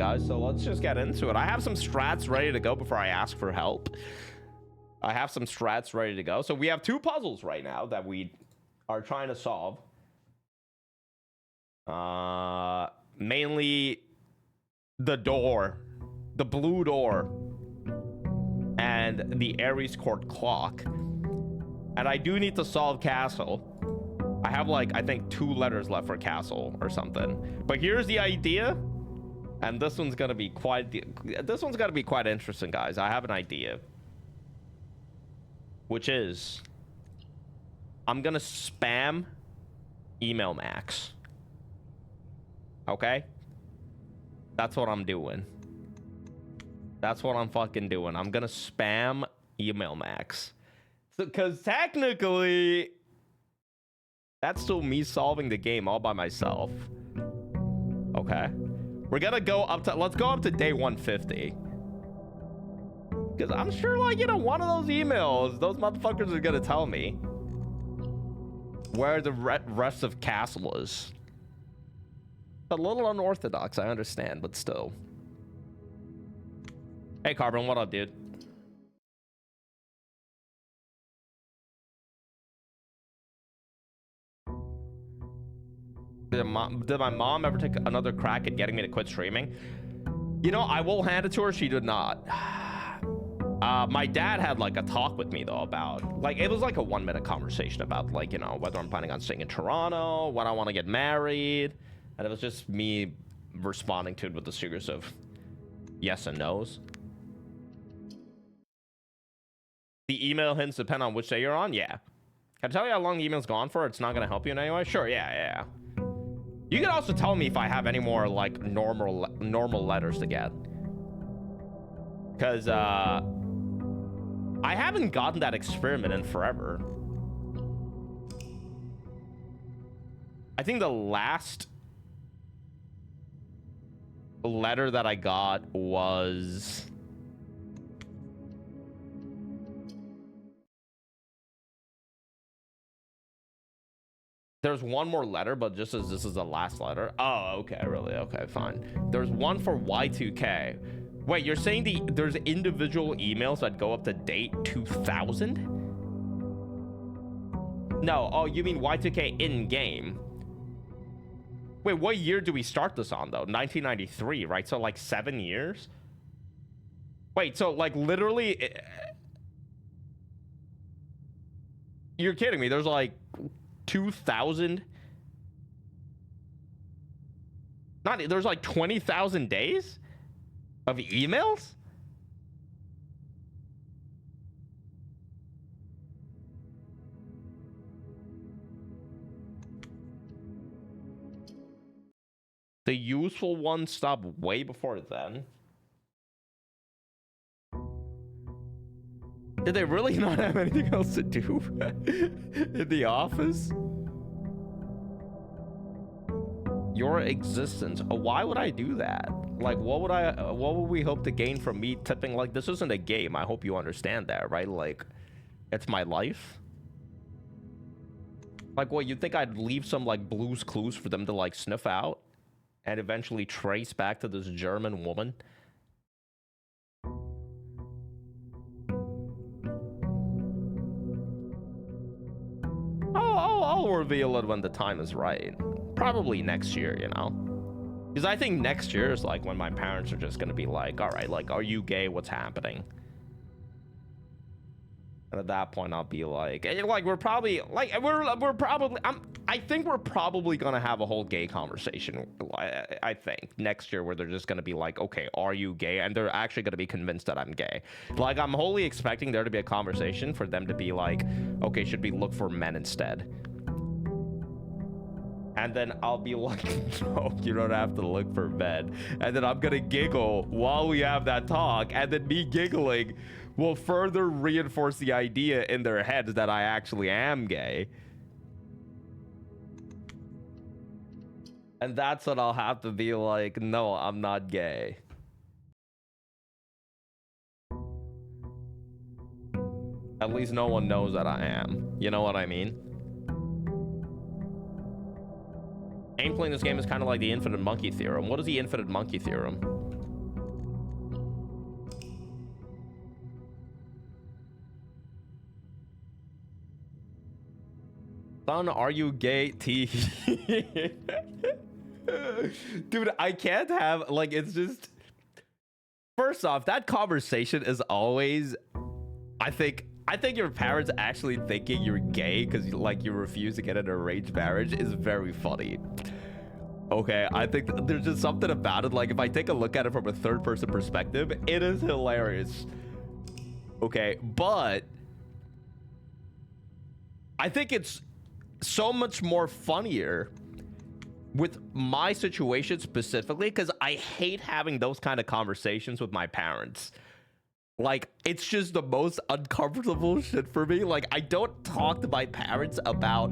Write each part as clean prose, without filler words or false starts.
guys. So let's just get into it. I have some strats ready to go before I ask for help. I have some strats ready to go. So we have 2 puzzles right now that we are trying to solve. Mainly the door, the blue door, and the Ares Court clock. And I do need to solve castle. I have like, I think 2 letters left for castle or something. But here's the idea. And this one's gonna be quite interesting, guys. I have an idea. Which is, I'm gonna spam email Max. Okay? That's what I'm doing. That's what I'm fucking doing. I'm gonna spam email Max. So, cause technically, that's still me solving the game all by myself. Okay? We're gonna go up to, let's go up to day 150. Because I'm sure, like, you know, one of those emails, those motherfuckers are gonna tell me where the rest of castle is. A little unorthodox, I understand, but still. Hey, Carbon, what up, dude? Did my mom ever take another crack at getting me to quit streaming? You know, I will hand it to her. She did not. My dad had like a talk with me though about, like, it was like a 1-minute conversation about, like, you know, whether I'm planning on staying in Toronto, when I want to get married, and it was just me responding to it with a series of yes and no's. The email hints depend on which day you're on. Yeah. Can I tell you how long the email's gone for? It's not going to help you in any way. Sure. Yeah. You can also tell me if I have any more like normal letters to get. Because I haven't gotten that experiment in forever. I think the last letter that I got was... There's one more letter, but just as this is the last letter. Oh, okay, really? Okay, fine. There's one for Y2K. Wait, you're saying there's individual emails that go up to date 2000? No, oh, you mean Y2K in-game. Wait, what year do we start this on, though? 1993, right? So, like, 7 years? Wait, so, like, literally... You're kidding me. There's, like... 2,000 there's like 20,000 days of emails. The useful ones stopped way before then. Did they really not have anything else to do in the office? Your existence. Why would I do that? Like, what would we hope to gain from me tipping? Like, this isn't a game. I hope you understand that, right? Like, it's my life. Like, what, you think I'd leave some, like, Blue's Clues for them to, like, sniff out and eventually trace back to this German woman? I'll reveal it when the time is right. Probably next year, you know? Because I think next year is like when my parents are just going to be like, all right, like, are you gay? What's happening? And at that point, I'll be like we're probably, like, we're probably, I think we're probably going to have a whole gay conversation, I think, next year, where they're just going to be like, okay, are you gay? And they're actually going to be convinced that I'm gay. Like, I'm wholly expecting there to be a conversation for them to be like, okay, should we look for men instead? And then I'll be like, no, you don't have to look for men. And then I'm going to giggle while we have that talk. And then me giggling will further reinforce the idea in their heads that I actually am gay. And that's what I'll have to be like, no, I'm not gay. At least no one knows that I am. You know what I mean? Aim playing this game is kind of like the infinite monkey theorem. What is the infinite monkey theorem? Son, are you gay? T. Dude, I can't have, like, it's just, first off, that conversation is always, I think your parents actually thinking you're gay because like you refuse to get an arranged marriage is very funny. Okay, I think there's just something about it. Like, if I take a look at it from a third person perspective, it is hilarious. Okay, but I think it's so much more funnier with my situation specifically because I hate having those kind of conversations with my parents. Like, it's just the most uncomfortable shit for me. Like, I don't talk to my parents about,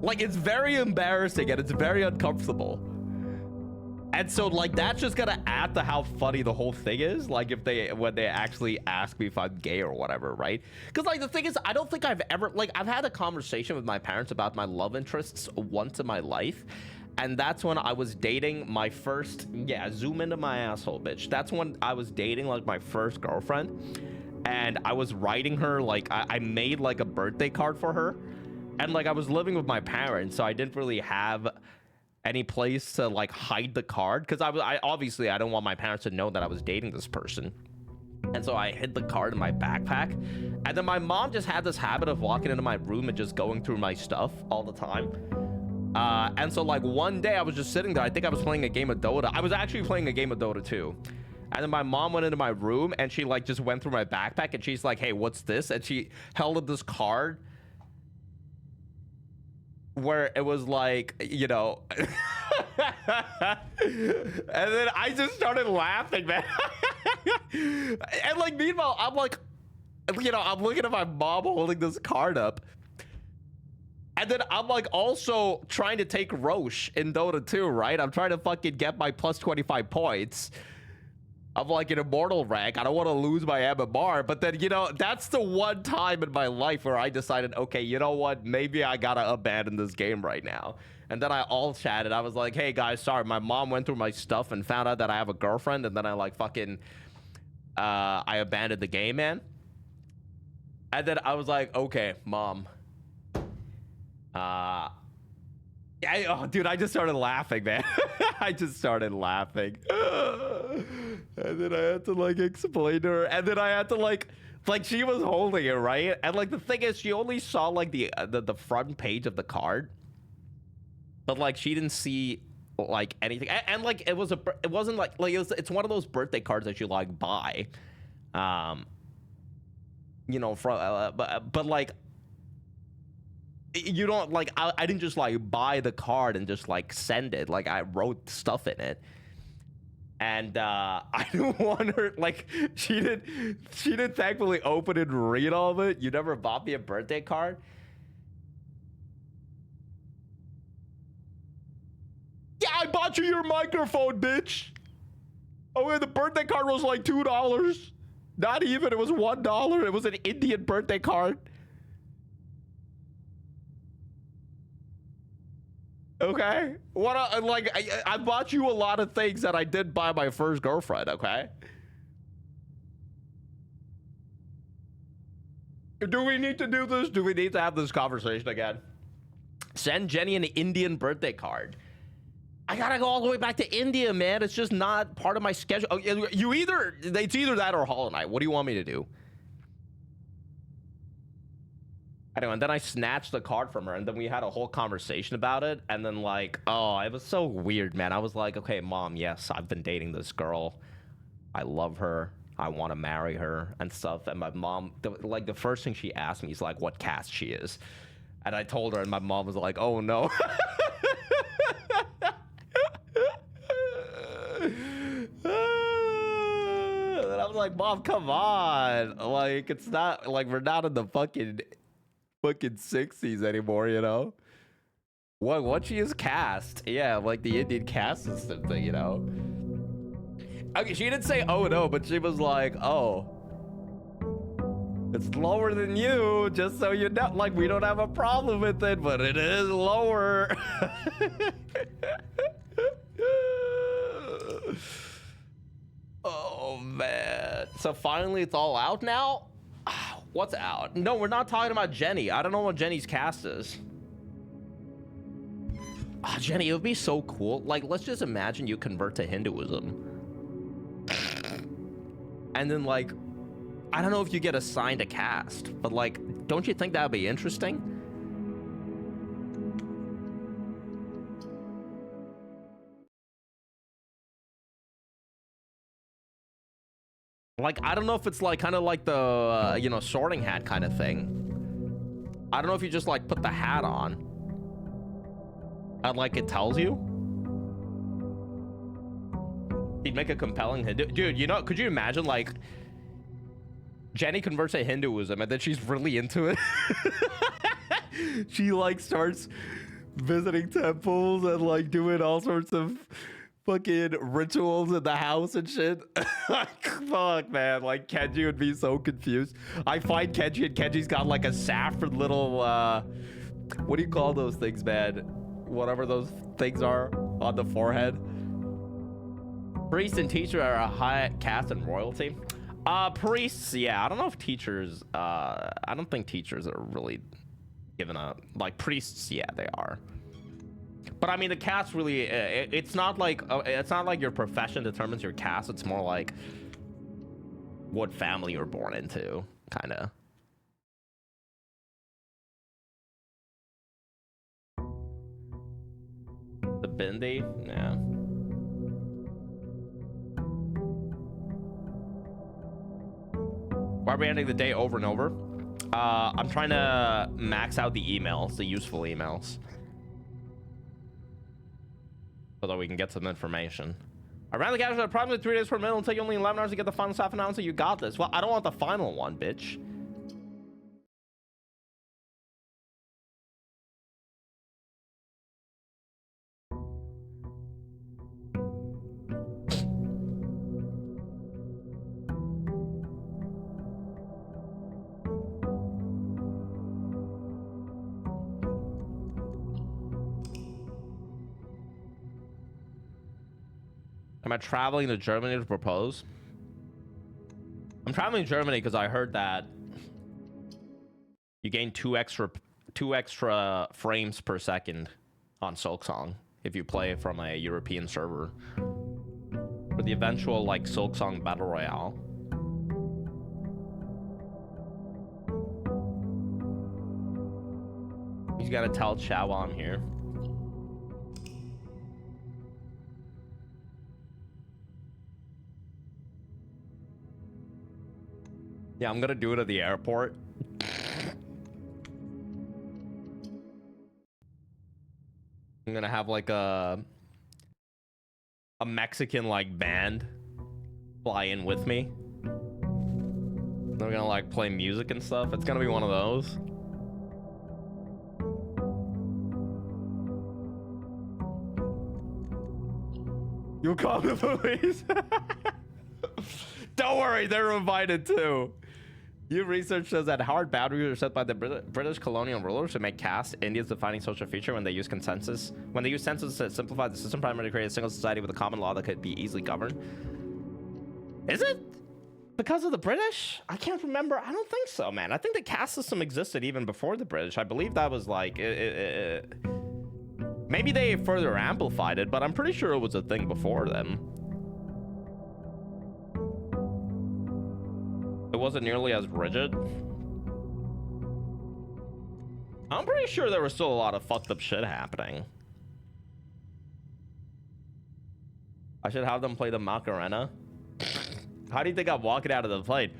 like, it's very embarrassing and it's very uncomfortable. And so, like, that's just gonna add to how funny the whole thing is. Like, when they actually ask me if I'm gay or whatever, right? Because, like, the thing is, I don't think I've ever, like, I've had a conversation with my parents about my love interests once in my life. And that's when I was dating my first, yeah, zoom into my asshole, bitch. That's when I was dating, like, my first girlfriend. And I was writing her, like, I made, like, a birthday card for her. And, like, I was living with my parents, so I didn't really have any place to, like, hide the card. Because I obviously, I don't want my parents to know that I was dating this person. And so I hid the card in my backpack. And then my mom just had this habit of walking into my room and just going through my stuff all the time. And so, like, one day I was just sitting there. I think I was playing a game of Dota. I was actually playing a game of Dota too. And then my mom went into my room and she, like, just went through my backpack and she's like, hey, what's this? And she held up this card where it was like, you know, and then I just started laughing, man. And, like, meanwhile, I'm like, you know, I'm looking at my mom holding this card up. And then I'm, like, also trying to take Roche in Dota 2, right? I'm trying to fucking get my plus 25 points. I'm, like, an immortal rank. I don't want to lose my MMR. But then, you know, that's the one time in my life where I decided, okay, you know what? Maybe I gotta abandon this game right now. And then I all chatted. I was like, hey, guys, sorry. My mom went through my stuff and found out that I have a girlfriend. And then I, like, fucking, I abandoned the game, man. And then I was like, okay, mom. Oh, dude, I just started laughing, man. I just started laughing. And then I had to, like, explain to her. And then I had to, like, she was holding it, right? And, like, the thing is, she only saw, like, the front page of the card. But, like, she didn't see, like, anything. And like, it wasn't like, it's one of those birthday cards that you, like, buy. You know, from, but like, you don't, like, I didn't just, like, buy the card and just, like, send it. Like, I wrote stuff in it. And I didn't want her, like, she didn't thankfully open and read all of it. You never bought me a birthday card? Yeah, I bought you your microphone, bitch. Oh, yeah, the birthday card was like $2. Not even, it was $1. It was an Indian birthday card. Okay, what? I bought you a lot of things that I did buy my first girlfriend. Okay. Do we need to do this? Do we need to have this conversation again? Send Jenny an Indian birthday card. I gotta go all the way back to India, man. It's just not part of my schedule. Oh, it's either that or Hollow Knight. What do you want me to do? Anyway, and then I snatched the card from her, and then we had a whole conversation about it. And then, like, oh, it was so weird, man. I was like, okay, mom, yes, I've been dating this girl. I love her. I want to marry her and stuff. And my mom, the first thing she asked me is, like, what caste she is. And I told her, and my mom was like, oh, no. And I was like, mom, come on. Like, it's not, like, we're not in the fucking 60s anymore, you know. What she is cast, yeah, like the Indian caste system thing, you know. Okay, she didn't say oh no, but she was like, oh, it's lower than you, just so you know. Like, we don't have a problem with it, but it is lower. Oh man, so finally it's all out now. What's out? No, we're not talking about Jenny. I don't know what Jenny's cast is. Ah, Jenny, it would be so cool. Like, let's just imagine you convert to Hinduism. And then, like, I don't know if you get assigned a cast, but, like, don't you think that would be interesting? Like, I don't know if it's, like, kind of like the, you know, sorting hat kind of thing. I don't know if you just, like, put the hat on. And, like, it tells you. He'd make a compelling Hindu. Dude, you know, could you imagine, like, Jenny converts to Hinduism and then she's really into it. She, like, starts visiting temples and, like, doing all sorts of fucking rituals in the house and shit. Fuck, man. Like, Kenji would be so confused. I find Kenji, and Kenji's got, like, a saffron little, what do you call those things, man? Whatever those things are on the forehead. Priest and teacher are a high caste and royalty. Priests, yeah. I don't know if teachers, I don't think teachers are really given a, like, priests, yeah, they are. But I mean, the caste really, it's not like your profession determines your caste. It's more like what family you're born into, kind of. The bindi, yeah. Why are we ending the day over and over? I'm trying to max out the emails, the useful emails, so that we can get some information. I ran the cash at approximately 3 days per minute. It'll take you only 11 hours to get the final staff announcement. You got this. Well, I don't want the final one, bitch. Am I traveling to Germany to propose? I'm traveling to Germany because I heard that you gain two extra frames per second on Silksong if you play from a European server. For the eventual, like, Silksong Battle Royale. He's gotta tell Chow while I'm here. Yeah, I'm gonna do it at the airport. I'm gonna have, like, a Mexican, like, band fly in with me. They're gonna, like, play music and stuff. It's gonna be one of those. You'll call the police. Don't worry, they're invited too. New research shows that hard boundaries are set by the British colonial rulers to make caste India's defining social feature when they use consensus. When they use census to simplify the system, primarily to create a single society with a common law that could be easily governed. Is it because of the British? I can't remember. I don't think so, man. I think the caste system existed even before the British. I believe that was like... maybe they further amplified it, but I'm pretty sure it was a thing before them. It wasn't nearly as rigid. I'm pretty sure there was still a lot of fucked up shit happening. I should have them play the Macarena. How do you think I'm walking out of the plane?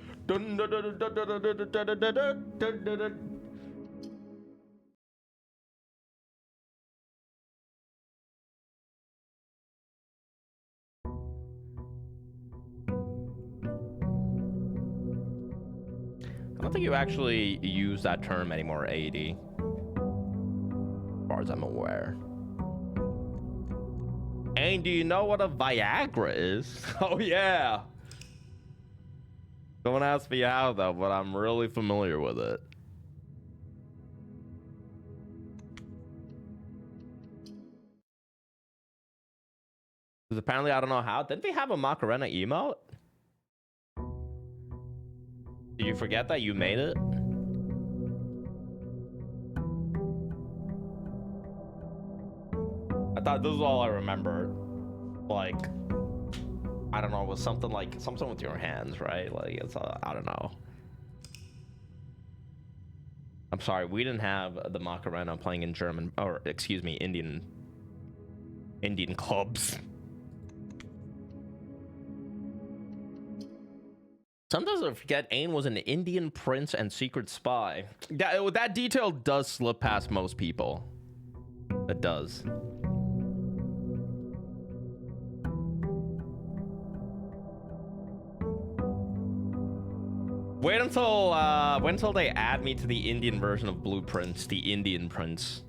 I don't think you actually use that term anymore, AD. As far as I'm aware. And do you know what a Viagra is? Oh, yeah. Don't ask me how, though, but I'm really familiar with it. Because apparently, I don't know how. Didn't they have a Macarena emote? Did you forget that you made it? I thought this is all I remembered. Like, I don't know, it was something with your hands, right? Like, it's I don't know. I'm sorry, we didn't have the Macarena playing in German, or excuse me, Indian clubs. Sometimes I forget Ain was an Indian prince and secret spy. That detail does slip past most people. It does. Wait until they add me to the Indian version of Blueprints, the Indian Prince.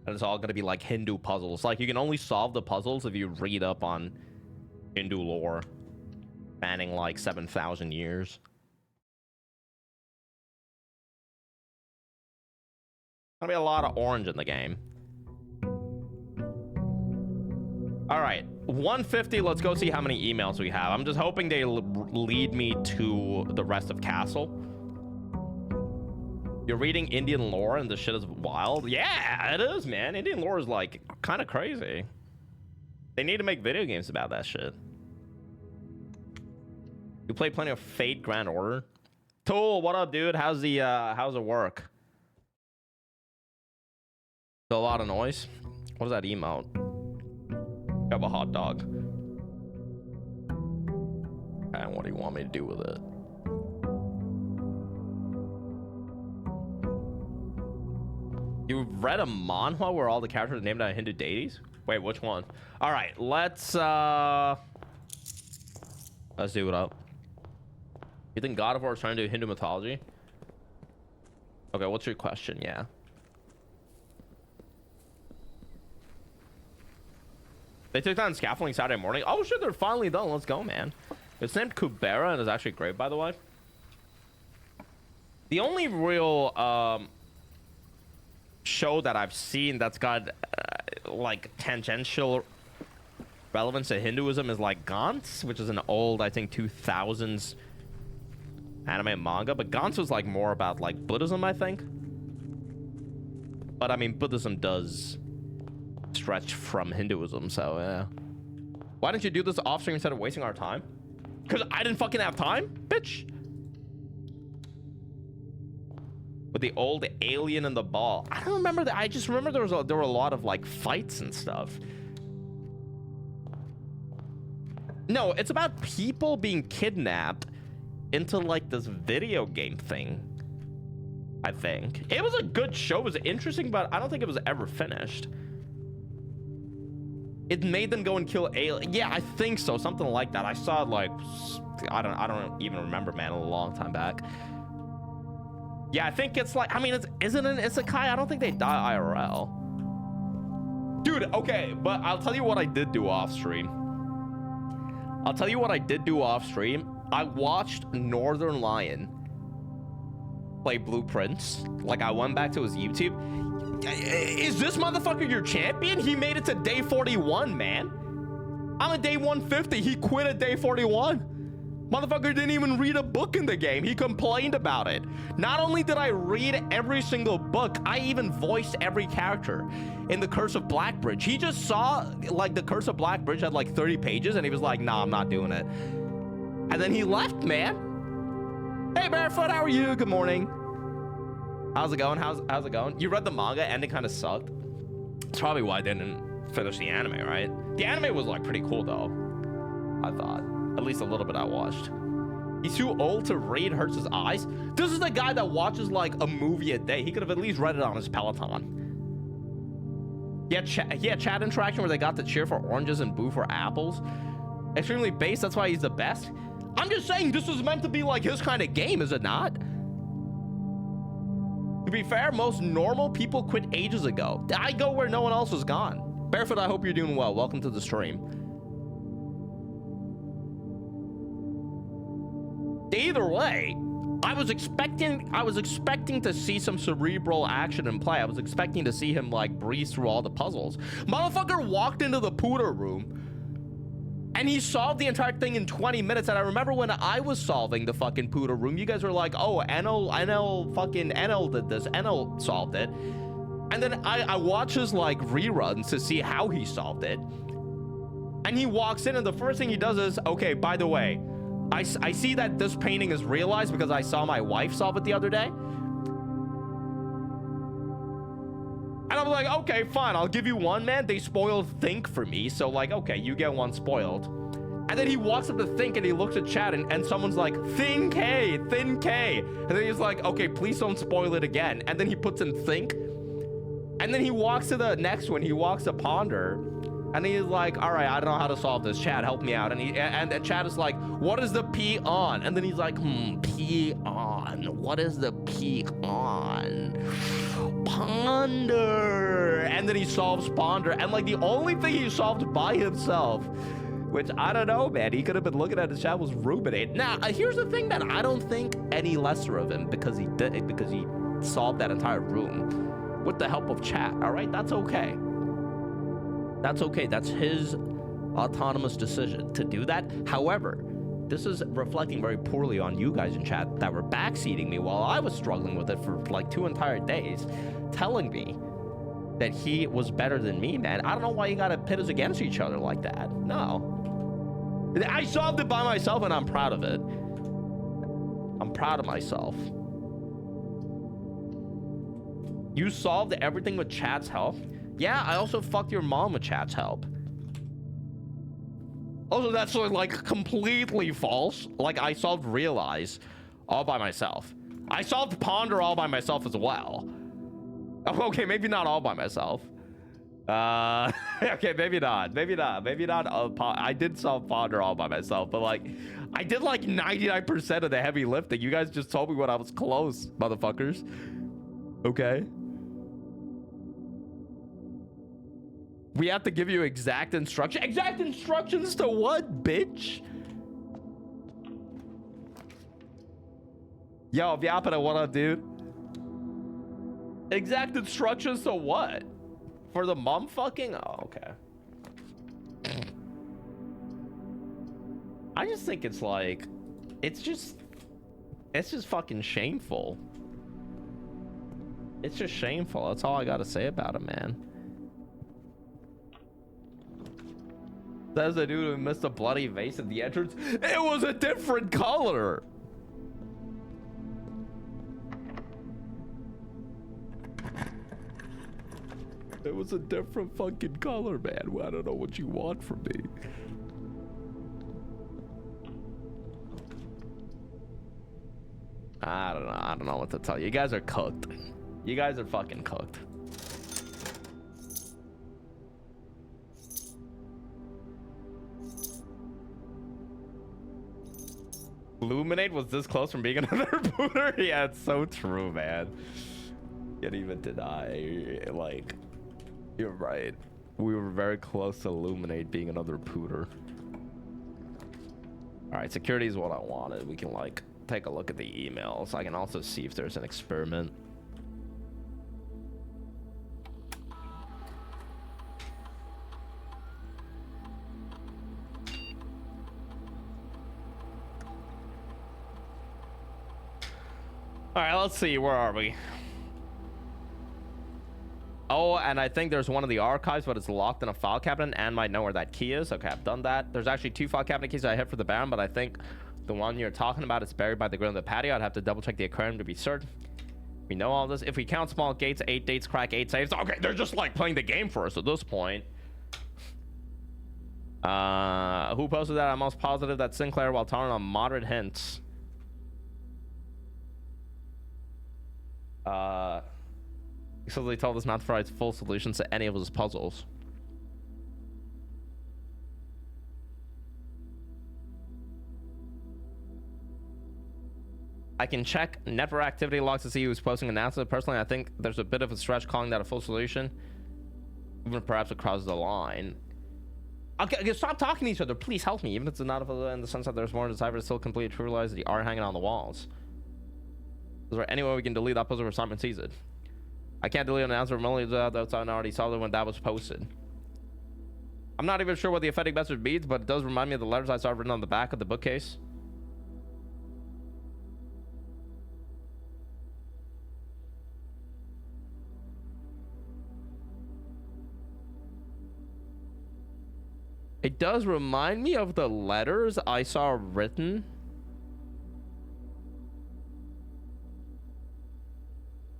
And it's all gonna be like Hindu puzzles. Like, you can only solve the puzzles if you read up on Hindu lore, spanning like 7,000 years. Gonna be a lot of orange in the game. All right, 150. Let's go see how many emails we have. I'm just hoping they lead me to the rest of Castle. You're reading Indian lore and the shit is wild. Yeah, it is, man. Indian lore is like kind of crazy. They need to make video games about that shit. You play plenty of Fate Grand Order. Tool, what up, dude? How's it work? Still a lot of noise. What was that emote? Have a hot dog. And what do you want me to do with it? You read a manhwa where all the characters are named after Hindu deities? Wait, which one? All right, let's do it up. You think God of War is trying to do Hindu mythology? Okay, what's your question? Yeah. They took down scaffolding Saturday morning. Oh shit, they're finally done. Let's go, man. It's named Kubera and is actually great, by the way. The only real show that I've seen that's got like tangential relevance to Hinduism is like Gantz, which is an old, I think, 2000s anime and manga. But Gantz was like more about like Buddhism, I think. But I mean, Buddhism does stretch from Hinduism, so yeah. Why didn't you do this off stream instead of wasting our time? Because I didn't fucking have time, bitch. With the old alien and the ball. I don't remember that. I just remember there were a lot of like fights and stuff. No, it's about people being kidnapped into like this video game thing, I think. It was a good show. It was interesting, but I don't think it was ever finished. It made them go and kill alien. Yeah, I think so. Something like that. I saw it like, I don't even remember, man, a long time back. Yeah, I think it's like, I mean, isn't it an isekai? I don't think they die IRL. Dude, okay, but I'll tell you what I did do off stream. I watched Northern Lion play Blueprints. Like, I went back to his YouTube. Is this motherfucker your champion? He made it to day 41, man. I'm at day 150. He quit at day 41. Motherfucker didn't even read a book in the game. He complained about it. Not only did I read every single book, I even voiced every character in The Curse of Blackbridge. He just saw like The Curse of Blackbridge had like 30 pages and he was like, nah, I'm not doing it. And then he left, man. Hey, Barefoot, how are you? Good morning. How's it going? How's it going? You read the manga, ending kind of sucked. That's probably why I didn't finish the anime, right? The anime was like pretty cool though, I thought. At least a little bit I watched. He's too old to read, hurts his eyes. This is the guy that watches like a movie a day. He could have at least read it on his Peloton. He had chat interaction where they got to cheer for oranges and boo for apples. Extremely base, that's why he's the best. I'm just saying this was meant to be like his kind of game, is it not? To be fair, most normal people quit ages ago. I go where no one else has gone. Barefoot, I hope you're doing well. Welcome to the stream. Either way, I was expecting to see some cerebral action and play. I was expecting to see him like breeze through all the puzzles. Motherfucker walked into the Pooter room, And he solved the entire thing in 20 minutes. And I remember when I was solving the fucking poodle room, you guys were like, oh, NL did this. NL solved it. And then I watch his like reruns to see how he solved it. And he walks in and the first thing he does is, okay, by the way, I see that this painting is realized because I saw my wife solve it the other day. And I was like, okay, fine, I'll give you one, man. They spoiled Think for me, so like, okay, you get one spoiled. And then he walks up to Think and he looks at chat and someone's like, Thin K. And then he's like, okay, please don't spoil it again. And then he puts in Think. And then he walks to the next one. He walks to Ponder. And he's like, all right, I don't know how to solve this. Chad, help me out. And Chad is like, what is the P on? And then he's like, P on. What is the P on? Ponder. And then he solves Ponder. And like the only thing he solved by himself, which I don't know, man. He could have been looking at his chat, was ruminating. Now, here's the thing, man. I don't think any lesser of him because he solved that entire room with the help of chat. All right, that's okay. That's okay. That's his autonomous decision to do that. However, this is reflecting very poorly on you guys in chat that were backseating me while I was struggling with it for like 2 entire days, telling me that he was better than me, man. I don't know why you gotta pit us against each other like that. No. I solved it by myself and I'm proud of it. I'm proud of myself. You solved everything with chat's help? Yeah, I also fucked your mom with chat's help. Also, that's like completely false. Like, I solved Realize all by myself. I solved Ponder all by myself as well. Oh, okay, maybe not all by myself. Okay, maybe not. I did solve Ponder all by myself, but like, I did like 99% of the heavy lifting. You guys just told me when I was close, motherfuckers. Okay. We have to give you exact instructions. Exact instructions to what, bitch? Yo, Vyapana, what up, dude? Exact instructions to what? For the mom fucking? Oh, okay. I just think it's like, it's just fucking shameful. It's just shameful. That's all I gotta say about it, man. Says the dude who missed a bloody vase at the entrance. It was a different color. It was a different fucking color, man. Well, I don't know what you want from me. I don't know what to tell you. You guys are cooked. You guys are fucking cooked. Illuminate was this close from being another booter? Yeah, it's so true, man. Can't even deny, like, you're right. We were very close to Illuminate being another pooter. All right, security is what I wanted. We can like take a look at the emails. I can also see if there's an experiment. All right, let's see. Where are we? Oh, and I think there's one of the archives, but it's locked in a file cabinet and might know where that key is. Okay, I've done that. There's actually 2 file cabinet keys I hit for the Baron, but I think the one you're talking about is buried by the grill in the patio. I'd have to double check the aquarium to be certain. We know all this. If we count small gates, 8 dates, crack, 8 saves. Okay, they're just like playing the game for us at this point. Who posted that? I'm most positive that Sinclair, while telling on moderate hints. So they told us not to provide full solutions to any of his puzzles. I can check network activity logs to see who's posting announcements. Personally, I think there's a bit of a stretch calling that a full solution, even perhaps across the line. Okay, stop talking to each other. Please help me. Even if it's not in the sense that there's more to decipher, it's still complete true lies that are hanging on the walls. Is there any way we can delete that puzzle where Simon sees it? I can't delete an announcement remotely. That's I already saw it when that was posted. I'm not even sure what the offending message means, but it does remind me of the letters I saw written on the back of the bookcase. It does remind me of the letters I saw written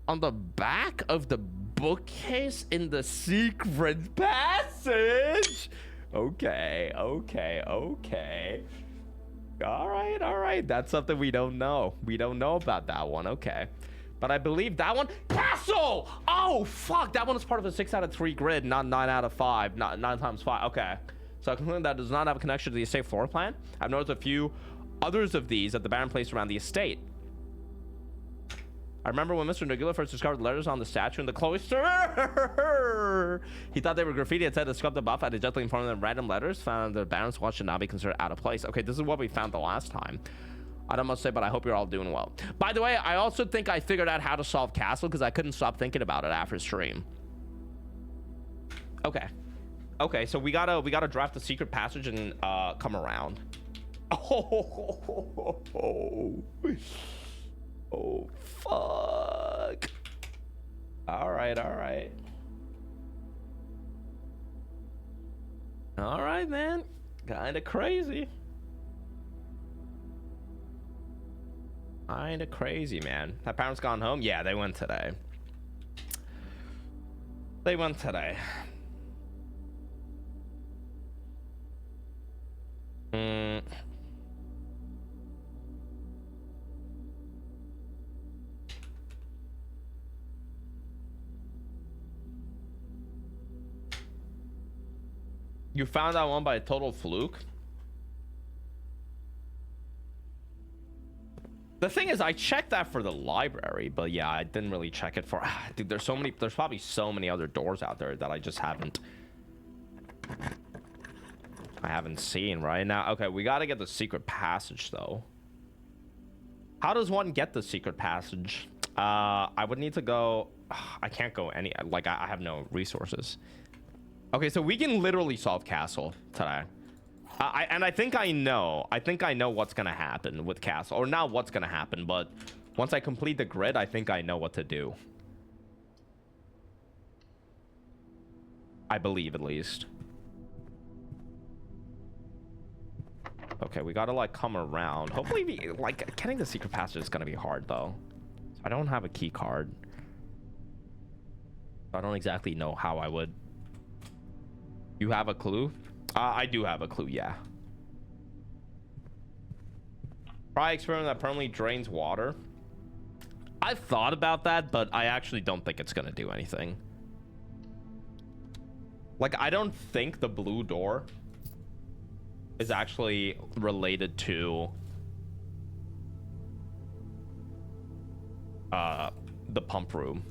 on the back of the bookcase in the secret passage. Okay. All right. That's something we don't know. We don't know about that one. Okay. But I believe that one... Castle! Oh, fuck. That one is part of a 6 out of 3 grid, not 9 out of 5. Not 9 times 5. Okay. So I conclude that does not have a connection to the estate floor plan. I've noticed a few others of these at the barren place around the estate. I remember when Mr. Nagula first discovered letters on the statue in the cloister. He thought they were graffiti and said to scrub them off. I gently informed them random letters found the Baron's watch should not be considered out of place. Okay, this is what we found the last time. I don't must say, but I hope you're all doing well. By the way, I also think I figured out how to solve Castle because I couldn't stop thinking about it after stream. Okay, so we gotta draft the secret passage and come around. Oh fuck. All right, man. Kinda crazy, man. Have parents gone home? Yeah, they went today. You found that one by a total fluke? The thing is, I checked that for the library, but yeah, I didn't really check it for... Dude, there's probably so many other doors out there that I just haven't seen right now. Okay, we gotta get the secret passage, though. How does one get the secret passage? I would need to go... I can't go any... Like, I have no resources. Okay, so we can literally solve Castle today. I think I know what's gonna happen with Castle. Or not what's gonna happen, but once I complete the grid, I think I know what to do. I believe, at least. Okay, we gotta, like, come around. Hopefully, getting the secret passage is gonna be hard, though. I don't have a key card. I don't exactly know how I would... You have a clue? I do have a clue, yeah. Try experiment that permanently drains water. I've thought about that, but I actually don't think it's gonna do anything. Like, I don't think the blue door is actually related to the pump room.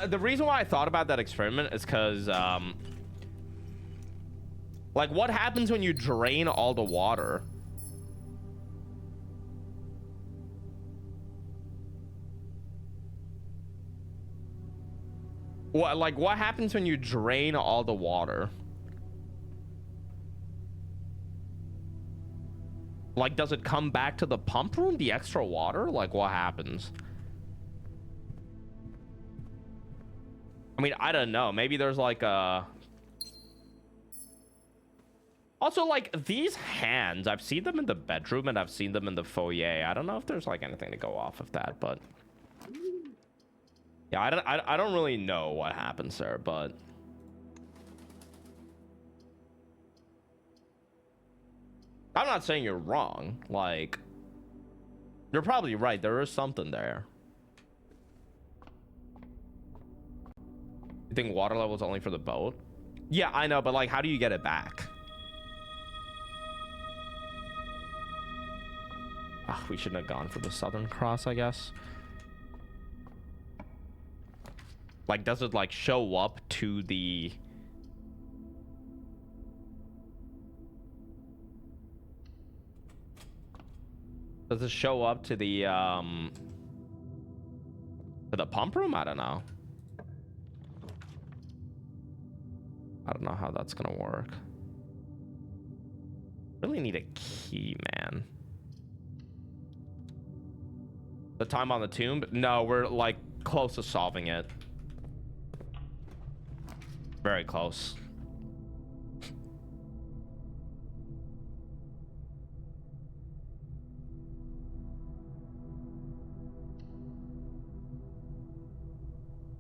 The reason why I thought about that experiment is because, like, what happens when you drain all the water? What happens when you drain all the water? Like, does it come back to the pump room, the extra water? Like, what happens? I mean, I don't know. Maybe there's like a... Also, like, these hands, I've seen them in the bedroom and I've seen them in the foyer. I don't know if there's like anything to go off of that, but... Yeah, I don't really know what happens there, but... I'm not saying you're wrong. Like, you're probably right. There is something there. You think water level is only for the boat? Yeah, I know, but like, how do you get it back? We shouldn't have gone for the Southern Cross, I guess. Like, does it like show up to the... Does it show up to the pump room? I don't know. I don't know how that's gonna work. Really need a key, man. The time on the tomb? No, we're like close to solving it. Very close.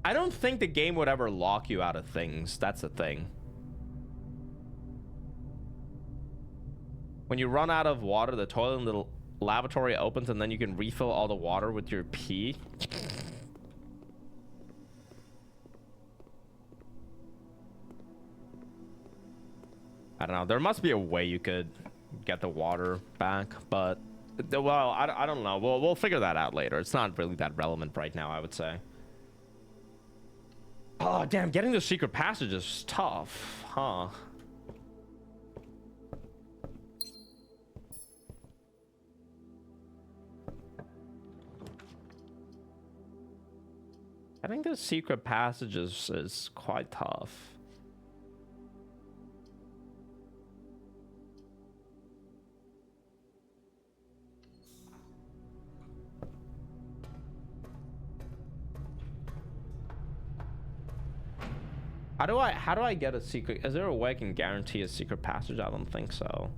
I don't think the game would ever lock you out of things. That's the thing. When you run out of water, the toilet in the lavatory opens and then you can refill all the water with your pee. I don't know. There must be a way you could get the water back, but well, I don't know. We'll figure that out later. It's not really that relevant right now, I would say. Oh, damn. Getting the secret passage is tough, huh? I think the secret passages is quite tough. How do I get a secret? Is there a way I can guarantee a secret passage? I don't think so.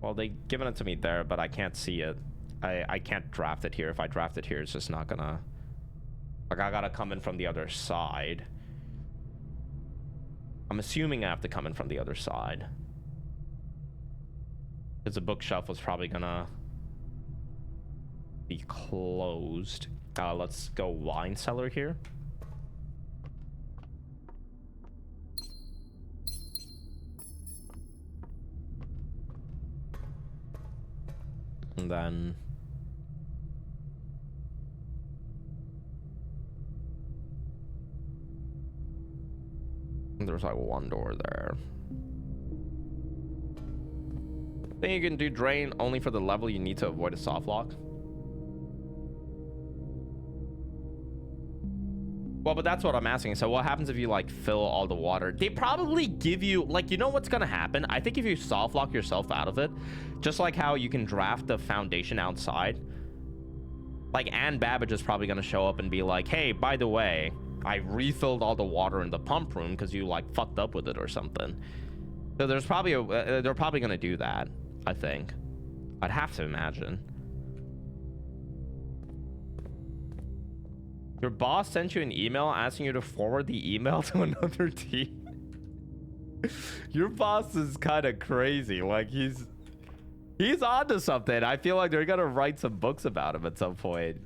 Well, they given it to me there, but I can't see it. I can't draft it here. If I draft it here, it's just not gonna... Like, I gotta come in from the other side. I'm assuming I have to come in from the other side. Because the bookshelf was probably gonna be closed. Let's go wine cellar here. And then... There's like one door there. Think you can do drain only for the level you need to avoid a soft lock? Well, but that's what I'm asking. So what happens if you like fill all the water? They probably give you, like, you know what's gonna happen? I think if you soft lock yourself out of it, just like how you can draft the foundation outside, like Ann Babbage is probably gonna show up and be like, hey, by the way, I refilled all the water in the pump room because you like fucked up with it or something. So there's probably a, they're probably gonna do that, I think. I'd have to imagine. Your boss sent you an email asking you to forward the email to another team. Your boss is kind of crazy. Like he's onto something. I feel like they're gonna write some books about him at some point.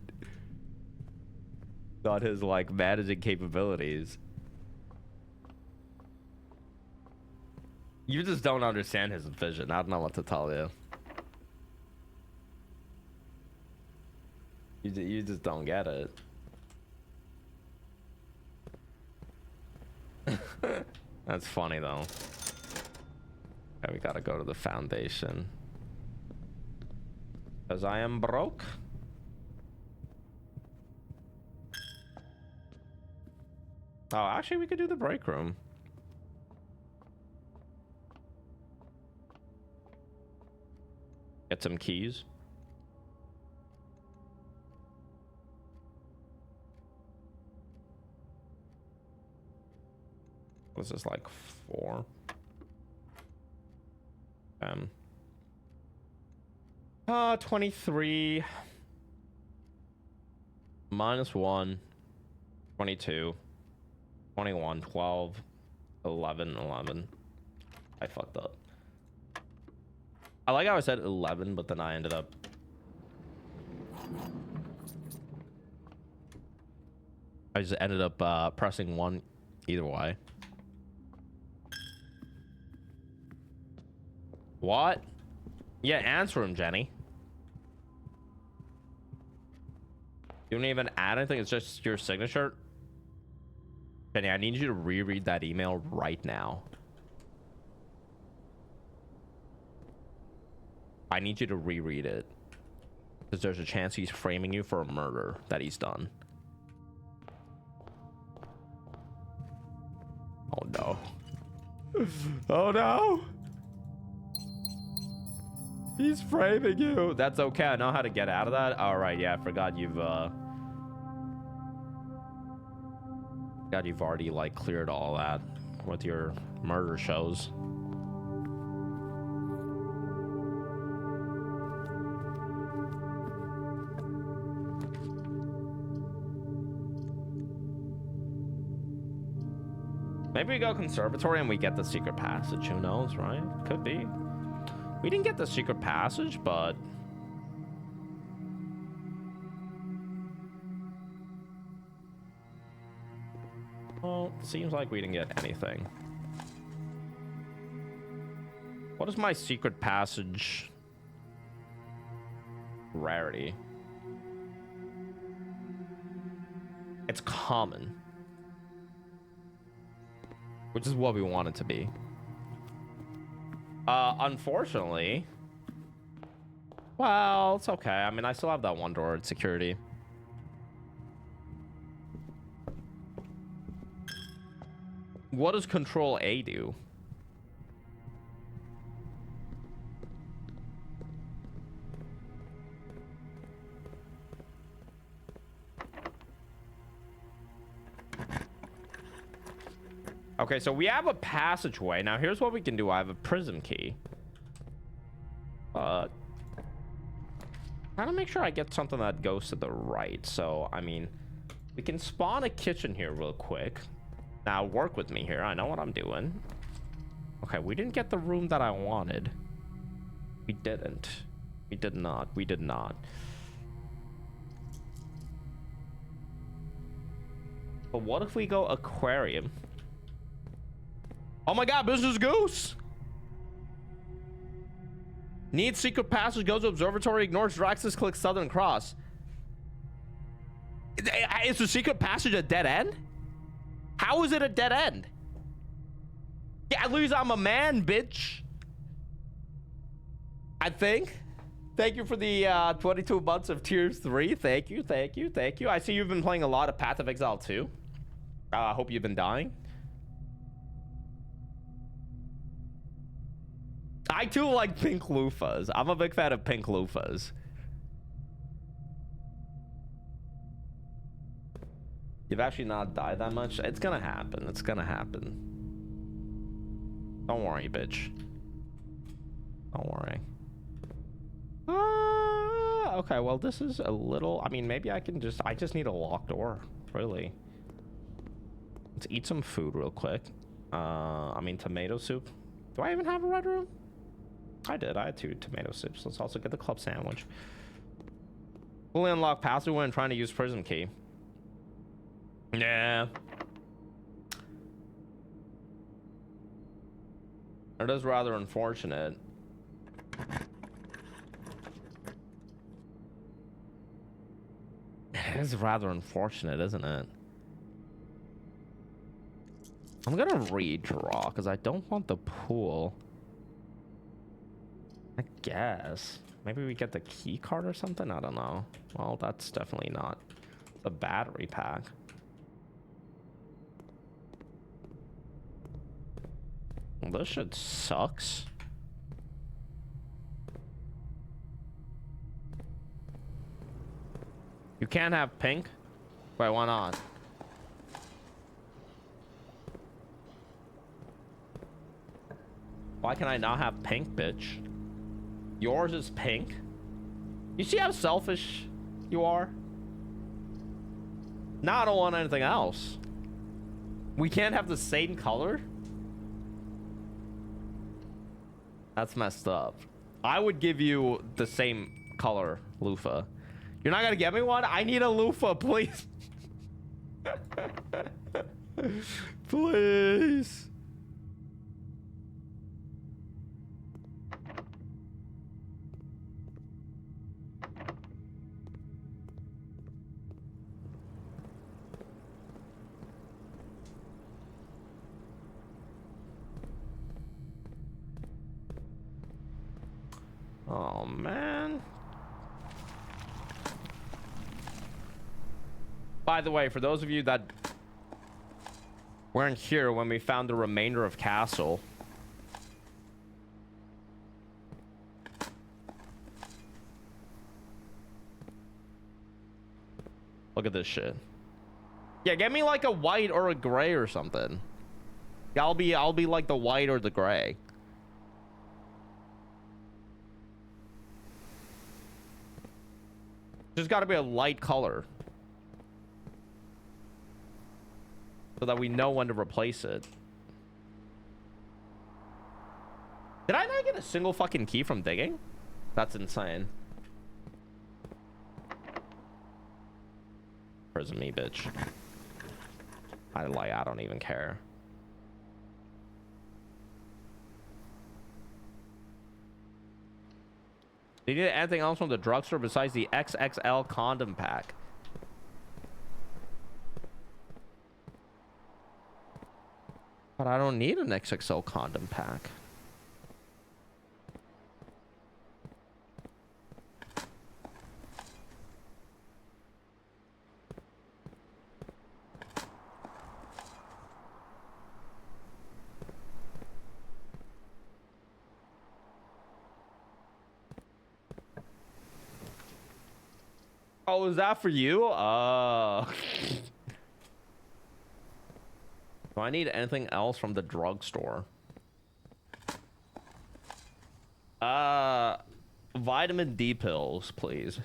On his like managing capabilities. You just don't understand his vision. I don't know what to tell you. You just don't get it. That's funny though. Okay, we gotta go to the foundation. Because I am broke. Oh, actually we could do the break room. Get some keys. This is like 4. 23 minus 1, 22, 21, 12, 11, 11. I fucked up. I like how I said 11, but then I ended up... I just ended up pressing 1 either way. What? Yeah, answer him, Jenny. You don't even add anything, it's just your signature? Jenny, I need you to reread that email right now. I need you to reread it. Because there's a chance he's framing you for a murder that he's done. Oh no. Oh no. He's framing you. That's okay. I know how to get out of that. All right. Yeah, I forgot you've God, you've already like cleared all that with your murder shows. Maybe we go conservatory and we get the secret passage. Who knows, right? Could be. We didn't get the secret passage, but well, seems like we didn't get anything. What is my secret passage rarity? It's common, which is what we want it to be. Unfortunately, well, it's okay. I mean, I still have that one door at security. What does Control A do? Okay, so we have a passageway. Now, here's what we can do. I have a prism key. Gotta make sure I get something that goes to the right. So, I mean, we can spawn a kitchen here real quick. Now, work with me here. I know what I'm doing. Okay, we didn't get the room that I wanted. We didn't. We did not. We did not. But what if we go aquarium? Oh my god, business goose! Needs secret passage, goes to observatory, ignores Draxus, clicks Southern Cross. Is the secret passage a dead end? How is it a dead end? Yeah, at least I'm a man, bitch. I think. Thank you for the 22 months of tier 3. Thank you, thank you, thank you. I see you've been playing a lot of Path of Exile 2. I hope you've been dying. I too like pink loofahs. I'm a big fan of pink loofahs. You've actually not died that much. It's gonna happen. It's gonna happen. Don't worry, bitch. Don't worry. Okay, well, this is a little... I mean, maybe I can just... I just need a locked door, really. Let's eat some food real quick. I mean, tomato soup. Do I even have a red room? I did. I had 2 tomato soups. Let's also get the club sandwich. Fully unlock passageway and trying to use prism key. Yeah. It is rather unfortunate. It is rather unfortunate, isn't it? I'm gonna redraw because I don't want the pool. I guess. Maybe we get the key card or something? I don't know. Well, that's definitely not the battery pack. Well, this shit sucks. You can't have pink? Wait, why not? Why can I not have pink, bitch? Yours is pink? You see how selfish you are? Now I don't want anything else. We can't have the same color? That's messed up. I would give you the same color loofah. You're not gonna get me one? I need a loofah, please. Please. Oh, man. By the way, for those of you that weren't here when we found the remainder of castle. Look at this shit. Yeah, get me like a white or a gray or something. Yeah, I'll be like the white or the gray. Just got to be a light color. So that we know when to replace it. Did I not get a single fucking key from digging? That's insane. Prison me, bitch. I don't even care. Do you need anything else from the drugstore besides the XXL condom pack? But I don't need an XXL condom pack. Oh, is that for you? Do I need anything else from the drugstore? Vitamin D pills, please.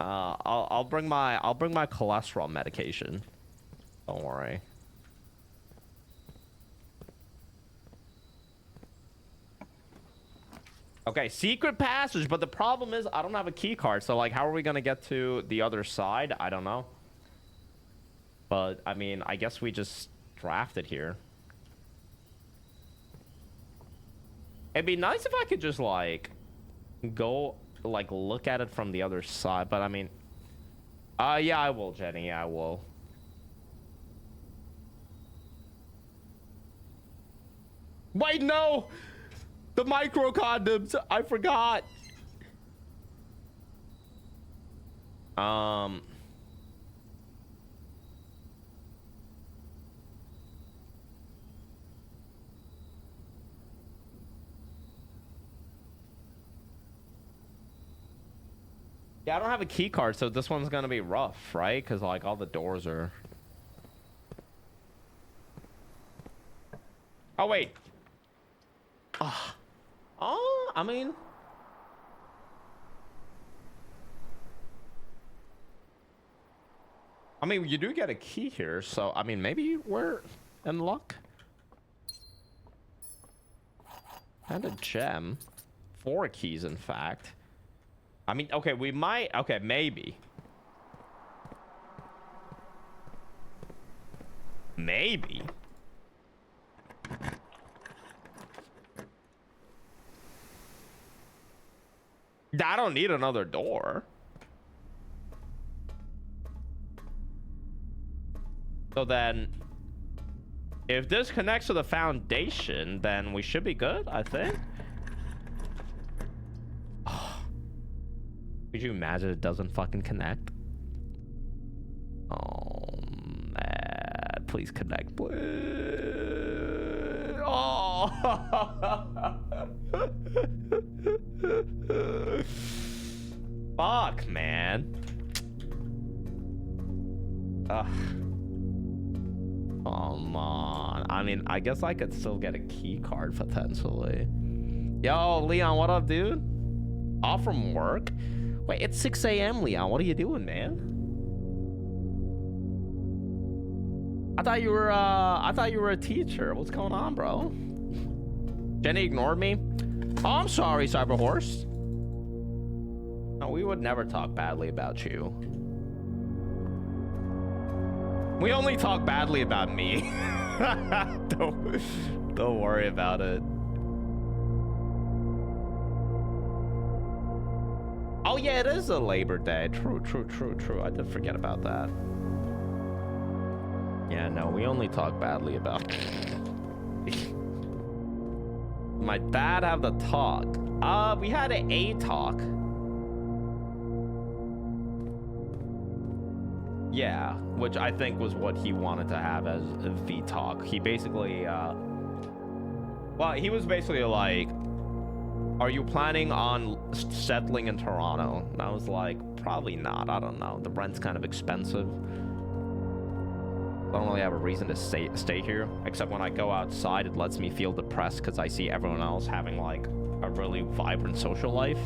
I'll bring my cholesterol medication. Don't worry. Okay, secret passage, but the problem is I don't have a key card, so like how are we gonna get to the other side? I don't know. But I mean, I guess we just draft it here. It'd be nice if I could just like go like look at it from the other side, but I mean, yeah, I will, Jenny. Yeah, I will. Wait, no. The micro condoms. I forgot. Yeah, I don't have a key card, so this one's gonna be rough, right? Because like all the doors are. Oh wait. Oh, I mean. You do get a key here, so I mean, maybe we're in luck. And a gem. 4 keys, in fact. I mean, okay, we might. Okay, maybe. Maybe. I don't need another door. So then, if this connects to the foundation, then we should be good, I think. Could you imagine it doesn't fucking connect? Oh, man. Please connect, please. Oh. Fuck, man. Ugh. Come on. I mean, I guess I could still get a key card potentially. Yo, Leon, what up, dude? Off from work? Wait, it's 6 a.m., Leon. What are you doing, man? I thought you were a teacher. What's going on, bro? Jenny ignored me. Oh, I'm sorry, Cyberhorse. No, we would never talk badly about you. We only talk badly about me. Don't worry about it. Oh yeah, it is a Labor Day. True. I did forget about that. Yeah, no, we only talk badly about. My dad have the talk. We had an A talk. Yeah, which I think was what he wanted to have as the talk. He basically, well, he was basically like, are you planning on settling in Toronto? And I was like, probably not. I don't know. The rent's kind of expensive. I don't really have a reason to stay here, except when I go outside, it lets me feel depressed because I see everyone else having like a really vibrant social life.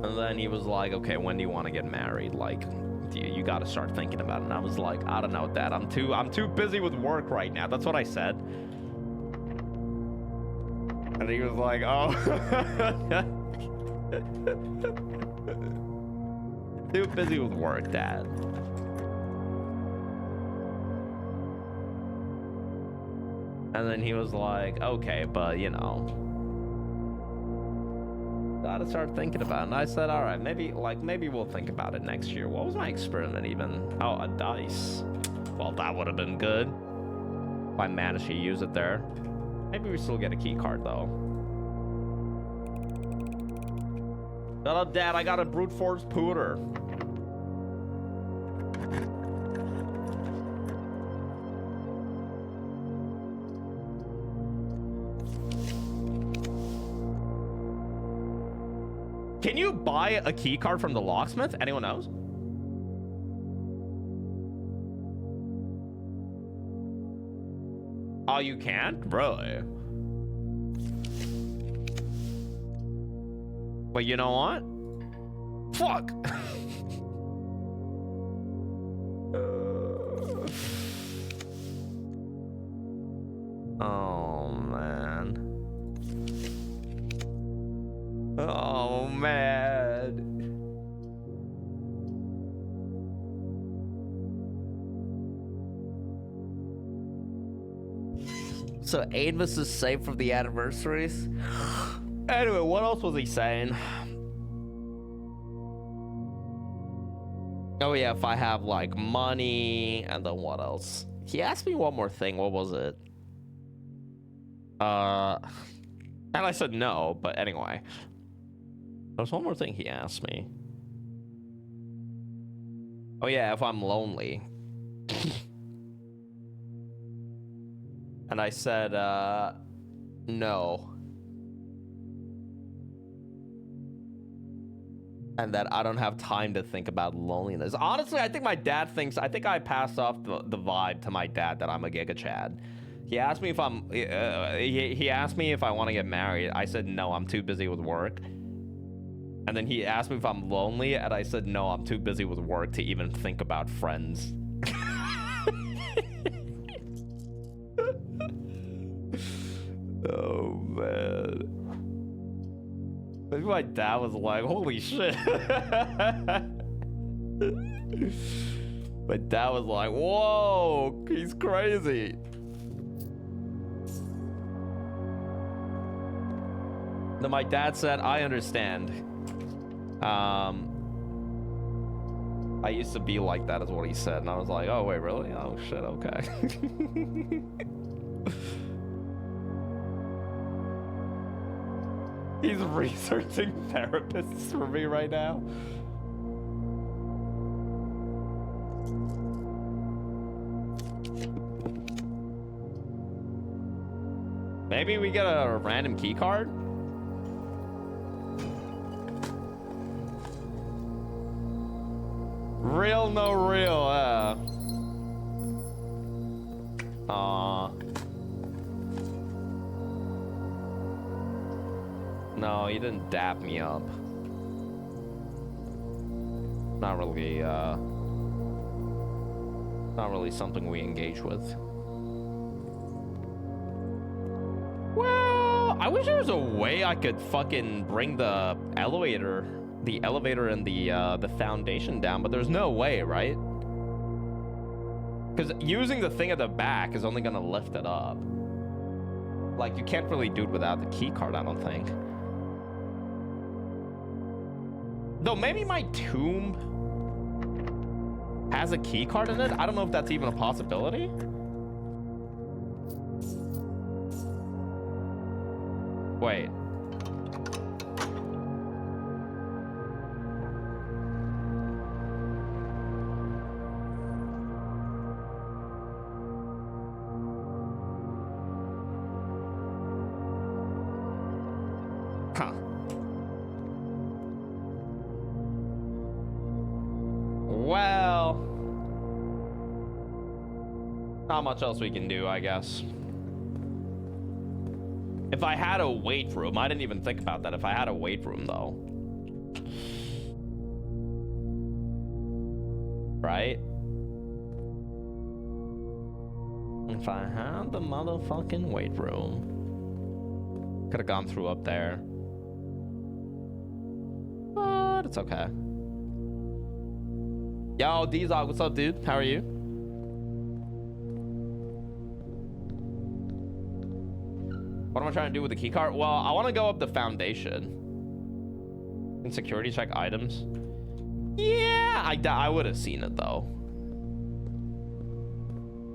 And then he was like, okay, when do you want to get married? Like, you got to start thinking about it. And I was like, I don't know, Dad. I'm too busy with work right now. That's what I said. And he was like, oh. Too busy with work, Dad. And then he was like, okay, but you know, gotta start thinking about it. And I said, all right, maybe we'll think about it next year. What was my experiment even? Oh, a dice. Well, that would have been good if I managed to use it there. Maybe we still get a key card though. Shut up, Dad. I got a brute force pooter. Can you buy a key card from the locksmith? Anyone knows? Oh, you can't? Really? But you know what? Fuck! Oh, man. Oh, man. So Amos is safe from the anniversaries? Anyway, what else was he saying? Oh yeah, if I have like money, and then what else? He asked me one more thing. What was it? And I said no, but anyway. There's one more thing he asked me. Oh yeah, if I'm lonely. And I said, no. And that I don't have time to think about loneliness. Honestly, I think my dad thinks, I think I passed off the vibe to my dad that I'm a giga chad. He asked me if I'm, he asked me if I want to get married. I said, no, I'm too busy with work. And then he asked me if I'm lonely, and I said, no, I'm too busy with work to even think about friends. Oh, man. Maybe my dad was like, holy shit. My dad was like, whoa, he's crazy. Then my dad said, I understand. I used to be like that is what he said. And I was like, oh, wait, really? Oh, shit, okay. He's researching therapists for me right now. Maybe we get a random key card? Real, no real, Aw. No, you didn't dap me up. Not really something we engage with. Well, I wish there was a way I could fucking bring the elevator and the foundation down, but there's no way, right? Because using the thing at the back is only gonna lift it up. Like, you can't really do it without the key card, I don't think. Though maybe my tomb has a key card in it. I don't know if that's even a possibility. Wait. Well, not much else we can do, I guess. If I had a weight room, I didn't even think about that. If I had a weight room, though. Right? If I had the motherfucking weight room. Could have gone through up there. But it's okay. Yo, D-Zog, what's up, dude? How are you? What am I trying to do with the key card? Well, I want to go up the foundation. And security check items. Yeah, I would have seen it, though.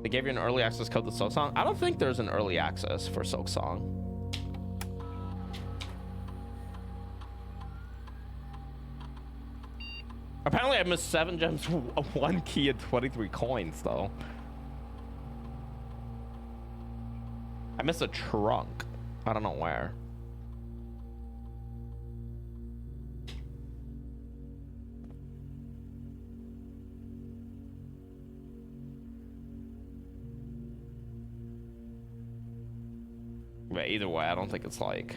They gave you an early access code to Silksong. I don't think there's an early access for Silksong. Apparently, I missed 7 gems, 1 key, and 23 coins, though. I missed a trunk. I don't know where. But either way, I don't think it's like...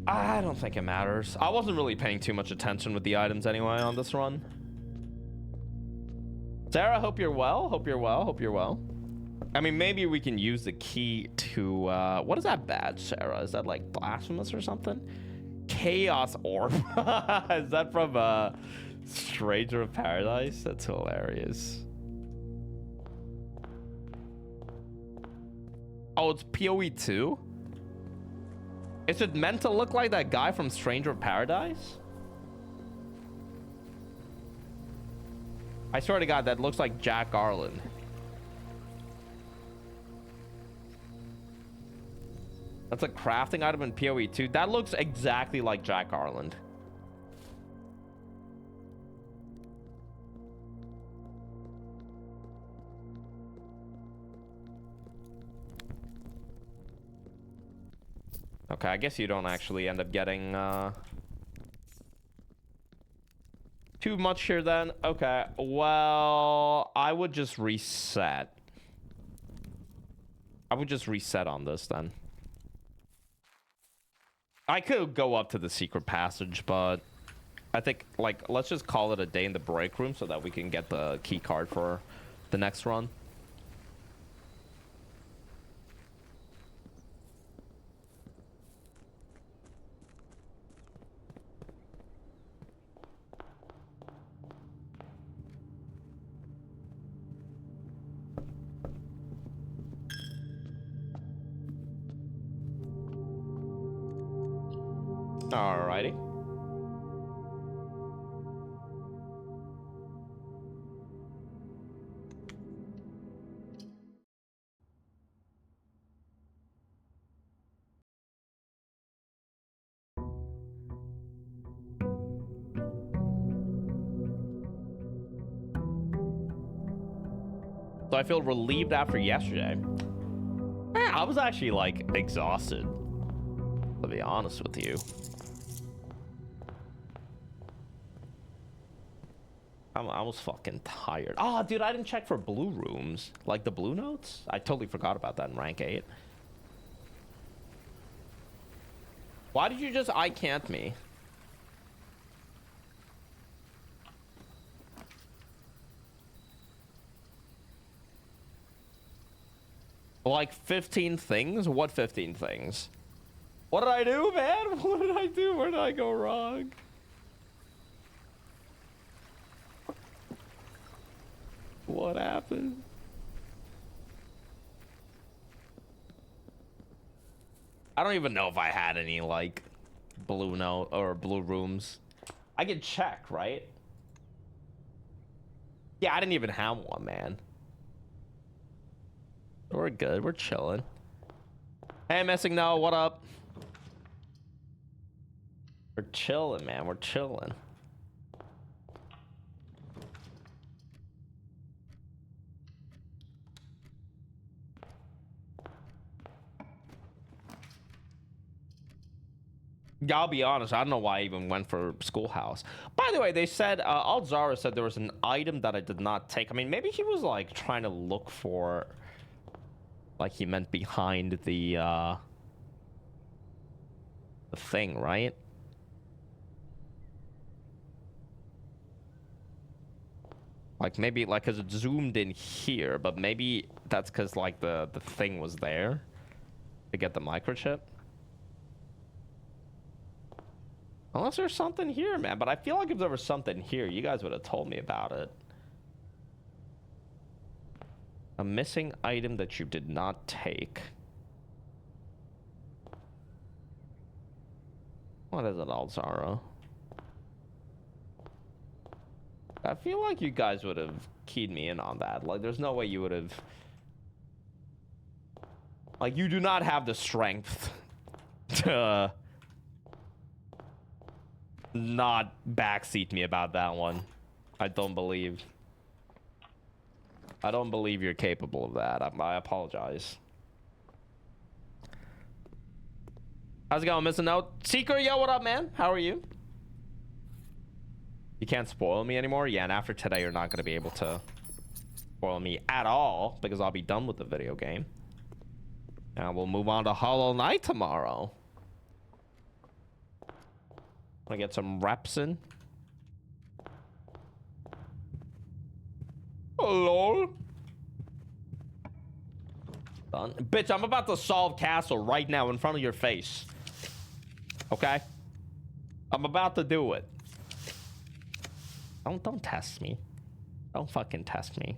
I don't think it matters. I wasn't really paying too much attention with the items anyway on this run. Sarah, hope you're well. Hope you're well. Hope you're well. I mean, maybe we can use the key to... what is that badge, Sarah? Is that like blasphemous or something? Chaos Orb. Is that from Stranger of Paradise? That's hilarious. Oh, it's PoE 2? Is it meant to look like that guy from Stranger of Paradise? I swear to God, that looks like Jack Garland. That's a crafting item in PoE 2. That looks exactly like Jack Garland. Okay, I guess you don't actually end up getting too much here then. Okay, well, I would just reset. I would just reset on this then. I could go up to the secret passage, but I think, like, let's just call it a day in the break room so that we can get the key card for the next run. Alrighty. So I feel relieved after yesterday. I was actually, like, exhausted, to be honest with you. I was fucking tired. Oh, dude, I didn't check for blue rooms. Like the blue notes? I totally forgot about that in rank 8. Why did you just I can't me? Like 15 things? What 15 things? What did I do, man? What did I do? Where did I go wrong? What happened? I don't even know if I had any, like, blue note or blue rooms. I could check, right? Yeah, I didn't even have one, man. We're good. We're chilling. Hey, Missing No, what up? We're chilling, man. We're chilling. Yeah, I'll be honest. I don't know why I even went for Schoolhouse. By the way, they said Alzara said there was an item that I did not take. I mean, maybe he was like trying to look for, like he meant behind the thing, right? Like maybe like because it zoomed in here, but maybe that's because like the thing was there to get the microchip. Unless there's something here, man. But I feel like if there was something here, you guys would have told me about it. A missing item that you did not take. What is it, Alzara? I feel like you guys would have keyed me in on that. Like, there's no way you would have... Like, you do not have the strength to... not backseat me about that one. I don't believe you're capable of that. I apologize. How's it going, Missing Note? Seeker, yo, what up, man? How are you? You can't spoil me anymore? Yeah, and after today, you're not going to be able to spoil me at all because I'll be done with the video game. And we'll move on to Hollow Knight tomorrow. Want to get some reps in? Hello? Done. Bitch, I'm about to solve Castle right now in front of your face. Okay? I'm about to do it. Don't test me. Don't fucking test me.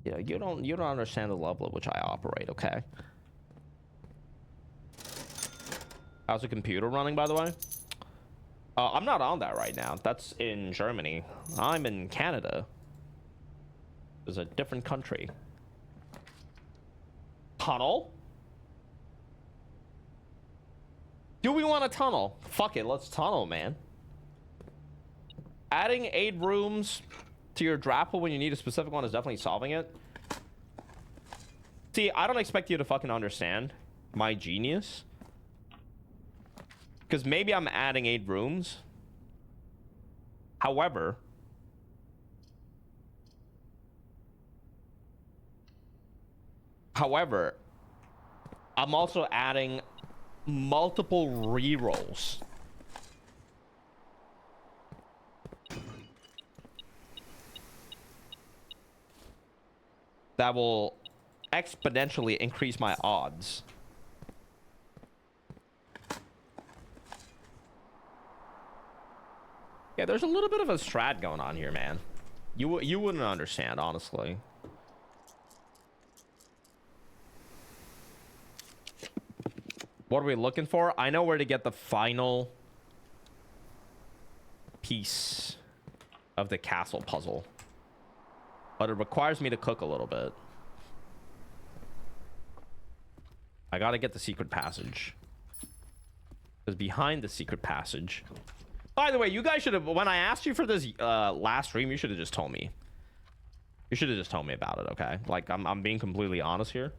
Yeah, you don't understand the level at which I operate, okay? How's the computer running, by the way? I'm not on that right now. That's in Germany. I'm in Canada. It's a different country. Tunnel? Do we want a tunnel? Fuck it, let's tunnel, man. Adding 8 rooms to your grapple when you need a specific one is definitely solving it. See, I don't expect you to fucking understand my genius. Because maybe I'm adding 8 rooms. However, I'm also adding multiple rerolls. That will exponentially increase my odds. Yeah, there's a little bit of a strat going on here, man. You wouldn't understand, honestly. What are we looking for? I know where to get the final piece of the castle puzzle. But it requires me to cook a little bit. I gotta get the secret passage. Because behind the secret passage... By the way, you guys should have... When I asked you for this last stream, you should have just told me. You should have just told me about it, okay? Like, I'm being completely honest here.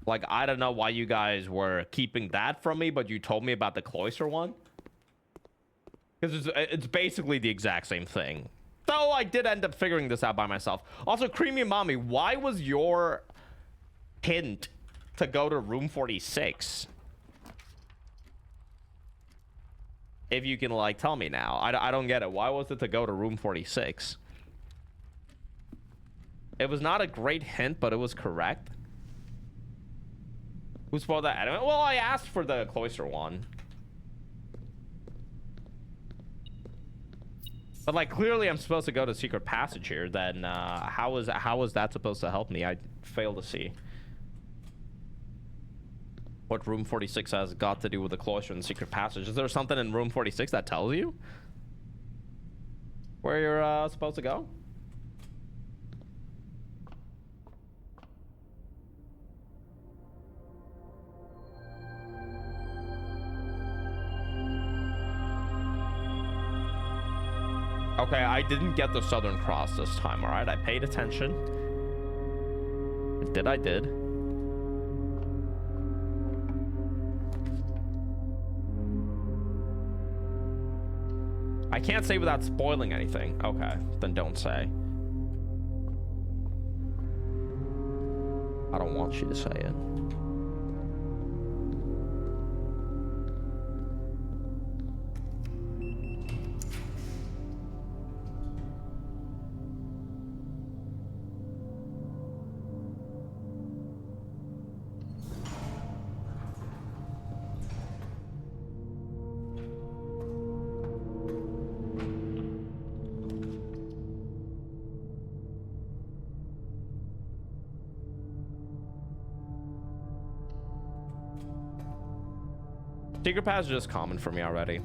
Like, I don't know why you guys were keeping that from me, but you told me about the cloister one. Because it's basically the exact same thing. Though I did end up figuring this out by myself. Also, Creamy Mommy, why was your hint to go to room 46? If you can, like, tell me now. I don't get it. Why was it to go to room 46? It was not a great hint, but it was correct. Who spoiled that anyway? Well, I asked for the cloister one. But, like, clearly I'm supposed to go to secret passage here. Then how is that supposed to help me? I fail to see what room 46 has got to do with the cloister and secret passage. Is there something in room 46 that tells you where you're supposed to go? Okay, I didn't get the Southern Cross this time, all right? I paid attention. I did. I can't say without spoiling anything. Okay, then don't say. I don't want you to say it. Secret paths are just common for me already.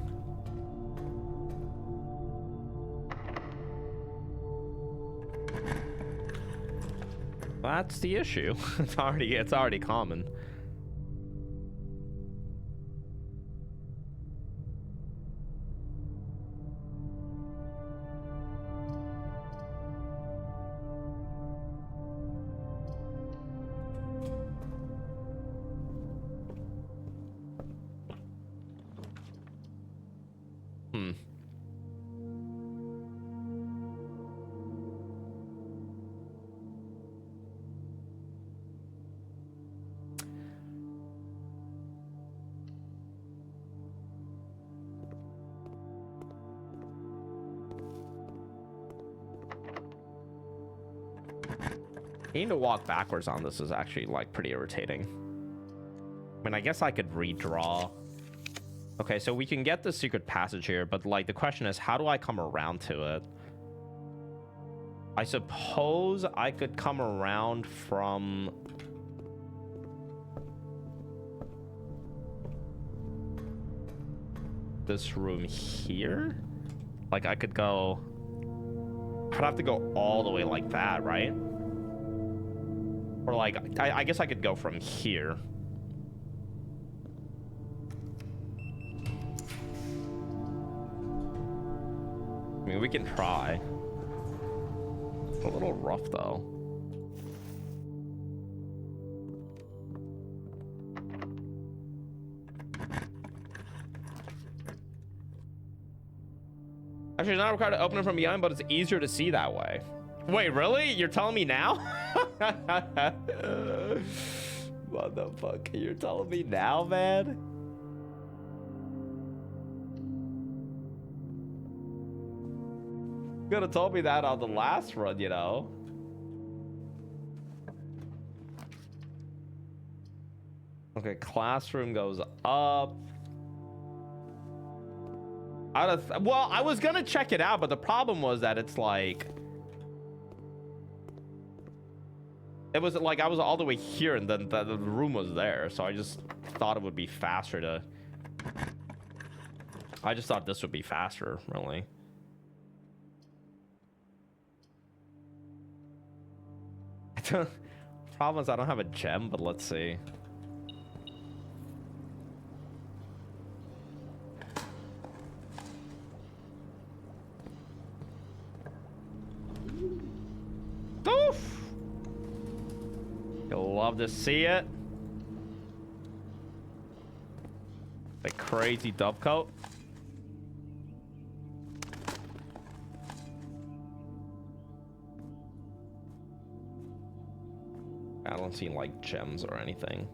That's the issue. It's already common. Needing to walk backwards on this is actually like pretty irritating. I mean, I guess I could redraw. Okay, so we can get the secret passage here, but like the question is, how do I come around to it? I suppose I could come around from this room here. Like I could go, I'd have to go all the way like that, right? Or like, I guess I could go from here. I mean, we can try. It's a little rough though. Actually, it's not required to open it from behind, but it's easier to see that way. Wait, really? You're telling me now? What the fuck? You're telling me now, man? You could have told me that on the last run, you know? Okay, classroom goes up. Well, I was gonna check it out, but the problem was that it's like... It was like I was all the way here and then the room was there, so I just thought it would be faster to... I just thought this would be faster, really. Problem is I don't have a gem, but let's see. Oof! You'll love to see it. The crazy dovecoat. I don't see like gems or anything.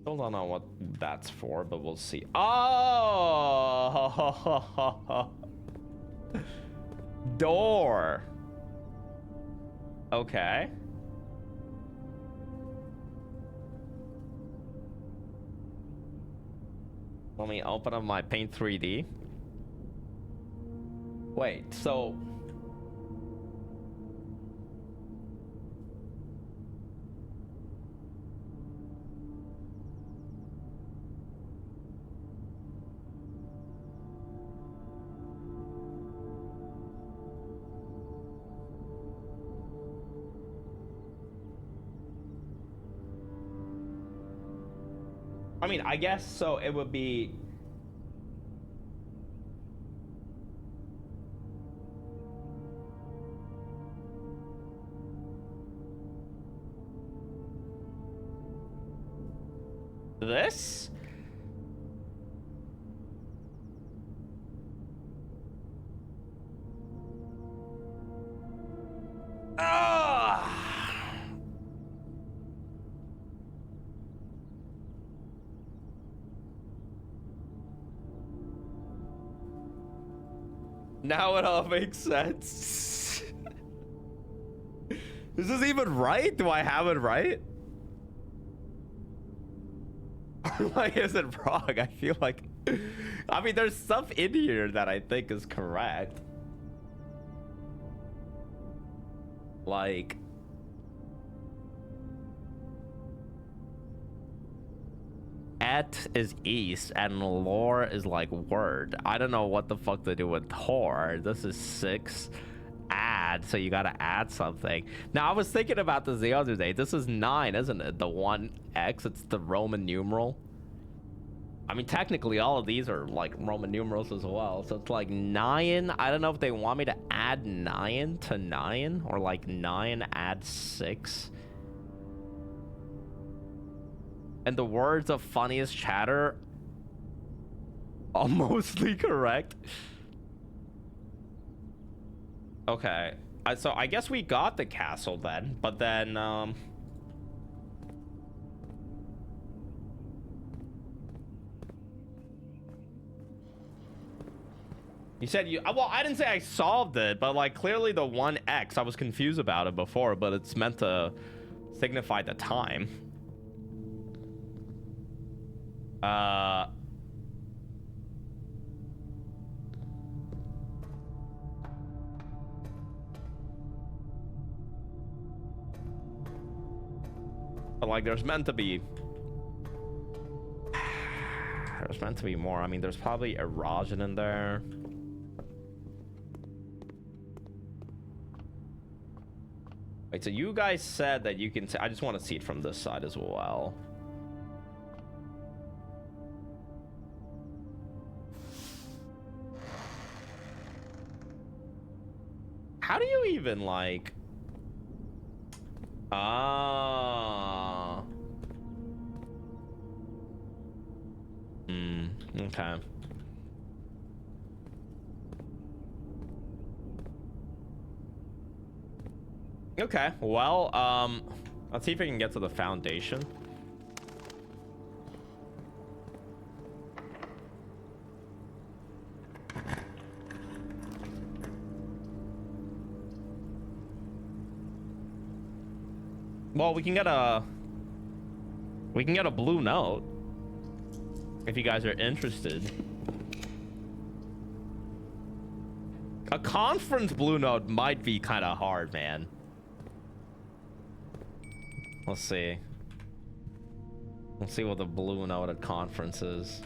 Still don't know what that's for, but we'll see. Oh! Door. Okay. Let me open up my Paint 3D. Wait, so... I mean, I guess so. It would be. This? Ah! Now it all makes sense. Is this even right? Do I have it right? Like, is it wrong? I feel like, I mean, there's stuff in here that I think is correct. Like, et is east and lore is like word. I don't know what the fuck to do with Tor. This is 6. Add, so you gotta add something. Now, I was thinking about this the other day. This is 9, isn't it? The 1x, it's the Roman numeral. I mean, technically, all of these are like Roman numerals as well. So it's like 9. I don't know if they want me to add 9 to 9 or like 9 add 6. And the words of funniest chatter are mostly correct. Okay. So I guess we got the castle then, but then, you said you, well, I didn't say I solved it, but like clearly the 1x, I was confused about it before, but it's meant to signify the time. But like there's meant to be more. I mean, there's probably erosion in there. Wait, so you guys said that you can I just want to see it from this side as well. How do you even like okay. Okay, well, let's see if we can get to the foundation. Well, we can get a blue note if you guys are interested. A conference blue note might be kind of hard, man. Let's see. Let's see what the blue note at conference is.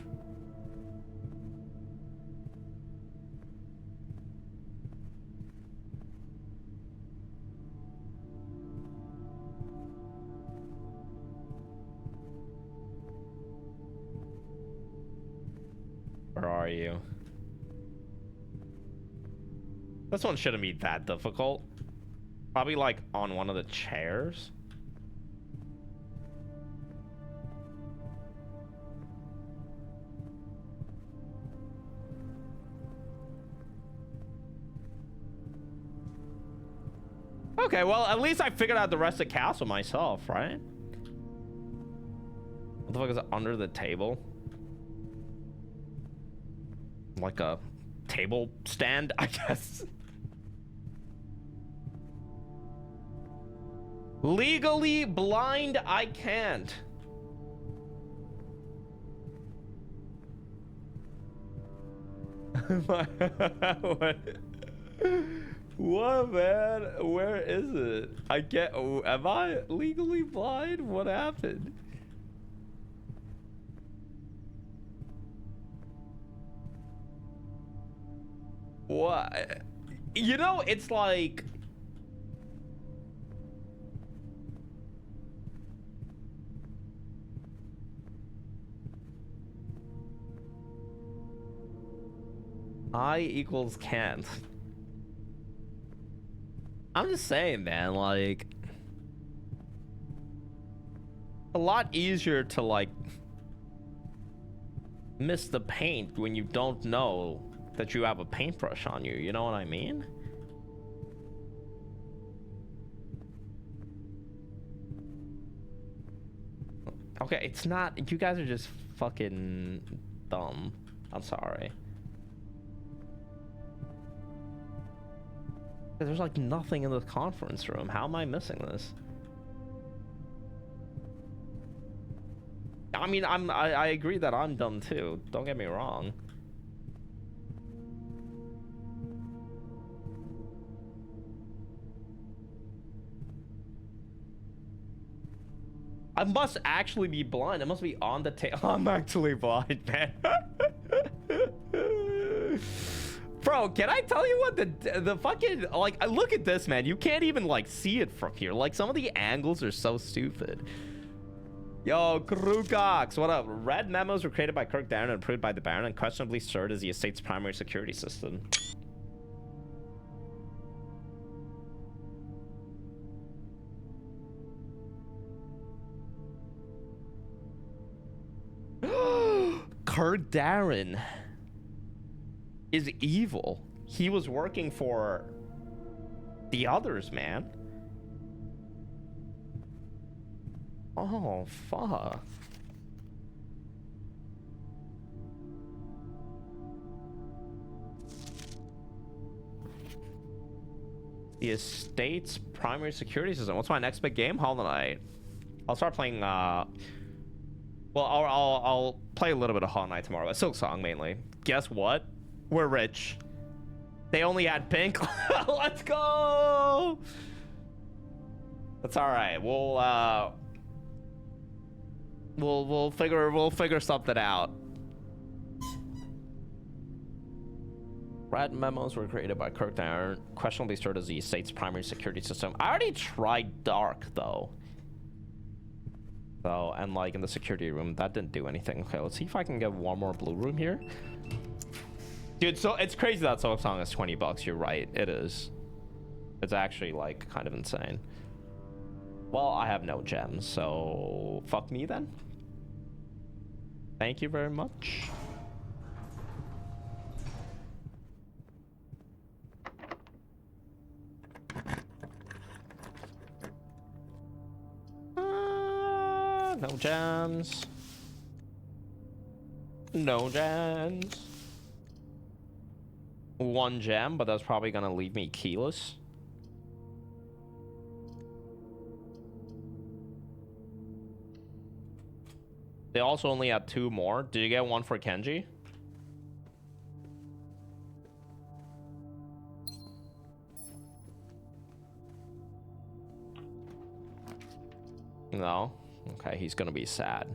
Where are you? This one shouldn't be that difficult. Probably like on one of the chairs. Okay, well, at least I figured out the rest of the castle myself, right? What the fuck is it under the table? Like a table stand, I guess. Legally blind, I can't. What? What, man? Where is it? I can't. Am I legally blind? What happened? What? You know, it's like. I equals can't. I'm just saying, man, like, a lot easier to, like, miss the paint when you don't know that you have a paintbrush on you. You know what I mean? Okay, it's not. You guys are just fucking dumb. I'm sorry. There's like nothing in the conference room. How am I missing this? I mean, I agree that I'm dumb too. Don't get me wrong. I must actually be blind. I must be on the table. I'm actually blind, man. Bro, can I tell you what the fucking, like, look at this, man. You can't even, like, see it from here. Like, some of the angles are so stupid. Yo, Krukox, what up? Red memos were created by Kirk Darren and approved by the Baron and questionably served as the estate's primary security system. Kirk Darren is evil. He was working for the others, man. Oh, fuck. The estate's primary security system. What's my next big game? Hollow Knight. I'll start playing, well, I'll play a little bit of Hollow Knight tomorrow. Silk Song, mainly. Guess what? We're rich. They only had pink. Let's go! That's alright. We'll figure something out. Red memos were created by Kirk Darren, questionably served as the estate's primary security system. I already tried dark though. So, and like in the security room, that didn't do anything. Okay, let's see if I can get one more blue room here. Dude, so it's crazy that Silk Song is 20 bucks. You're right, it is. It's actually like kind of insane. Well, I have no gems, so fuck me then. Thank you very much. No gems. No gems. One gem, but that's probably gonna leave me keyless. They also only had 2 more. Did you get one for Kenji? No? Okay, he's gonna be sad.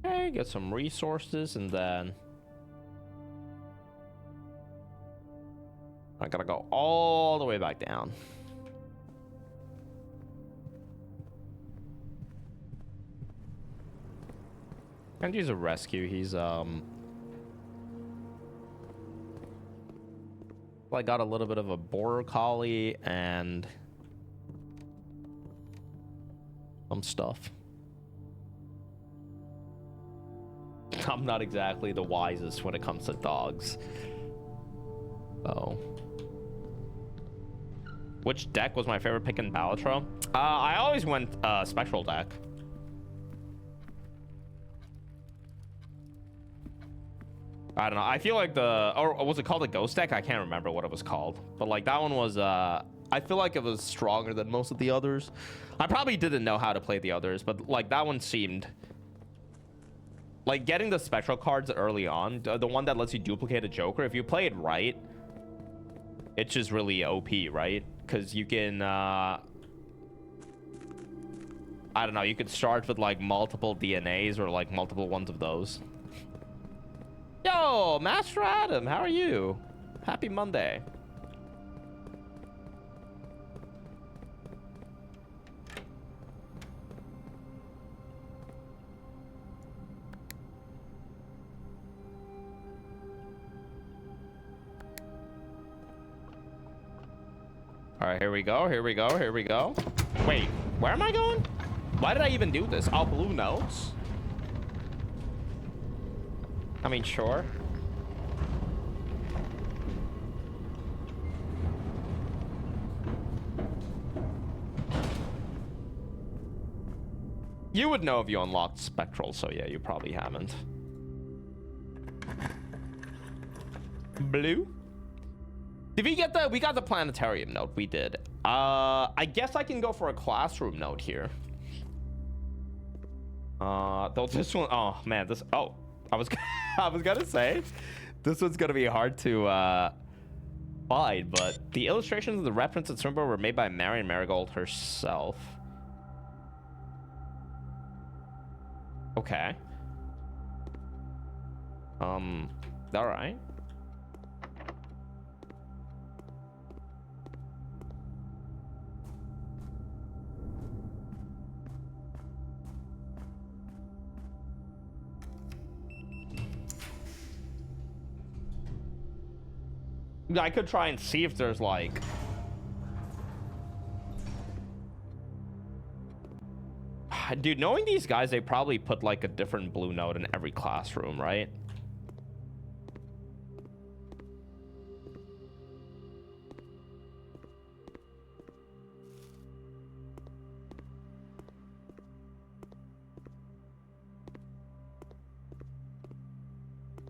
Okay, get some resources and then I gotta go all the way back down. Kenji's a rescue. He's I got a little bit of a border collie and some stuff. I'm not exactly the wisest when it comes to dogs. Oh. Which deck was my favorite pick in Balatro? I always went Spectral deck. I don't know. I feel like or was it called a Ghost deck? I can't remember what it was called. But like that one was, I feel like it was stronger than most of the others. I probably didn't know how to play the others, but like that one seemed like getting the Spectral cards early on, the one that lets you duplicate a Joker. If you play it right, it's just really OP, right? Because you can, I don't know, you could start with like multiple DNAs or like multiple ones of those. Yo, Master Adam, how are you? Happy Monday. All right, here we go. Here we go. Here we go. Wait, where am I going? Why did I even do this? Oh, blue notes. I mean, sure. You would know if you unlocked Spectral, so yeah, you probably haven't. Blue? Did we get we got the planetarium note? We did. I guess I can go for a classroom note here. Though this one, oh man, this, oh, I was gonna say, this one's gonna be hard to find, but the illustrations of the reference and symbol were made by Marion Marigold herself. Okay. All right. I could try and see if there's like dude, knowing these guys, they probably put like a different blue note in every classroom, right?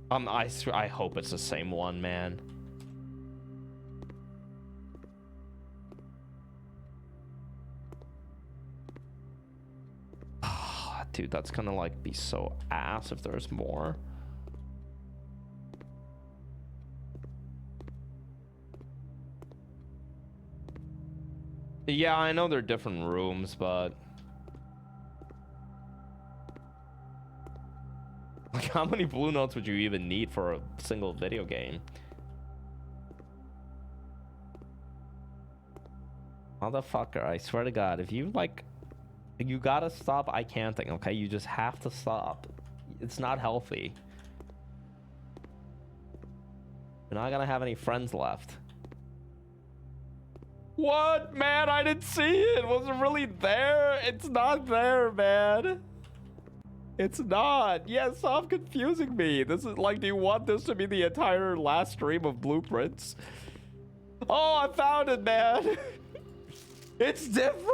I hope it's the same one, man. Dude, that's gonna like be so ass if there's more. Yeah, I know they're different rooms, but like, how many blue notes would you even need for a single video game? Motherfucker, I swear to God, if you like, you gotta stop I can't-ing, okay? You just have to stop. It's not healthy. You're not gonna have any friends left. What, man? I didn't see it. Was it really there? It's not there, man. It's not. Yeah, stop confusing me. This is like, do you want this to be the entire last stream of blueprints? Oh, I found it, man. It's different.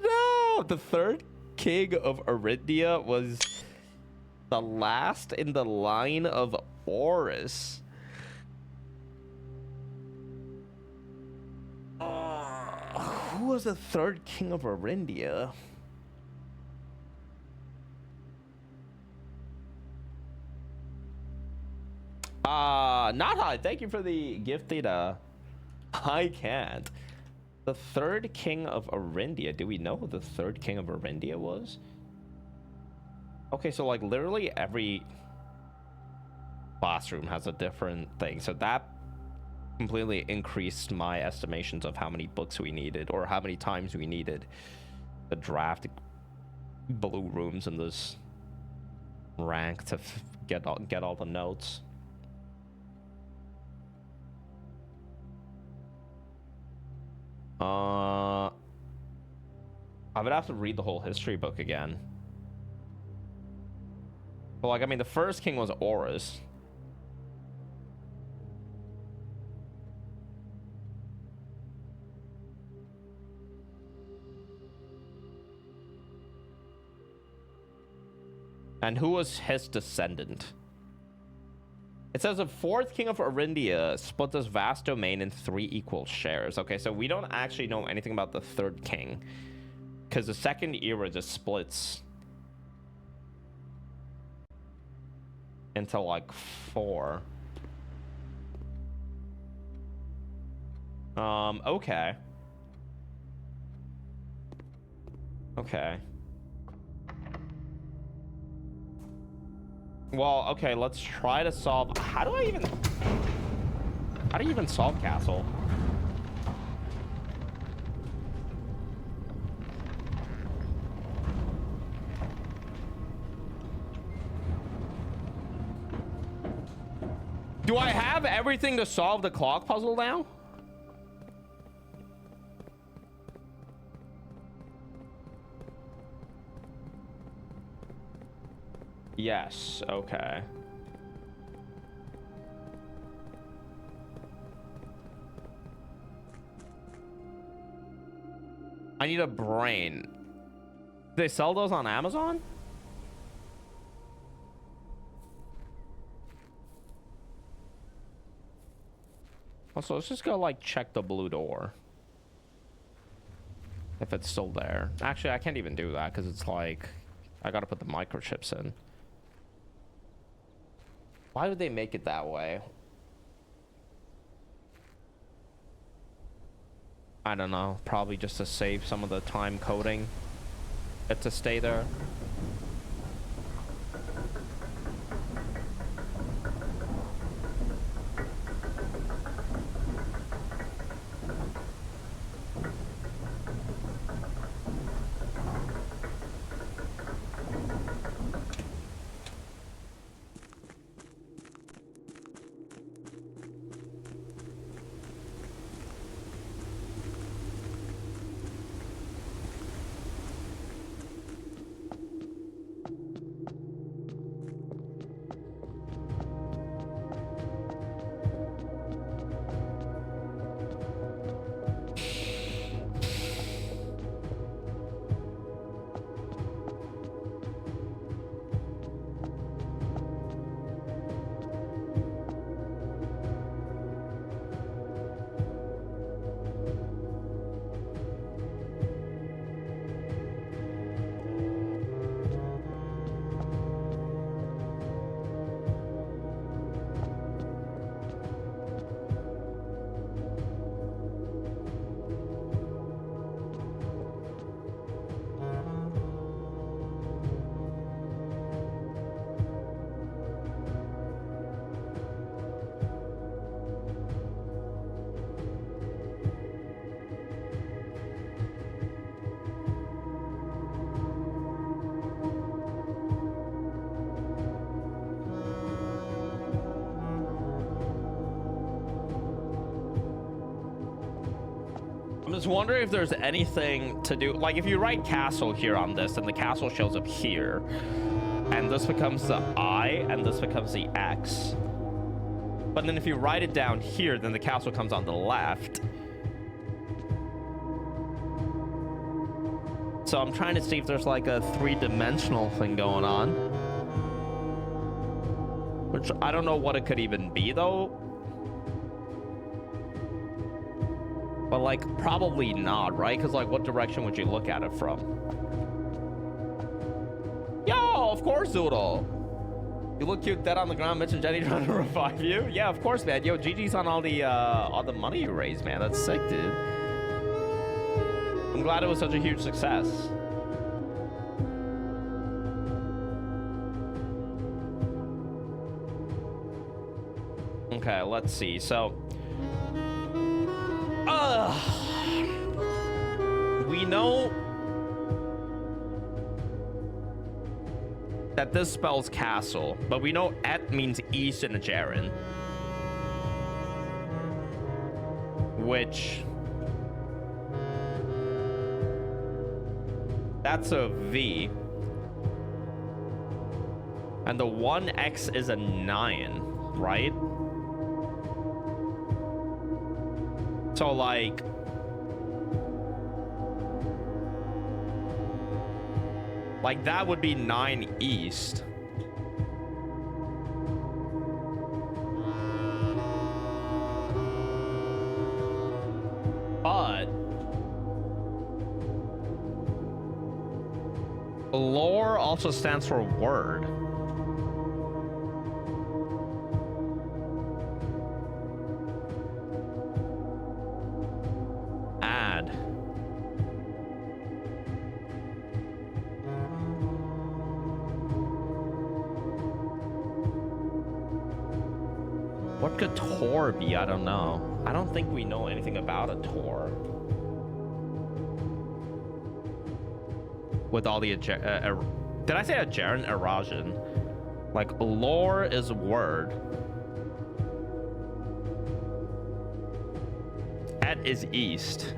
No, the third king of Arindia was the last in the line of Horus. Who was the third king of Arindia? Not high. Thank you for the gifted. I can't. The third king of Arindia. Do we know who the third king of Arindia was? Okay, so like literally every classroom has a different thing. So that completely increased my estimations of how many books we needed, or how many times we needed to draft blue rooms in this rank to get all the notes. I would have to read the whole history book again. But like, I mean, the first king was Horus. And who was his descendant? It says the fourth king of Arindia split this vast domain in 3 equal shares. Okay, so we don't actually know anything about the third king, because the second era just splits into like 4. Okay. Okay. Well, okay, let's try to solve. How do you even solve castle? Do I have everything to solve the clock puzzle now? Yes, okay. I need a brain. Do they sell those on Amazon? Also, let's just go like check the blue door. If it's still there. Actually, I can't even do that because it's like I gotta put the microchips in. Why would they make it that way? I don't know. Probably just to save some of the time coding it to stay there. I'm just wondering if there's anything to do. Like, if you write castle here on this, then the castle shows up here. And this becomes the I, and this becomes the X. But then if you write it down here, then the castle comes on the left. So I'm trying to see if there's like a three-dimensional thing going on. Which I don't know what it could even be, though. But, like, probably not, right? Because, like, what direction would you look at it from? Yo, of course, Zoodle. You look cute dead on the ground. Mitch and Jenny trying to revive you. Yeah, of course, man. Yo, GG's on all the money you raised, man. That's sick, dude. I'm glad it was such a huge success. Okay, let's see. So, we know that this spells castle, but we know Et means east in the Jaren, which that's a V, and the 1x is a 9, right? So, like, that would be 9 east. But lore also stands for word. What could Tor be? I don't know. I don't think we know anything about a Tor. With all the... did I say a Jaren? Erasion. Like, lore is word. Et is east.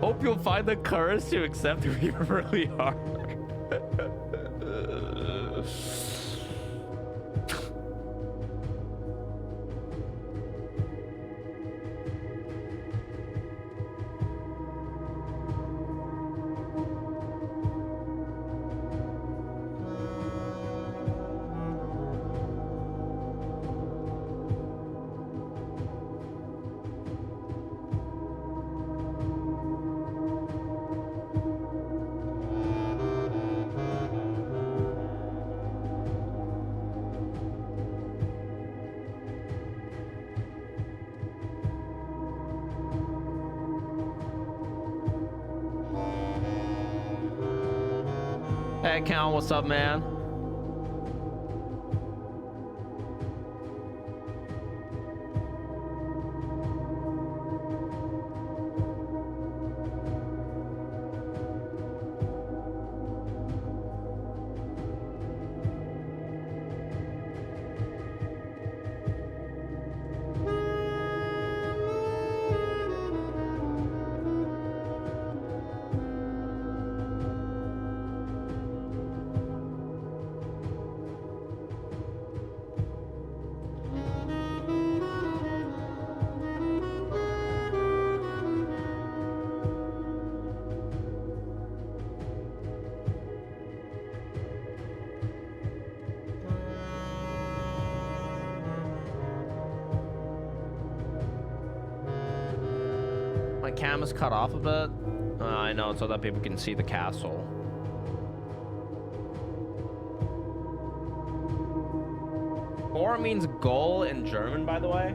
Hope you'll find the courage to accept who you really are. Hey, Cal, what's up, man? My cam is cut off a bit. I know, so that people can see the castle. Tor means goal in German, by the way.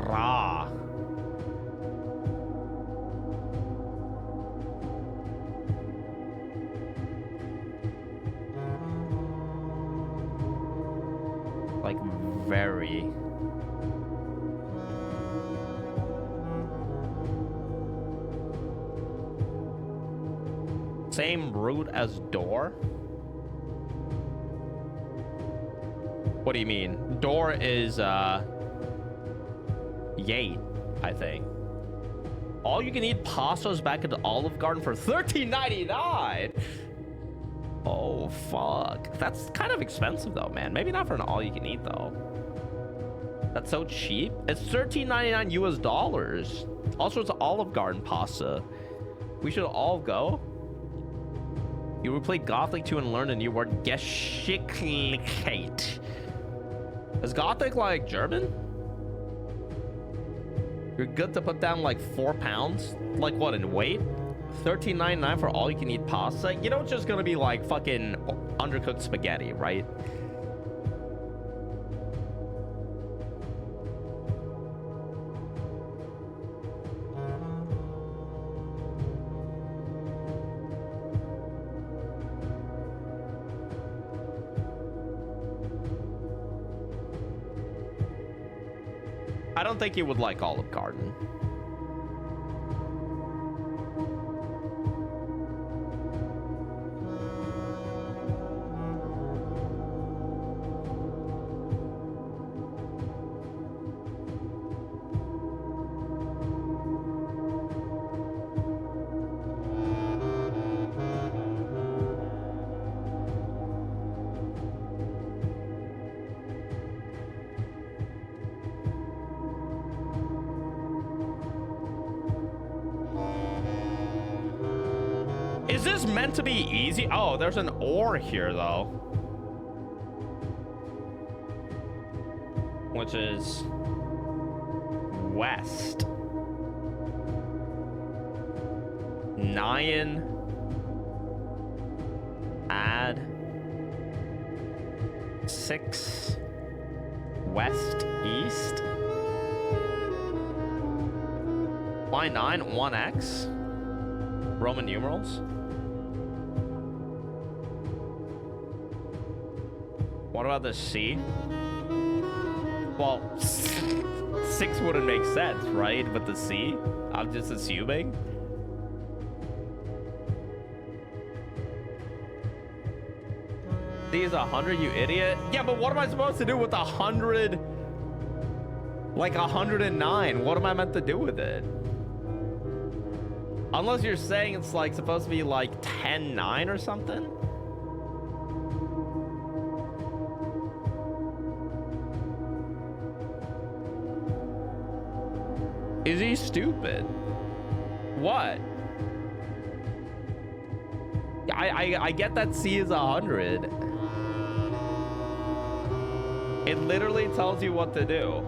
Ra. Like very. Same root as door? What do you mean? Door is yay, I think. All you can eat pastas back at the Olive Garden for $13.99. Oh fuck. That's kind of expensive though, man. Maybe not for an all you can eat though. That's so cheap. It's $13.99 US dollars. Also, it's an Olive Garden pasta. We should all go. You will play Gothic 2 and learn a new word, Geschicklichkeit. Is Gothic like German? You're good to put down like 4 pounds? Like what, in weight? $13.99 for all you can eat pasta? You know it's just gonna be like fucking undercooked spaghetti, right? I don't think you would like Olive Garden. Is this meant to be easy? Oh, there's an ore here, though. Which is west. Nyan. Add. 6. West, east. Line 9, 1x. Roman numerals. about the C? Well, 6 wouldn't make sense, right? But the C? I'm just assuming. C is 100, you idiot. Yeah, but what am I supposed to do with 100? Like 109. What am I meant to do with it? Unless you're saying it's like supposed to be like 10-9 or something. Is he stupid? What? I get that C is 100. It literally tells you what to do.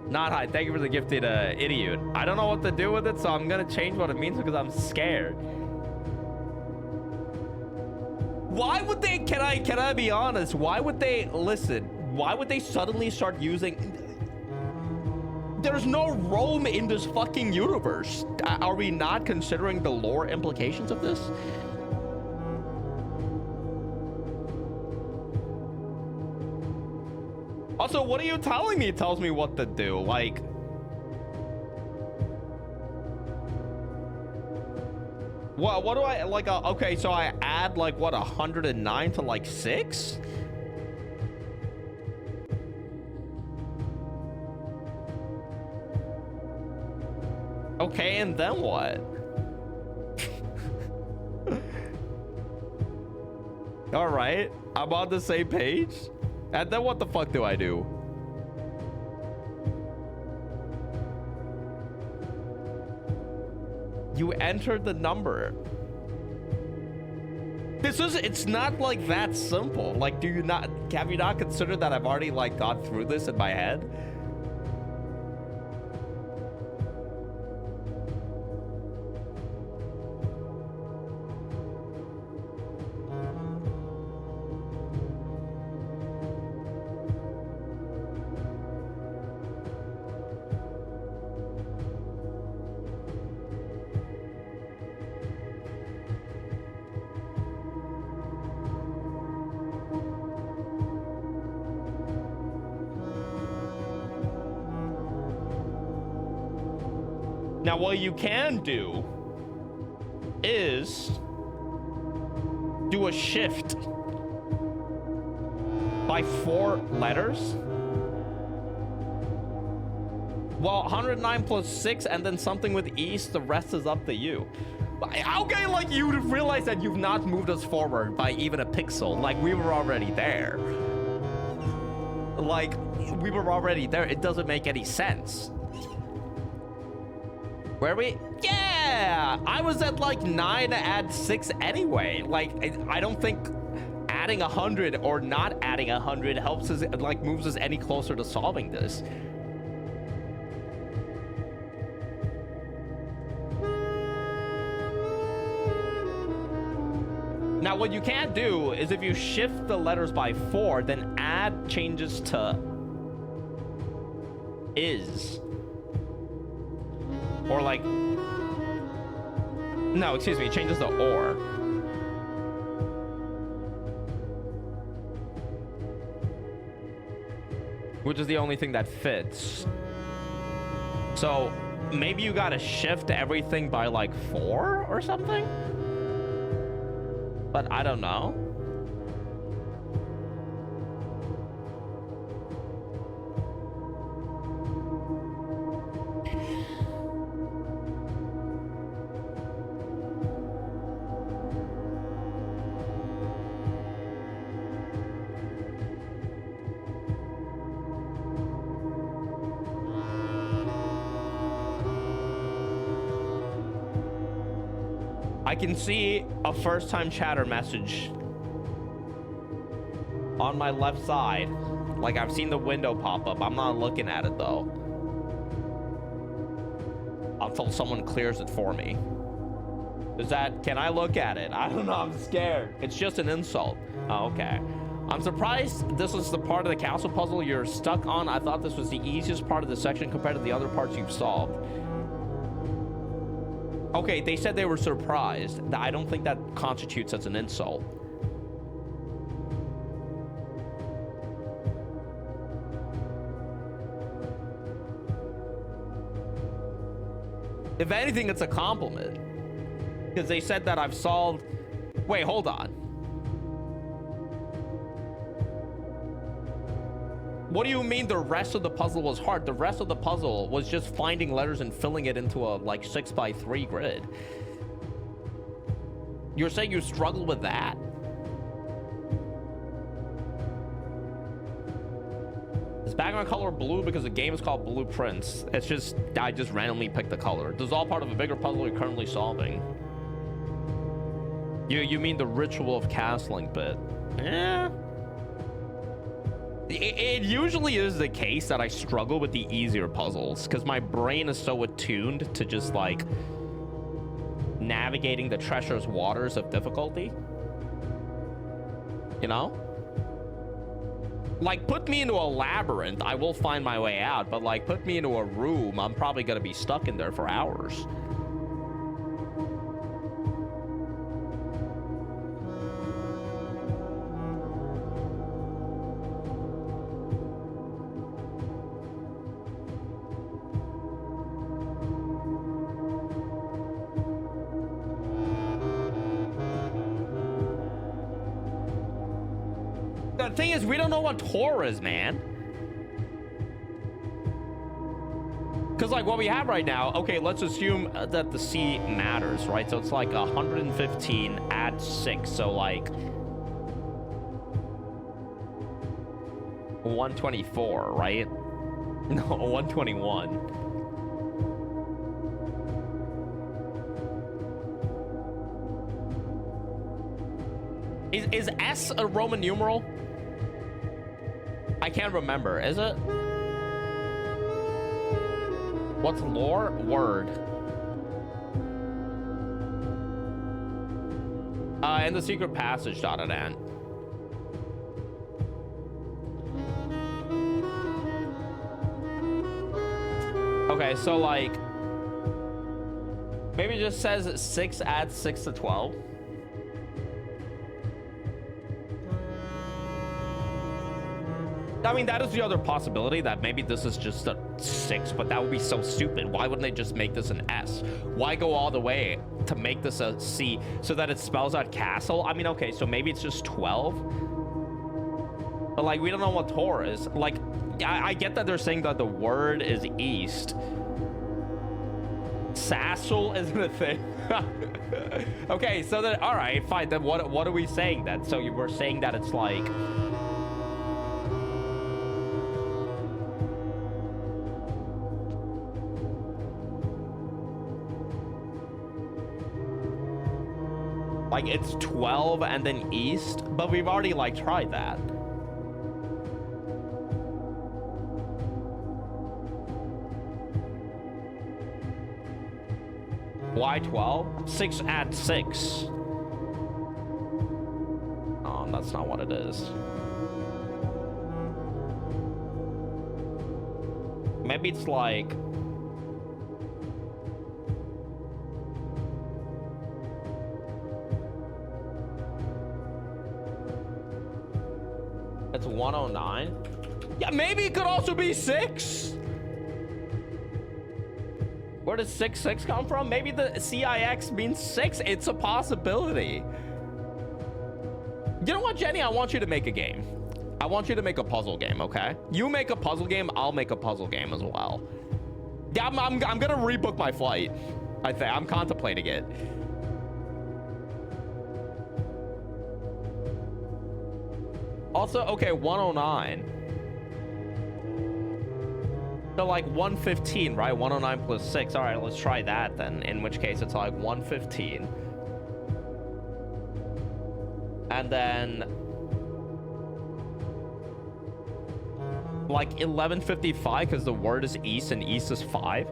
Not high. Thank you for the gifted idiot. I don't know what to do with it, so I'm gonna change what it means because I'm scared. Why would they? Can I be honest? Why would they listen? Why would they suddenly start using? There's no Rome in this fucking universe. Are we not considering the lore implications of this? Also, what are you telling me? It tells me what to do. Like, what do I like? Okay, so I add like what 109 to like 6. Okay, and then what? All right, I'm on the same page. And then what the fuck do I do? You entered the number. It's not like that simple. Like, have you not considered that I've already like gone through this in my head? Now, what you can do is do a shift by 4 letters. Well, 109 plus 6 and then something with east, the rest is up to you. Okay, like you realize that you've not moved us forward by even a pixel. Like we were already there. Like we were already there. It doesn't make any sense. Where are we? Yeah, I was at like 9 to add 6 anyway. Like, I don't think adding 100 or not adding 100 helps us, like, moves us any closer to solving this. Now, what you can't do is if you shift the letters by 4, then add changes to is. Or like, no, excuse me, changes to or. Which is the only thing that fits. So maybe you gotta shift everything by like 4 or something? But I don't know. I can see a first-time chatter message on my left side. Like, I've seen the window pop up. I'm not looking at it, though. Until someone clears it for me. Can I look at it? I don't know, I'm scared. It's just an insult. Oh, okay. I'm surprised this is the part of the castle puzzle you're stuck on. I thought this was the easiest part of the section compared to the other parts you've solved. Okay, they said they were surprised. I don't think that constitutes as an insult. If anything, it's a compliment. Because they said that I've solved... Wait, hold on. What do you mean the rest of the puzzle was hard? The rest of the puzzle was just finding letters and filling it into a, like, 6x3 grid. You're saying you struggled with that? Is background color blue because the game is called Blueprints? It's just, I just randomly picked the color. This is all part of a bigger puzzle you're currently solving. You mean the ritual of castling bit? Yeah. It usually is the case that I struggle with the easier puzzles because my brain is so attuned to just like navigating the treacherous waters of difficulty. You know? Like, put me into a labyrinth, I will find my way out, but like, put me into a room, I'm probably gonna be stuck in there for hours. The thing is, we don't know what Tor is, man. Because, like, what we have right now, okay, let's assume that the C matters, right? So it's like 115 add 6, so like 124, right? No, 121. Is S a Roman numeral? I can't remember. Is it? What's lore? Word. In the secret passage, dotted Ant. Okay, so like, maybe it just says 6 adds 6 to 12. I mean, that is the other possibility, that maybe this is just a 6, but that would be so stupid. Why wouldn't they just make this an S? Why go all the way to make this a C so that it spells out castle? I mean, okay, so maybe it's just 12. But, like, we don't know what Tor is. Like, I get that they're saying that the word is east. Sassel isn't a thing. Okay, so then, all right, fine. Then what are we saying then? So you were saying that it's like... Like, it's 12 and then east, but we've already, like, tried that. Why 12? 6 add 6. Oh, that's not what it is. Maybe it's like... It's 109. Yeah, maybe it could also be 6. Where does 6 come from? Maybe the CIX means 6. It's a possibility. You know what, Jenny? I want you to make a game. I want you to make a puzzle game, okay? You make a puzzle game, I'll make a puzzle game as well. Yeah, I'm gonna rebook my flight. I think I'm contemplating it. Also, okay, 109. So like 115, right? 109 plus 6. All right, let's try that then. In which case it's like 115. And then like 1155 because the word is east and east is 5.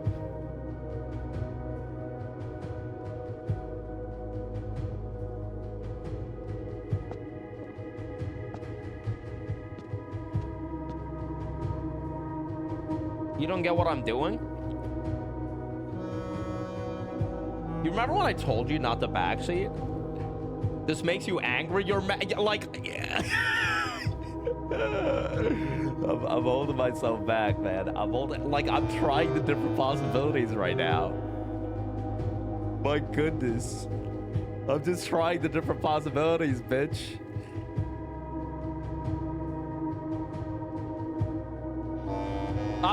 You don't get what I'm doing? You remember when I told you not the backseat? This makes you angry. You're like, I'm holding myself back, man. I'm trying the different possibilities right now. My goodness. I'm just trying the different possibilities, bitch.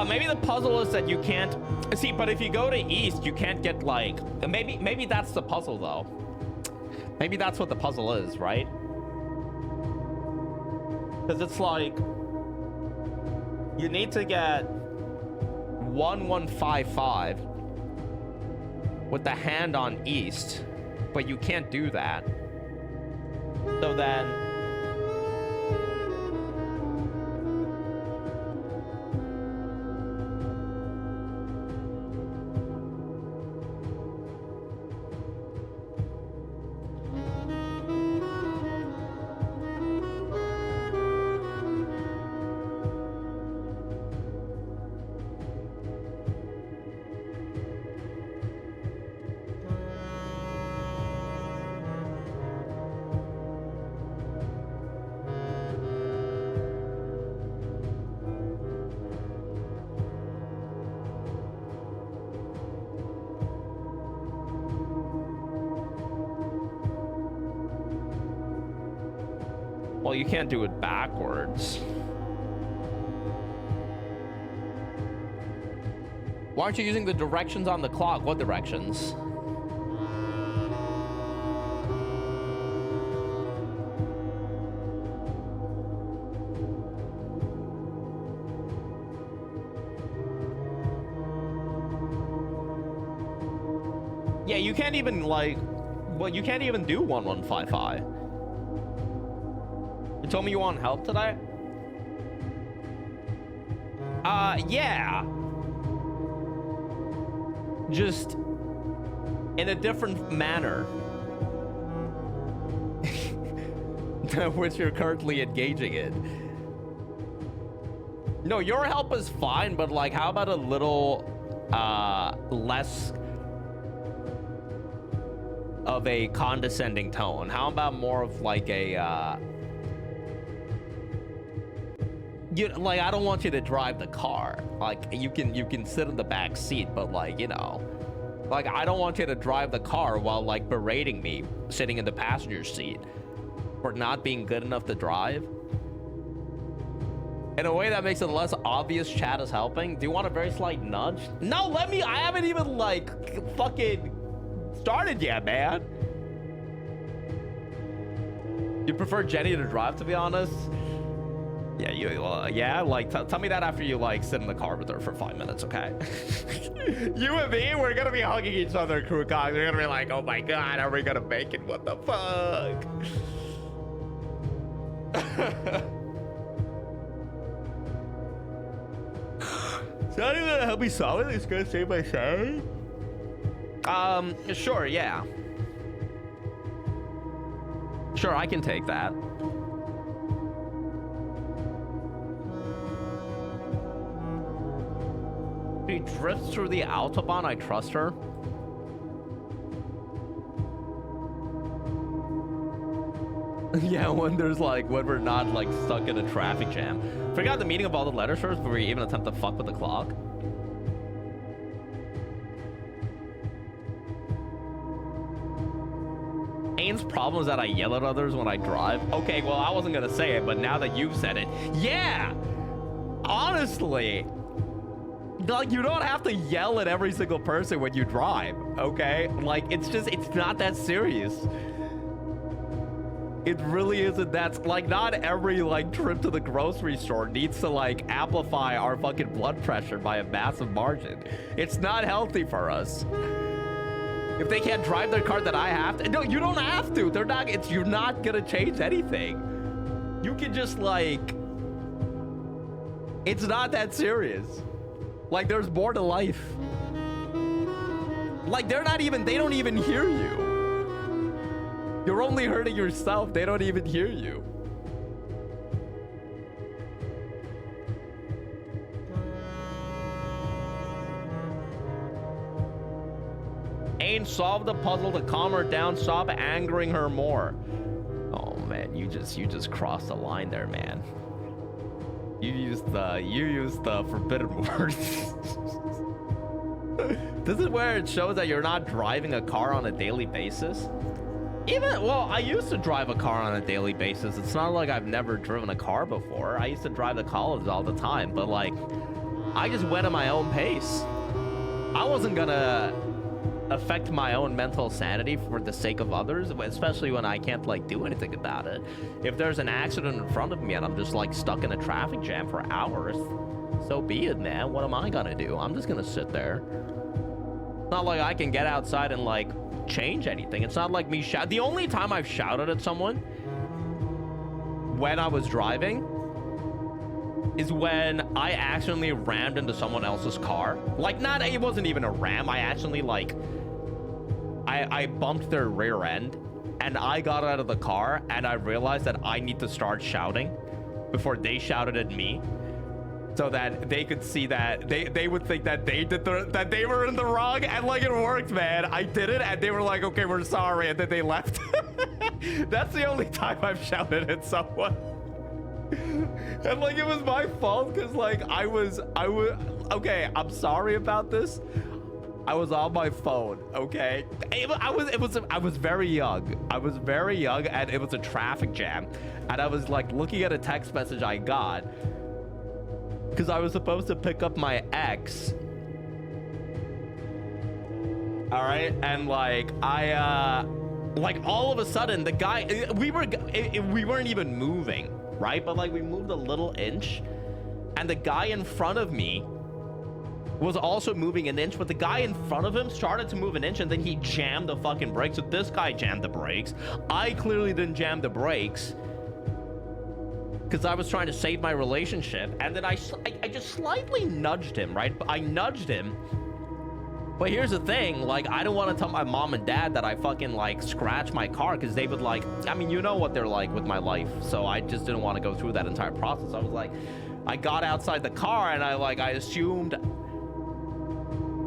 Maybe the puzzle is that you can't see, but if you go to east, you can't get like, maybe that's the puzzle though. Maybe that's what the puzzle is, right? Because it's like, you need to get 1155 with the hand on east, but you can't do that. So then, well, you can't do it backwards. Why aren't you using the directions on the clock? What directions? Yeah, you can't even like, well, you can't even do 1155. You told me you want help today? Yeah. Just in a different manner. Which you're currently engaging in. No, your help is fine, but like, how about a little less of a condescending tone? How about more of like a like, I don't want you to drive the car. Like, you can sit in the back seat, but like, you know, like, I don't want you to drive the car while like berating me sitting in the passenger seat for not being good enough to drive. In a way that makes it less obvious chat is helping. Do you want a very slight nudge? No, let me, I haven't even like fucking started yet, man. You prefer Jenny to drive, to be honest? Yeah, yeah, like, tell me that after you, like, sit in the car with her for 5 minutes, okay? You and me, we're gonna be hugging each other, crew cogs. We're gonna be like, oh my god, are we gonna make it? What the fuck? Is that even gonna help me solve it? It's gonna save my salary? Sure, yeah. Sure, I can take that. She drifts through the Autobahn, I trust her. Yeah, when we're not like stuck in a traffic jam. Forgot the meaning of all the letters first before we even attempt to fuck with the clock. Ain's problem is that I yell at others when I drive. Okay, well, I wasn't gonna say it, but now that you've said it, yeah! Honestly, like, you don't have to yell at every single person when you drive, okay? Like, it's not that serious. It really isn't that, like, not every, like, trip to the grocery store needs to, like, amplify our fucking blood pressure by a massive margin. It's not healthy for us. If they can't drive their car, then I have to. No, you don't have to. You're not gonna change anything. You can just, like, it's not that serious. Like, there's more to life. Like, they don't even hear you. You're only hurting yourself. They don't even hear you. pain, solve the puzzle to calm her down, stop angering her more. Oh man, you just crossed the line there, man. You used the forbidden words. This is where it shows that you're not driving a car on a daily basis. Well, I used to drive a car on a daily basis. It's not like I've never driven a car before. I used to drive to college all the time, but like, I just went at my own pace. I wasn't gonna affect my own mental sanity for the sake of others, especially when I can't like do anything about it. If there's an accident in front of me and I'm just like stuck in a traffic jam for hours, so be it, man. What am I gonna do? I'm just gonna sit there. It's not like I can get outside and like change anything. It's not like me shout. The only time I've shouted at someone when I was driving is when I accidentally rammed into someone else's car. Like, not, it wasn't even a ram. I actually like, I bumped their rear end and I got out of the car and I realized that I need to start shouting before they shouted at me, so that they could see that they would think that that they were in the wrong, and like it worked, man. I did it and they were like, okay, we're sorry, and then they left. That's the only time I've shouted at someone. And like it was my fault because like I was okay, I'm sorry about this. I was on my phone, okay? I was very young. I was very young and it was a traffic jam. And I was like looking at a text message I got because I was supposed to pick up my ex. All right, and like like all of a sudden the guy, we weren't even moving, right? But like we moved a little inch and the guy in front of me was also moving an inch, but the guy in front of him started to move an inch and then he jammed the fucking brakes. So this guy jammed the brakes. I clearly didn't jam the brakes because I was trying to save my relationship. And then I just slightly nudged him, right? I nudged him. But here's the thing, like, I don't want to tell my mom and dad that I fucking like scratch my car because they would like, I mean, you know what they're like with my life. So I just didn't want to go through that entire process. I was like, I got outside the car and I assumed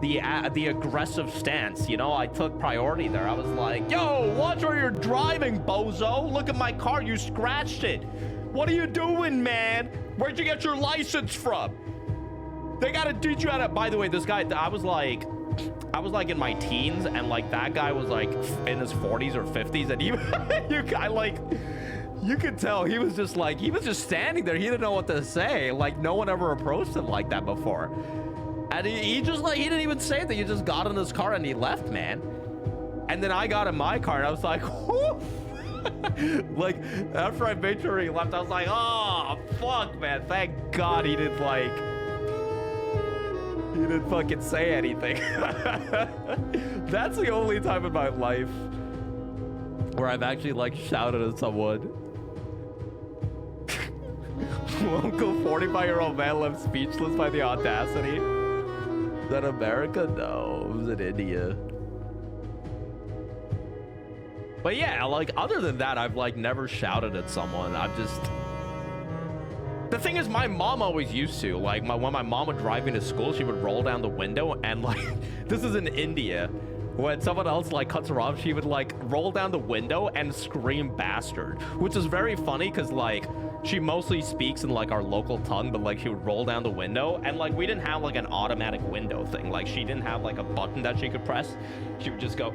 the aggressive stance, you know. I took priority there. I was like, yo, watch where you're driving, bozo. Look at my car, you scratched it. What are you doing, man? Where'd you get your license from? They gotta teach you how to. By the way, this guy, I was like in my teens, and like that guy was like in his 40s or 50s, and you could tell he was just standing there. He didn't know what to say. Like no one ever approached him like that before. And he just like, he didn't even say that. He just got in his car and he left, man. And then I got in my car and I was like, whoo. Like after I made sure he left, I was like, oh fuck, man, thank God he didn't fucking say anything. That's the only time in my life where I've actually like shouted at someone. Uncle 45-year-old man left speechless by the audacity. Is that America? No, it was in India. But yeah, like other than that, I've like never shouted at someone. I've just, the thing is, my mom always used to, like when my mom would drive me to school, she would roll down the window and like, this is in India, when someone else like cuts her off, she would like roll down the window and scream bastard, which is very funny because like she mostly speaks in like our local tongue, but like she would roll down the window and like we didn't have like an automatic window thing. Like she didn't have like a button that she could press. She would just go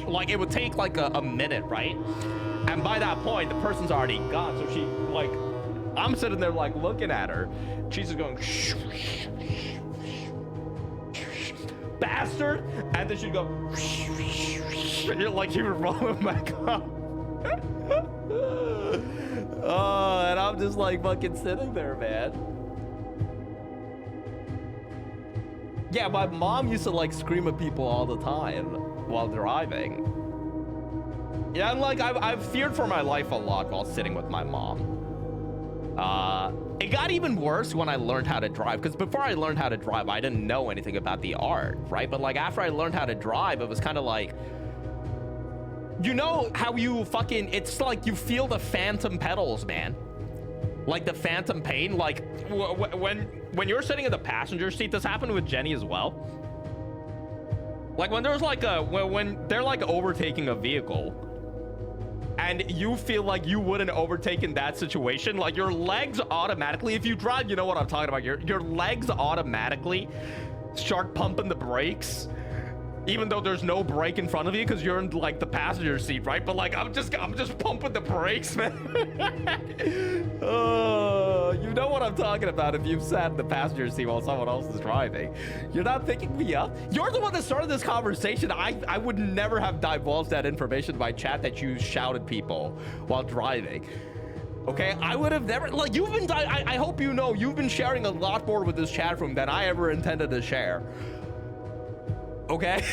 like, it would take like a minute, right? And by that point, the person's already gone. So she like, I'm sitting there like looking at her. She's just going bastard, and then she'd go like she would roll him back up. Oh, and I'm just like fucking sitting there, man. Yeah, my mom used to like scream at people all the time while driving. Yeah, and like I've feared for my life a lot while sitting with my mom. It got even worse when I learned how to drive, because before I learned how to drive, I didn't know anything about the art, right? But like after I learned how to drive, it was kind of like, you know how you fucking, it's like you feel the phantom pedals, man. Like the phantom pain, like when you're sitting in the passenger seat, this happened with Jenny as well. Like when there's like when they're like overtaking a vehicle and you feel like you wouldn't overtake in that situation, like your legs automatically, if you drive, you know what I'm talking about, your legs automatically start pumping the brakes, even though there's no brake in front of you because you're in like the passenger seat, right? But like I'm just pumping the brakes, man. You know what I'm talking about if you've sat in the passenger seat while someone else is driving. You're not picking me up. You're the one that started this conversation. I would never have divulged that information by chat that you shouted people while driving. Okay, I would have never, like, you've been, I hope you know, you've been sharing a lot more with this chat room than I ever intended to share. Okay?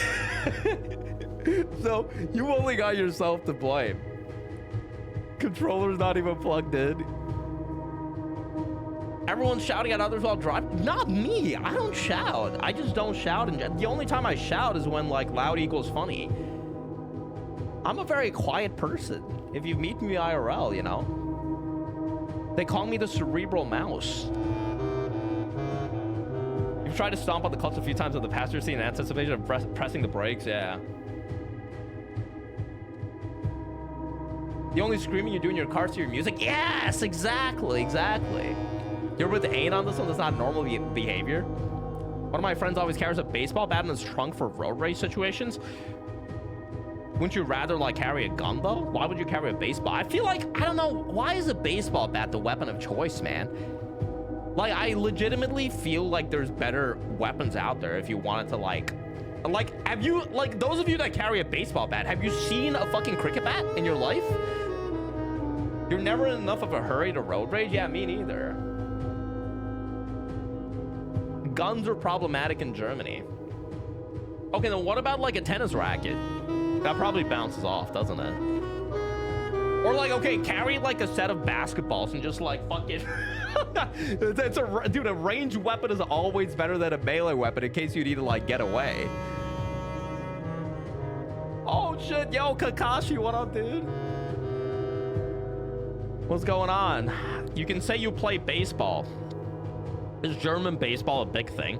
So, you only got yourself to blame. Controller's not even plugged in. Everyone's shouting at others while driving. Not me. I don't shout. I just don't shout. And the only time I shout is when, like, loud equals funny. I'm a very quiet person. If you meet me IRL, you know? They call me the cerebral mouse. You've tried to stomp on the clutch a few times on the passenger seat in anticipation of pressing the brakes. Yeah. The only screaming you do in your car to your music? Yes, exactly. You're with Ainrun on this one? That's not normal behavior. One of my friends always carries a baseball bat in his trunk for road race situations. Wouldn't you rather like carry a gun though? Why would you carry a baseball? I feel like, I don't know, why is a baseball bat the weapon of choice, man? Like, I legitimately feel like there's better weapons out there if you wanted to like, have you, like, those of you that carry a baseball bat, have you seen a fucking cricket bat in your life? You're never in enough of a hurry to road rage? Yeah, me neither. Guns are problematic in Germany. Okay, then what about like a tennis racket? That probably bounces off, doesn't it? Or like, okay, carry like a set of basketballs and just like fuck it. Dude, a ranged weapon is always better than a melee weapon in case you need to like get away. Oh shit, yo, Kakashi, what up, dude? What's going on? You can say you play baseball. Is German baseball a big thing?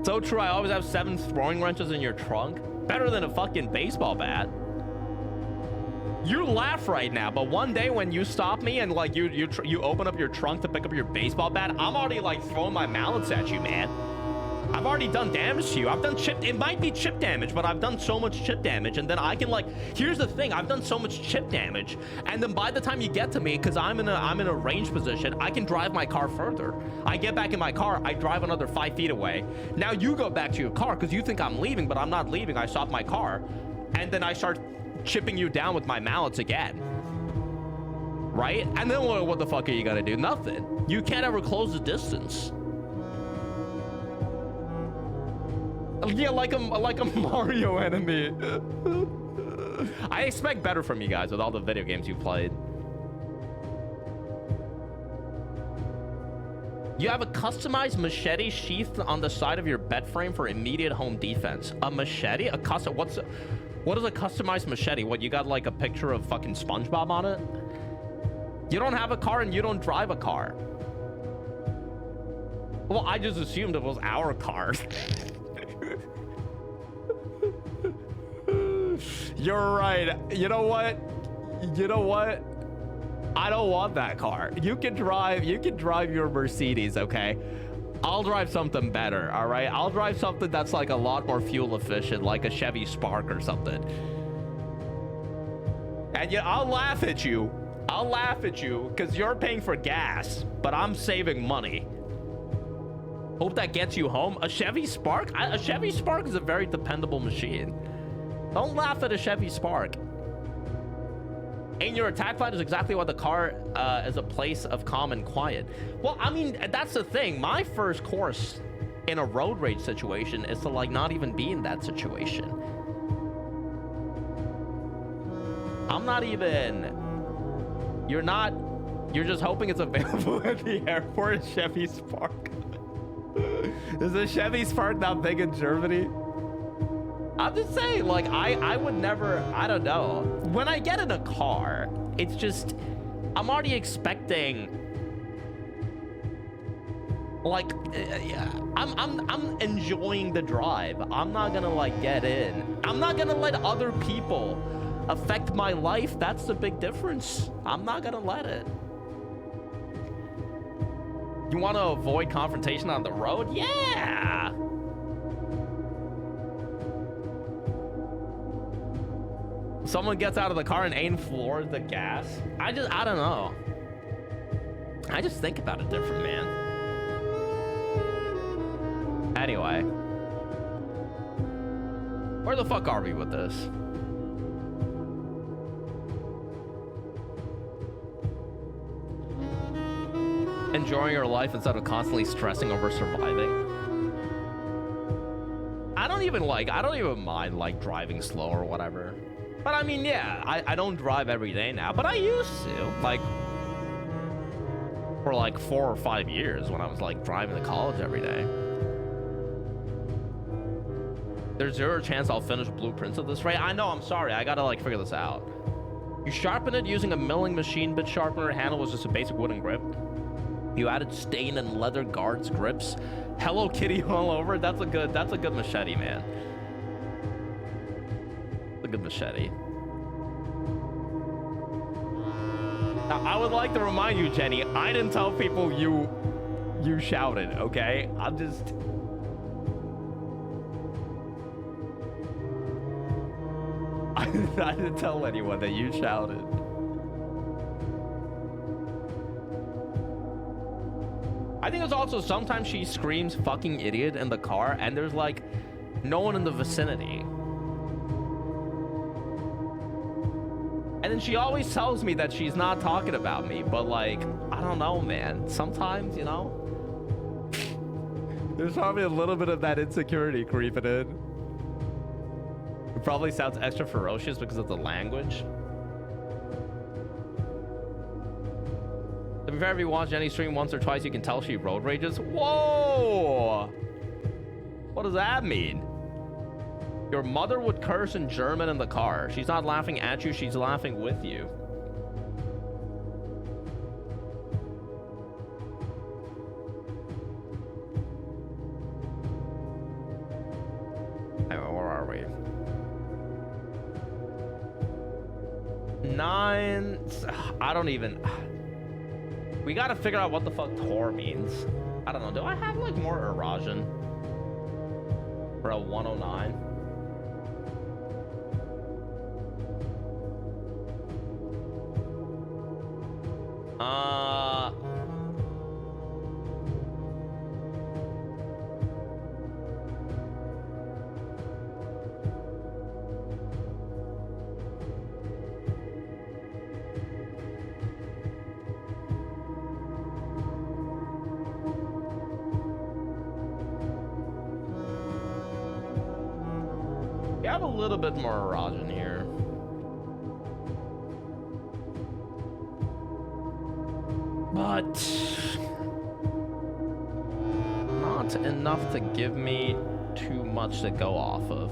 So true, I always have 7 throwing wrenches in your trunk. Better than a fucking baseball bat. You laugh right now, but one day when you stop me and like you open up your trunk to pick up your baseball bat, I'm already like throwing my mallets at you, man. I've already done damage to you. I've done chip, it might be chip damage, but I've done so much chip damage. And then I can like, here's the thing, I've done so much chip damage. And then by the time you get to me, cause I'm in a range position, I can drive my car further. I get back in my car, I drive another 5 feet away. Now you go back to your car cause you think I'm leaving, but I'm not leaving. I stop my car and then I start chipping you down with my mallets again. Right? And then what the fuck are you gonna do? Nothing. You can't ever close the distance. Yeah, like a Mario enemy. I expect better from you guys with all the video games you played. You have a customized machete sheath on the side of your bed frame for immediate home defense. A machete? A custom? What is a customized machete? What, you got like a picture of fucking SpongeBob on it? You don't have a car and you don't drive a car. Well, I just assumed it was our car. You're right. You know what? I don't want that car. You can drive your Mercedes, okay? I'll drive something better, all right? I'll drive something that's like a lot more fuel efficient, like a Chevy Spark or something. And yeah, I'll laugh at you because you're paying for gas, but I'm saving money. Hope that gets you home. A Chevy Spark? A Chevy Spark is a very dependable machine. Don't laugh at a Chevy Spark. And your attack flight is exactly what the car is, a place of calm and quiet. Well, I mean, that's the thing. My first course in a road rage situation is to like not even be in that situation. I'm not even... You're just hoping it's available at the airport. Chevy Spark. Is a Chevy Spark not big in Germany? I'm just saying, like, I would never, I don't know. When I get in a car, it's just, I'm already expecting Like, yeah, I'm enjoying the drive. I'm not gonna like get in. I'm not gonna let other people affect my life. That's the big difference. I'm not gonna let it. You want to avoid confrontation on the road? Yeah. Someone gets out of the car and ain't floored the gas. I don't know. I just think about it different, man. Anyway. Where the fuck are we with this? Enjoying your life instead of constantly stressing over surviving. I don't even mind like driving slow or whatever. But I mean, yeah, I don't drive every day now, but I used to, like, for like 4 or 5 years when I was like driving to college every day. There's zero chance I'll finish blueprints of this rate. I know, I'm sorry, I gotta like figure this out. You sharpen it using a milling machine bit sharpener. Handle was just a basic wooden grip. You added stain and leather guards grips. Hello Kitty all over. That's a good machete, man. A good machete. Now, I would like to remind you, Jenny, I didn't tell people you shouted, okay? I'm just... I didn't tell anyone that you shouted. I think it's also sometimes she screams fucking idiot in the car and there's like no one in the vicinity. And then she always tells me that she's not talking about me, but like, I don't know, man. Sometimes, you know, there's probably a little bit of that insecurity creeping in. It probably sounds extra ferocious because of the language. To be fair, if you watch any stream once or twice, you can tell she road rages. Whoa! What does that mean? Your mother would curse in German in the car. She's not laughing at you, she's laughing with you. Anyway, where are we? 9... I don't even... We gotta figure out what the fuck Tor means. I don't know. Do I have like more erosion for a 109? We have a little bit more erosion here. But not enough to give me too much to go off of.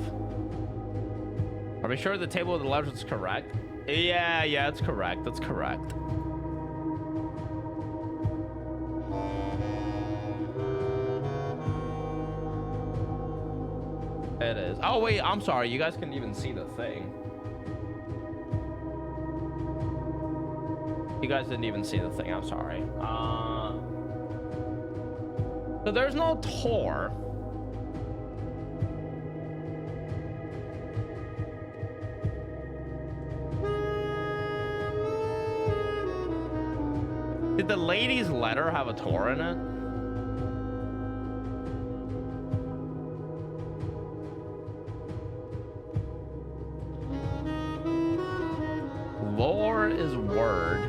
Are we sure the table with the letters is correct? Yeah, it's correct. That's correct. It is. Oh, wait, I'm sorry. You guys couldn't even see the thing. You guys didn't even see the thing. I'm sorry. So there's no Tor. Did the lady's letter have a Tor in it? Lore is word.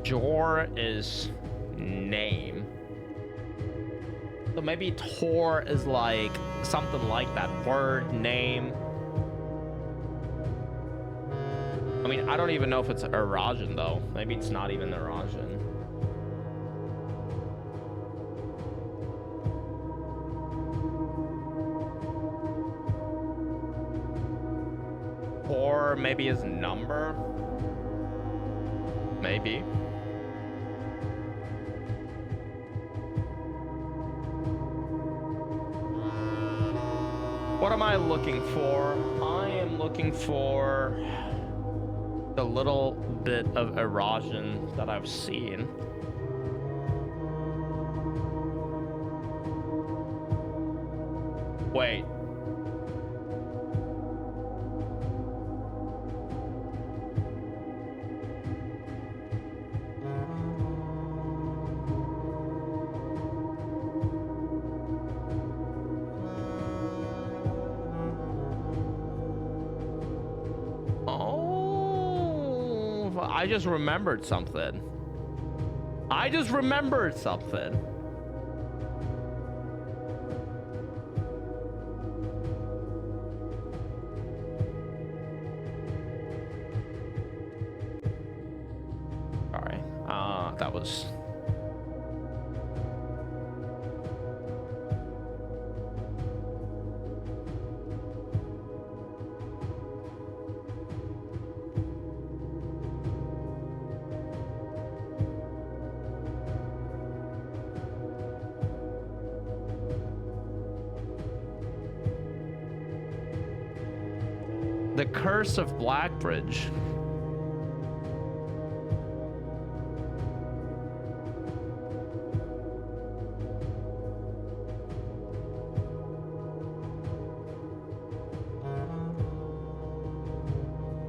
Jor is name. So maybe Tor is like something like that. Word, name. I mean, I don't even know if it's erosion though. Maybe it's not even erosion. Or maybe his number. Maybe. What am I looking for? I am looking for the little bit of erosion that I've seen. Wait. I just remembered something. I just remembered something. Sorry. That was... The Curse of Blackbridge.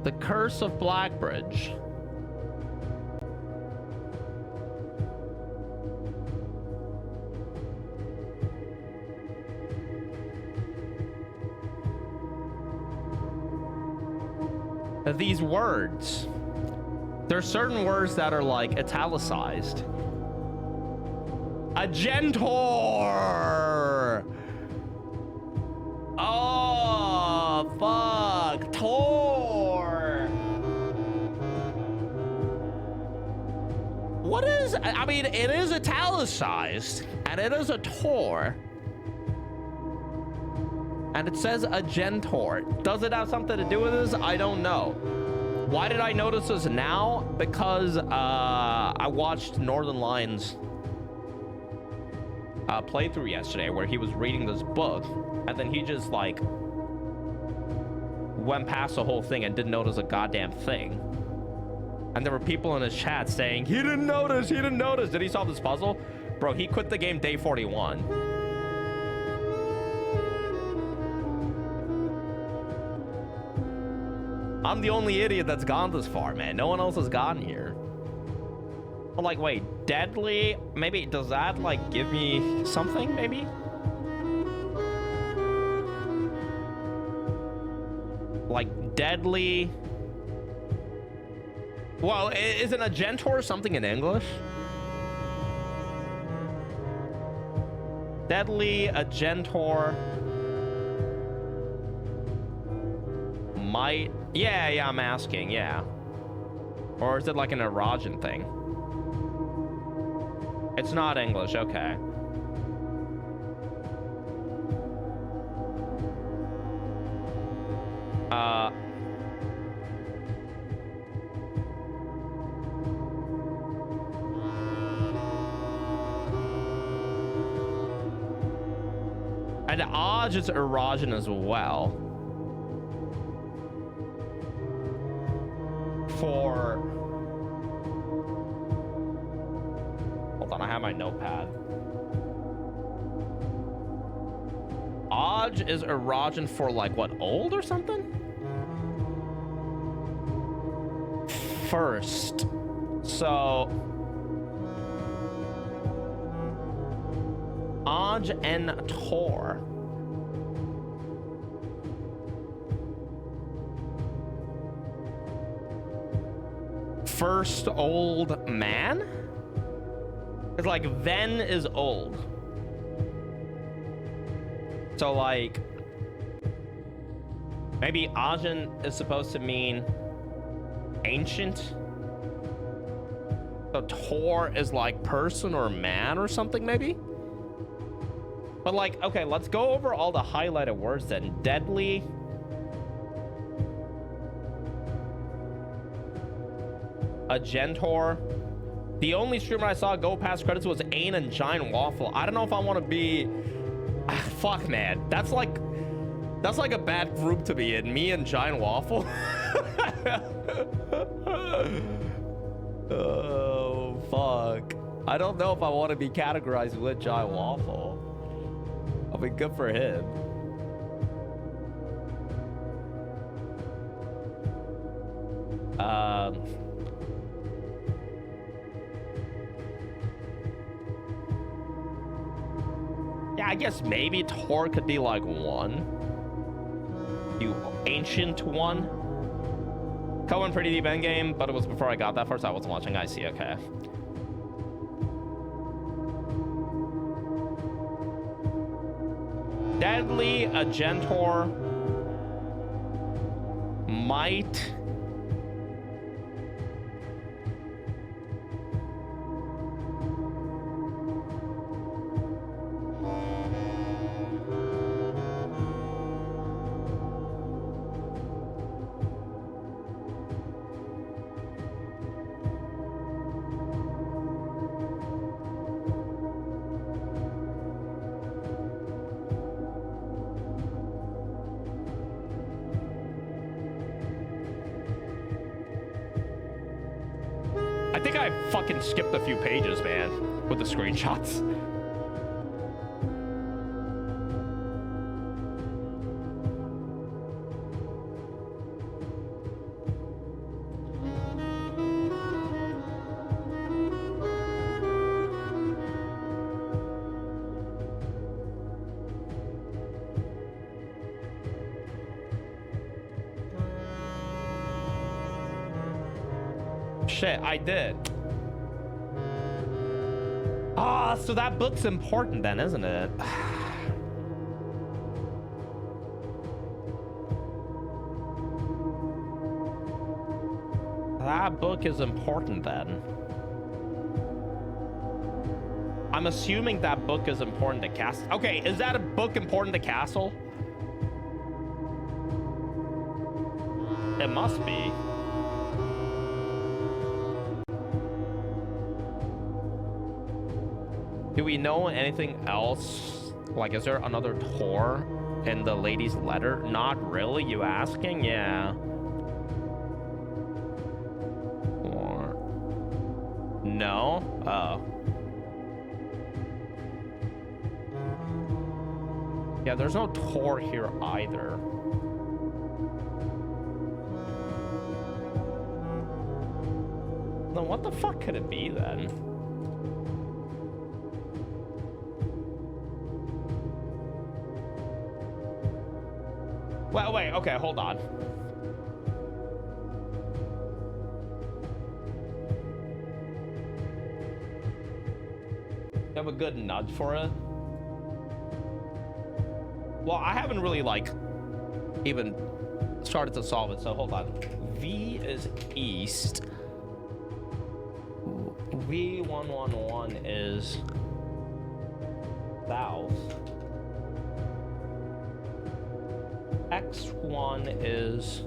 The Curse of Blackbridge. These words, there's certain words that are like italicized. A Gentor. Oh fuck, Tor. What is, I mean, it is italicized and it is a Tor. And it says a Gentor. Does it have something to do with this? I don't know. Why did I notice this now? Because I watched Northern Lions playthrough yesterday where he was reading this book and then he just like went past the whole thing and didn't notice a goddamn thing. And there were people in his chat saying, he didn't notice, he didn't notice. Did he solve this puzzle? Bro, he quit the game day 41. I'm the only idiot that's gone this far, man. No one else has gotten here. But like, wait, deadly? Maybe, does that like give me something, maybe? Like deadly? Well, isn't a Gentor something in English? Deadly, a Gentor. Might... Yeah, I'm asking, yeah. Or is it like an erogen thing? It's not English, okay. And Aj is erogen as well. For... Hold on, I have my notepad. Aj is erogen for like what, old or something? First. So... Aj and Tor. First old man? It's like then is old. So like maybe Ajin is supposed to mean ancient. So Tor is like person or man or something maybe? But like, okay, let's go over all the highlighted words then. Deadly. A Gentor. The only streamer I saw go past credits was Ain and Giant Waffle. I don't know if I want to be... fuck, man. That's like... That's like a bad group to be in. Me and Giant Waffle. Oh, fuck. I don't know if I want to be categorized with Giant Waffle. I mean, good for him. Yeah, I guess maybe Tor could be like one. You ancient one. Going pretty deep endgame, but it was before I got that first. I wasn't watching. I see. Okay. Deadly, a Gentor might. I think I fucking skipped a few pages, man, with the screenshots. Shit, I did. Ah, so that book's important then, isn't it? That book is important then. I'm assuming that book is important to Castle. Okay, is that a book important to Castle? It must be. Do we know anything else? Like, is there another Tor in the lady's letter? Not really, you asking? Yeah. Or... no? Oh. Yeah, there's no Tor here either. Then what the fuck could it be then? Well, wait, okay, hold on. You have a good nudge for it? Well, I haven't really, like, even started to solve it, so hold on. V is east. V111 is south. X1 is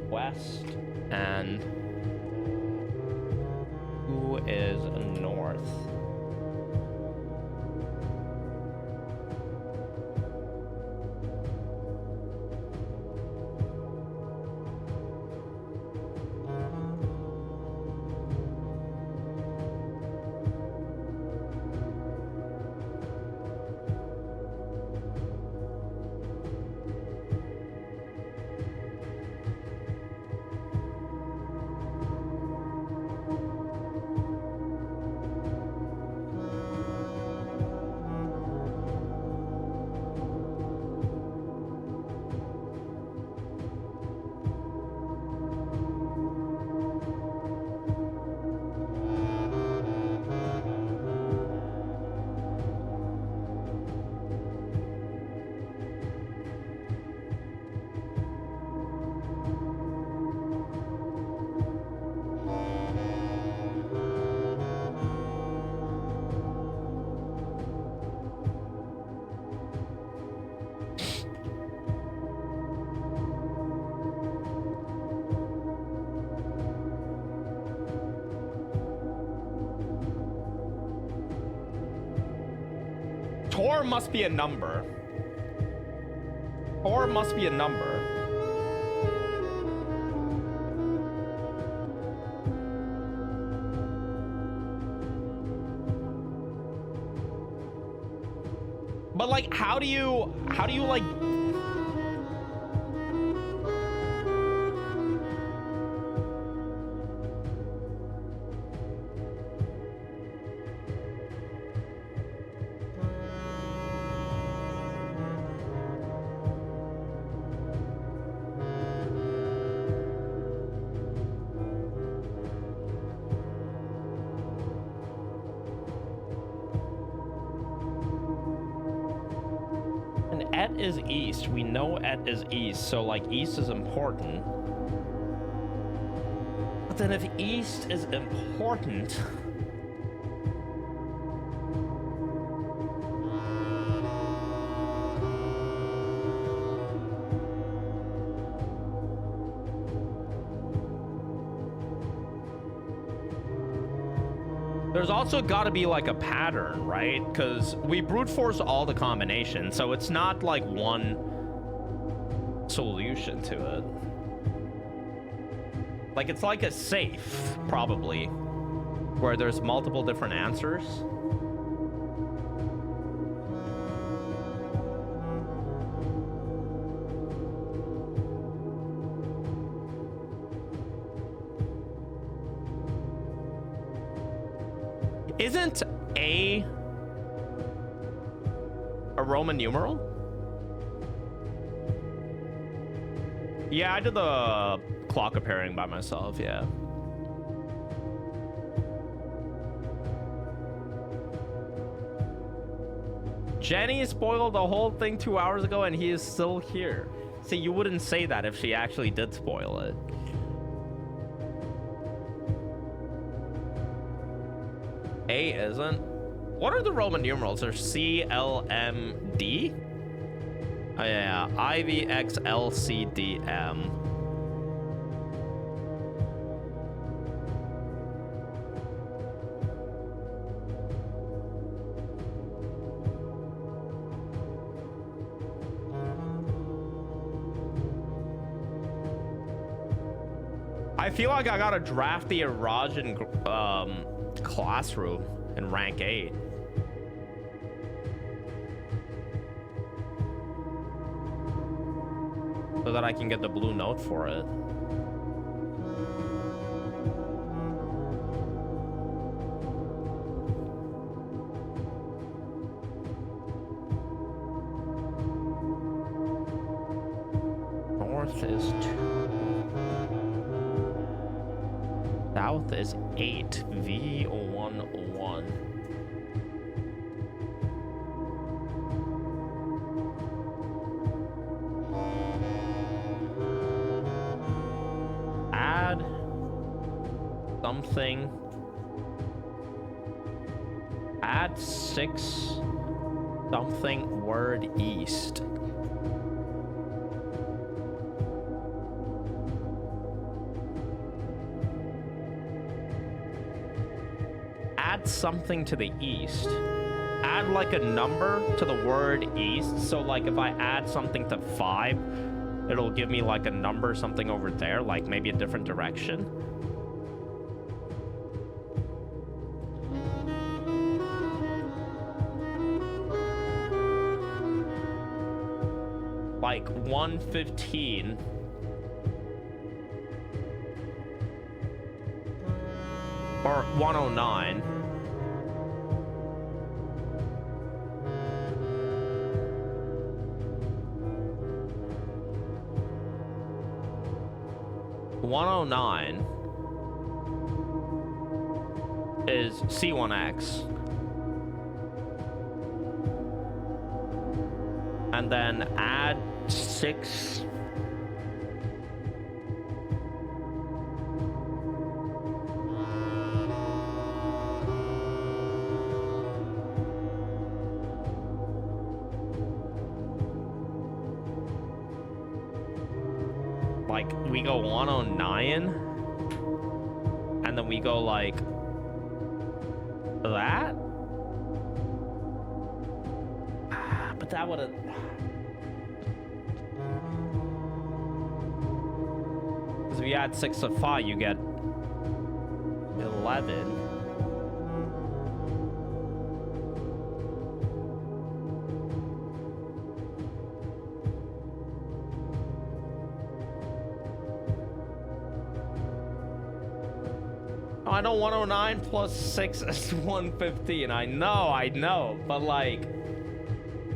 west, and 2 is north. Tor must be a number. Or it must be a number. But like, how do you like... Et is east. We know Et is east, so like east is important. But then if east is important, there's also got to be like a pattern, right? Because we brute force all the combinations, so it's not like one solution to it. Like, it's like a safe, probably, where there's multiple different answers. Isn't a Roman numeral? Yeah, I did the clock pairing by myself, yeah. Jenny spoiled the whole thing 2 hours ago and he is still here. See, you wouldn't say that if she actually did spoil it. A isn't. What are the Roman numerals? They're C, L, M, D? Oh yeah, I, V, X, L, C, D, M. I feel like I gotta draft the Erajan classroom in rank 8. So that I can get the blue note for it. North is 2. South is 8. V11. Add something. Add 6 something word east. Add something to the east. Add like a number to the word east. So like if I add something to 5, it'll give me like a number, something over there, like maybe a different direction. Like 115. Or 109. Is C1X. And then add 6. Like, we go 109, and then we go like that. But that would have... Because if you add 6 to 5, you get 11. I know 109 plus 6 is 115. I know. But like,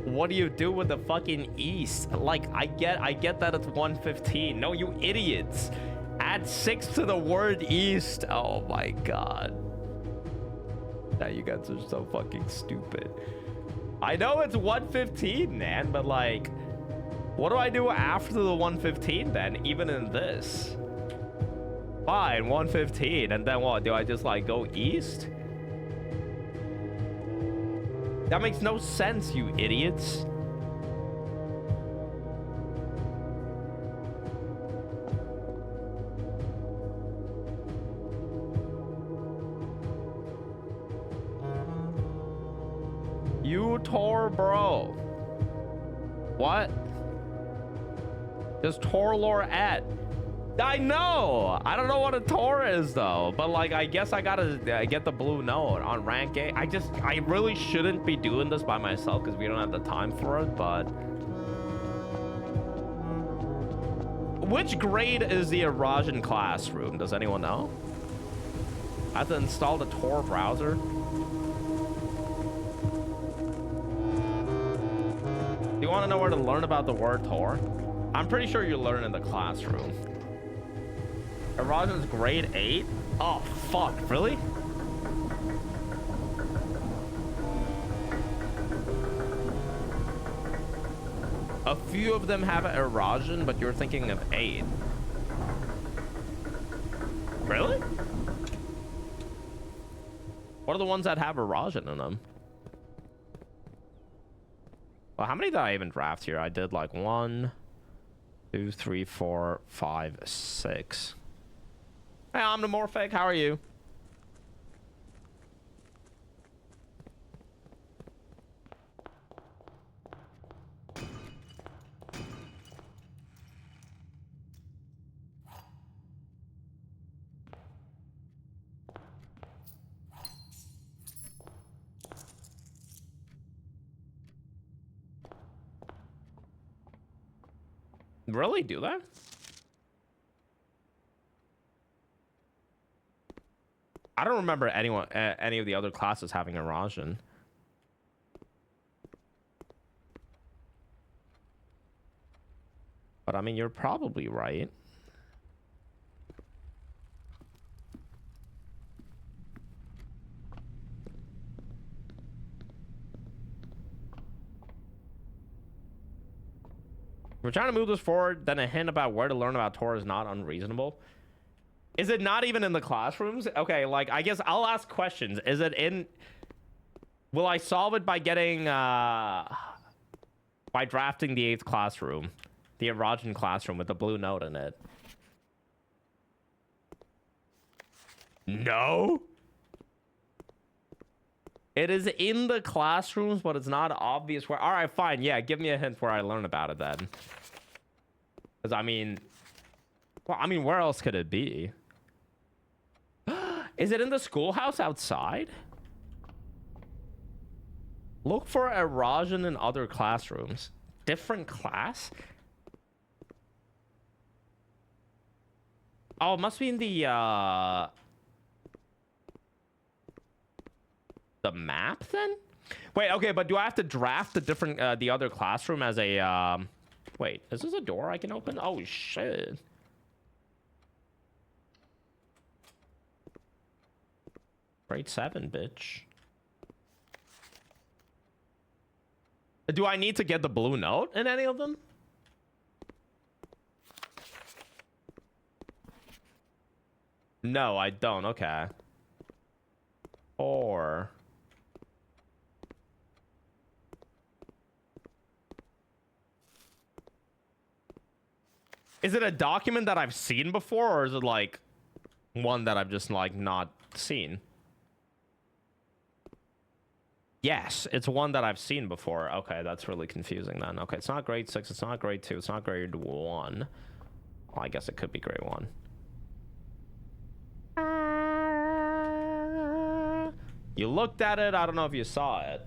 what do you do with the fucking east? Like, I get that it's 115. No, you idiots. Add 6 to the word east. Oh my god. Now you guys are so fucking stupid. I know it's 115, man, but like, what do I do after the 115 then, even in this? Fine, 115, and then what? Do I just like go east? That makes no sense, you idiots. You Tor bro. What? Just Tor lore at. I know. I don't know what a Tor is though, but like, I guess I gotta get the blue note on rank 8. I really shouldn't be doing this by myself because we don't have the time for it, but which grade is the Eurasian classroom? Does anyone know? I have to install the Tor browser. Do you want to know where to learn about the word Tor? I'm pretty sure you learn in the classroom. Eurasian's grade 8? Oh, fuck. Really? A few of them have Eurasian, but you're thinking of 8. Really? What are the ones that have Eurasian in them? Well, how many did I even draft here? I did like 1, 2, 3, 4, 5, 6. Hey, Omnimorphic, how are you? Really? Do that? I don't remember anyone, any of the other classes having Eurasian. But I mean, you're probably right. We're trying to move this forward, then a hint about where to learn about Tor is not unreasonable. Is it not even in the classrooms? Okay, like, I guess I'll ask questions. Is it in... Will I solve it by getting, by drafting the 8th classroom? The Eurasian classroom with the blue note in it? No? It is in the classrooms, but it's not obvious where... Alright, fine. Yeah, give me a hint where I learn about it then. Because, I mean... Well, I mean, where else could it be? Is it in the schoolhouse outside? Look for Eurasian in other classrooms. Different class? Oh, it must be in the map then? Wait, okay, but do I have to draft the different, the other classroom as a, wait, is this a door I can open? Oh, shit. Grade 7, bitch. Do I need to get the blue note in any of them? No, I don't. Okay. Or... Is it a document that I've seen before, or is it like one that I've just like not seen? Yes, it's one that I've seen before. Okay, that's really confusing then. Okay, it's not grade 6, it's not grade 2, it's not grade 1. Well, I guess it could be grade 1. You looked at it. I don't know if you saw it.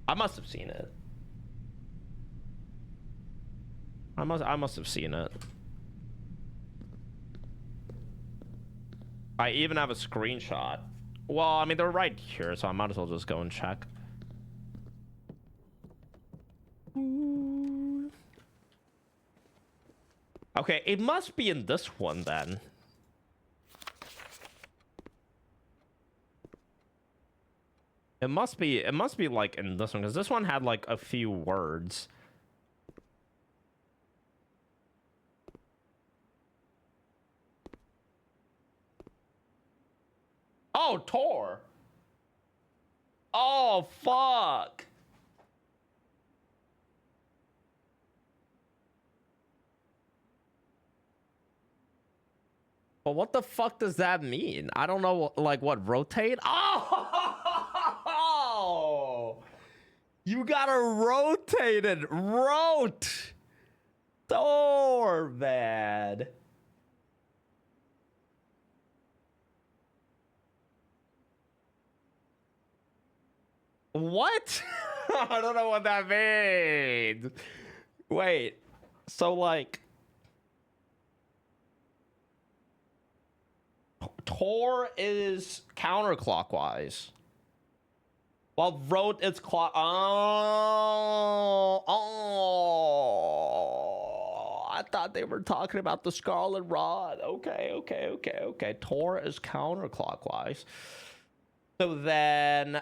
I must have seen it. I must have seen it. I even have a screenshot. Well, I mean, they're right here, so I might as well just go and check. Okay, it must be in this one then. It must be like in this one, because this one had like a few words. Oh, Tor. Oh, fuck. But what the fuck does that mean? I don't know, like, what, rotate? Oh! You gotta rotate it. Rote. Thor, man. What? I don't know what that means. Wait. So, like... Tor is counterclockwise. While rote is clock. Oh, I thought they were talking about the Scarlet Rod. Okay. Tor is counterclockwise. So then.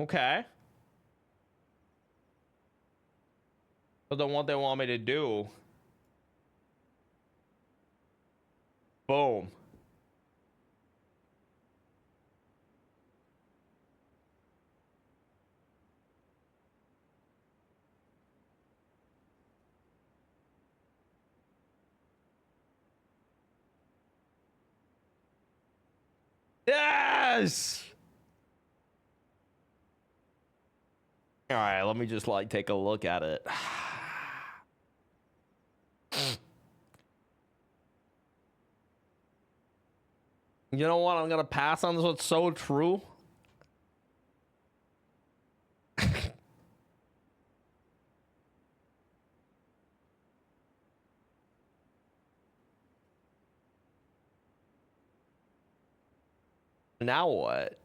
Okay. So then what they want me to do? Boom. Yes! All right, let me just like take a look at it. You know what? I'm gonna pass on this. What's so true? Now what?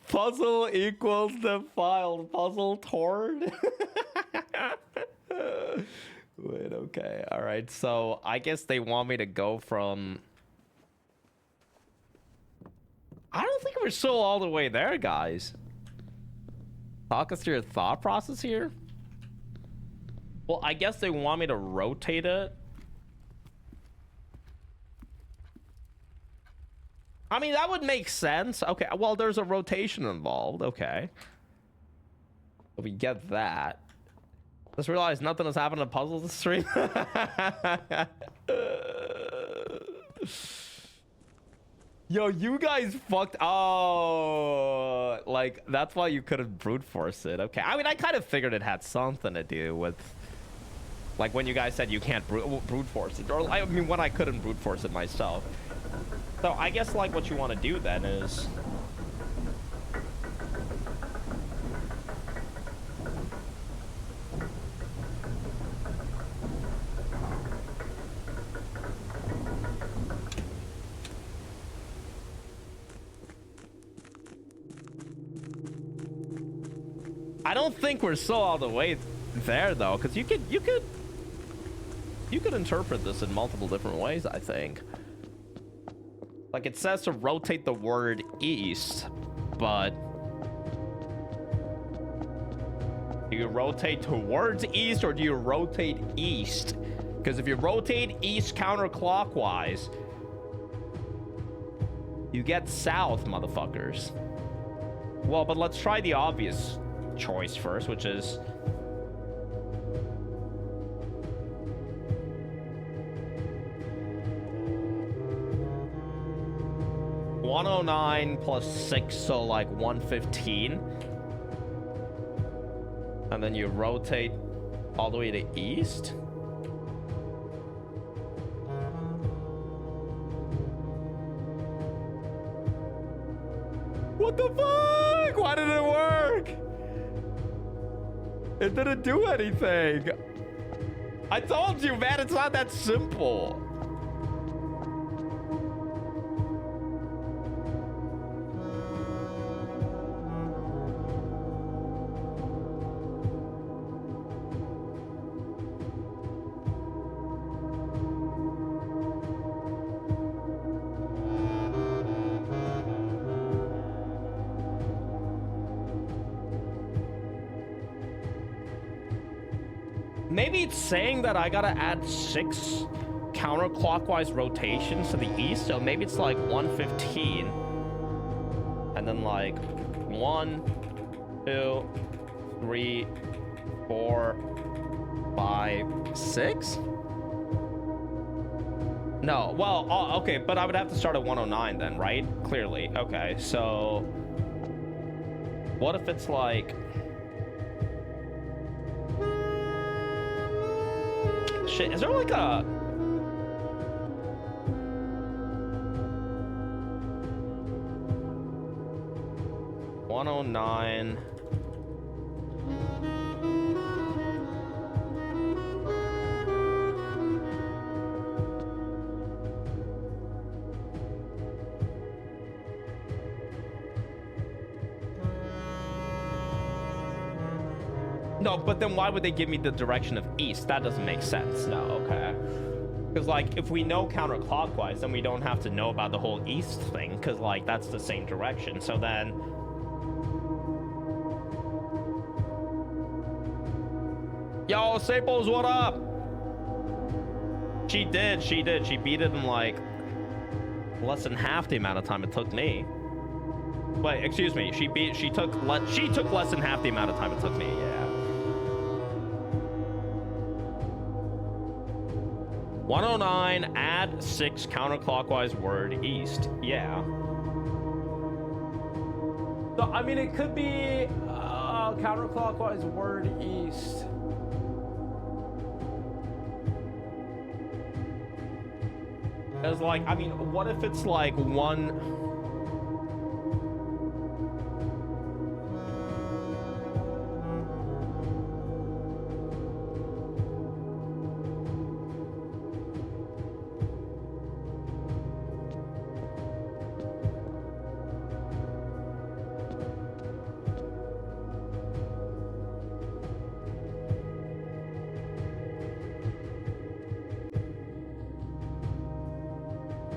Puzzle equals the file. Puzzle torn. Wait, okay. All right. So I guess they want me to go from... I don't think we're still all the way there, guys. Talk us through your thought process here. Well, I guess they want me to rotate it. I mean, that would make sense. Okay, well, there's a rotation involved. Okay. We get that. Just realized nothing has happened to puzzles this stream. Yo, you guys fucked. Oh, like, that's why you couldn't brute force it. Okay. I mean, I kind of figured it had something to do with, like, when you guys said you can't brute force it. Or, I mean, when I couldn't brute force it myself. So I guess like what you want to do then is I don't think we're still all the way there though, because you could interpret this in multiple different ways, I think. Like, it says to rotate the word east, but do you rotate towards east or do you rotate east? Because if you rotate east counterclockwise, you get south, motherfuckers. Well, but let's try the obvious choice first, which is 109 plus 6, so like 115. And then you rotate all the way to east. What the fuck? Why did it work? It didn't do anything. I told you, man, it's not that simple. Maybe it's saying that I gotta add 6 counterclockwise rotations to the east, so maybe it's like 115. And then like 1, 2, 3, 4, 5, 6? No, well, okay, but I would have to start at 109 then, right? Clearly. Okay, so what if it's like... Shit, is there like a... ...109... No, but then why would they give me the direction of east? That doesn't make sense. No, okay. Because, like, if we know counterclockwise, then we don't have to know about the whole east thing, because, like, that's the same direction. So then... Yo, Saples, what up? She did. She beat it in, like, less than half the amount of time it took me. Wait, excuse me. She took less than half the amount of time it took me, yeah. 109, add 6 counterclockwise word east. Yeah. So, I mean, it could be counterclockwise word east. Because, like, I mean, what if it's like one...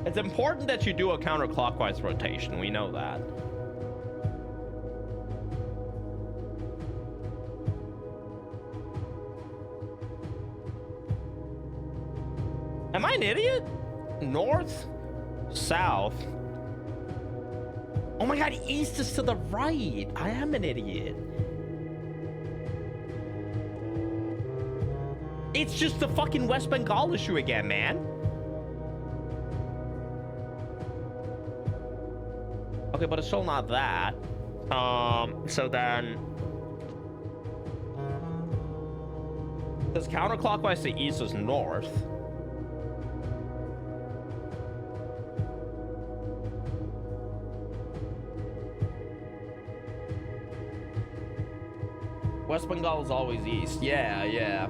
It's important that you do a counterclockwise rotation. We know that. Am I an idiot? North, south. Oh my god, east is to the right. I am an idiot. It's just the fucking West Bengal issue again, man. Okay, but it's still not that. So then... Because counterclockwise to east is north. West Bengal is always east. Yeah, yeah.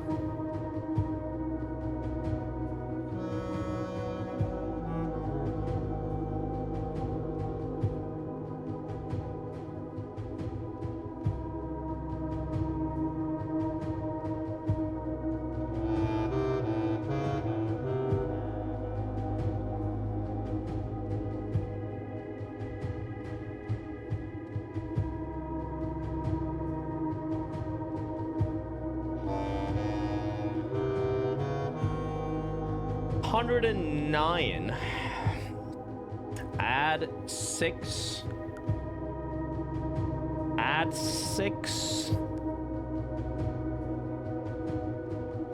$109. Add 6. Add 6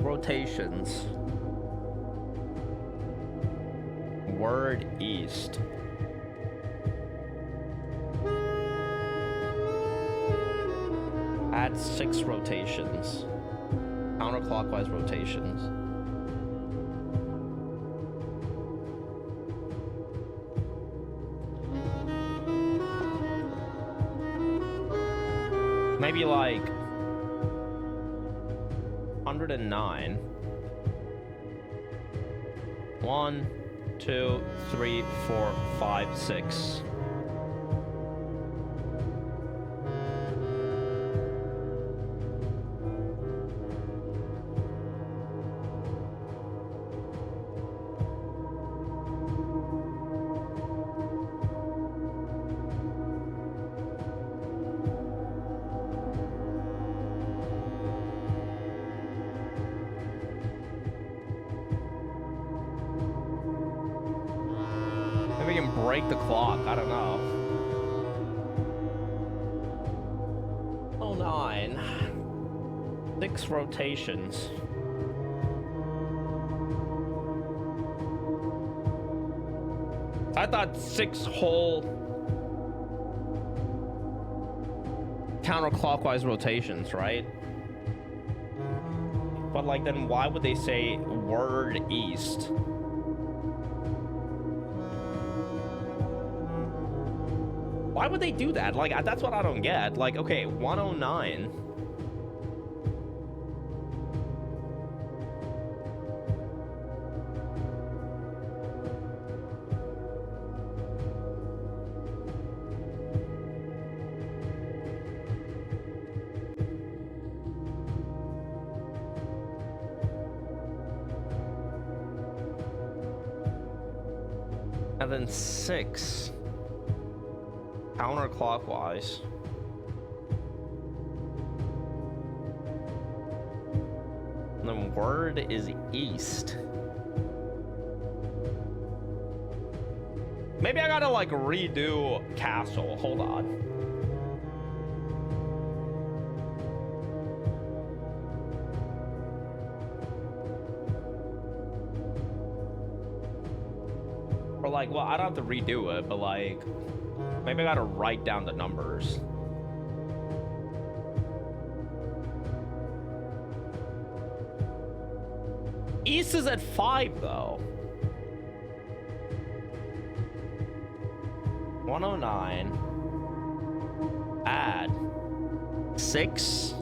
rotations. Word east. Add 6 rotations. Counterclockwise rotations. Maybe like 109. 1, 2, 3, 4, 5, 6. Maybe we can break the clock. I don't know. Oh, 9. 6 rotations. I thought 6 whole counterclockwise rotations, right? But like, then why would they say word east? Why would they do that? Like, that's what I don't get. Like, okay, 109. And then 6. Counterclockwise. And then word is east. Maybe I gotta like redo castle. Hold on. Or like, well, I don't have to redo it, but like, maybe I gotta write down the numbers. East is at 5 though. 109. Add 6.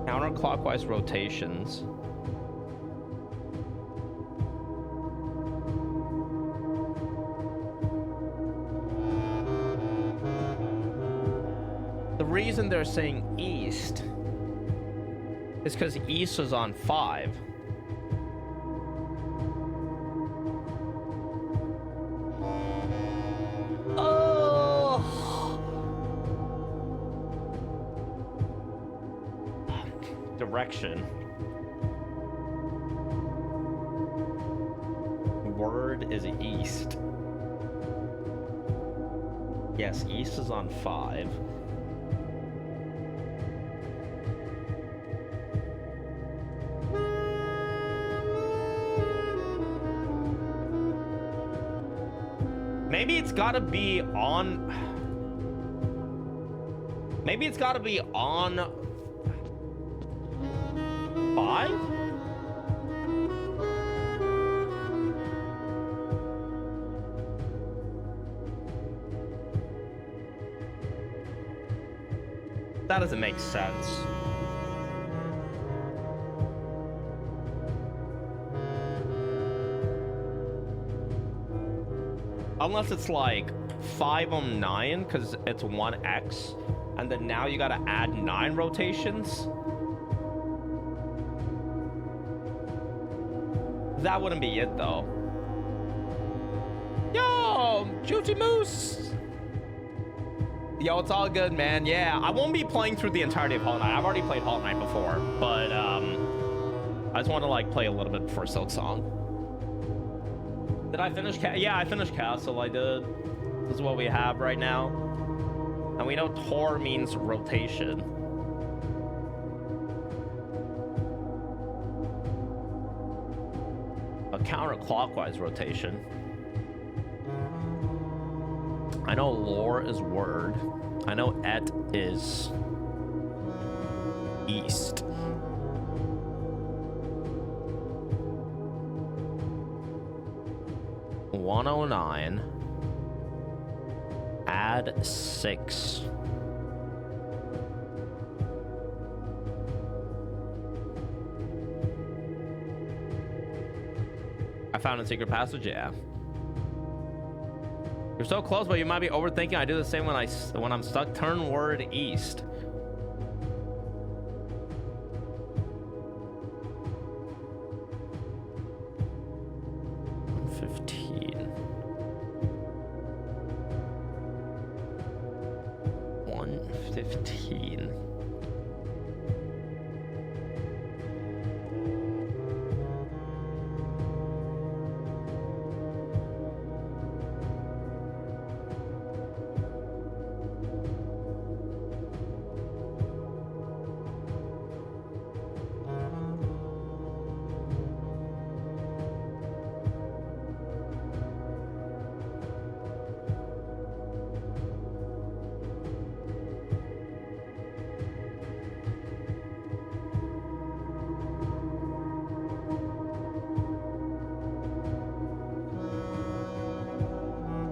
Counterclockwise rotations. The reason they're saying east is because east is on 5. Oh! Direction. Word is east. Yes, east is on 5. Maybe it's gotta be on... Maybe it's gotta be on... 5? That doesn't make sense. Unless it's like 509 because it's 1x, and then now you gotta add 9 rotations. That wouldn't be it though. Yo, Juicy Moose. Yo, it's all good, man. Yeah, I won't be playing through the entirety of Hollow Knight. I've already played Hollow Knight before, but I just want to like play a little bit before Silksong. Did I finish? Yeah, I finished Castle. I did. This is what we have right now, and we know Tor means rotation. A counterclockwise rotation. I know lore is word. I know et is east. $109. Add 6. I found a secret passage, yeah. You're so close, but you might be overthinking. I do the same when I'm stuck. Turn word east. $115.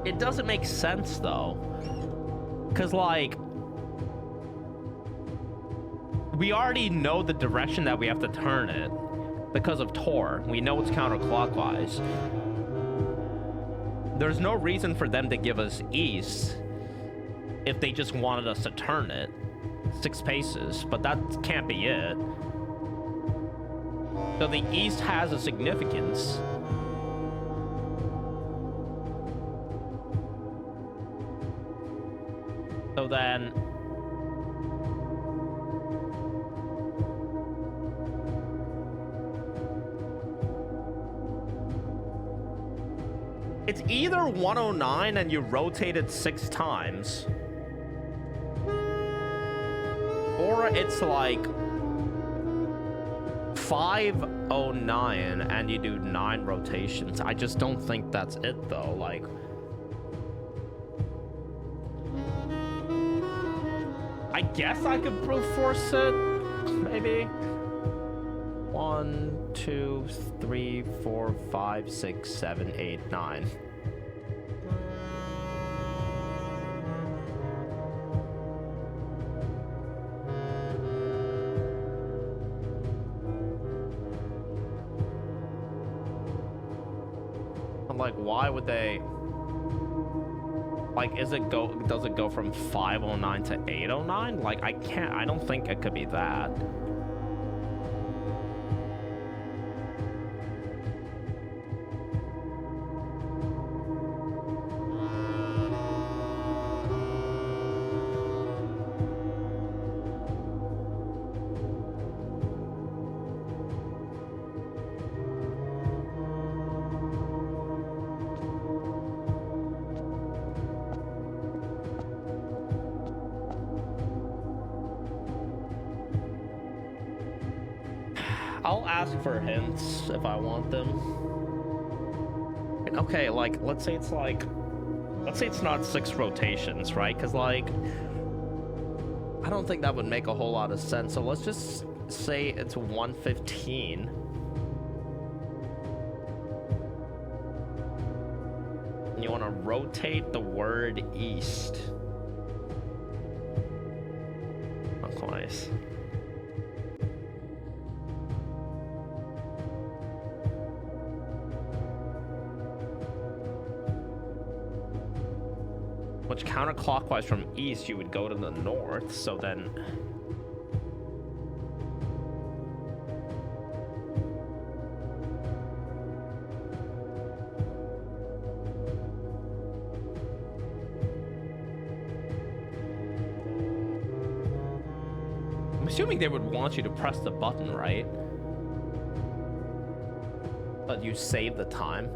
It doesn't make sense though, because like we already know the direction that we have to turn it because of Tor. We know it's counterclockwise. There's no reason for them to give us east if they just wanted us to turn it 6 paces, but that can't be it. So the east has a significance. So then it's either 109 and you rotate it 6 times, or it's like 509 and you do 9 rotations. I just don't think that's it though. Like, I guess I could brute force it, maybe. 1, 2, 3, 4, 5, 6, 7, 8, 9. I'm like, why would they? Like, does it go from 509 to 809? Like, I don't think it could be that. I'll ask for hints if I want them. Okay, like, let's say it's not 6 rotations, right? Because, like, I don't think that would make a whole lot of sense. So let's just say it's 115. And you want to rotate the word east. Clockwise. Which counterclockwise from east, you would go to the north, so then... I'm assuming they would want you to press the button, right? But you save the time.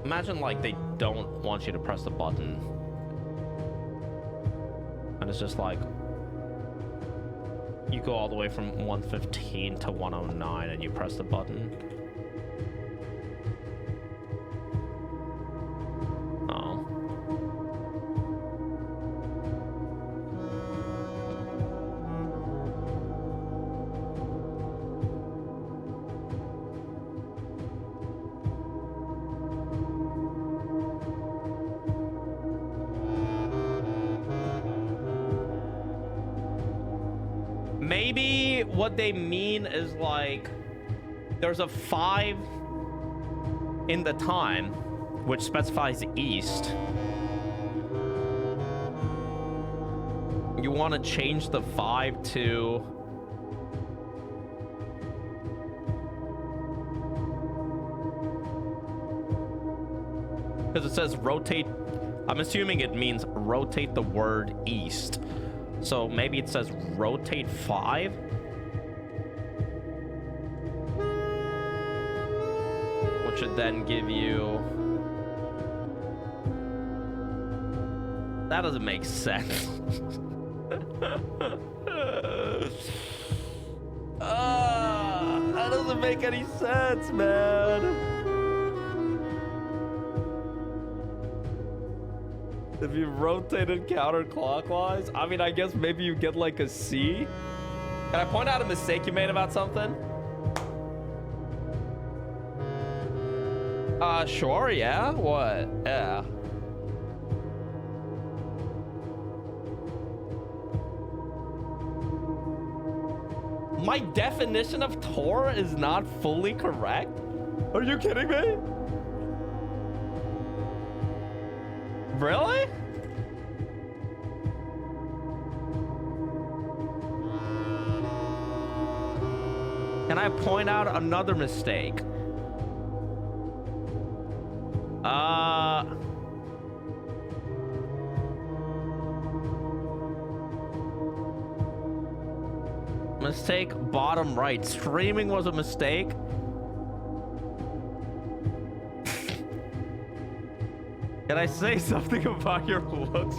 Imagine, like, they don't want you to press the button. And it's just like... you go all the way from 115 to 109 and you press the button. maybe what they mean is like there's a 5 in the time, which specifies east. You want to change the 5 to... Because it says rotate. I'm assuming it means rotate the word east. So maybe it says rotate 5. Which should then give you... That doesn't make sense. That doesn't make any sense, man. If you rotated counterclockwise, I mean, I guess maybe you get like a C. Can I point out a mistake you made about something? Sure, yeah. What? Yeah. My definition of Tor is not fully correct? Are you kidding me? Really? Can I point out another mistake? Mistake bottom right. Streaming was a mistake. Can I say something about your looks?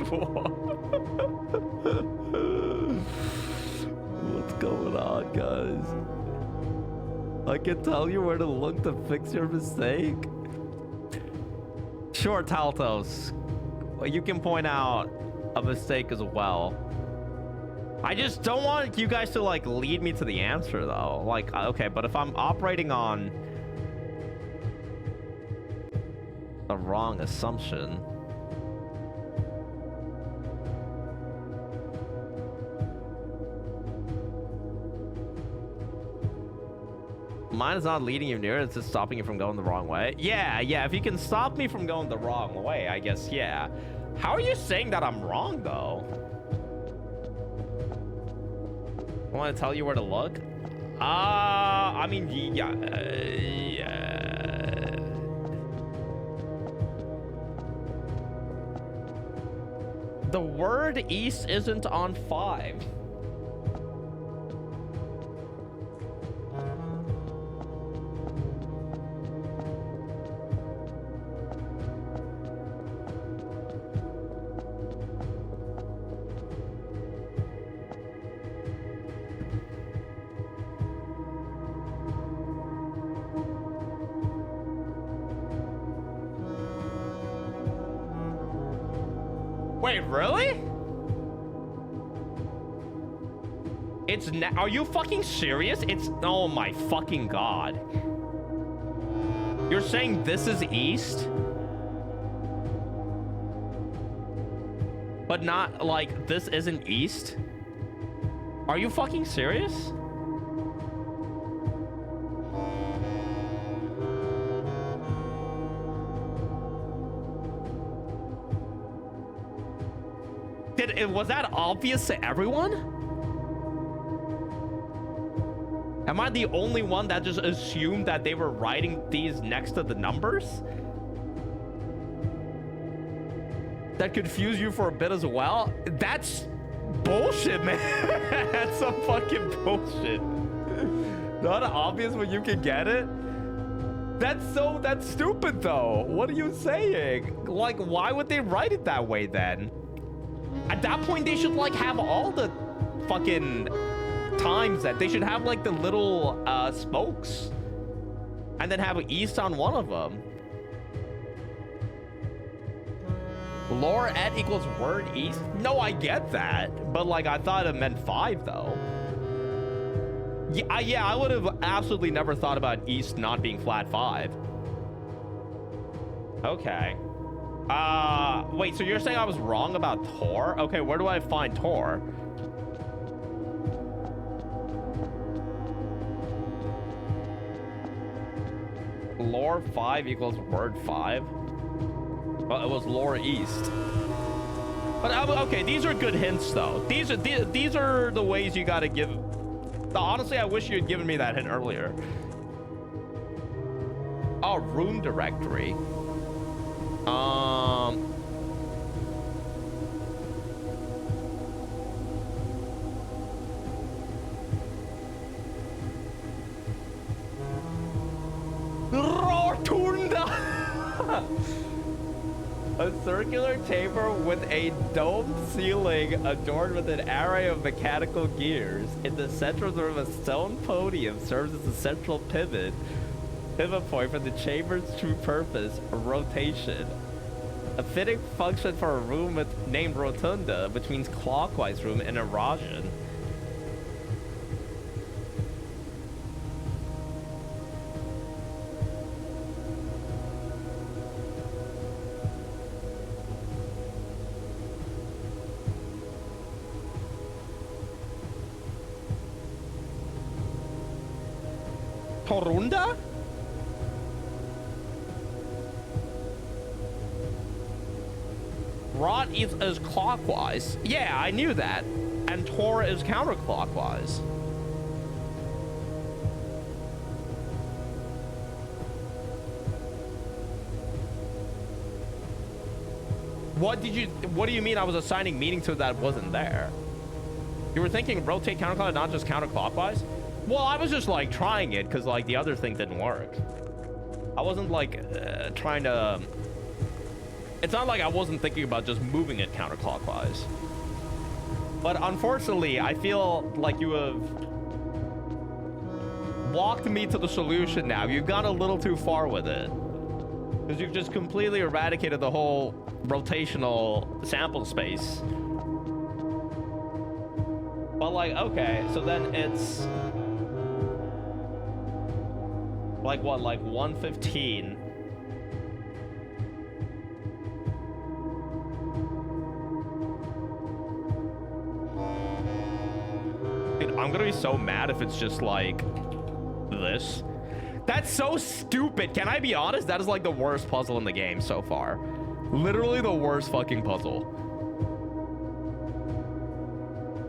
What's going on, guys? I can tell you where to look to fix your mistake. Sure, Taltos. You can point out a mistake as well. I just don't want you guys to like lead me to the answer though. Like, okay, but if I'm operating on the wrong assumption. Mine is not leading you near, it's just stopping you from going the wrong way. Yeah, if you can stop me from going the wrong way, I guess, yeah. How are you saying that I'm wrong, though? I want to tell you where to look? I mean, yeah. The word east isn't on 5. Wait, really? It's are you fucking serious? It's, oh my fucking god. You're saying this is east? But not, like, this isn't east? Are you fucking serious? Was that obvious to everyone? Am I the only one that just assumed that they were writing these next to the numbers? That confused you for a bit as well? That's bullshit, man. That's some fucking bullshit. Not obvious when you can get it? That's stupid though. What are you saying? Like, why would they write it that way then? At that point, they should, like, have all the fucking times that they should have, like, the little spokes. And then have east on one of them. Lore et equals word east? No, I get that. But, like, I thought it meant 5, though. Yeah, I would have absolutely never thought about east not being flat 5. Okay. Wait, so you're saying I was wrong about Tor? Okay, where do I find Tor? Lore 5 equals word 5. Well, it was lore east. But okay, these are good hints though. These are the ways you gotta give. Honestly, I wish you had given me that hint earlier. Oh, room directory. Rotunda. A circular chamber with a domed ceiling adorned with an array of mechanical gears. In the center of the room, a stone podium serves as a central pivot point for the chamber's true purpose, rotation. A fitting function for a room named Rotunda, which means clockwise room in Eurasian. Torunda? Rot is clockwise. Yeah, I knew that. And Tor is counterclockwise. What do you mean I was assigning meaning to that wasn't there? You were thinking rotate counterclockwise, not just counterclockwise? Well, I was just like trying it because like the other thing didn't work. I wasn't like trying to. It's not like I wasn't thinking about just moving it counterclockwise. But unfortunately, I feel like you have walked me to the solution now. You've gone a little too far with it. Because you've just completely eradicated the whole rotational sample space. But like, okay, so then it's like what, like 115. Dude, I'm gonna be so mad if it's just like this. That's so stupid. Can I be honest? That is like the worst puzzle in the game so far. Literally the worst fucking puzzle.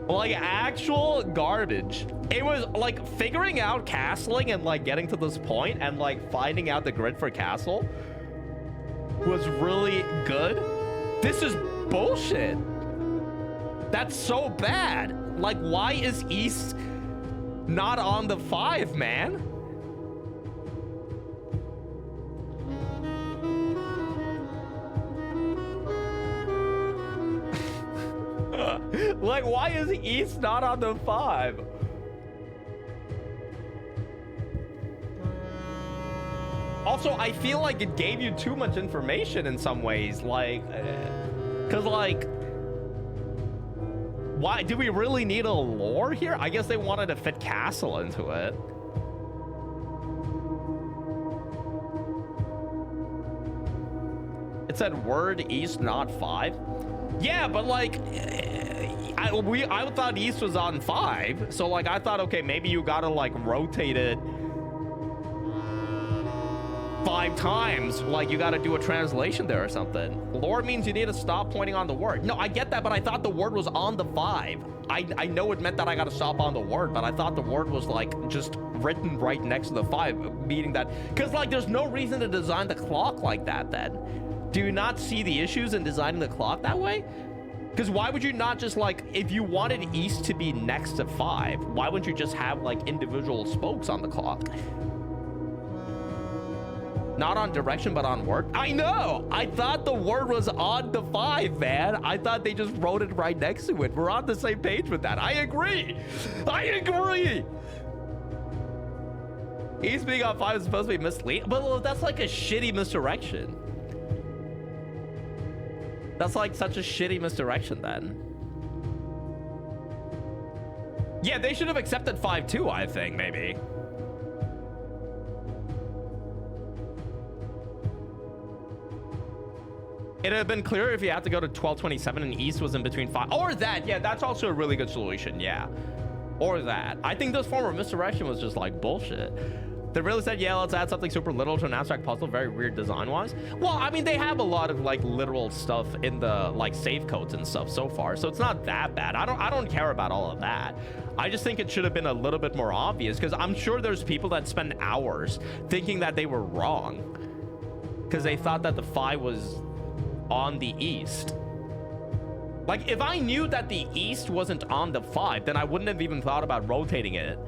Like actual garbage. It was like figuring out castling and like getting to this point and like finding out the grid for castle was really good. This is bullshit. That's so bad. Like, why is East not on the 5, man? Like, why is East not on the 5? Also, I feel like it gave you too much information in some ways. Like, because like, why do we really need a lore here? I guess they wanted to fit castle into it. It said word East, not 5. Yeah, but like, I thought East was on 5, so like I thought, okay, maybe you gotta like rotate it 5 times, like you gotta do a translation there or something. Lore means you need to stop pointing on the word. No, I get that, but I thought the word was on the 5. I know it meant that I gotta stop on the word, but I thought the word was like just written right next to the 5, meaning that, because like there's no reason to design the clock like that then. Do you not see the issues in designing the clock that way? Because why would you not just like, if you wanted East to be next to 5, why wouldn't you just have like individual spokes on the clock? Not on direction, but on word. I know. I thought the word was on the 5, man. I thought they just wrote it right next to it. We're on the same page with that. I agree. I agree. East being on 5 is supposed to be misleading, but that's like a shitty misdirection. That's like such a shitty misdirection then. Yeah, they should have accepted 5 too, I think, maybe. It'd have been clearer if you had to go to 1227 and East was in between 5. Or that, yeah, that's also a really good solution, yeah. Or that. I think this form of misdirection was just like bullshit. They really said, yeah, let's add something super little to an abstract puzzle, very weird design-wise. Well, I mean, they have a lot of like literal stuff in the like save codes and stuff so far, so it's not that bad. I don't care about all of that. I just think it should have been a little bit more obvious, because I'm sure there's people that spend hours thinking that they were wrong because they thought that the 5 was on the east. Like, if I knew that the east wasn't on the 5, then I wouldn't have even thought about rotating it.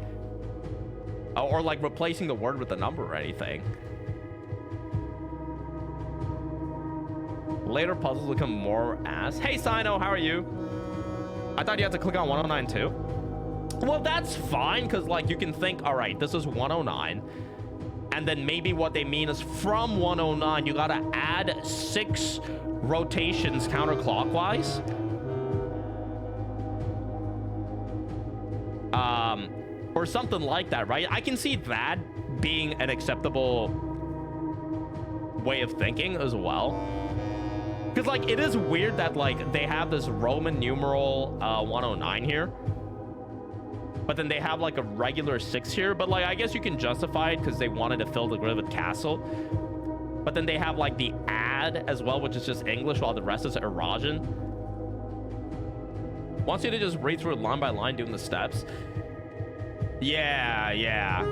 Or like replacing the word with the number or anything. Later puzzles become more ass. Hey, Sino, how are you? I thought you had to click on 109 too. Well, that's fine, because like you can think, all right, this is 109. And then maybe what they mean is from 109, you gotta add 6 rotations counterclockwise. Or something like that, right? I can see that being an acceptable way of thinking as well. Because like it is weird that like they have this Roman numeral 109 here, but then they have like a regular 6 here. But like I guess you can justify it because they wanted to fill the grid with castle. But then they have like the add as well, which is just English, while the rest is Eurasian. Wants you to just read through it line by line doing the steps. Yeah.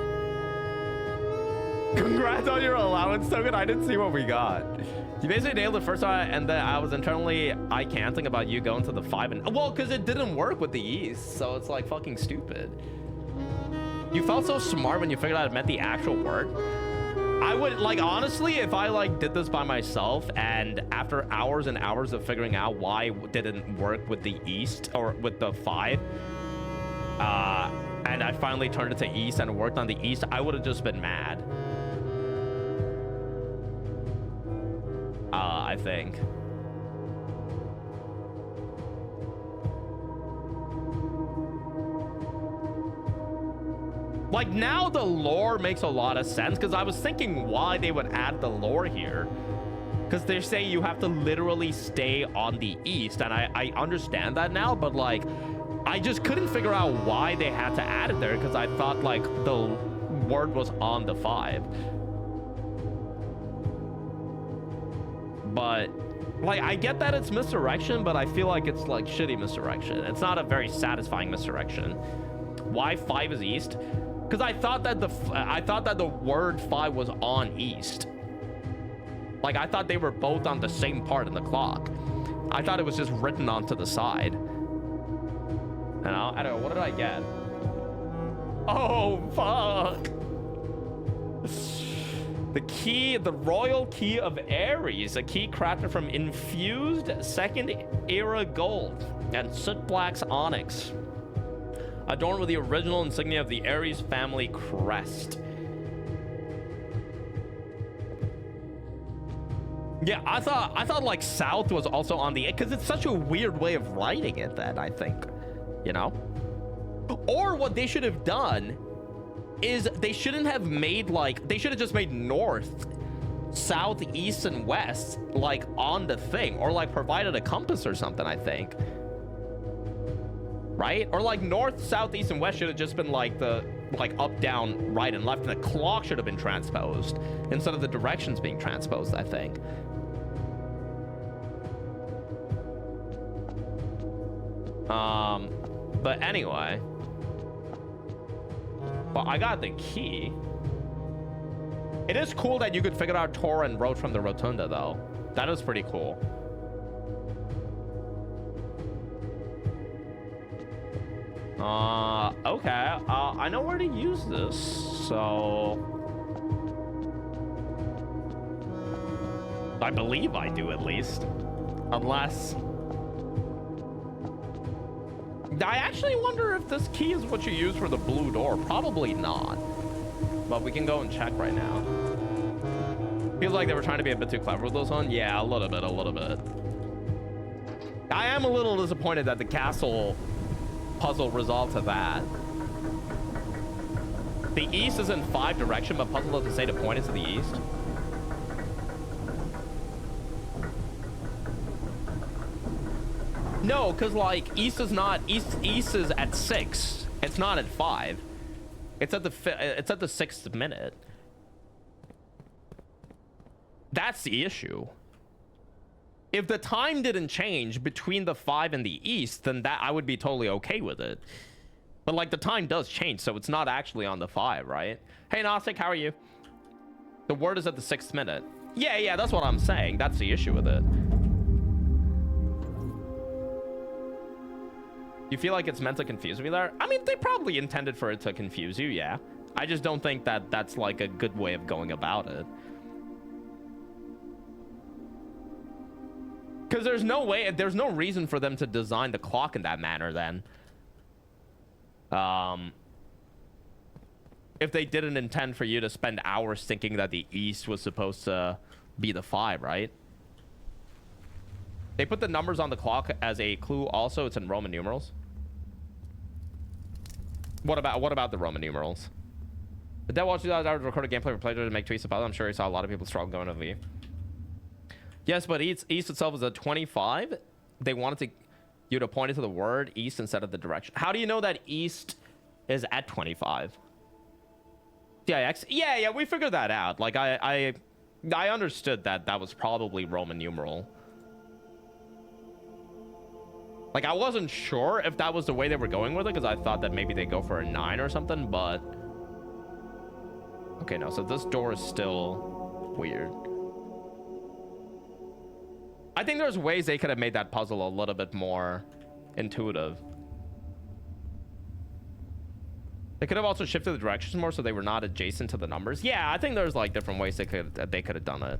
Congrats on your allowance token. I didn't see what we got. You basically nailed it first time, and then I was internally eye-canting about you going to the 5 and... Well, because it didn't work with the east, so it's like fucking stupid. You felt so smart when you figured out it meant the actual word. I would, like, honestly, if I, like, did this by myself, and after hours and hours of figuring out why it didn't work with the east, or with the 5, and I finally turned it to east and worked on the east, I would have just been mad. I think. Like, now the lore makes a lot of sense, because I was thinking why they would add the lore here. Because they say you have to literally stay on the east, and I understand that now, but like, I just couldn't figure out why they had to add it there, because I thought like the word was on the 5. But like, I get that it's misdirection, but I feel like it's like shitty misdirection. It's not a very satisfying misdirection. Why 5 is east? Because I thought that the word 5 was on east. Like, I thought they were both on the same part in the clock. I thought it was just written onto the side. You know? I don't know. What did I get? Oh, fuck. The key, the royal key of Ares, a key crafted from infused 2nd era gold and soot black's onyx, adorned with the original insignia of the Ares family crest. Yeah, I thought like south was also on the, because it's such a weird way of writing it, that I think, you know? Or what they should have done is they shouldn't have made like, they should have just made north, south, east, and west like on the thing, or like provided a compass or something, I think. Right? Or like north, south, east, and west should have just been like the like up, down, right, and left, and the clock should have been transposed instead of the directions being transposed, I think. But anyway, well, I got the key. It is cool that you could figure out Tor and Road from the Rotunda, though. That is pretty cool. Okay. I know where to use this, so... I believe I do, at least. Unless... I actually wonder if this key is what you use for the blue door. Probably not. But we can go and check right now. Feels like they were trying to be a bit too clever with this one. Yeah, a little bit. I am a little disappointed that the castle puzzle resolved to that. The east is in 5 direction, but puzzle doesn't say to point it to the east. No, because like east is not east is at 6. It's not at 5. It's at the 6th minute. That's the issue. If the time didn't change between the 5 and the east, then that I would be totally okay with it. But like the time does change, so it's not actually on the 5, right? Hey Gnostic, how are you? The word is at the 6th minute. Yeah, that's what I'm saying. That's the issue with it. You feel like it's meant to confuse me there? I mean, they probably intended for it to confuse you, yeah. I just don't think that that's like a good way of going about it. Because there's no reason for them to design the clock in that manner then. If they didn't intend for you to spend hours thinking that the east was supposed to be the 5, right? They put the numbers on the clock as a clue also. It's in Roman numerals. What about the Roman numerals? The Dead Watch 2000 hours recorded gameplay for players to make tweets about it. I'm sure he saw a lot of people struggle going to V. Yes, but east itself is a 25. They wanted you to point it to the word east instead of the direction. How do you know that east is at 25? DIX? Yeah, we figured that out. Like I understood that was probably Roman numeral. Like I wasn't sure if that was the way they were going with it because I thought that maybe they go for a 9 or something, but okay, no. So this door is still weird. I think there's ways they could have made that puzzle a little bit more intuitive. They could have also shifted the directions more so they were not adjacent to the numbers. Yeah, I think there's like different ways they could have done it.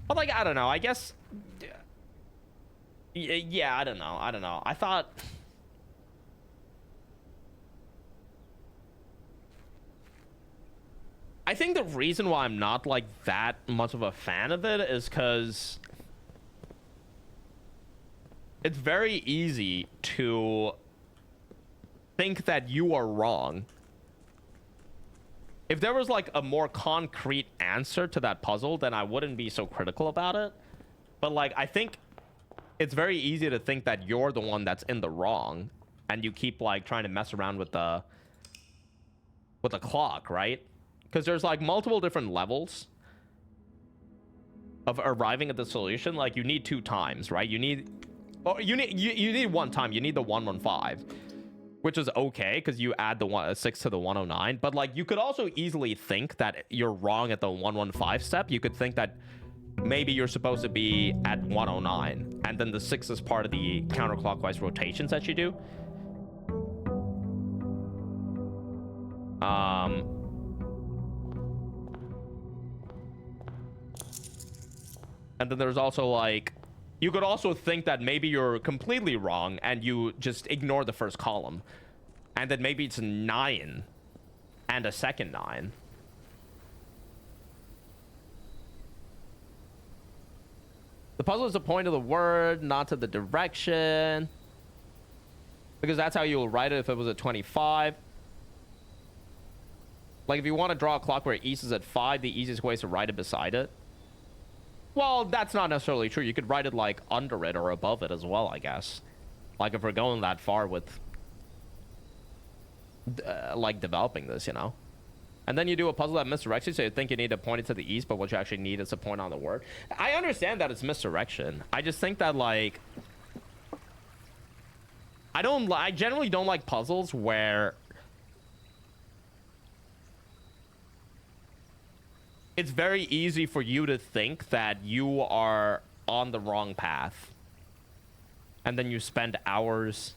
But like, I don't know. I guess. Yeah, I don't know. I thought. I think the reason why I'm not like that much of a fan of it is because it's very easy to think that you are wrong. If there was like a more concrete answer to that puzzle, then I wouldn't be so critical about it. But like, I think it's very easy to think that you're the one that's in the wrong, and you keep like trying to mess around with the clock, right? Because there's like multiple different levels of arriving at the solution. Like you need 2 times, right? You need 1 time. You need the 115, which is okay because you add the 6 to the 109. But like you could also easily think that you're wrong at the 115 step. You could think that maybe you're supposed to be at 109, and then the 6 is part of the counterclockwise rotations that you do. And then there's also like, you could also think that maybe you're completely wrong and you just ignore the first column. And then maybe it's 9 and a second 9. The puzzle is the point of the word, not to the direction. Because that's how you will write it if it was at 25. Like if you want to draw a clock where east is at 5, the easiest way is to write it beside it. Well, that's not necessarily true. You could write it like under it or above it as well, I guess. Like if we're going that far with like developing this, you know. And then you do a puzzle that misdirects you, so you think you need to point it to the east, but what you actually need is a point on the word. I understand that it's misdirection. I just think that like I generally don't like puzzles where it's very easy for you to think that you are on the wrong path. And then you spend hours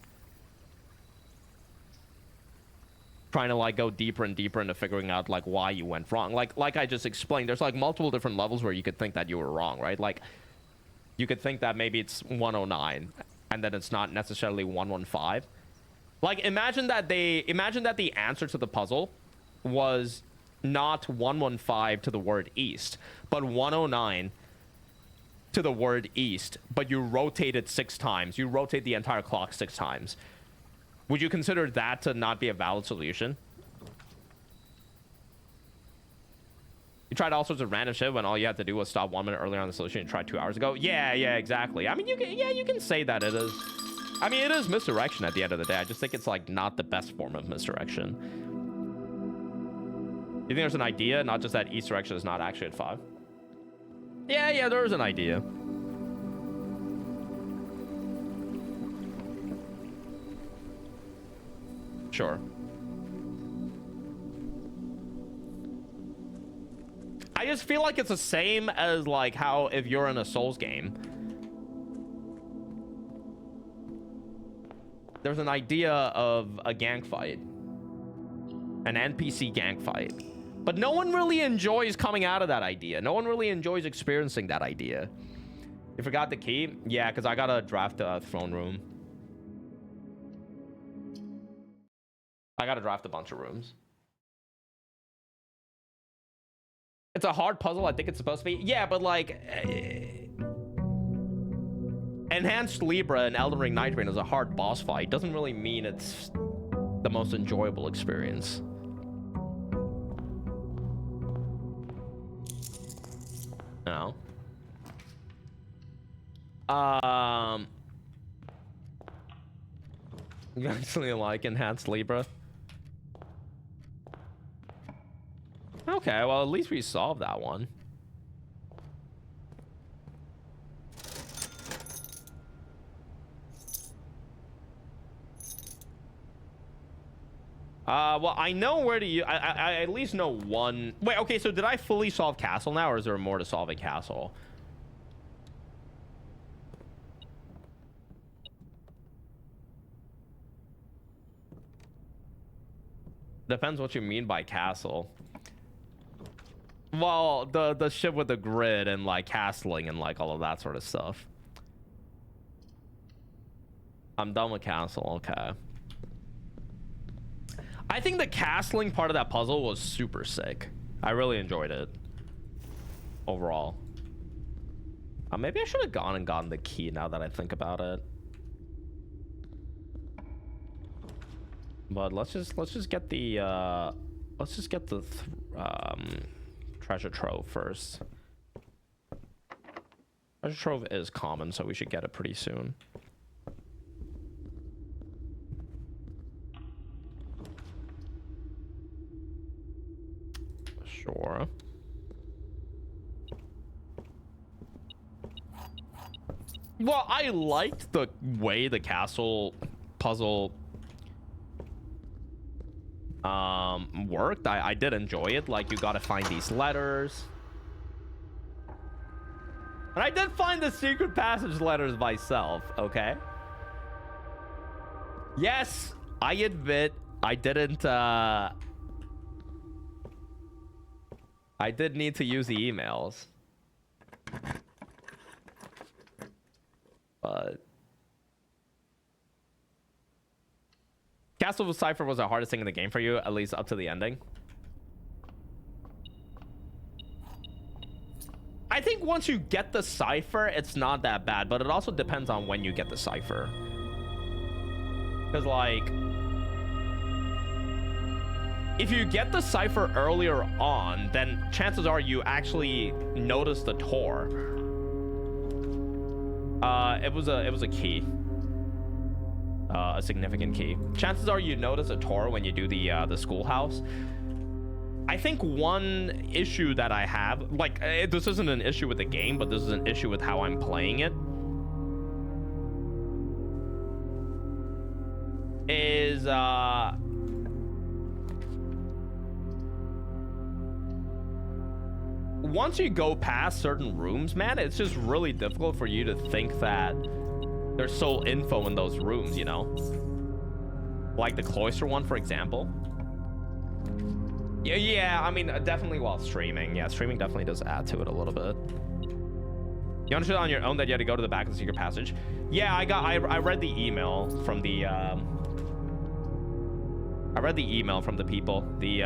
trying to like go deeper and deeper into figuring out like why you went wrong. Like I just explained, there's like multiple different levels where you could think that you were wrong, right? Like you could think that maybe it's 109 and then it's not necessarily 115. Like imagine that the answer to the puzzle was not 115 to the word east, but 109 to the word east, but you rotate it 6 times. You rotate the entire clock 6 times. Would you consider that to not be a valid solution? You tried all sorts of random shit when all you had to do was stop 1 minute earlier on the solution you tried 2 hours ago. Yeah, exactly. I mean, you can say that it is. I mean, it is misdirection at the end of the day. I just think it's like not the best form of misdirection. You think there's an idea, not just that East direction is not actually at 5? Yeah, there is an idea. Sure. I just feel like it's the same as like how if you're in a Souls game, there's an idea of a gang fight, an NPC gang fight, but no one really enjoys coming out of that idea. No one really enjoys experiencing that idea. You forgot the key? Yeah, because I gotta draft a throne room. I gotta draft a bunch of rooms. It's a hard puzzle. I think it's supposed to be. Yeah, but like... Enhanced Libra and Elden Ring Night Rain is a hard boss fight. Doesn't really mean it's the most enjoyable experience. No. You actually like Enhanced Libra? Okay, well, at least we solved that one. Well, I know where to use. I at least know one. Wait, okay, so did I fully solve castle now, or is there more to solving castle? Depends what you mean by castle. Well, the shit with the grid and like castling and like all of that sort of stuff. I'm done with castle. Okay. I think the castling part of that puzzle was super sick. I really enjoyed it overall. Maybe I should have gone and gotten the key now that I think about it. But let's just get the treasure trove first. Treasure trove is common, so we should get it pretty soon. Sure. Well, I liked the way the castle puzzle worked. I did enjoy it. Like, you gotta find these letters. And I did find the secret passage letters myself, okay? Yes, I admit I didn't, I did need to use the emails. But Castle of Cypher was the hardest thing in the game for you, at least up to the ending. I think once you get the cipher, it's not that bad, but it also depends on when you get the cipher. Because, like, if you get the cipher earlier on, then chances are you actually notice the Tor. It was a key. A significant key. Chances are you notice a Tor when you do the schoolhouse. I think one issue that I have, like, this isn't an issue with the game, but this is an issue with how I'm playing it, is once you go past certain rooms, man, it's just really difficult for you to think that there's soul info in those rooms, you know? Like the cloister one, for example. Yeah, I mean, definitely while streaming. Yeah, streaming definitely does add to it a little bit. You understood on your own that you had to go to the back of the secret passage? Yeah, I read the email from the, I read the email from the people. They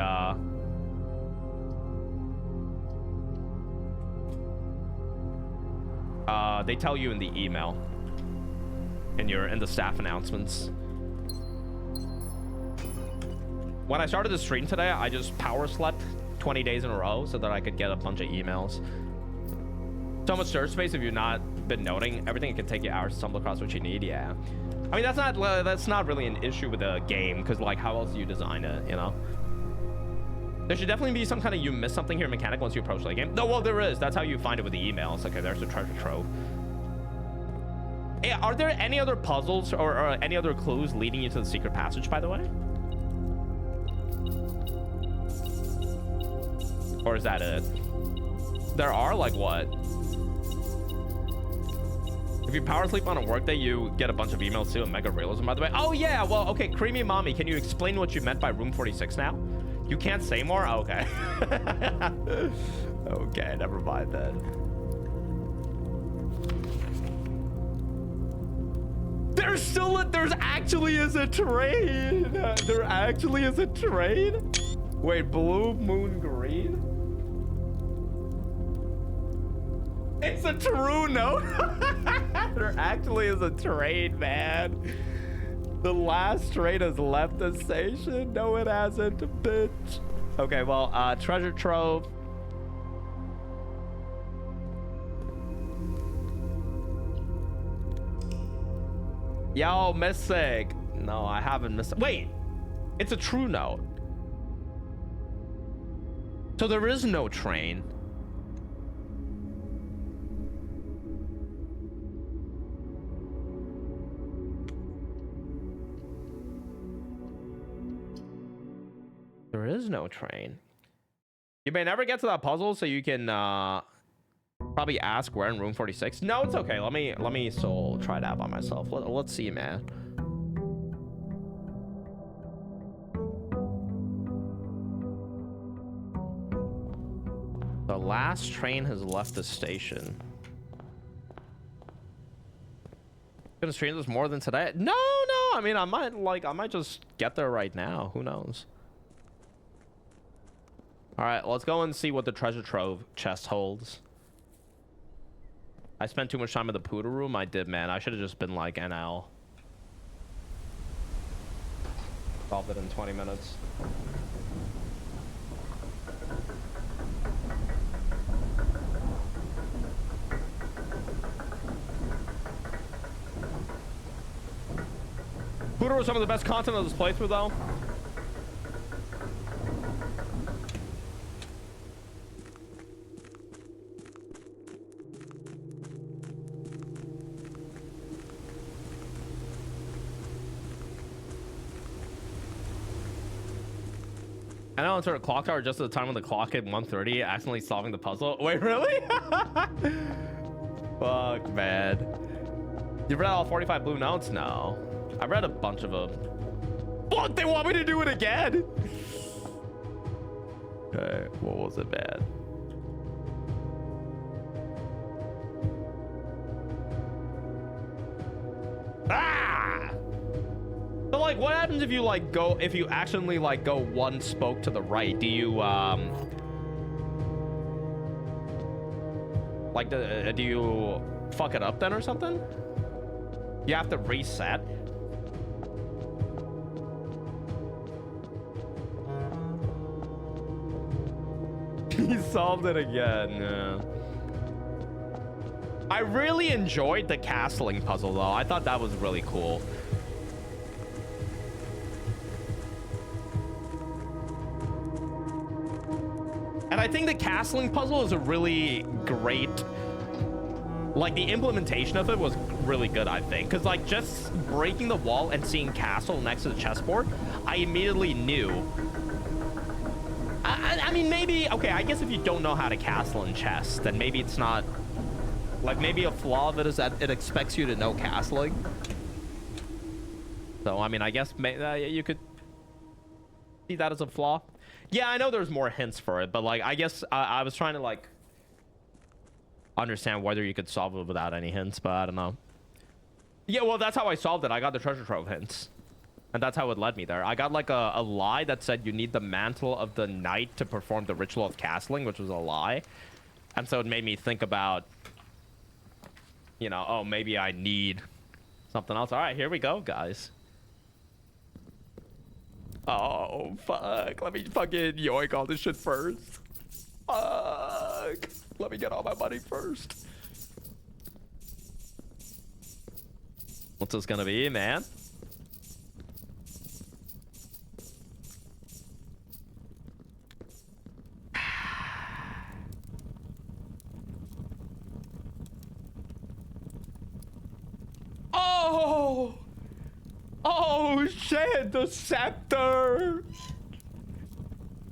tell you in the email. In the staff announcements. When I started the stream today, I just power slept 20 days in a row so that I could get a bunch of emails. So much search space if you've not been noting everything. It can take you hours to stumble across what you need. Yeah. I mean, that's not really an issue with the game, because like, how else do you design it, you know? There should definitely be some kind of you miss something here mechanic once you approach the game. No, well, there is. That's how you find it with the emails. Okay, there's the treasure trove. Hey, are there any other puzzles or any other clues leading you to the secret passage, by the way? Or is that it? There are, like, what? If you power sleep on a workday, you get a bunch of emails too, and mega realism, by the way. Oh, yeah, well, okay, Creamy Mommy, can you explain what you meant by room 46 now? You can't say more? Oh, okay. Okay, never mind then. There's actually is a train. There actually is a train. Wait, blue, moon, green? It's a true note. There actually is a train, man. The last train has left the station. No, it hasn't, bitch. Okay, well, treasure trove. Yo, missing. No, I haven't missed. Wait, it's a true note. So there is no train. There is no train. You may never get to that puzzle, so you can probably ask where in room 46. No, it's okay. Let me soul try it out by myself. Let's see, man. The last train has left the station. Gonna stream this more than today? No. I mean, I might just get there right now. Who knows? All right, let's go and see what the treasure trove chest holds. I spent too much time in the poodle room. I did, man. I should have just been like NL. Solved it in 20 minutes. Poodle was some of the best content of this playthrough, though. I know, insert a clock tower just at the time when the clock hit 1:30, accidentally solving the puzzle. Wait, really? Fuck, man. You read all 45 blue notes? No. I read a bunch of them. What? They want me to do it again? Okay, what was it, man? Ah! So, like, what happens if you, like, if you accidentally, like, go one spoke to the right? Do you, like, do you fuck it up then or something? You have to reset? He solved it again. Yeah. I really enjoyed the castling puzzle, though. I thought that was really cool. And I think the castling puzzle is a really great, like, the implementation of it was really good, I think. Because, like, just breaking the wall and seeing castle next to the chessboard, I immediately knew. I mean, maybe, okay, I guess if you don't know how to castle in chess, then maybe it's not, like, maybe a flaw of it is that it expects you to know castling. So, I mean, I guess you could see that as a flaw. Yeah, I know there's more hints for it, but, like, I guess I was trying to, like, understand whether you could solve it without any hints, but I don't know. Yeah, well, that's how I solved it. I got the treasure trove hints. And that's how it led me there. I got, like, a lie that said you need the mantle of the knight to perform the ritual of castling, which was a lie. And so it made me think about, you know, oh, maybe I need something else. All right, here we go, guys. Oh, fuck. Let me fucking yoink all this shit first. Fuck. Let me get all my money first. What's this gonna be, man? Oh! Oh shit, the scepter!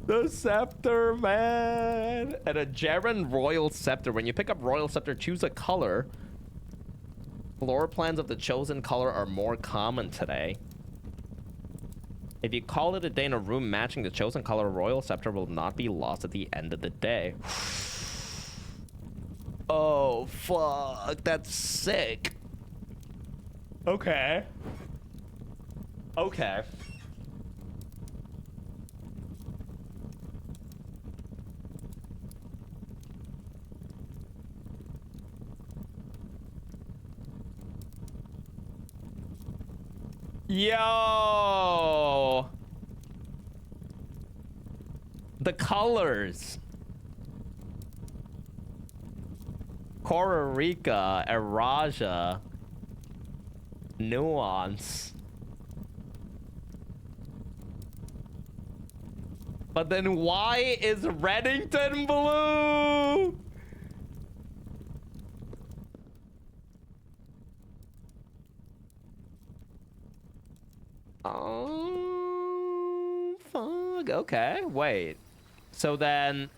The scepter, man! And a Jaren Royal Scepter. When you pick up Royal Scepter, choose a color. Floor plans of the chosen color are more common today. If you call it a day in a room matching the chosen color, Royal Scepter will not be lost at the end of the day. Oh, fuck. That's sick. Okay. Okay. Yo! The colors. Kororika, Eraja, Nuance. But then why is Reddington blue? Oh, fuck. Okay, wait. So then...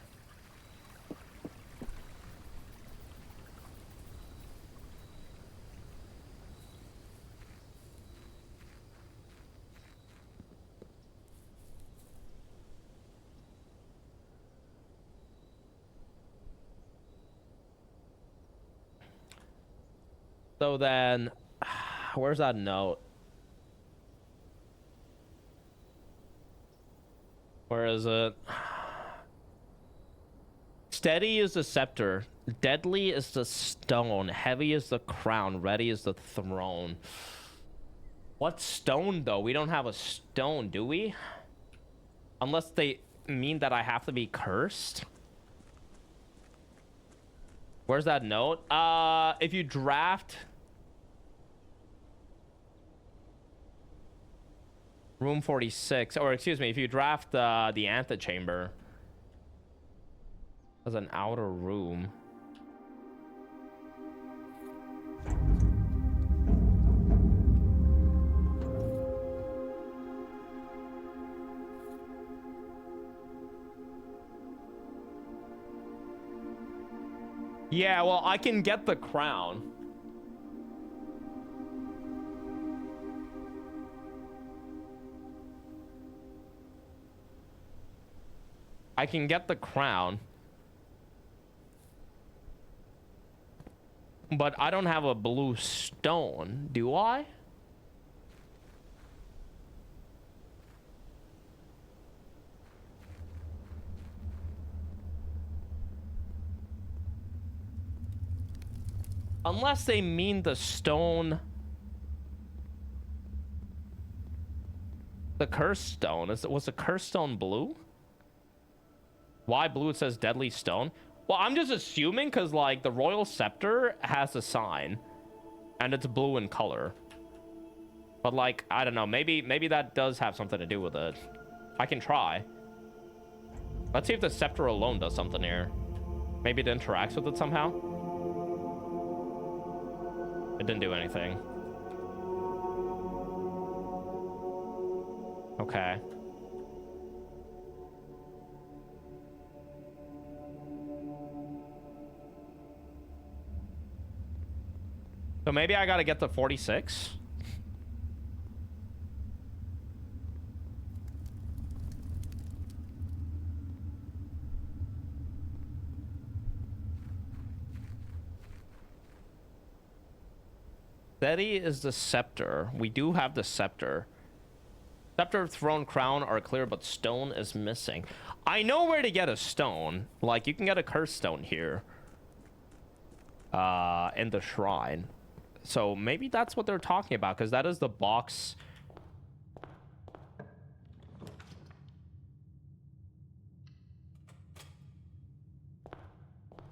So then... Where's that note? Where is it? Steady is the scepter. Deadly is the stone. Heavy is the crown. Ready is the throne. What stone, though? We don't have a stone, do we? Unless they mean that I have to be cursed. Where's that note? If you draft... Room 46, or excuse me, if you draft the antechamber as an outer room. Yeah, well, I can get the crown. I can get the crown. But I don't have a blue stone, do I? Unless they mean the stone... The cursed stone. Was the cursed stone blue? Why blue? It says deadly stone. Well, I'm just assuming because, like, the royal scepter has a sign. And it's blue in color. But, like, I don't know. Maybe that does have something to do with it. I can try. Let's see if the scepter alone does something here. Maybe it interacts with it somehow. It didn't do anything. Okay. So maybe I gotta get the 46. Steady is the scepter. We do have the scepter. Scepter, throne, crown are clear, but stone is missing. I know where to get a stone. Like, you can get a cursed stone here. In the shrine. So maybe that's what they're talking about, because that is the box.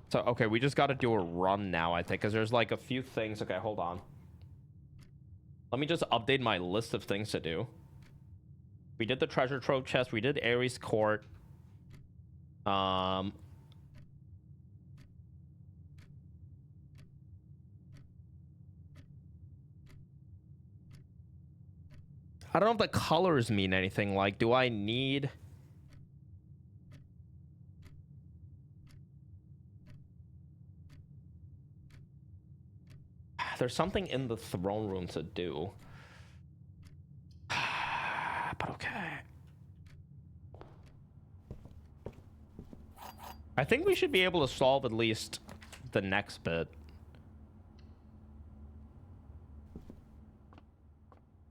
So, okay, we just got to do a run now, I think, because there's like a few things. Okay, hold on. Let me just update my list of things to do. We did the treasure trove chest. We did Ares Court. I don't know if the colors mean anything. Like, do I need... There's something in the throne room to do. But okay. I think we should be able to solve at least the next bit.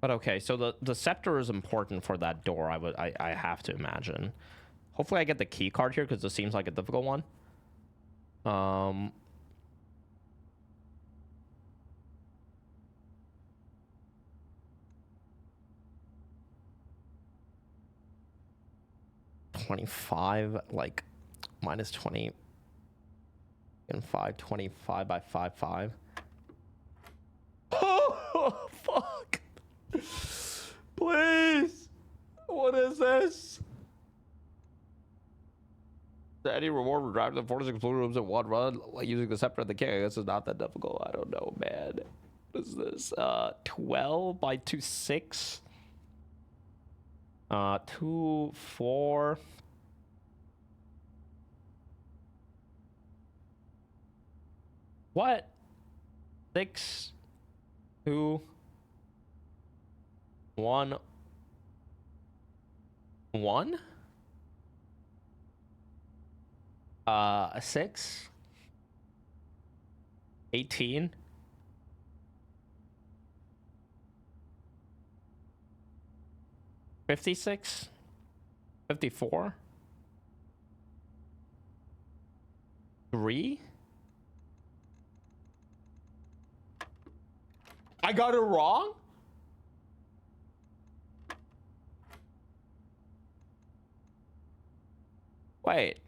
But okay, so the scepter is important for that door, I have to imagine. Hopefully I get the key card here because this seems like a difficult one. 25, like minus 20 and 525 by 55. Oh, fuck. Please. What is this? Any reward for driving the 46 blue rooms in one run, like using the scepter of the king? I guess it's not that difficult. I don't know, man. What is this? 12 by 26. 2, 4. What? 6, 2, 1, 1. 6, 18. 56, 54, 3. I got it wrong? Wait.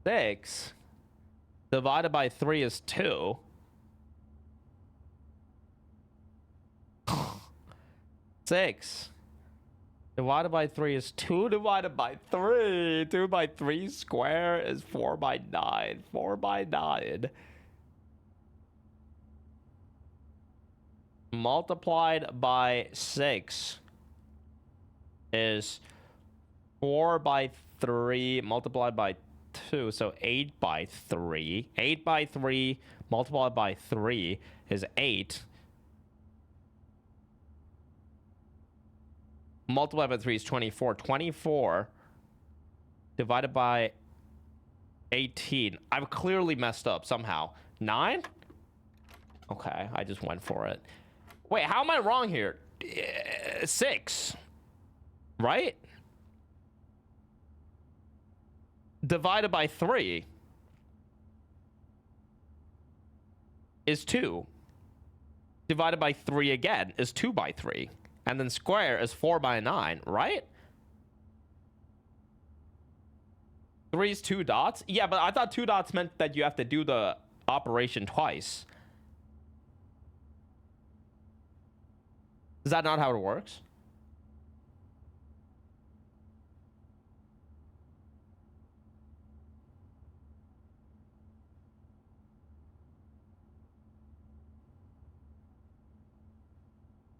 6 divided by 3 is 2. 6 divided by 3 is 2 divided by 3. 2 by 3 square is 4 by 9. 4 by 9. Multiplied by 6 is 4 by 3 multiplied by 2. So 8 by 3. 8 by 3 multiplied by 3 is 8. Multiplied by 3 is 24. 24 divided by 18. I've clearly messed up somehow. 9? Okay, I just went for it. Wait, how am I wrong here? 6. Right? Divided by 3 is 2. Divided by 3 again is 2 by 3. And then square is 4 by 9, right? 3 is 2 dots? Yeah, but I thought 2 dots meant that you have to do the operation twice. Is that not how it works?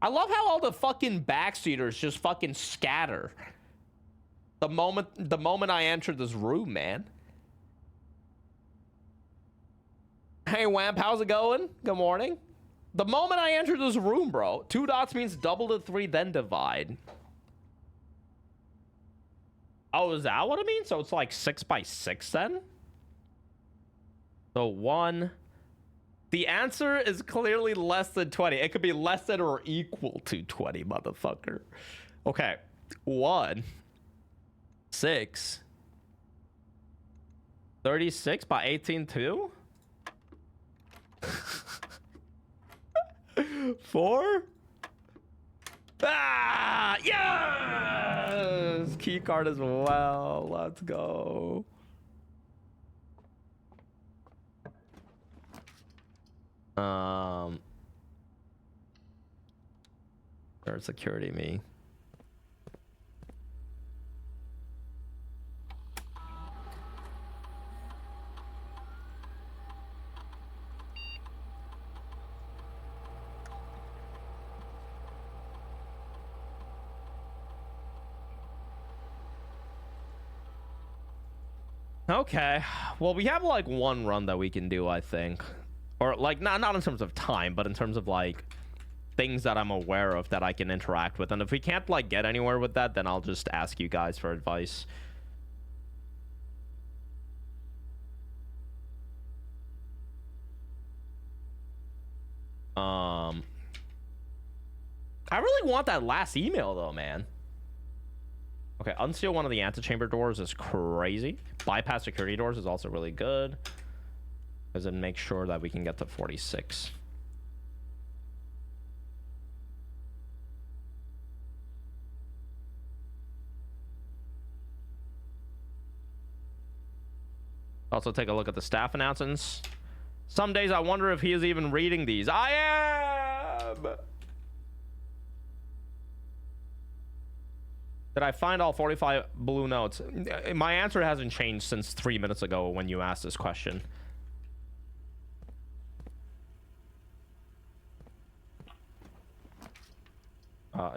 I love how all the fucking backseaters just fucking scatter. The moment I enter this room, man. Hey, Wamp, how's it going? Good morning. The moment I enter this room, bro, 2 dots means double the 3, then divide. Oh, is that what it means? So it's like 6 by 6 then? So 1. The answer is clearly less than 20. It could be less than or equal to 20, motherfucker. Okay. 1. 6. 36 by 18 too? 4? Ah! Yes! Key card as well. Let's go. Third security me. Okay, well, we have like one run that we can do, I think, or like not in terms of time, but in terms of like things that I'm aware of that I can interact with. And if we can't like get anywhere with that, then I'll just ask you guys for advice. I really want that last email though, man. Okay, unseal one of the antechamber doors is crazy. Bypass security doors is also really good, because it makes sure that we can get to 46. Also take a look at the staff announcements. Some days I wonder if he is even reading these. I am! Did I find all 45 blue notes? My answer hasn't changed since 3 minutes ago when you asked this question.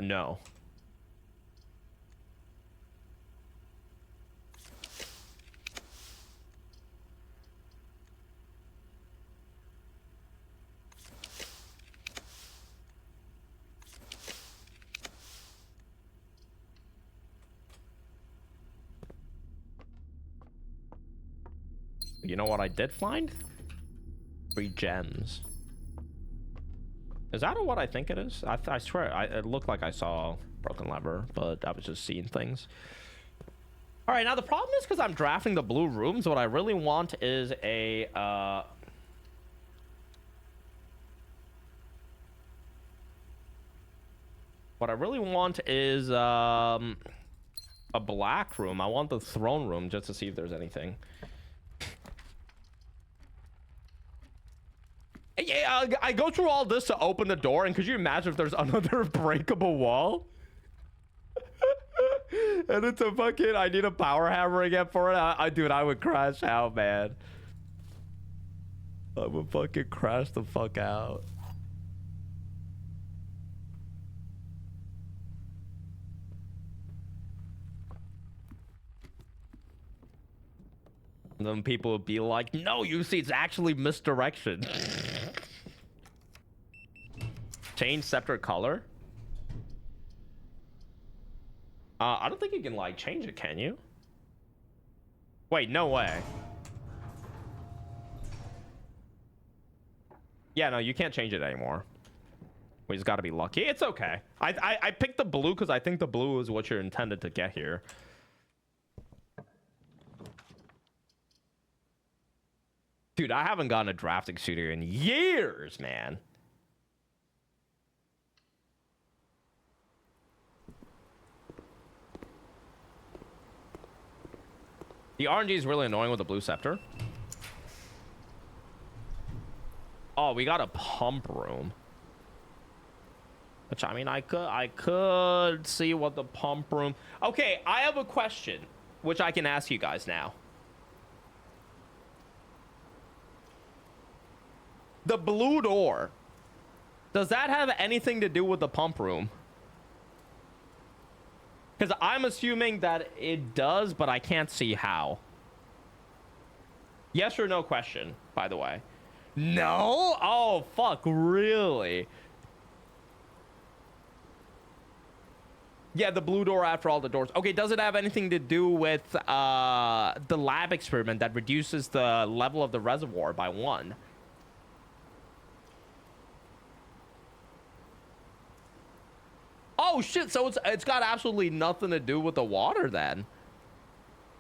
No. You know what I did find? 3 gems. Is that what I think it is? I swear, it looked like I saw broken lever, but I was just seeing things. All right, now the problem is because I'm drafting the blue rooms, what I really want is a... What I really want is a black room. I want the throne room just to see if there's anything. Yeah, I go through all this to open the door, and could you imagine if there's another breakable wall? And it's a fucking, I need a power hammer again for it. Dude, I would crash out, man. I would fucking crash the fuck out. And then people would be like, no, you see, it's actually misdirection. Change scepter color? I don't think you can, like, change it, can you? Wait, no way. Yeah, no, you can't change it anymore. We just gotta be lucky. It's okay. I picked the blue because I think the blue is what you're intended to get here. Dude, I haven't gotten a drafting studio in years, man. The RNG is really annoying with the blue scepter. Oh, we got a pump room. Which, I mean, I could see what the pump room... Okay, I have a question, which I can ask you guys now. The blue door, does that have anything to do with the pump room? Because I'm assuming that it does, but I can't see how. Yes or no question, by the way. No? Oh, fuck, really? Yeah, the blue door after all the doors. Okay, does it have anything to do with the lab experiment that reduces the level of the reservoir by 1? Oh shit, so it's got absolutely nothing to do with the water then.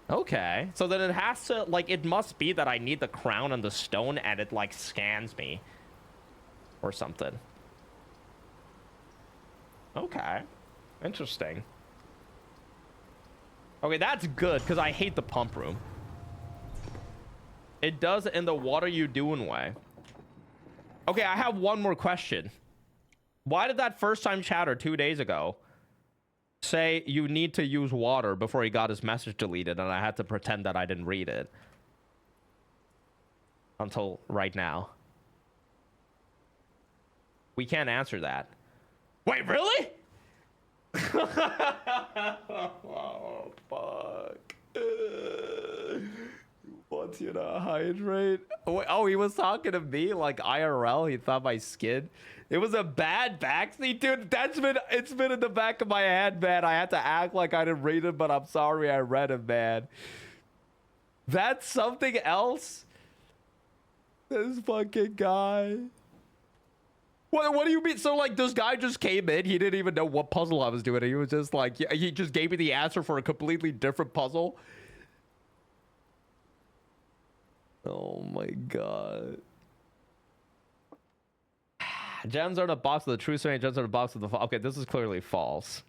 Okay, so then it has to, like, it must be that I need the crown and the stone and it, like, scans me or something. Okay, interesting. Okay, that's good because I hate the pump room. It does in the water you doing way. Okay, I have one more question. Why did that first time chatter 2 days ago say you need to use water before he got his message deleted, and I had to pretend that I didn't read it until right now? We can't answer that. Wait, really? Oh, fuck. Wants you to hydrate. Oh, he was talking to me like IRL. He thought my skin. It was a bad backseat, dude. It's been in the back of my head, man. I had to act like I didn't read it, but I'm sorry I read it, man. That's something else. This fucking guy. What do you mean? So, like, this guy just came in. He didn't even know what puzzle I was doing. He was just like, he just gave me the answer for a completely different puzzle. Oh my god. Gems are in a box with the true story. Gems are in a box with the okay, this is clearly false.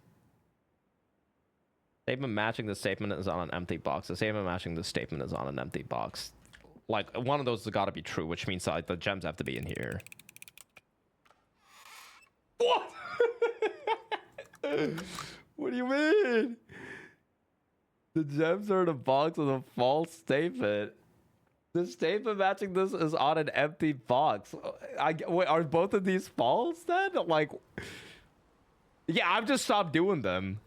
Statement matching the statement is on an empty box. The statement matching the statement is on an empty box. Like, one of those has got to be true, which means like the gems have to be in here. What? What do you mean? The gems are in a box with a false statement. The statement matching this is on an empty box. Wait, are both of these false then? Like, yeah, I've just stopped doing them.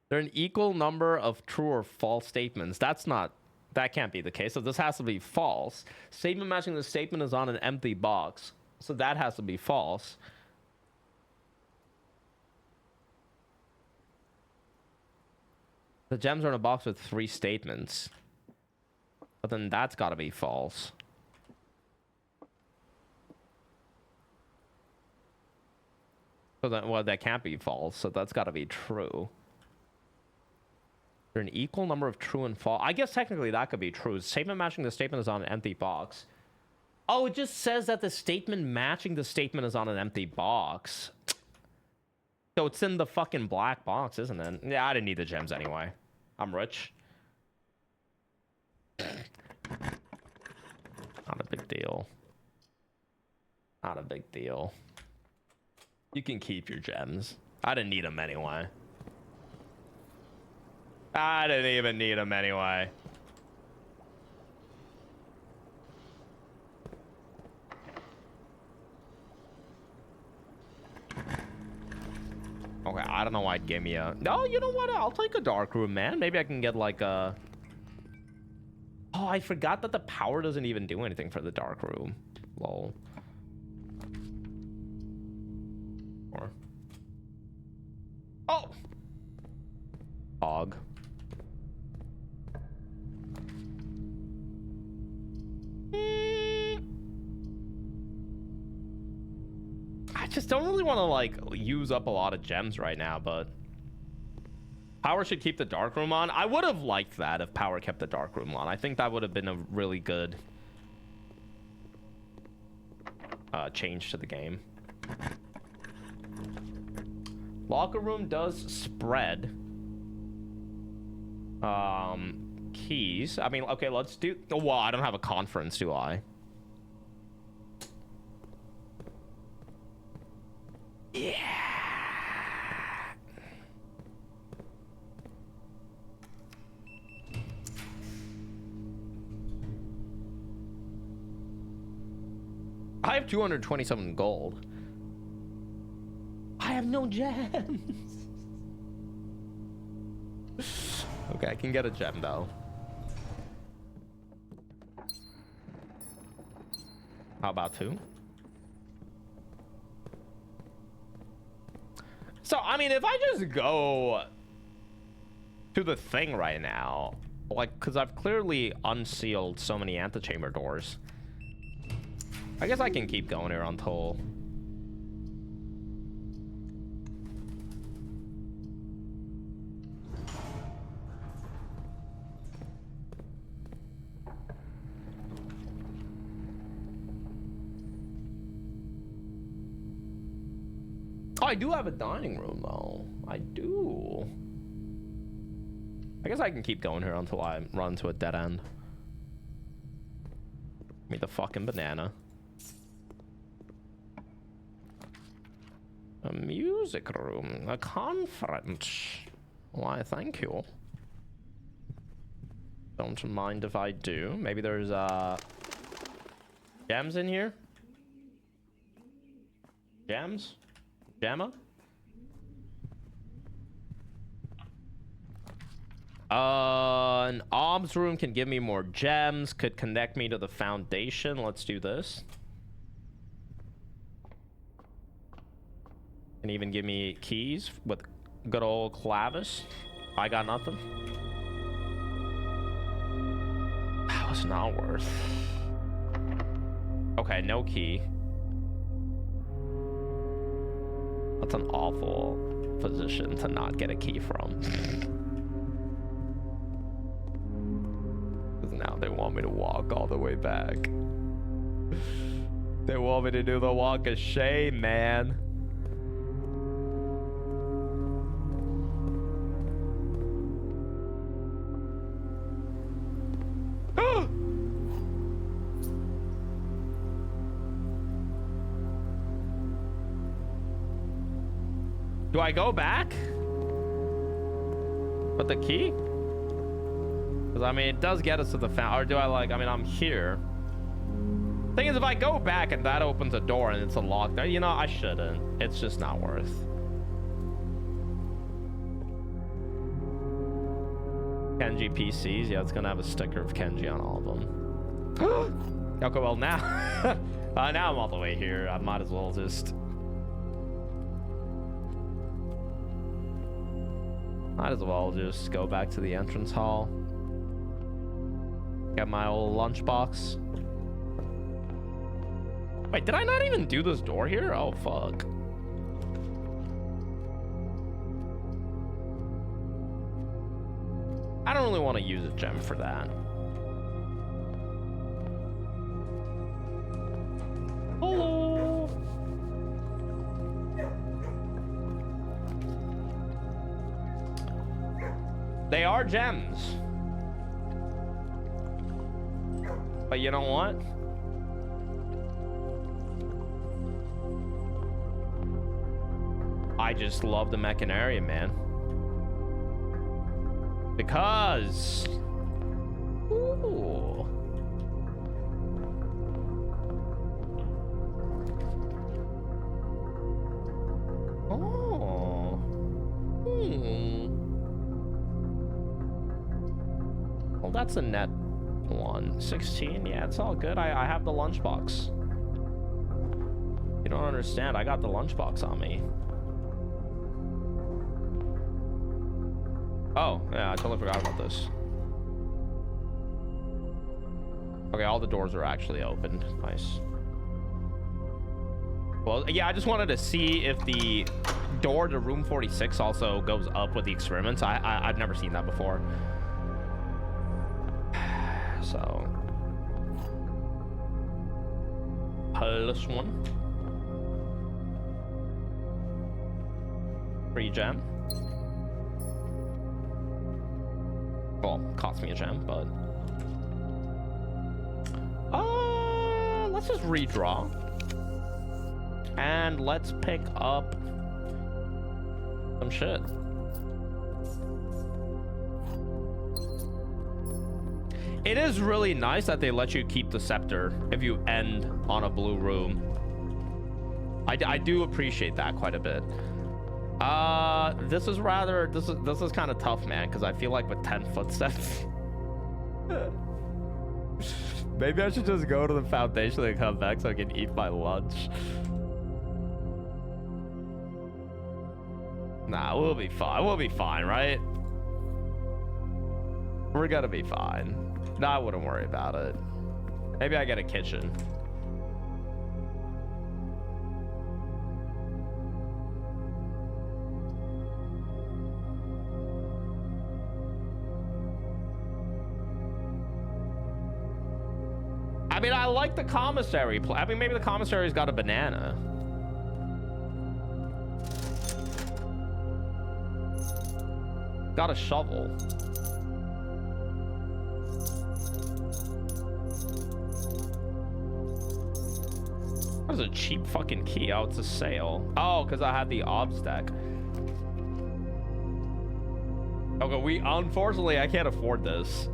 They're an equal number of true or false statements. That can't be the case. So this has to be false. Statement matching the statement is on an empty box. So that has to be false. The gems are in a box with 3 statements. But then that's got to be false. So then, well, that can't be false. So that's got to be true. There are an equal number of true and false. I guess technically that could be true. Statement matching the statement is on an empty box. Oh, it just says that the statement matching the statement is on an empty box. So it's in the fucking black box, isn't it? Yeah, I didn't need the gems anyway. I'm rich. Not a big deal. Not a big deal. You can keep your gems. I didn't need them anyway. I didn't even need them anyway. Okay, I don't know why it gave me a... No, you know what? I'll take a dark room, man. Maybe I can get like a... Oh, I forgot that the power doesn't even do anything for the dark room. Lol. Or... Oh! Hog. I just don't really want to like use up a lot of gems right now, but power should keep the dark room on. I would have liked that if power kept the dark room on. I think that would have been a really good change to the game. Locker room does spread keys. I mean, okay, let's do... Oh, well, I don't have a conference, do I? Yeah. I have 227 gold. I have no gems. Okay, I can get a gem though. How about 2? So, I mean, if I just go to the thing right now, like, because I've clearly unsealed so many antechamber doors, I guess I can keep going here until... Oh, I do have a dining room, though. I do. I guess I can keep going here until I run to a dead end. Give me the fucking banana. A music room, a conference. Why, thank you. Don't mind if I do. Maybe there's gems in here. Gems? Gemma? An obs room can give me more gems. Could connect me to the foundation. Let's do this. Can even give me keys with good old Clavis. I got nothing. That was not worth. Okay, no key. That's an awful position to not get a key from. Because now they want me to walk all the way back. They want me to do the walk of shame, man. Do I go back with the key? Because I mean, it does get us to the fountain. Or do I like? I mean, I'm here. Thing is, if I go back and that opens a door and it's a lock there, you know, I shouldn't. It's just not worth. Kenji PCs, yeah, it's gonna have a sticker of Kenji on all of them. Okay, well now, now I'm all the way here. I might as well just. Might as well just go back to the entrance hall. Get my old lunchbox. Wait, did I not even do this door here? Oh, fuck. I don't really want to use a gem for that. Hello. They are gems. But you know what? I just love the Mechanarium, man. Because... Ooh. Oh. Well, that's a net one. 16, yeah, it's all good. I have the lunchbox. You don't understand, I got the lunchbox on me. Oh, yeah, I totally forgot about this. Okay, all the doors are actually opened. Nice. Well, yeah, I just wanted to see if the door to room 46 also goes up with the experiments. I've never seen that before. So plus one. Free gem. Well, cost me a gem, but let's just redraw. And let's pick up some shit. It is really nice that they let you keep the scepter if you end on a blue room. I do appreciate that quite a bit. This is kind of tough, man, because I feel like with 10 footsteps. Maybe I should just go to the foundation and come back so I can eat my lunch. Nah, we'll be fine. We'll be fine, right? We're gonna be fine. No, I wouldn't worry about it. Maybe I get a kitchen. I mean, I like the commissary. I mean, maybe the commissary's got a banana. Got a shovel. What is a cheap fucking key? Oh, it's a sale. Oh, because I had the obs deck. Okay, unfortunately, I can't afford this.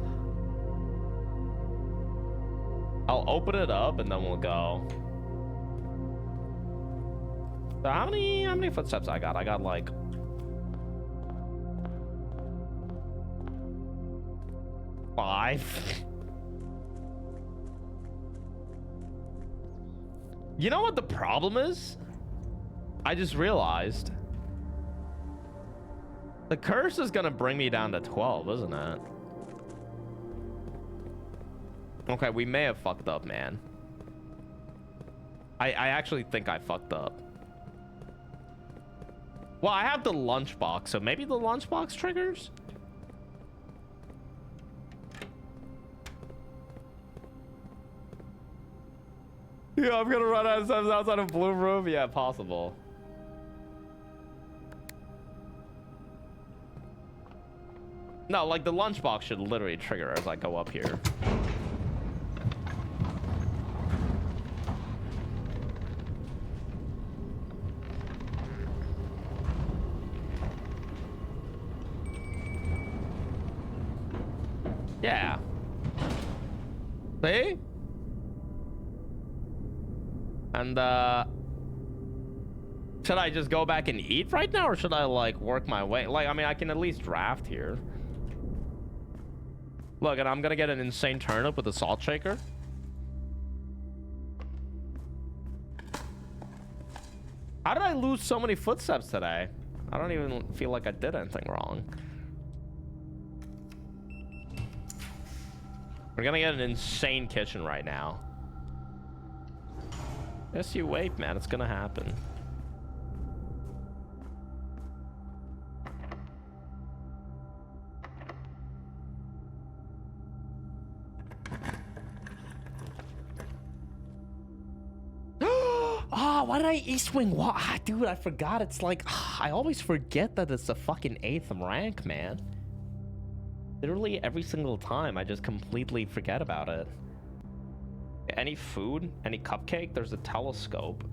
I'll open it up and then we'll go. So how many footsteps I got? I got like 5. You know what the problem is? I just realized the curse is gonna bring me down to 12, isn't it? Okay, we may have fucked up, man. I actually think I fucked up. Well, I have the lunchbox, so maybe the lunchbox triggers? Yeah, I'm gonna run out of steps outside of Blue Room. Yeah, possible. No, like the lunchbox should literally trigger as I go up here. Yeah. See? And should I just go back and eat right now, or should I like work my way? Like, I mean, I can at least draft here. Look, and I'm gonna get an insane turnip with a salt shaker. How did I lose so many footsteps today? I don't even feel like I did anything wrong. We're gonna get an insane kitchen right now. Yes, you wait, man. It's gonna happen. Oh, why did I East Wing? What? Dude, I forgot. It's like, I always forget that it's the fucking 8th rank, man. Literally every single time, I just completely forget about it. Any food? Any cupcake? There's a telescope.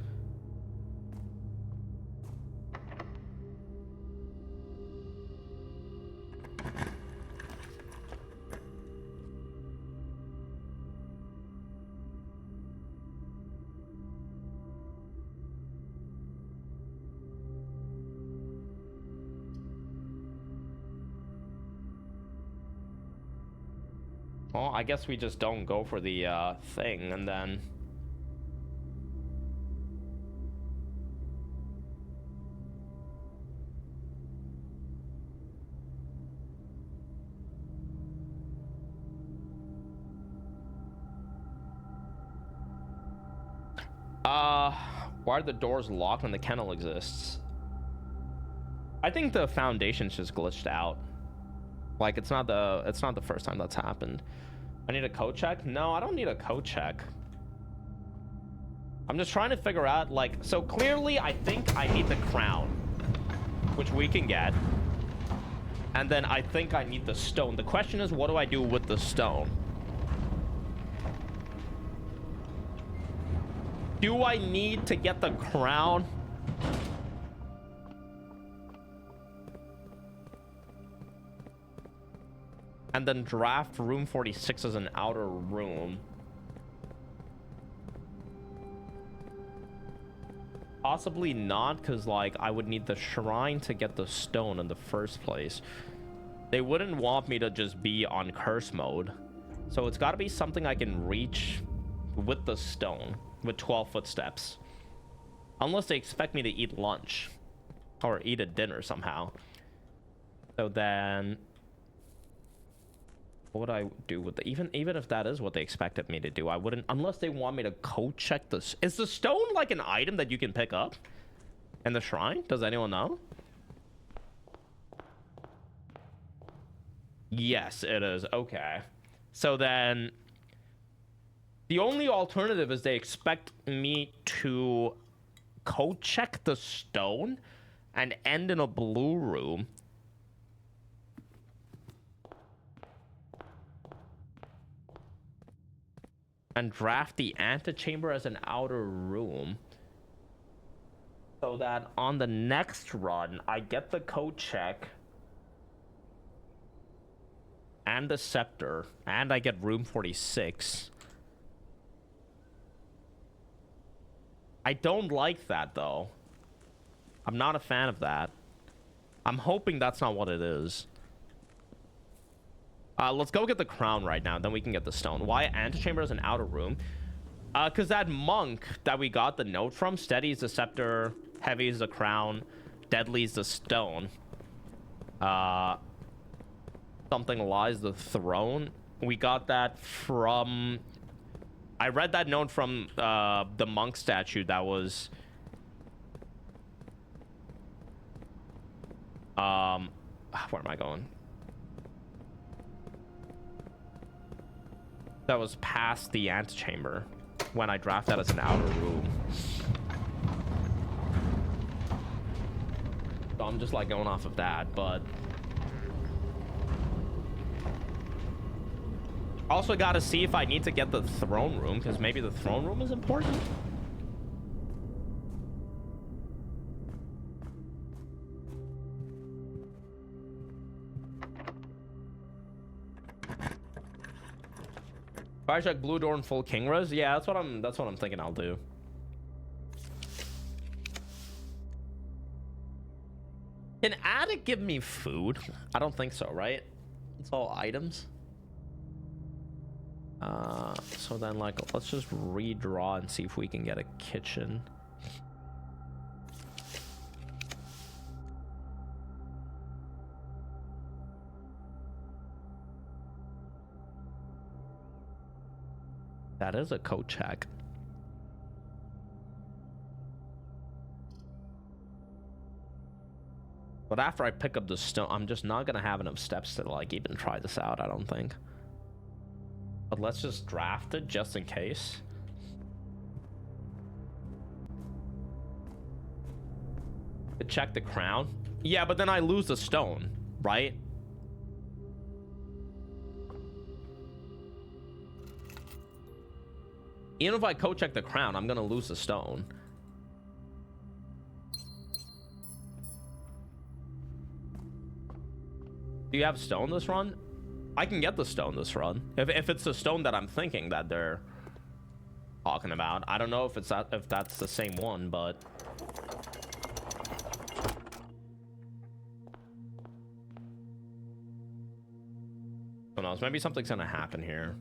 Well, I guess we just don't go for the thing, and then... why are the doors locked when the kennel exists? I think the foundation's just glitched out. Like, it's not the first time that's happened. I need a code check? No, I don't need a code check. I'm just trying to figure out, like, so clearly I think I need the crown, which we can get. And then I think I need the stone. The question is, what do I do with the stone? Do I need to get the crown? And then draft room 46 as an outer room. Possibly not, because like I would need the shrine to get the stone in the first place. They wouldn't want me to just be on curse mode. So it's got to be something I can reach with the stone, with 12 footsteps. Unless they expect me to eat lunch or eat a dinner somehow. So then... what would I do with the... even if that is what they expected me to do, I wouldn't... unless they want me to code check this. Is the stone like an item that you can pick up in the shrine? Does anyone know? Yes, it is. Okay. So then... the only alternative is they expect me to code check the stone and end in a blue room. and draft the antechamber as an outer room, so that on the next run I get the code check and the scepter, and I get room 46. I don't like that though. I'm not a fan of that. I'm hoping that's not what it is. Let's go get the crown right now, then we can get the stone. Why antechamber is an outer room? Because that monk that we got the note from, steady is the scepter, heavy is the crown, deadly is the stone. Something lies the throne. We got that from... I read that note from the monk statue that was... where am I going? That was past the antechamber when I draft that as an outer room. So I'm just like going off of that, but also got to see if I need to get the throne room, because maybe the throne room is important. Fire check blue door and full king res. Yeah, that's what I'm thinking I'll do. Can attic give me food? I don't think so, right? It's all items. So then like let's just redraw and see if we can get a kitchen. That is a code check. But after I pick up the stone, I'm just not gonna have enough steps to like even try this out, I don't think. But let's just draft it just in case. To check the crown. Yeah, but then I lose the stone, right? Even if I code check the crown, I'm gonna lose the stone. Do you have stone this run? I can get the stone this run. If it's the stone that I'm thinking that they're talking about. I don't know if that's the same one, but who knows? Maybe something's gonna happen here.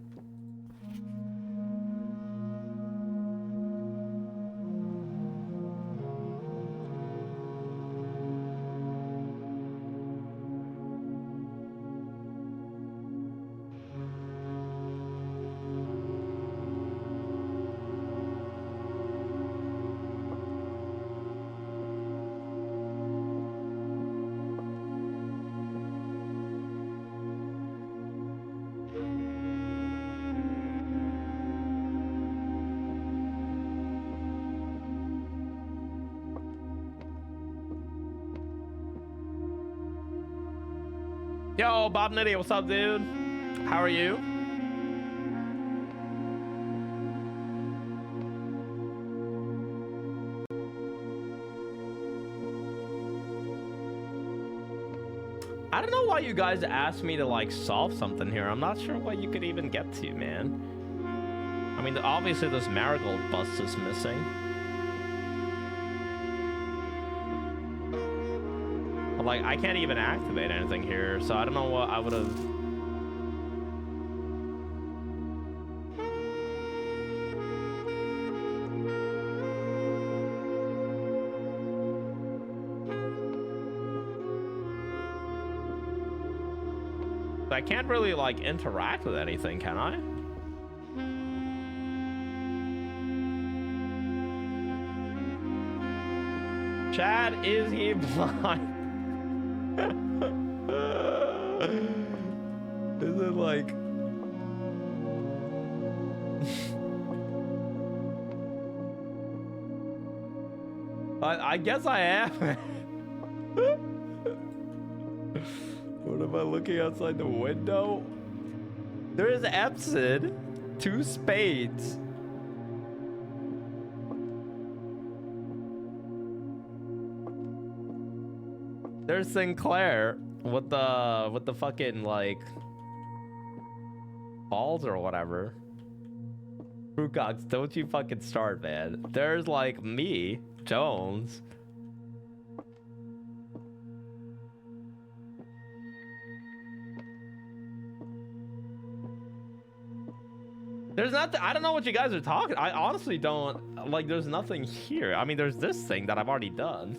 Yo, Bob Nitty, what's up, dude? How are you? I don't know why you guys asked me to like solve something here. I'm not sure what you could even get to, man. I mean, obviously this marigold bust is missing. But like, I can't even activate anything here, so I don't know what I would have. I can't really like interact with anything, can I? Chad, is he blind? Is it like I guess I am. What am I looking outside the window? There is Epson. 2 spades. There's Sinclair with the fucking like balls or whatever. Fruitcox, don't you fucking start, man. There's like me, Jones. There's nothing. I don't know what you guys are talking. I honestly don't like. There's nothing here. I mean, there's this thing that I've already done.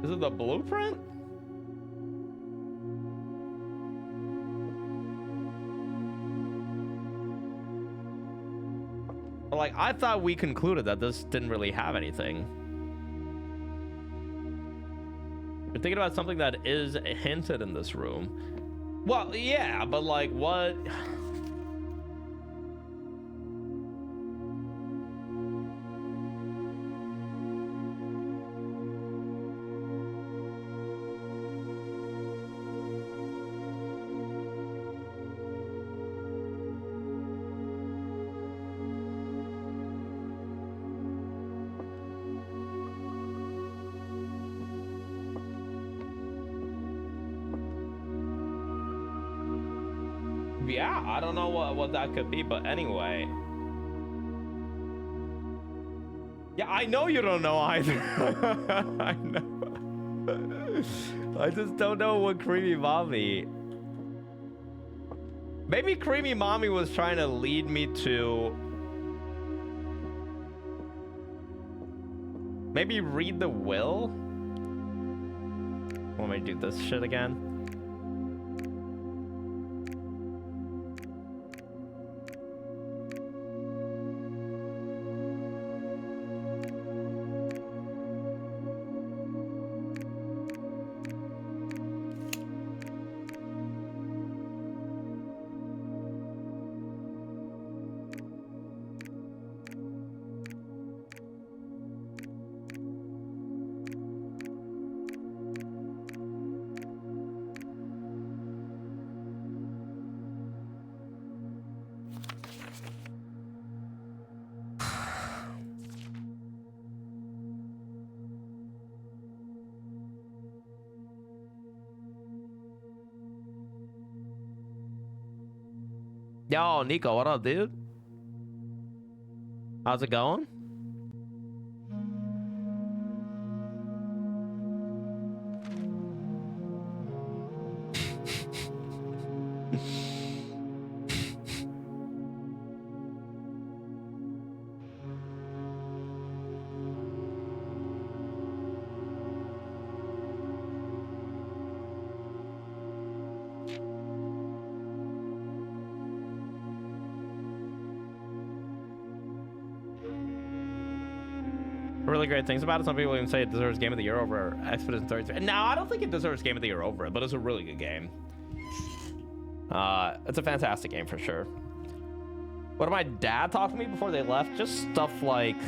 Is it the blueprint? Like, I thought we concluded that this didn't really have anything. You're thinking about something that is hinted in this room. Well, yeah, but like, what? Yeah, I don't know what that could be, but anyway. Yeah, I know you don't know either. I know. I just don't know what Creamy Mommy. Maybe Creamy Mommy was trying to lead me to maybe read the will. Want me to do this shit again? Yo, Nico, what up, dude? How's it going? Really great things about it. Some people even say it deserves Game of the Year over Expedition 33. No, I don't think it deserves Game of the Year over it, but it's a really good game. It's a fantastic game for sure. What did my dad talk to me before they left? Just stuff like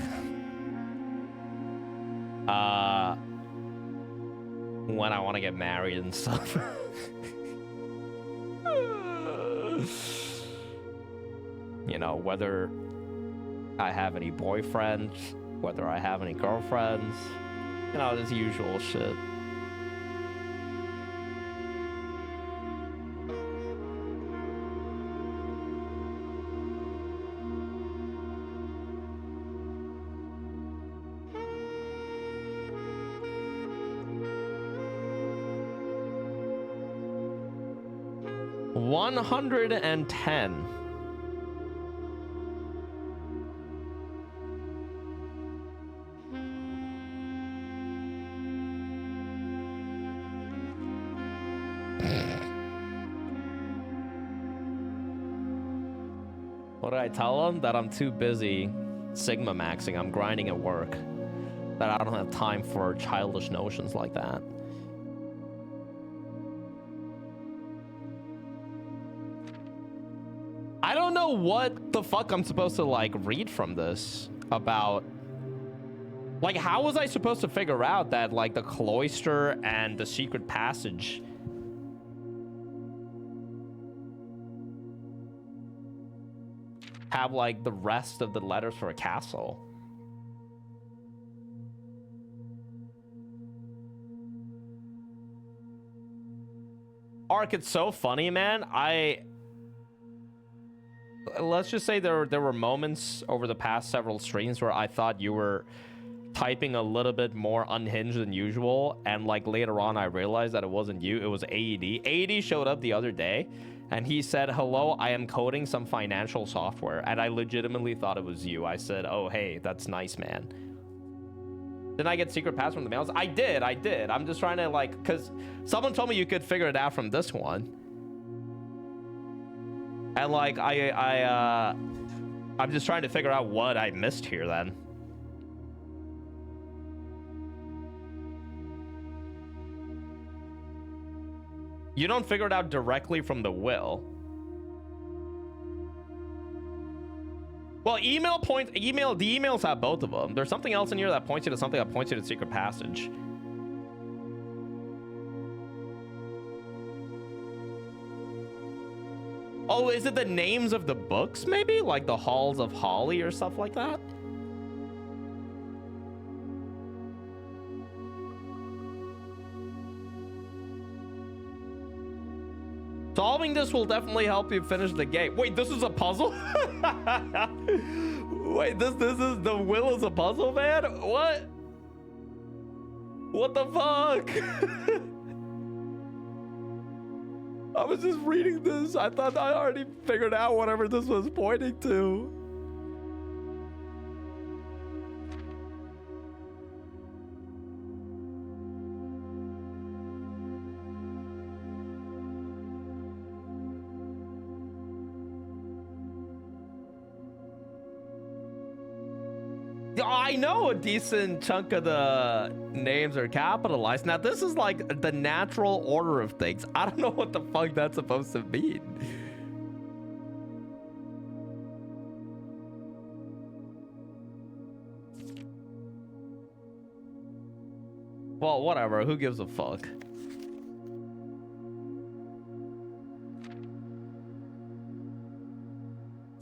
when I want to get married and stuff. You know, whether I have any boyfriends, whether I have any girlfriends, you know, this usual shit. $110. What did I tell them? That I'm too busy Sigma maxing. I'm grinding at work. That I don't have time for childish notions like that. I don't know what the fuck I'm supposed to like read from this. about, like, how was I supposed to figure out that, like, the cloister and the secret passage have, like, the rest of the letters for a castle? Ark, it's so funny, man. Let's just say there were moments over the past several streams where I thought you were typing a little bit more unhinged than usual, and like later on I realized that it wasn't you, it was AED. AED showed up the other day and he said, "Hello, I am coding some financial software," and I legitimately thought it was you. I said, "Oh hey, that's nice, man." Didn't I get secret pass from the mails? I did. I'm just trying to, like, because someone told me you could figure it out from this one. And, like, I'm just trying to figure out what I missed here, then. You don't figure it out directly from the will. Well, the emails have both of them. There's something else in here that points you to something that points you to secret passage. Oh, is it the names of the books, maybe? Like the Halls of Holly or stuff like that? Solving this will definitely help you finish the game. Wait, this is a puzzle? Wait, this is the will is a puzzle, man? What? What the fuck? I was just reading this. I thought I already figured out whatever this was pointing to. I know a decent chunk of the names are capitalized. Now, this is like the natural order of things. I don't know what the fuck that's supposed to mean. Well, whatever. Who gives a fuck?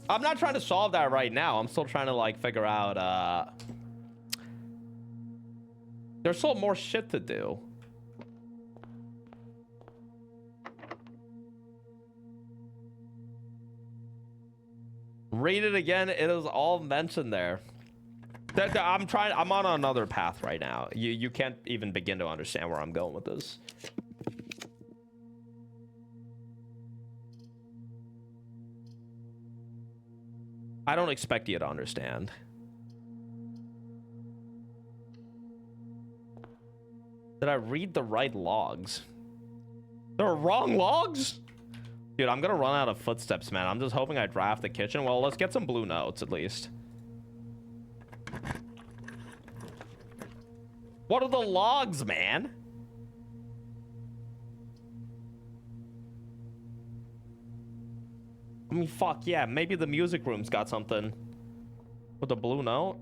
I'm not trying to solve that right now. I'm still trying to, like, figure out, there's still more shit to do. Read it again. It is all mentioned there. I'm on another path right now. You can't even begin to understand where I'm going with this. I don't expect you to understand. Did I read the right logs? There are wrong logs? Dude, I'm gonna run out of footsteps, man. I'm just hoping I draft the kitchen. Well, let's get some blue notes at least. What are the logs, man? I mean, fuck yeah, maybe the music room's got something with a blue note.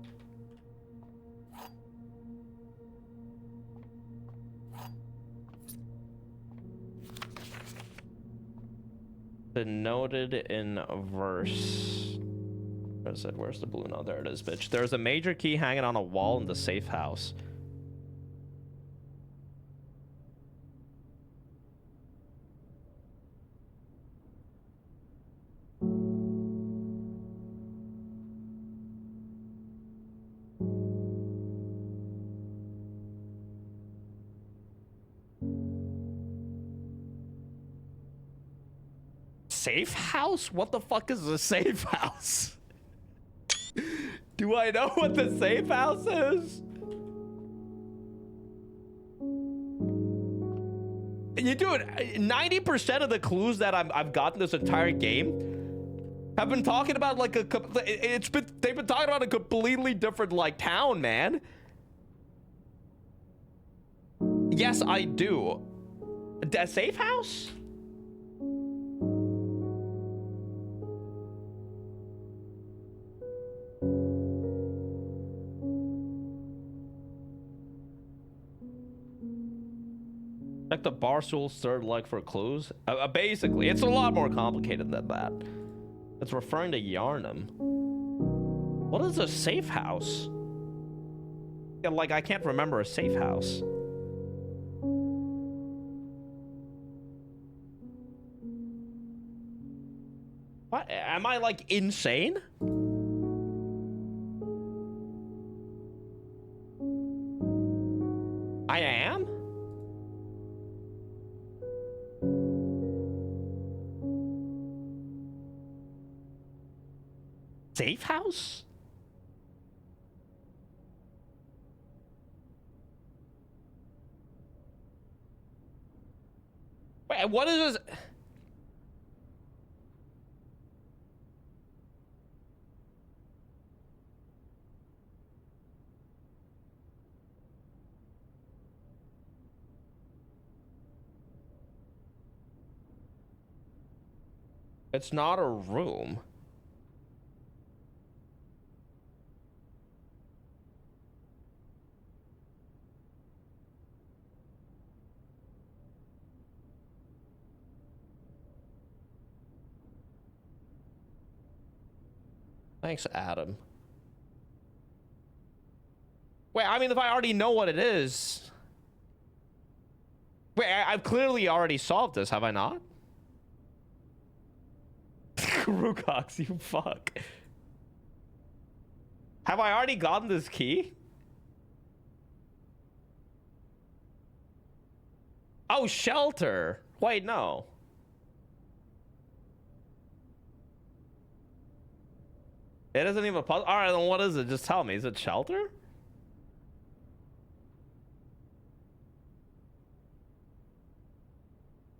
Denoted in verse. Where's it? Where's the blue note? There it is, bitch. There's a major key hanging on a wall in the safe house. Safe house? What the fuck is a safe house? Do I know what the safe house is? You do it. 90% of the clues that I've gotten this entire game have been talking about like they've been talking about a completely different like town, man. Yes, I do. A safe house? Check the bar stool's third leg for clues. Basically, it's a lot more complicated than that. It's referring to Yarnum. What is a safe house? Yeah, like, I can't remember a safe house. What? Am I, like, insane? I am? Safe house? Wait, what is this? It's not a room. Thanks, Adam. Wait, I mean, if I already know what it is... Wait, I've clearly already solved this, have I not? Rucox, you fuck. Have I already gotten this key? Oh, shelter. Wait, no. It isn't even a puzzle. All right, then what is it? Just tell me. Is it shelter?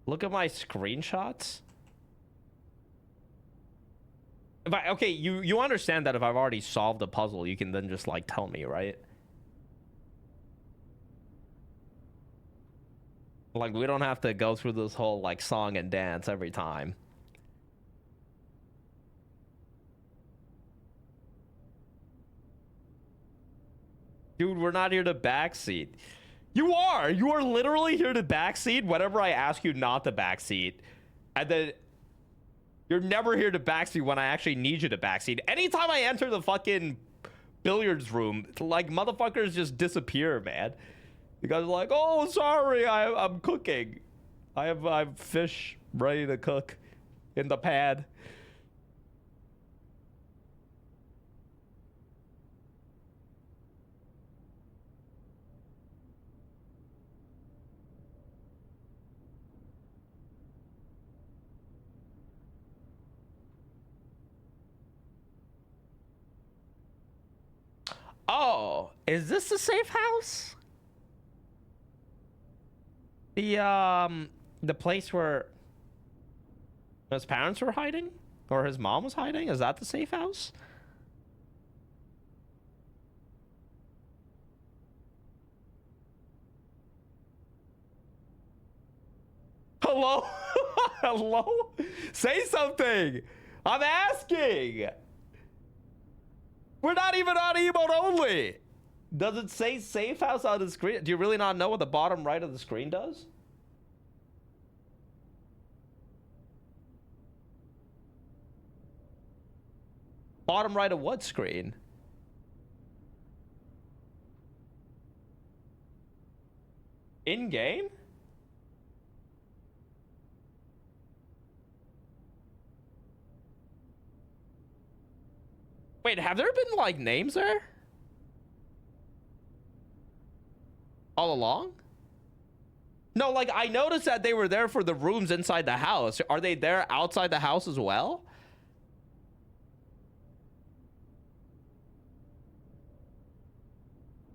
Look at my screenshots. If I, okay, you understand that if I've already solved a puzzle, you can then just like tell me, right? Like, we don't have to go through this whole like song and dance every time. Dude, we're not here to backseat. You are! You are literally here to backseat whenever I ask you not to backseat. And then you're never here to backseat when I actually need you to backseat. Anytime I enter the fucking billiards room, like, motherfuckers just disappear, man. You guys are like, oh, sorry, I'm cooking. I have fish ready to cook in the pad. Oh, is this the safe house? The place where his parents were hiding? Or his mom was hiding? Is that the safe house? Hello? Hello? Say something! I'm asking! We're not even on emote only! Does it say safe house on the screen? Do you really not know what the bottom right of the screen does? Bottom right of what screen? In game? Wait, have there been like names there? All along? No, like, I noticed that they were there for the rooms inside the house. Are they there outside the house as well?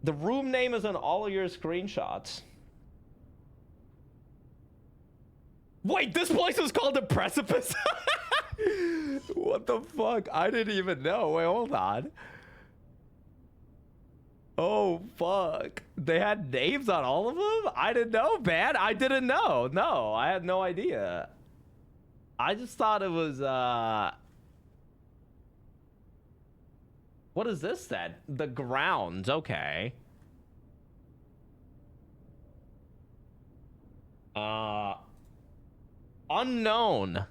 The room name is in all of your screenshots. Wait, this place is called the Precipice? What the fuck? I didn't even know. Wait, hold on. Oh, fuck. They had names on all of them? I didn't know, man. I didn't know. No, I had no idea. I just thought it was, What is this then? The grounds. Okay. Uh, unknown.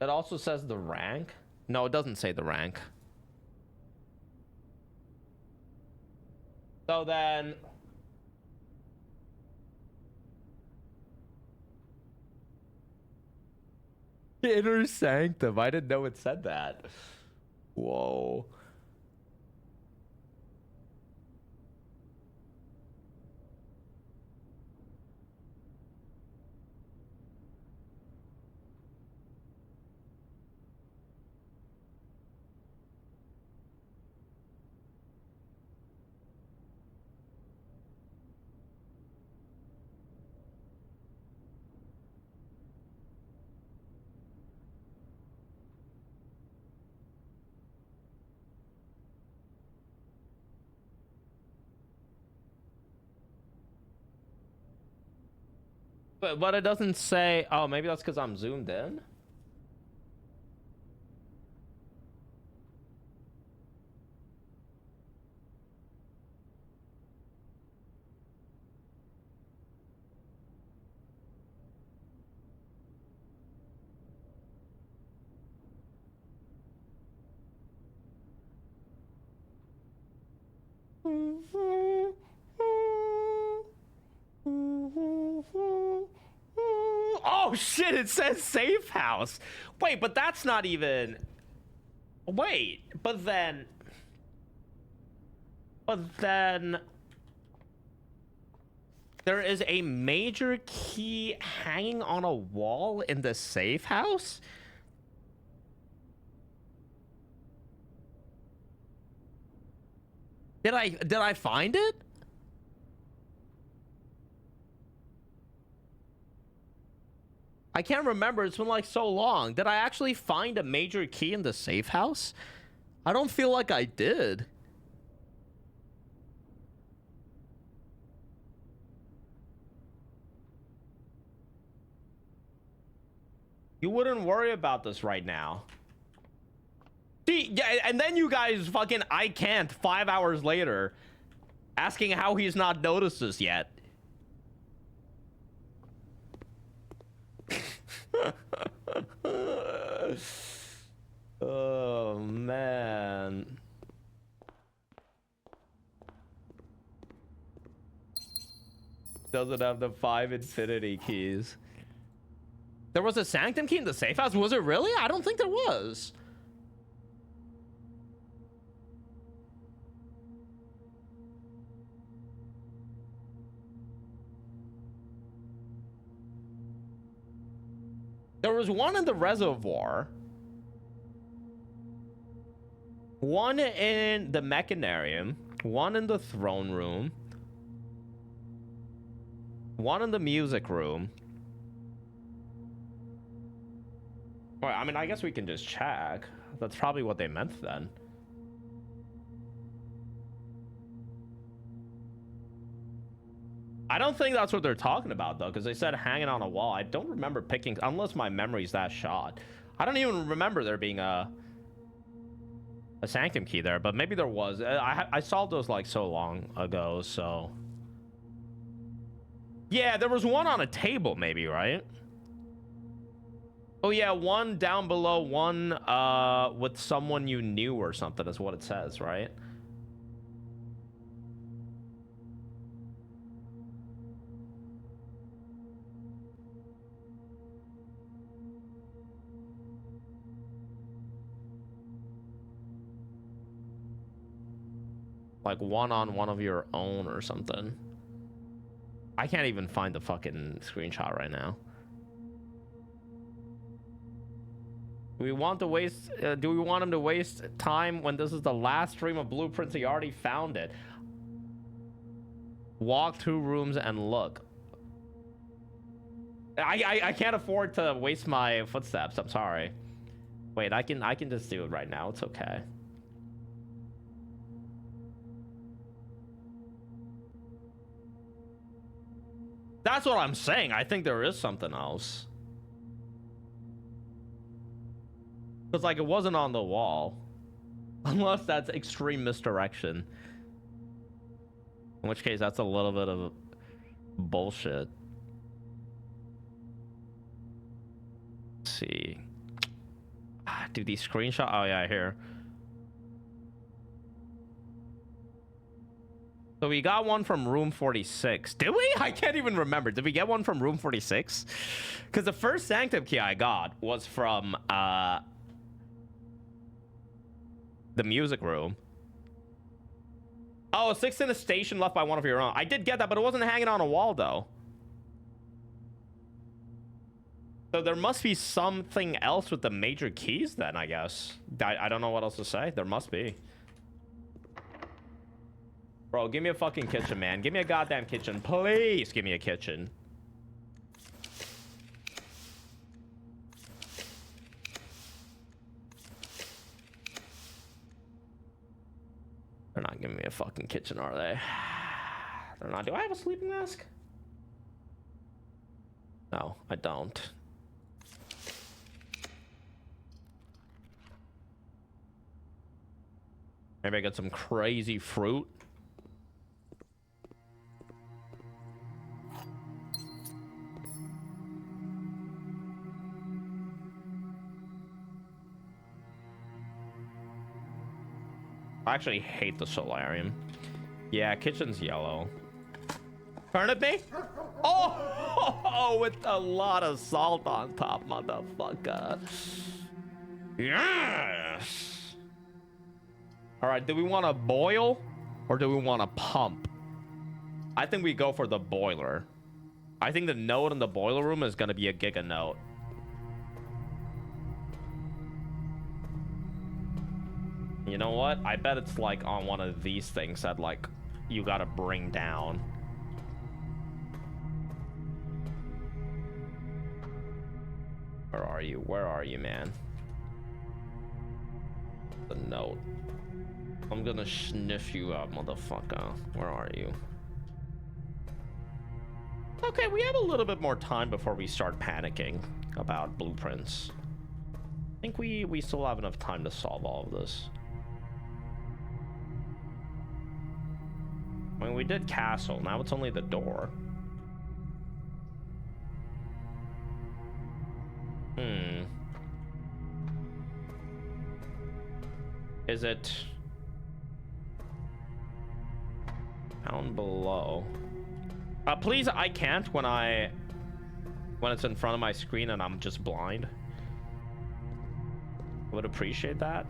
It also says the rank. No, it doesn't say the rank. So then... Inner sanctum. I didn't know it said that. Whoa. But it doesn't say... Oh, maybe that's because I'm zoomed in? Oh shit, it says safe house. Wait, but that's not even... Wait, but then... There is a major key hanging on a wall in the safe house? Did I find it? I can't remember. It's been like so long. Did I actually find a major key in the safe house? I don't feel like I did. You wouldn't worry about this right now. See, yeah, and then you guys fucking I can't 5 hours later asking how he's not noticed this yet. Oh man. Doesn't have the 5 infinity keys. There was a sanctum key in the safe house? Was it really? I don't think there was. There was one in the reservoir. One in the mechanarium. One in the throne room. One in the music room. Well, I mean, I guess we can just check. That's probably what they meant then. I don't think that's what they're talking about, though, because they said hanging on a wall. I don't remember picking, unless my memory's that shot. I don't even remember there being a sanctum key there, but maybe there was. I solved those like so long ago, so... Yeah, there was one on a table, maybe, right? Oh, yeah, one down below, one with someone you knew or something is what it says, right? Like one on one of your own or something. I can't even find the fucking screenshot right now. Do we want to waste? Do we want him to waste time when this is the last stream of blueprints? He already found it. Walk through rooms and look. I can't afford to waste my footsteps. I'm sorry. Wait, I can just do it right now. It's okay. That's what I'm saying. I think there is something else. Because, like, it wasn't on the wall. Unless that's extreme misdirection. In which case, that's a little bit of bullshit. Let's see. Dude, these screenshots. Oh, yeah, here. So we got one from room 46. Did we? I can't even remember. Did we get one from room 46? Because the first Sanctum key I got was from the music room. Oh, 6 in a station left by one of your own. I did get that, but it wasn't hanging on a wall, though. So there must be something else with the major keys then, I guess. I don't know what else to say. There must be. Bro, give me a fucking kitchen, man. Give me a goddamn kitchen. Please give me a kitchen. They're not giving me a fucking kitchen, are they? They're not. Do I have a sleeping mask? No, I don't. Maybe I get some crazy fruit. I actually hate the solarium. Yeah, kitchen's yellow. Turn at me? Oh, with a lot of salt on top, motherfucker. Yes. All right, do we want to boil or do we want to pump? I think we go for the boiler. I think the note in the boiler room is going to be a giga note. You know what? I bet it's like on one of these things that like you gotta bring down. Where are you? Where are you, man? The note. I'm gonna sniff you out, motherfucker. Where are you? Okay, we have a little bit more time before we start panicking about blueprints. I think we still have enough time to solve all of this. I mean, we did castle. Now it's only the door. Is it down below? Please, I can't when it's in front of my screen and I'm just blind. I would appreciate that.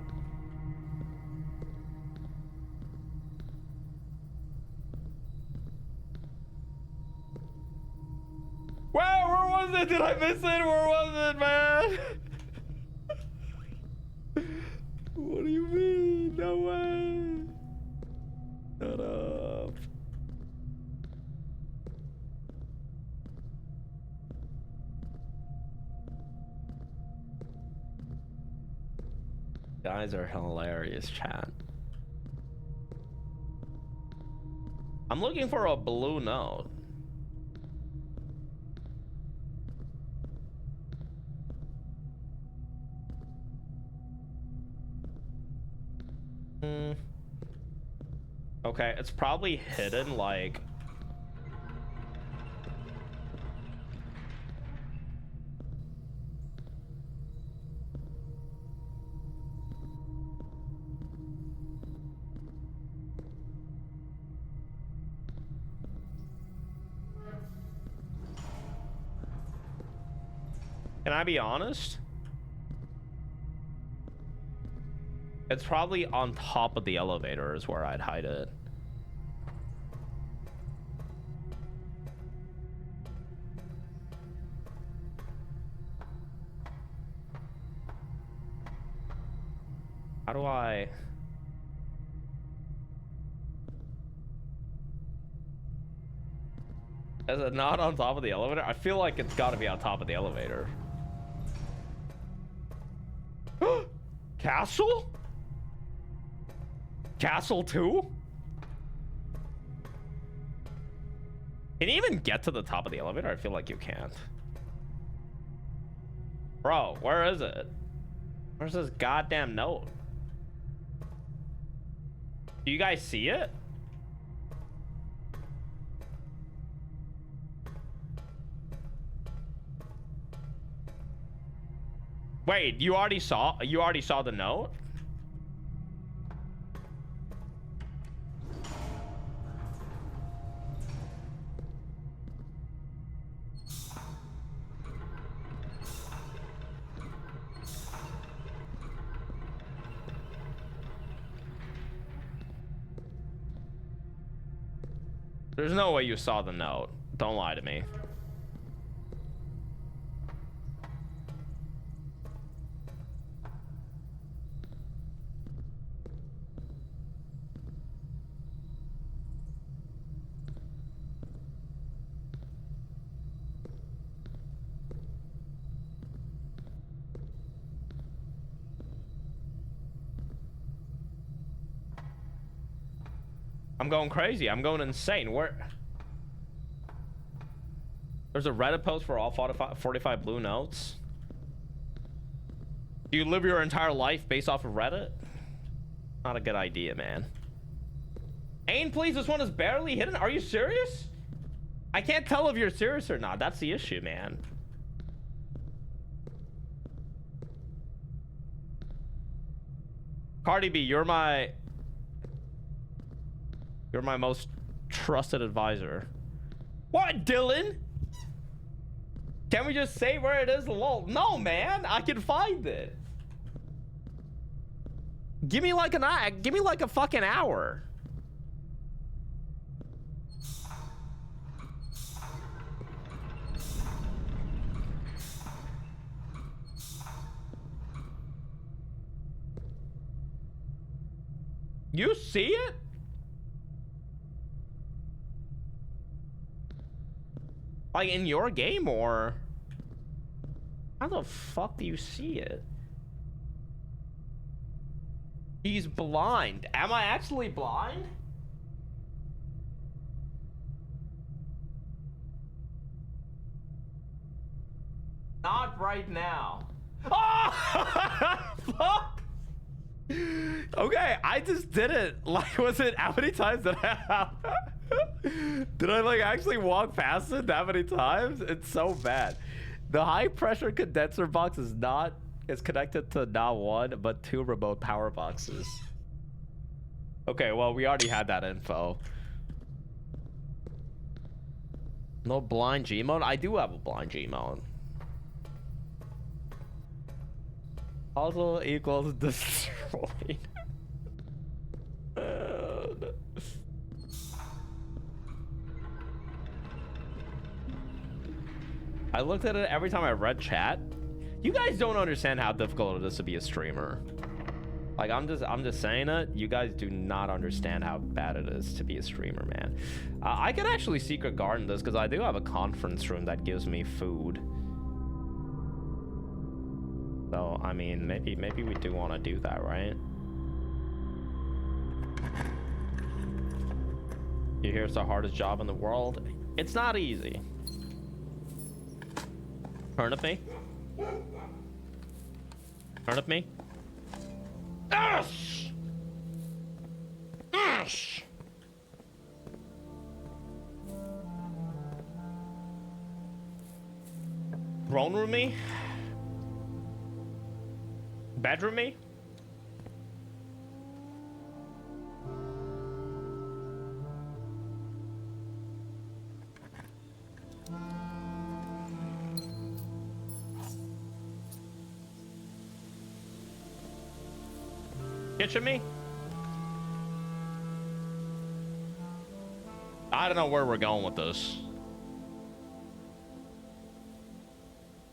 Wow, where was it? Did I miss it? Where was it, man? What do you mean? No way. Shut up. Guys are hilarious, chat. I'm looking for a blue note. Okay, it's probably hidden, like... Can I be honest? It's probably on top of the elevator is where I'd hide it. How do I... Is it not on top of the elevator? I feel like it's got to be on top of the elevator. Castle? Castle 2? Can you even get to the top of the elevator? I feel like you can't. Bro, where is it? Where's this goddamn note? Do you guys see it? Wait, you already saw the note? There's no way you saw the note. Don't lie to me. I'm going crazy. I'm going insane. Where? There's a Reddit post for all 45 blue notes. Do you live your entire life based off of Reddit? Not a good idea, man. Ain, please, this one is barely hidden. Are you serious? I can't tell if you're serious or not. That's the issue, man. Cardi B, you're my most trusted advisor. What, Dylan? Can we just say where it is? Lol. No, man. I can find it. Give me like a fucking hour. You see it? Like in your game, or how the fuck do you see it? He's blind. Am I actually blind? Not right now. Oh! Fuck! Okay, I just did it. Like, was it, how many times did I have? Did I like actually walk past it that many times? It's so bad. The high pressure condenser box is connected to not one but two remote power boxes. Okay, well, we already had that info. No blind G mode? I do have a blind G mode. Also equals destroyed. I looked at it every time I read chat. You guys don't understand how difficult it is to be a streamer. Like, I'm just saying it. You guys do not understand how bad it is to be a streamer, man. I could actually secret garden this because I do have a conference room that gives me food. So, I mean, maybe we do want to do that, right? You hear it's the hardest job in the world? It's not easy. Turnip me? Turnip me? Yes! Yes! Throne room me? Bedroom me? Kitchen me? I don't know where we're going with this.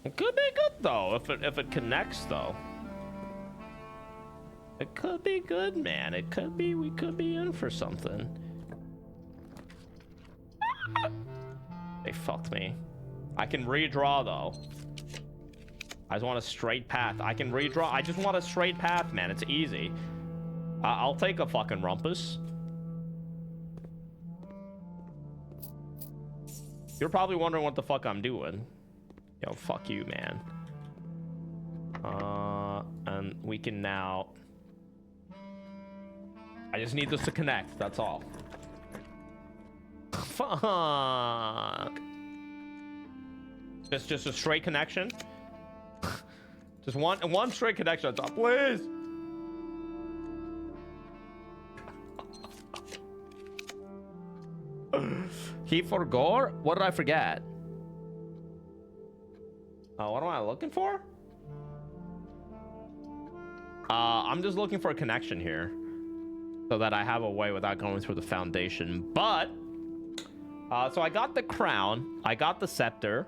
It could be good though, if it connects though. It could be good, man. It could be, we could be in for something. They fucked me. I can redraw though. I just want a straight path. I can redraw. I just want a straight path, man. It's easy. I'll take a fucking rumpus. You're probably wondering what the fuck I'm doing. Yo, fuck you, man. And we can now... I just need this to connect, that's all. Fuck. Just a straight connection? Just one straight connection on top, please. Heat for gore? What did I forget? What am I looking for? I'm just looking for a connection here so that I have a way without going through the foundation. But so I got the crown, I got the scepter.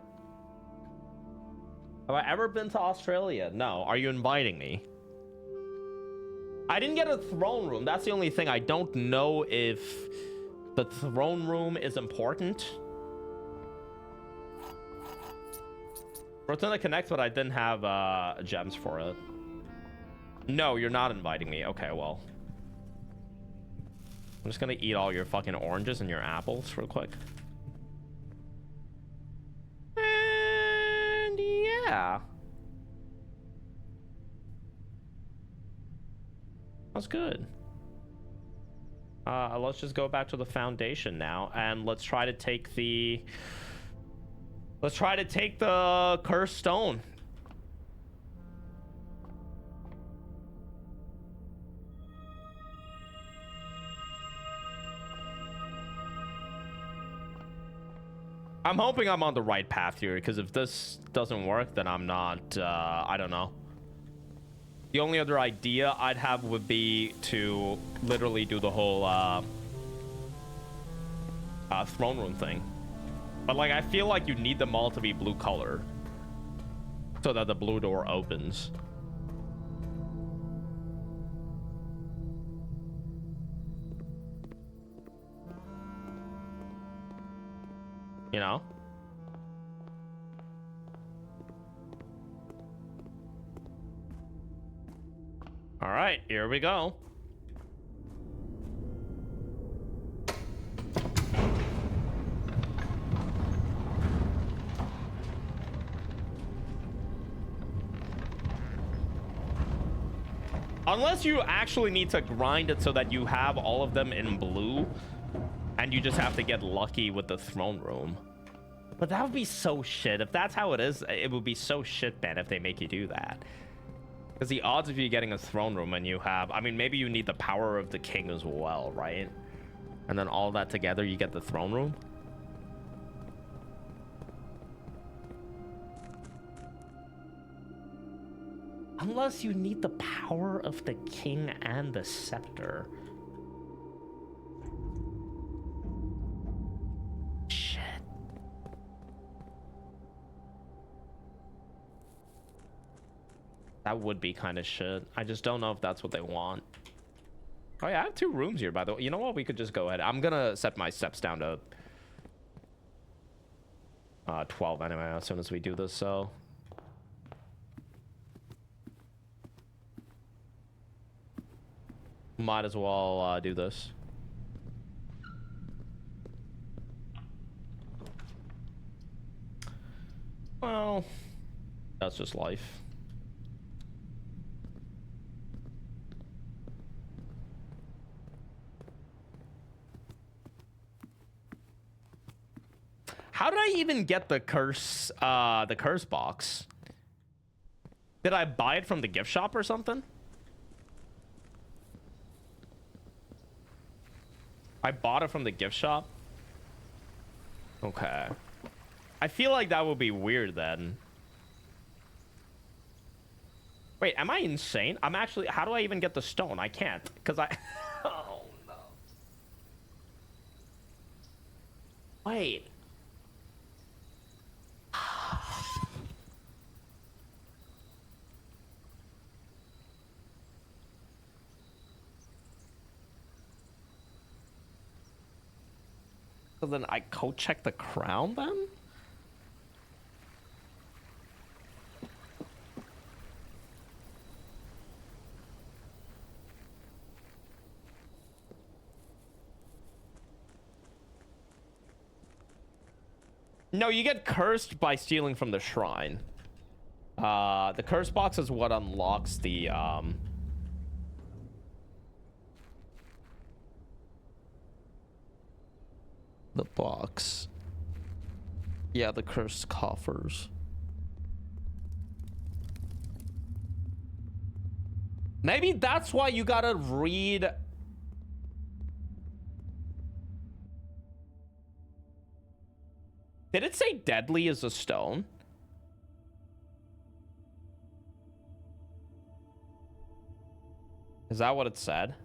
Have I ever been to Australia? No. Are you inviting me? I didn't get a throne room. That's the only thing. I don't know if the throne room is important. Pretend to connect, but I didn't have gems for it. No, you're not inviting me. Okay, well. I'm just gonna eat all your fucking oranges and your apples real quick. And yeah. That's good. Let's just go back to the foundation now, and let's try to take the cursed stone. I'm hoping I'm on the right path here, because if this doesn't work, then I'm not, I don't know. The only other idea I'd have would be to literally do the whole throne room thing. But like, I feel like you need them all to be blue color so that the blue door opens. You know? All right, here we go. Unless you actually need to grind it so that you have all of them in blue and you just have to get lucky with the throne room. But that would be so shit. If that's how it is, it would be so shit, man, if they make you do that. Because the odds of you getting a throne room and you have... I mean, maybe you need the power of the king as well, right? And then all that together, you get the throne room. Unless you need the power of the king and the scepter. Shit. That would be kind of shit. I just don't know if that's what they want. Oh yeah, I have 2 rooms here, by the way. You know what? We could just go ahead. I'm gonna set my steps down to 12 anyway as soon as we do this, so... Might as well do this. Well, that's just life. How did I even get the curse box? Did I buy it from the gift shop or something? I bought it from the gift shop? Okay. I feel like that would be weird then. Wait, am I insane? I'm actually... How do I even get the stone? I can't. Because I... Oh, no. Wait. So then I code check the crown then? No, you get cursed by stealing from the shrine. The curse box is what unlocks the box. Yeah, the cursed coffers. Maybe that's why you gotta read. Did it say deadly as a stone? Is that what it said?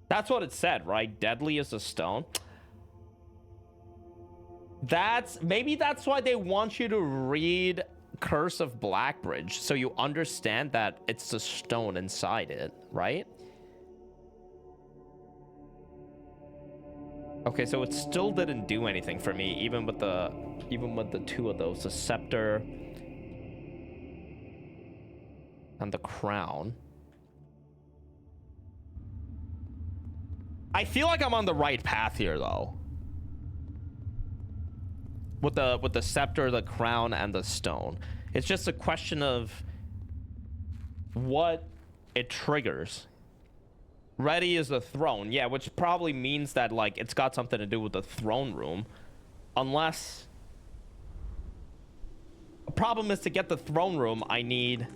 That's what it said, right? Deadly as a stone. Maybe that's why they want you to read Curse of Blackbridge, so you understand that it's the stone inside it, right? Okay, so it still didn't do anything for me, even with the two of those, the scepter and the crown. I feel like I'm on the right path here, though. With the scepter, the crown, and the stone. It's just a question of what it triggers. Ready is the throne. Yeah, which probably means that, like, it's got something to do with the throne room. Unless... The problem is, to get the throne room, I need...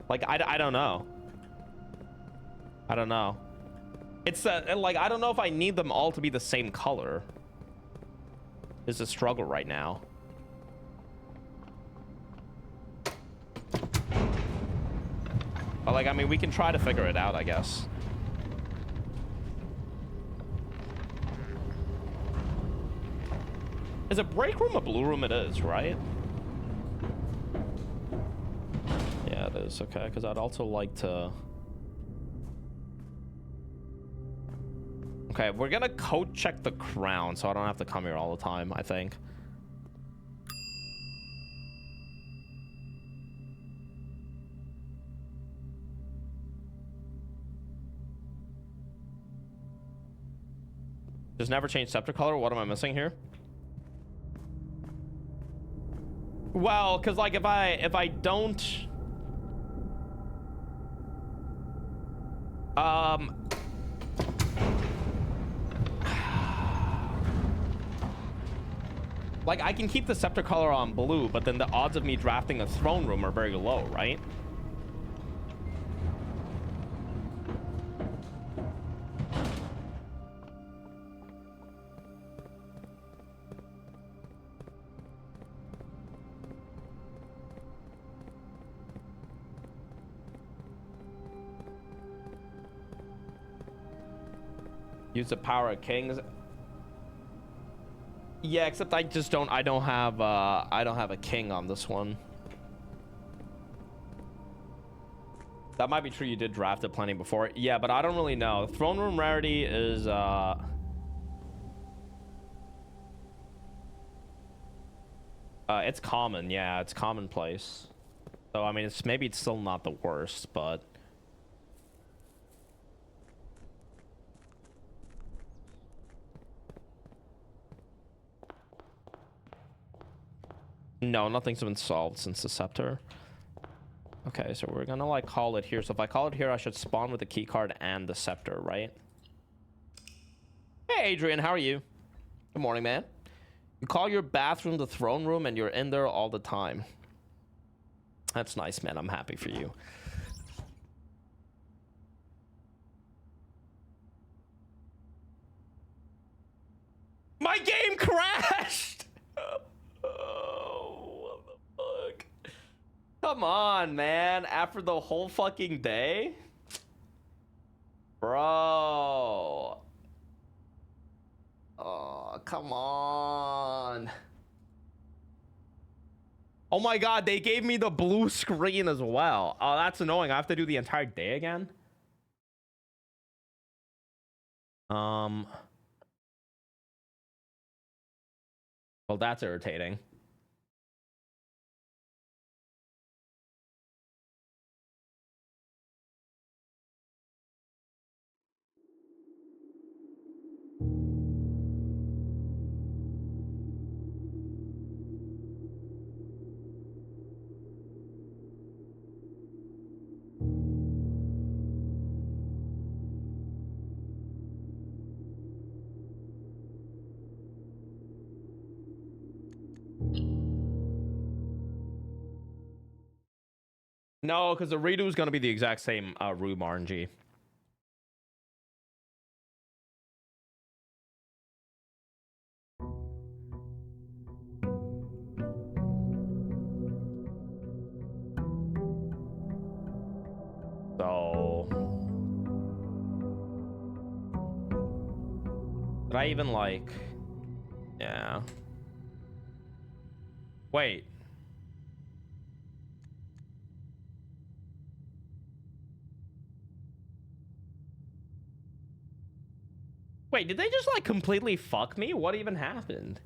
Like, I don't know. I don't know. It's like, I don't know if I need them all to be the same color. It's a struggle right now. But, like, I mean, we can try to figure it out, I guess. Is a break room a blue room? It is, right? Yeah, it is. Okay, because I'd also like to... Okay, we're gonna code check the crown, so I don't have to come here all the time, I think. Just never change scepter color? What am I missing here? Well, because, like, if I don't... Like, I can keep the scepter color on blue, but then the odds of me drafting a throne room are very low, right? Use the power of kings. Yeah, except I don't have a king on this one. That might be true, you did draft it plenty before. Yeah, but I don't really know. Throne room rarity is it's common, yeah, it's commonplace. So I mean, maybe it's still not the worst, but no, nothing's been solved since the scepter. Okay, so we're gonna, like, call it here. So if I call it here, I should spawn with the key card and the scepter, right? Hey, Adrian, how are you? Good morning, man. You call your bathroom the throne room, and you're in there all the time. That's nice, man. I'm happy for you. My game crashed! Oh, what the fuck? Come on, man. After the whole fucking day? Bro. Oh, come on. Oh my god, they gave me the blue screen as well. Oh, that's annoying. I have to do the entire day again? Well, that's irritating. No, because the redo is going to be the exact same room RNG. So... Did I even, like... Yeah. Wait. Wait, did they just, like, completely fuck me? What even happened?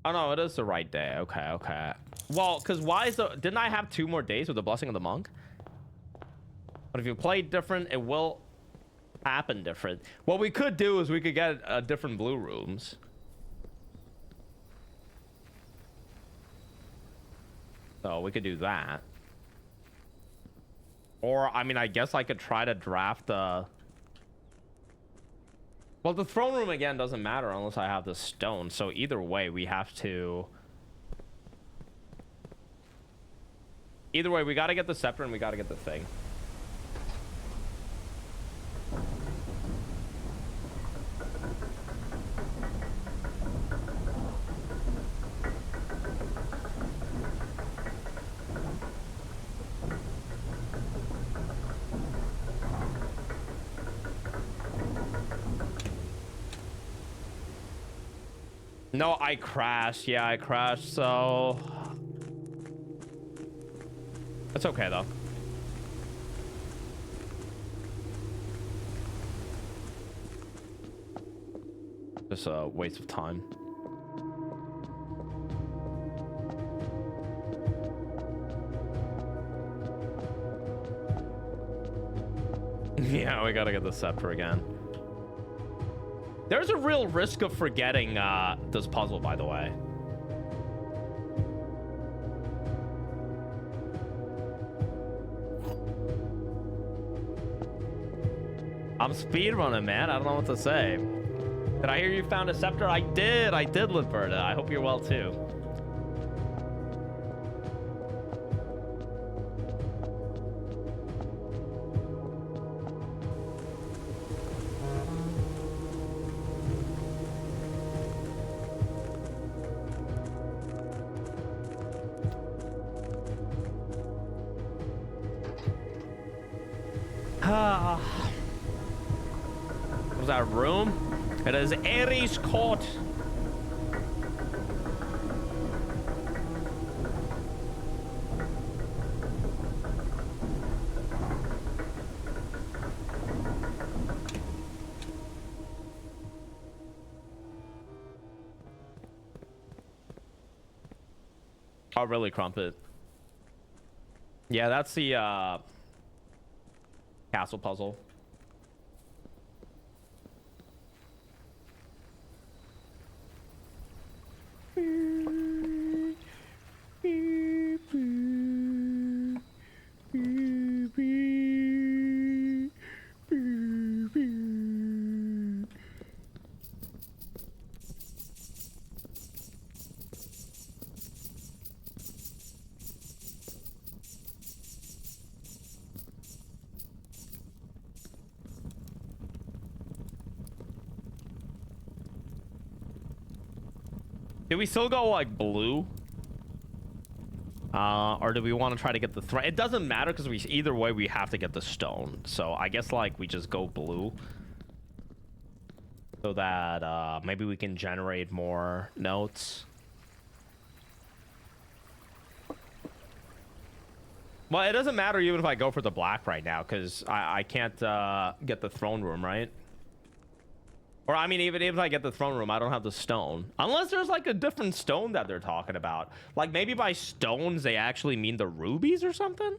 Oh, no, it is the right day. Okay, okay. Well, because why is the... Didn't I have 2 more days with the Blessing of the Monk? But if you play different, it will happen different. What we could do is we could get different blue rooms. So we could do that. Or, I mean, I guess I could try to draft the... Well, the throne room, again, doesn't matter unless I have the stone. So either way, we have to... Either way, we got to get the scepter and we got to get the thing. No, I crashed. Yeah, I crashed, so... It's okay, though. Just a waste of time. Yeah, we gotta get the scepter again. There's a real risk of forgetting this puzzle, by the way. I'm speedrunning, man. I don't know what to say. Did I hear you found a scepter? I did, Liberta. I hope you're well, too. Was that a room? It is Ares Court. Oh, really, Crumpet? Yeah, that's the castle puzzle. Do we still go like blue? Or do we want to try to get the thread? It doesn't matter because either way we have to get the stone. So I guess like we just go blue. So that maybe we can generate more notes. Well, it doesn't matter even if I go for the black right now because I can't get the throne room, right? Or, I mean, even if I get the throne room, I don't have the stone. Unless there's, like, a different stone that they're talking about. Like, maybe by stones, they actually mean the rubies or something?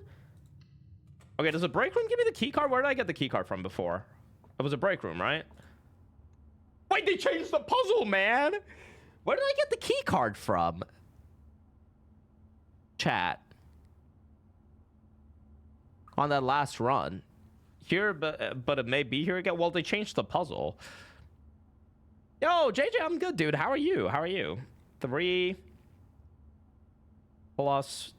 Okay, does a break room give me the key card? Where did I get the key card from before? It was a break room, right? Wait, they changed the puzzle, man! Where did I get the key card from? Chat. On that last run. Here, but it may be here again. Well, they changed the puzzle. Yo, JJ, I'm good, dude. How are you? How are you? 3 plus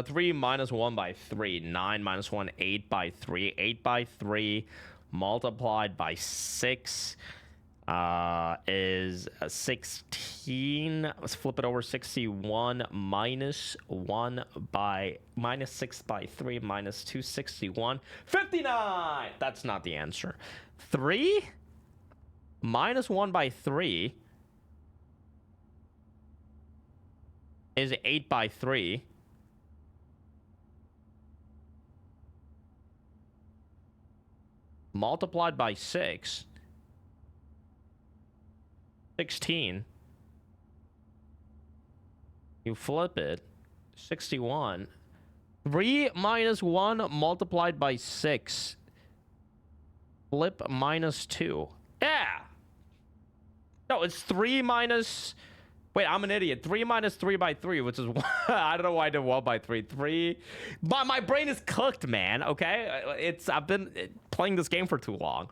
3 minus 1 by 3. 9 minus 1, 8 by 3. 8 by 3 multiplied by 6 is 16. Let's flip it over. 61 minus 1 by minus 6 by 3 minus 2, 61. 59. That's not the answer. 3 minus 1 by 3 is 8 by 3. Multiplied by 6. 16. You flip it. 61. 3 minus 1 multiplied by 6. Flip minus 2. Yeah. No, it's 3 minus... Wait, I'm an idiot. 3 minus 3 by 3, which is... I don't know why I did 1 by 3. 3... But my brain is cooked, man, okay? I've been playing this game for too long.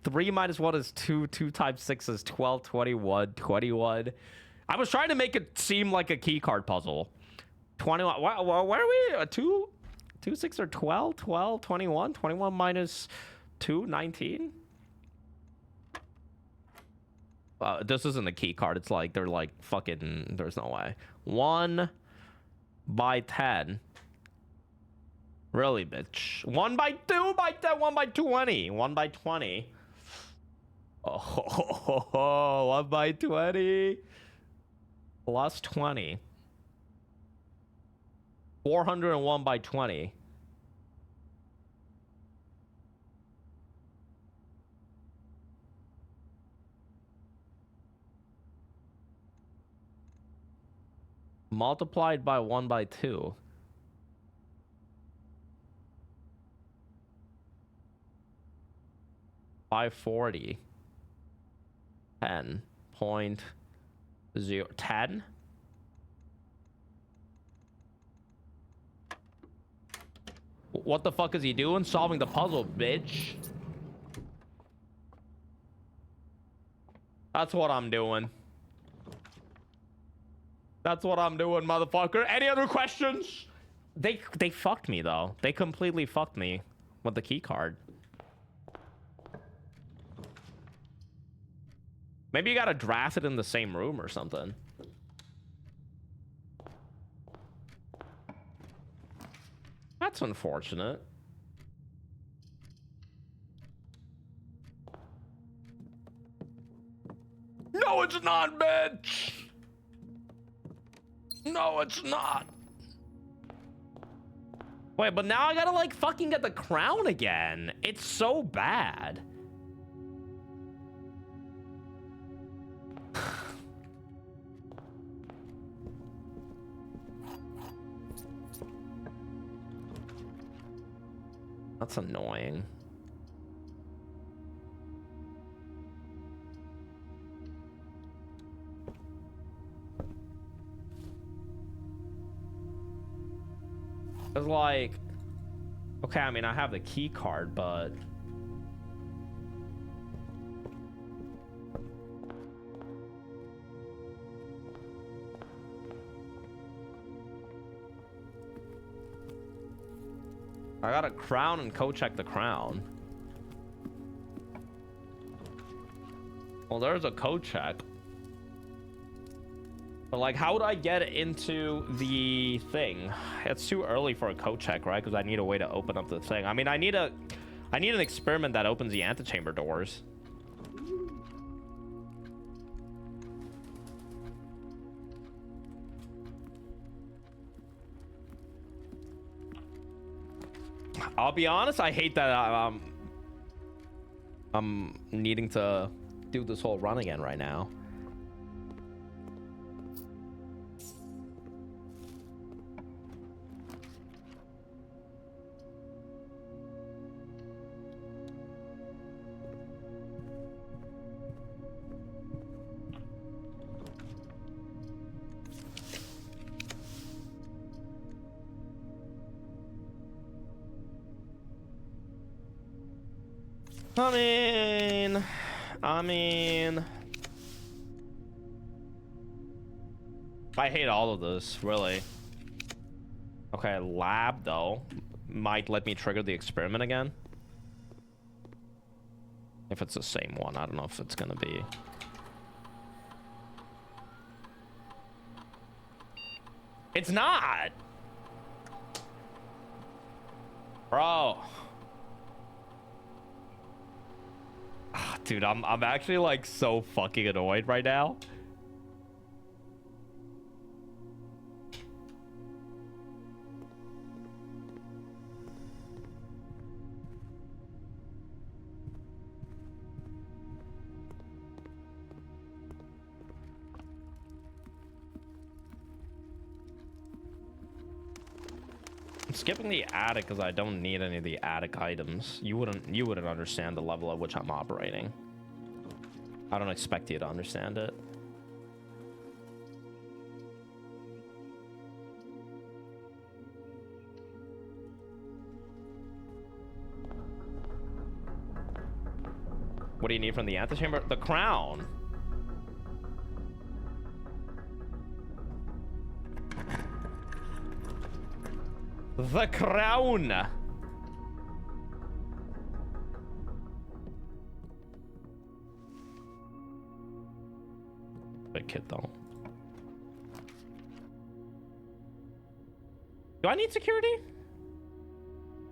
3 minus 1 is 2. 2 times 6 is 12, 21, 21. I was trying to make it seem like a key card puzzle. 21. Where are we? 2? 2, 6 or 12? 12, 21. 21 minus 2, 19. This isn't a key card. It's like, they're like fucking, there's no way. 1 by 10. Really, bitch. 1 by 2 by 10. 1 by 20. 1 by 20. Oh, 1 by 20. Plus 20. 401 by 20. Multiplied by 1 by 2. By 40. 10.0. 10? What the fuck is he doing? Solving the puzzle, bitch. That's what I'm doing. That's what I'm doing, motherfucker. Any other questions? They fucked me, though. They completely fucked me with the key card. Maybe you gotta draft it in the same room or something. That's unfortunate. No, it's not, bitch! No, it's not. Wait, but now I gotta, like, fucking get the crown again. It's so bad. That's annoying. It's like, okay, I mean, I have the key card, but I got a crown and co-check the crown. Well, there's a co-check. But, like, how would I get into the thing? It's too early for a co-check, right? Because I need a way to open up the thing. I mean, I need an experiment that opens the antechamber doors. I'll be honest, I hate that I'm needing to do this whole run again right now. I mean, I hate all of this, really. Okay, lab, though. Might let me trigger the experiment again. If it's the same one, I don't know if it's gonna be. It's not! Bro. Dude, I'm actually like so fucking annoyed right now. I'm skipping the attic because I don't need any of the attic items. You wouldn't understand the level at which I'm operating. I don't expect you to understand it. What do you need from the antechamber? The crown. The crown. Big kid though. Do I need security?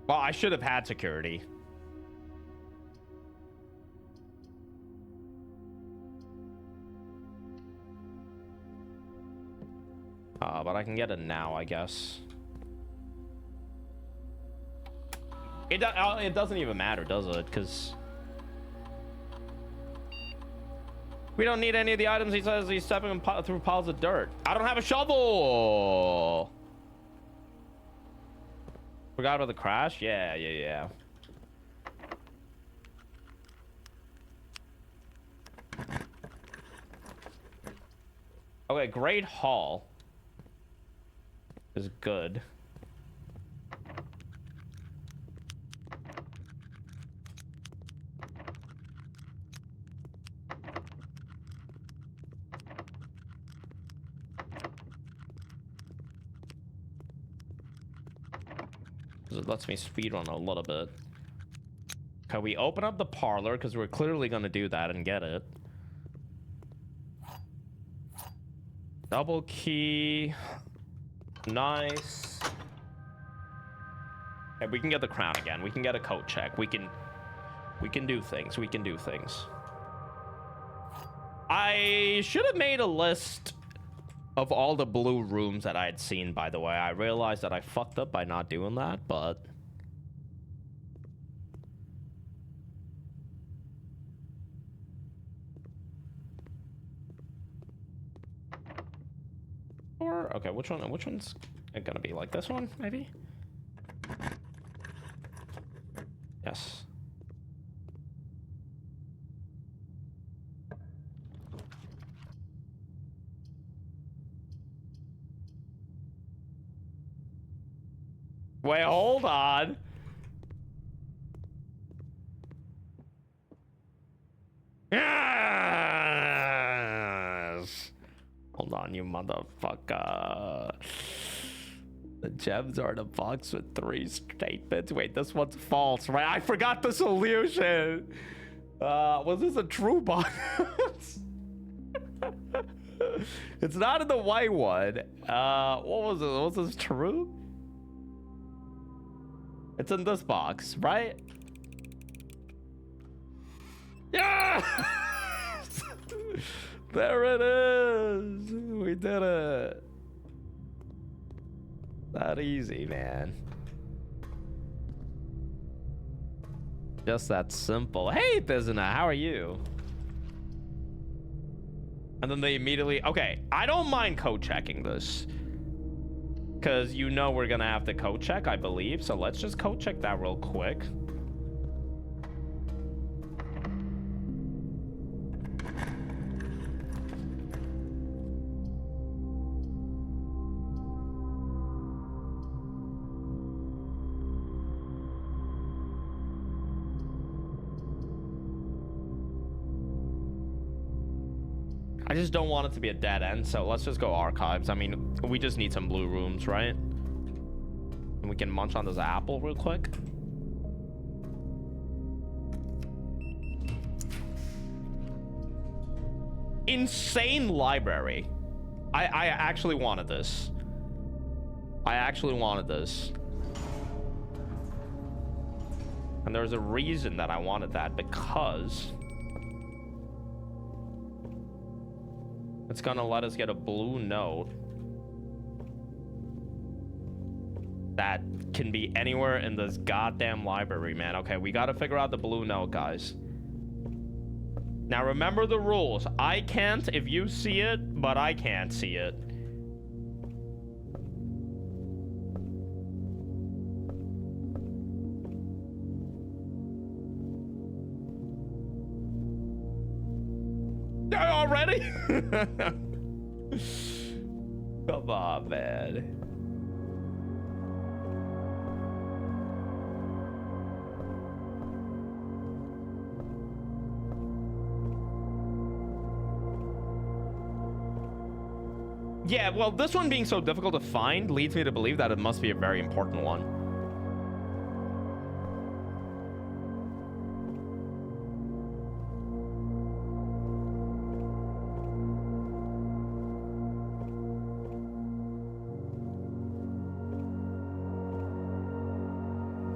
Well, I should have had security. But I can get it now, I guess. It doesn't even matter, does it? Because we don't need any of the items. He says he's stepping through piles of dirt. I don't have a shovel. Forgot about the crash? Yeah. Okay, Great Hall is good. It lets me speedrun a little bit. Okay, we open up the parlor because we're clearly going to do that and get it. Double key. Nice. Okay, we can get the crown again. We can get a coat check. We can do things. We can do things. I should have made a list of all the blue rooms that I had seen, by the way. I realized that I fucked up by not doing that, but... Or, okay, which one's it gonna be? Like this one, maybe? Yes. Wait, hold on. Yes. Hold on, you motherfucker. The gems are in a box with 3 statements. Wait, this one's false, right? I forgot the solution. Was this a true box? It's not in the white one. What was it? Was this true? It's in this box, right? Yeah! There it is. We did it. That easy, man. Just that simple. Hey, Bizina, how are you? And then they immediately... Okay, I don't mind code checking this. Because you know we're going to have to code check, I believe. So let's just code check that real quick. I just don't want it to be a dead end, so let's just go archives. I mean, we just need some blue rooms, right? And we can munch on this apple real quick. Insane library. I actually wanted this. I actually wanted this. And there's a reason that I wanted that, because it's gonna let us get a blue note that can be anywhere in this goddamn library, man. Okay, we gotta figure out the blue note, guys. Now remember the rules. I can't if you see it, but I can't see it. Already? Come on, man. Yeah, well, this one being so difficult to find leads me to believe that it must be a very important one.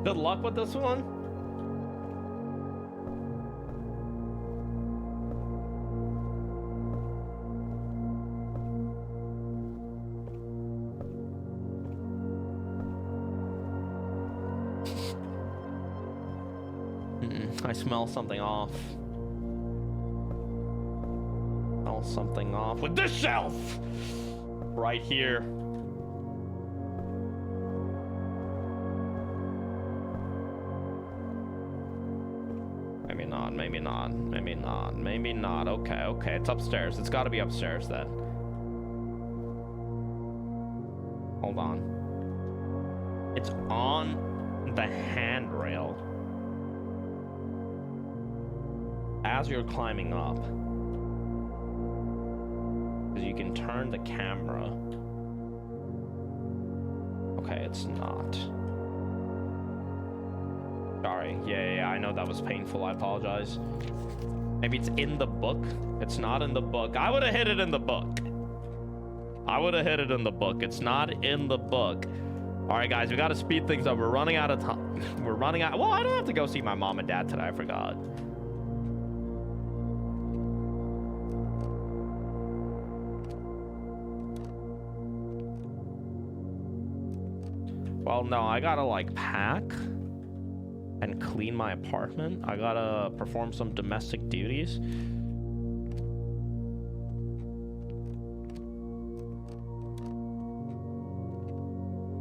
Good luck with this one. I smell something off. Smell something off with this shelf right here. Maybe not, maybe not, maybe not, maybe not. Okay, okay, it's upstairs. It's got to be upstairs then. Hold on. It's on the handrail. As you're climbing up, because you can turn the camera. Okay, it's not. Sorry. Yeah, I know that was painful. I apologize. Maybe it's in the book. It's not in the book. I would have hid it in the book. I would have hid it in the book. It's not in the book. All right, guys, we got to speed things up. We're running out of time. We're running out. Well, I don't have to go see my mom and dad today. I forgot. Well, no, I gotta like pack and clean my apartment. I gotta perform some domestic duties.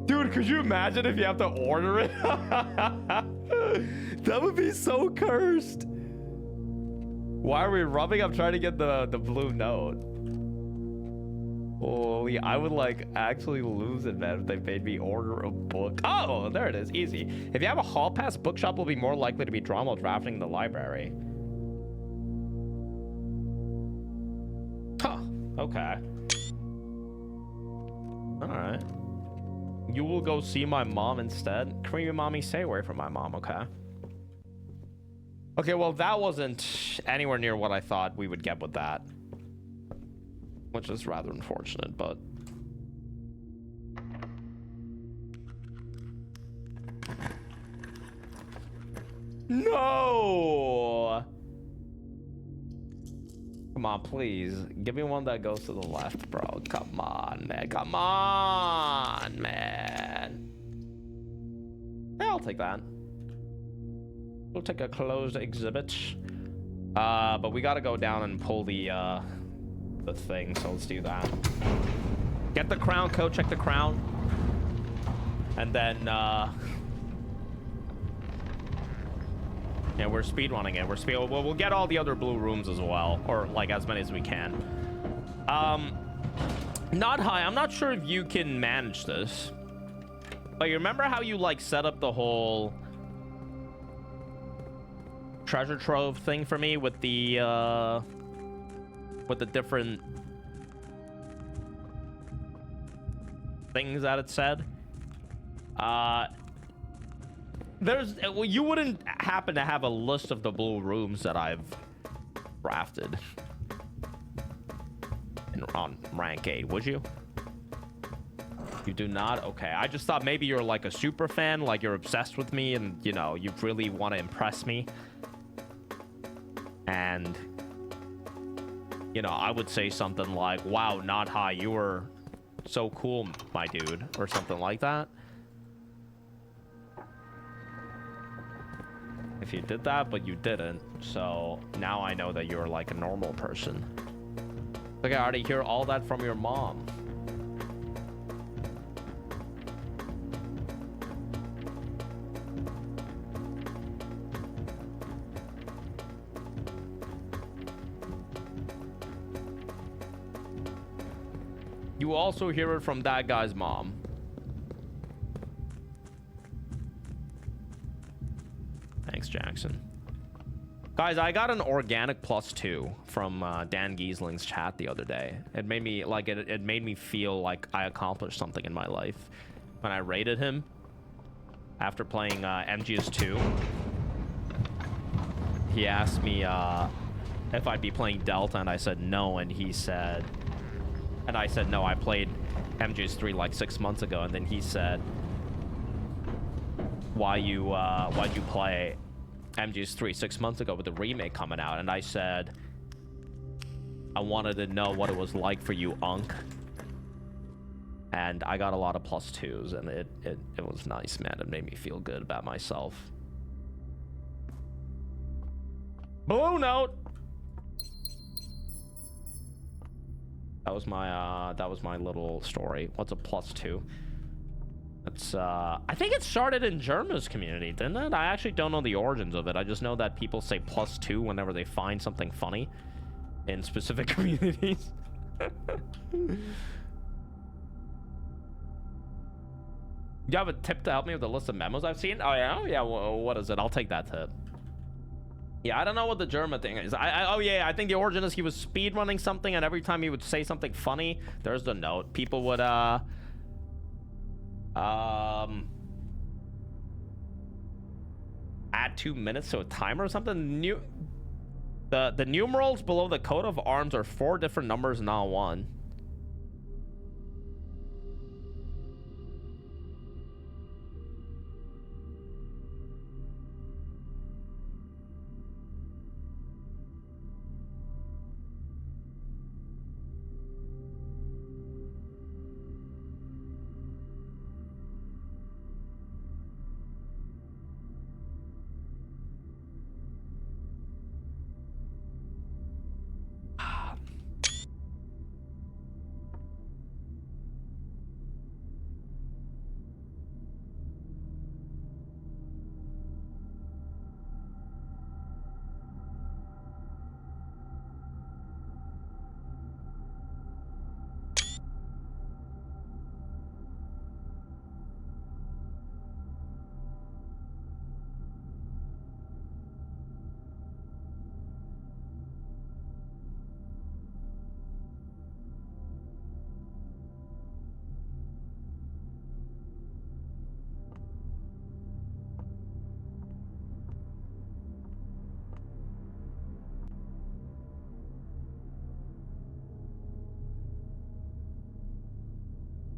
Dude, could you imagine if you have to order it? That would be so cursed. Why are we rubbing? I'm trying to get the blue note. Holy, I would like actually lose it, man, if they made me order a book. Oh, there it is, easy. If you have a hall pass, bookshop will be more likely to be drawn while drafting in the library. Huh, okay. All right. You will go see my mom instead? Creamy mommy, stay away from my mom, okay? Okay, well, that wasn't anywhere near what I thought we would get with that. Which is rather unfortunate, but... No! Come on, please. Give me one that goes to the left, bro. Come on, man. Come on, man. Yeah, I'll take that. We'll take a closed exhibit. But we gotta go down and pull the thing, so let's do that. Get the crown, code, check the crown. And then, yeah, we're speedrunning it. We'll get all the other blue rooms as well, or like as many as we can. Not high. I'm not sure if you can manage this. But you remember how you like set up the whole treasure trove thing for me with the with the different things that it said. Well, you wouldn't happen to have a list of the blue rooms that I've drafted on rank 8, would you? You do not? Okay, I just thought maybe you're like a super fan, like you're obsessed with me and, you know, you really want to impress me. And, you know, I would say something like, wow, not high, you were so cool, my dude, or something like that. If you did that, but you didn't, so now I know that you're like a normal person. Like, I already hear all that from your mom. You also hear it from that guy's mom. Thanks, Jackson. Guys, I got an organic +2 from Dan Giesling's chat the other day. It made me like it made me feel like I accomplished something in my life when I rated him after playing MGS2. He asked me if I'd be playing Delta, and I said no, and he said, and I said no, I played MGS3 like 6 months ago, and then he said, why'd you play MGS3 6 months ago with the remake coming out? And I said, I wanted to know what it was like for you, Unk. And I got a lot of +2s, and it was nice, man. It made me feel good about myself. Blue note. That was my little story. What's a +2? It's I think it started in Germa's community, didn't it? I actually don't know the origins of it. I just know that people say +2 whenever they find something funny in specific communities. You have a tip to help me with the list of memos I've seen? Oh yeah? Yeah, well, what is it? I'll take that tip. Yeah, I don't know what the Germa thing is. Oh yeah, I think the origin is he was speedrunning something, and every time he would say something funny, there's the note. People would add 2 minutes to a timer or something. The numerals below the coat of arms are 4 different numbers, not 1.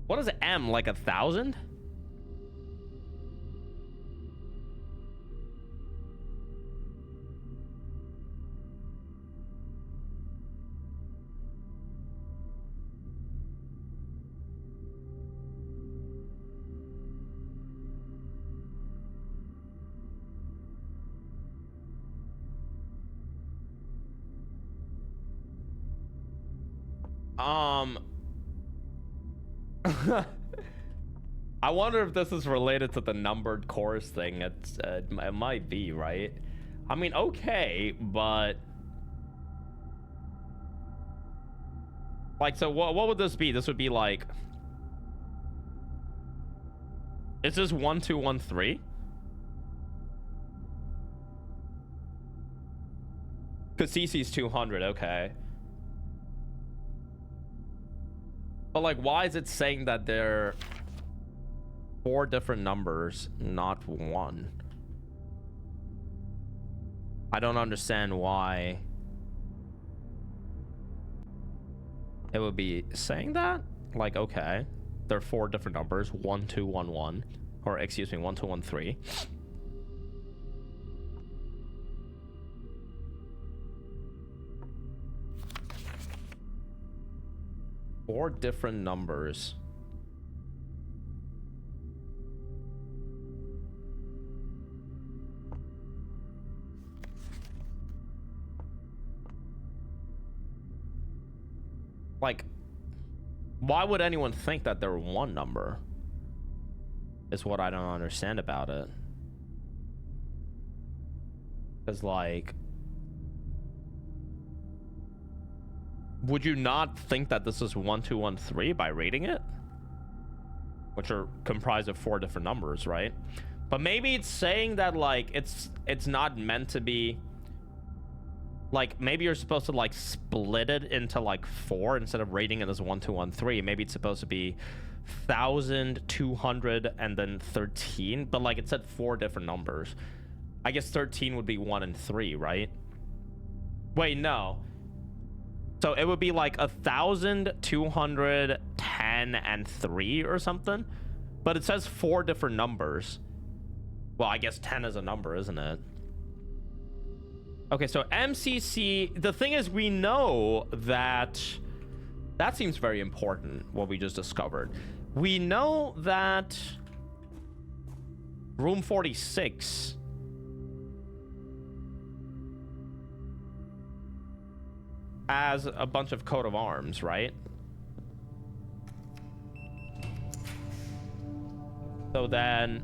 What is M, like 1,000? I wonder if this is related to the numbered cores thing. It might be, right? I mean, okay, but like, so what would this be? This would be like, is this 1213? Because CC's 200, okay. But like, why is it saying that they're 4 different numbers, not 1? I don't understand why it would be saying that. Like, okay, they're 4 different numbers, 1 2 1 1, or excuse me, 1 2 1 3. Four different numbers. Like, why would anyone think that they're 1 number? Is what I don't understand about it. Because, like, would you not think that this is 1 2 1 3 by rating it? Which are comprised of 4 different numbers, right? But maybe it's saying that, like, it's not meant to be, like, maybe you're supposed to, like, split it into, like, 4 instead of rating it as 1 2 1 3. Maybe it's supposed to be 1,200 and then 13, but, like, it said 4 different numbers. I guess 13 would be 1 and 3, right? Wait, no. So it would be like 1,210 and 3 or something, but it says 4 different numbers. Well, I guess 10 is a number, isn't it? Okay, so MCC, the thing is, we know that seems very important, what we just discovered. We know that room 46 has a bunch of coat of arms, right? So then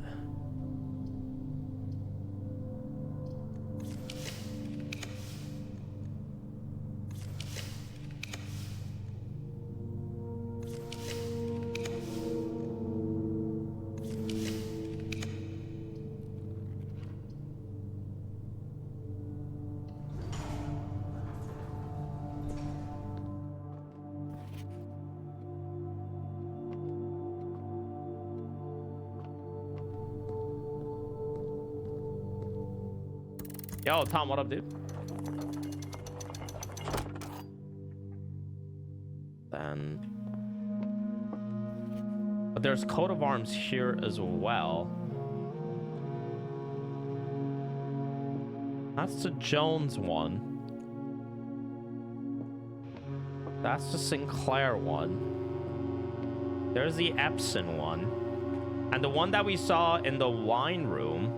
yo, Tom, what up, dude? Then but there's coat of arms here as well. That's the Jones one. That's the Sinclair one. There's the Epson one. And the one that we saw in the wine room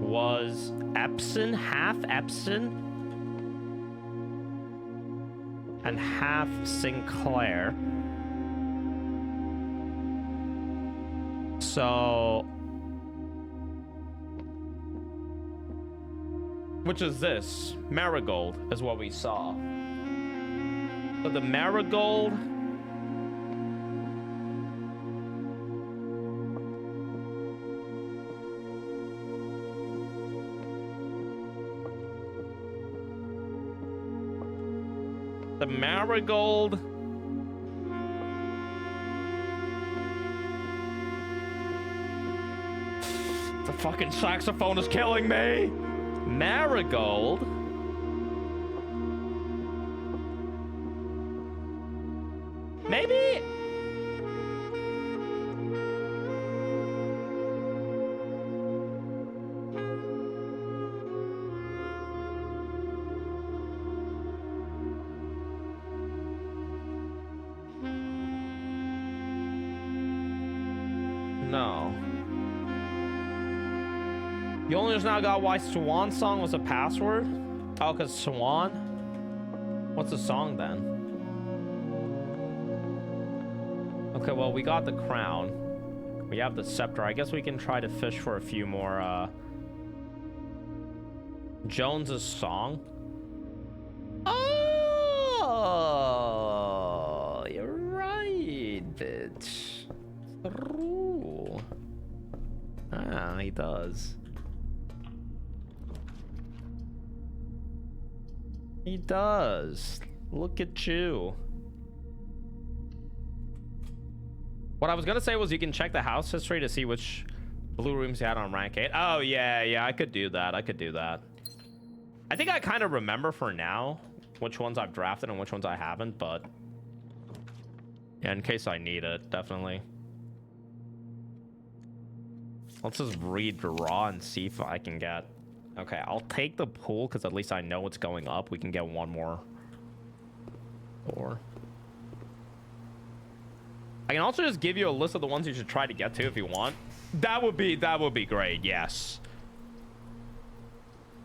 was Epson, half Epson, and half Sinclair. So, which is this? Marigold is what we saw. So the Marigold the fucking saxophone is killing me. Marigold maybe. No. You only just now got why Swan Song was a password? Oh, because Swan? What's the song then? Okay, well, we got the crown. We have the scepter. I guess we can try to fish for a few more, Jones's song. Oh, you're right, bitch. Ooh. Ah, he does. He does. Look at you. What I was gonna say was you can check the house history to see which blue rooms you had on rank 8. Oh, yeah, I could do that. I think I kind of remember for now which ones I've drafted and which ones I haven't, but yeah, in case I need it, definitely. Let's just redraw and see if I can get... Okay, I'll take the pool because at least I know what's going up. We can get one more. Or... I can also just give you a list of the ones you should try to get to if you want. That would be great, yes.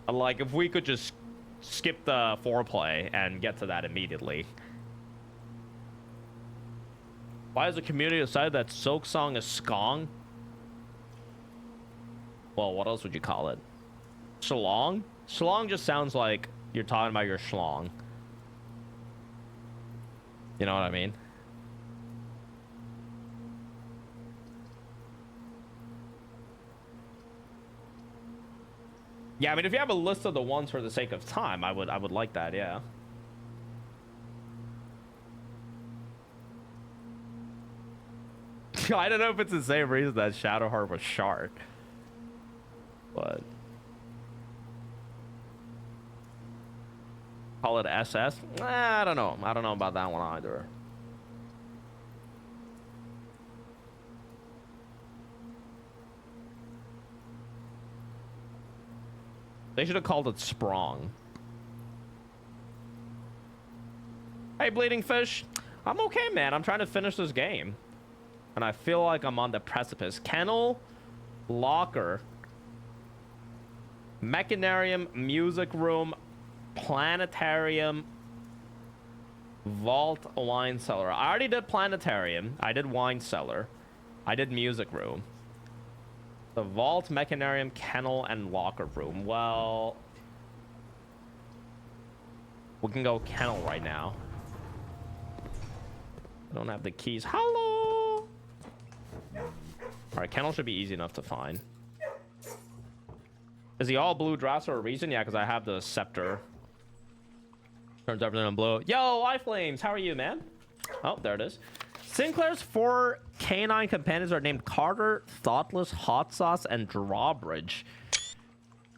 Like, if we could just skip the foreplay and get to that immediately. Why has the community decided that Silk Song is skong? Well, what else would you call it? Shlong? Shlong just sounds like you're talking about your schlong. You know what I mean? Yeah, I mean, if you have a list of the ones for the sake of time, I would like that, yeah. I don't know if it's the same reason that Shadowheart was shark. But... Call it SS? I don't know. I don't know about that one either. They should have called it Sprong. Hey, Bleeding Fish. I'm okay, man. I'm trying to finish this game. And I feel like I'm on the precipice. Kennel, locker, mechanarium, music room, planetarium, vault, wine cellar. I already did planetarium. I did wine cellar. I did music room. The vault, mechanarium, kennel, and locker room. Well, we can go kennel right now. I don't have the keys. Hello. All right, kennel should be easy enough to find. Is he all blue drafts for a reason? Yeah, because I have the scepter. Turns everything on blue. Yo, Life Flames, how are you, man? Oh, there it is. Sinclair's 4 canine companions are named Carter, Thoughtless, Hot Sauce, and Drawbridge.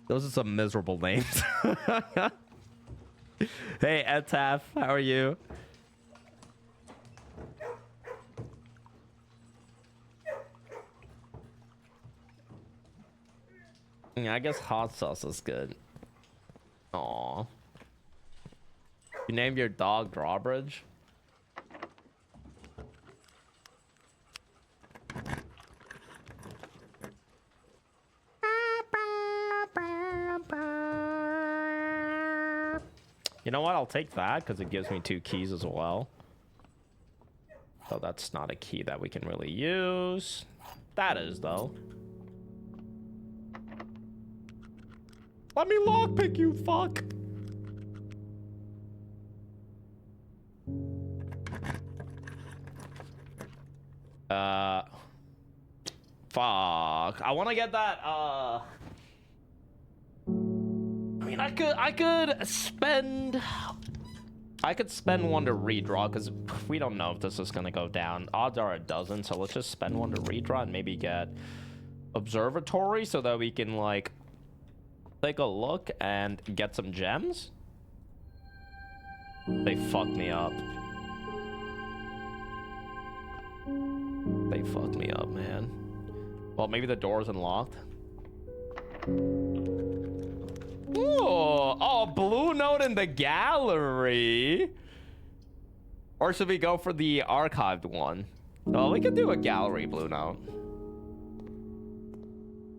Those are some miserable names. Hey, Etaf, how are you? Yeah, I guess Hot Sauce is good. Aww. You named your dog Drawbridge? You know what? I'll take that because it gives me 2 keys as well. So that's not a key that we can really use. That is, though. Let me lockpick, you fuck! Fuck. I want to get that, I mean, I could spend one to redraw, because we don't know if this is going to go down. Odds are it doesn't, so let's just spend one to redraw and maybe get Observatory so that we can, like, take a look and get some gems. They fucked me up. They fucked me up, man. Well, maybe the door's unlocked. Ooh, oh, blue note in the gallery. Or should we go for the archived one? Oh, we could do a gallery blue note.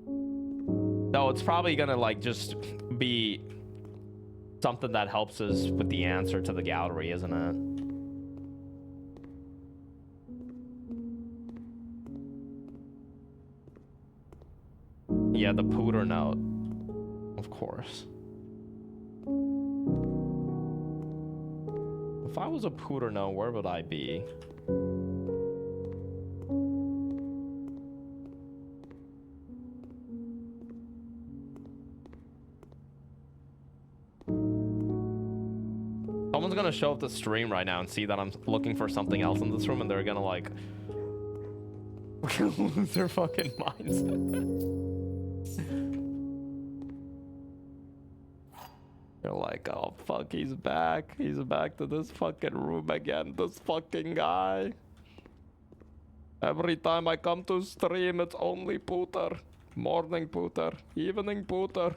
No, it's probably gonna like just be something that helps us with the answer to the gallery, isn't it? Yeah, the pooter note. Of course. If I was a pooter note, where would I be? Someone's gonna show up the stream right now and see that I'm looking for something else in this room, and they're gonna like Lose their fucking minds. They're like, oh fuck, he's back. He's back to this fucking room again. This fucking guy. Every time I come to stream, it's only Pooter. Morning Pooter. Evening Pooter.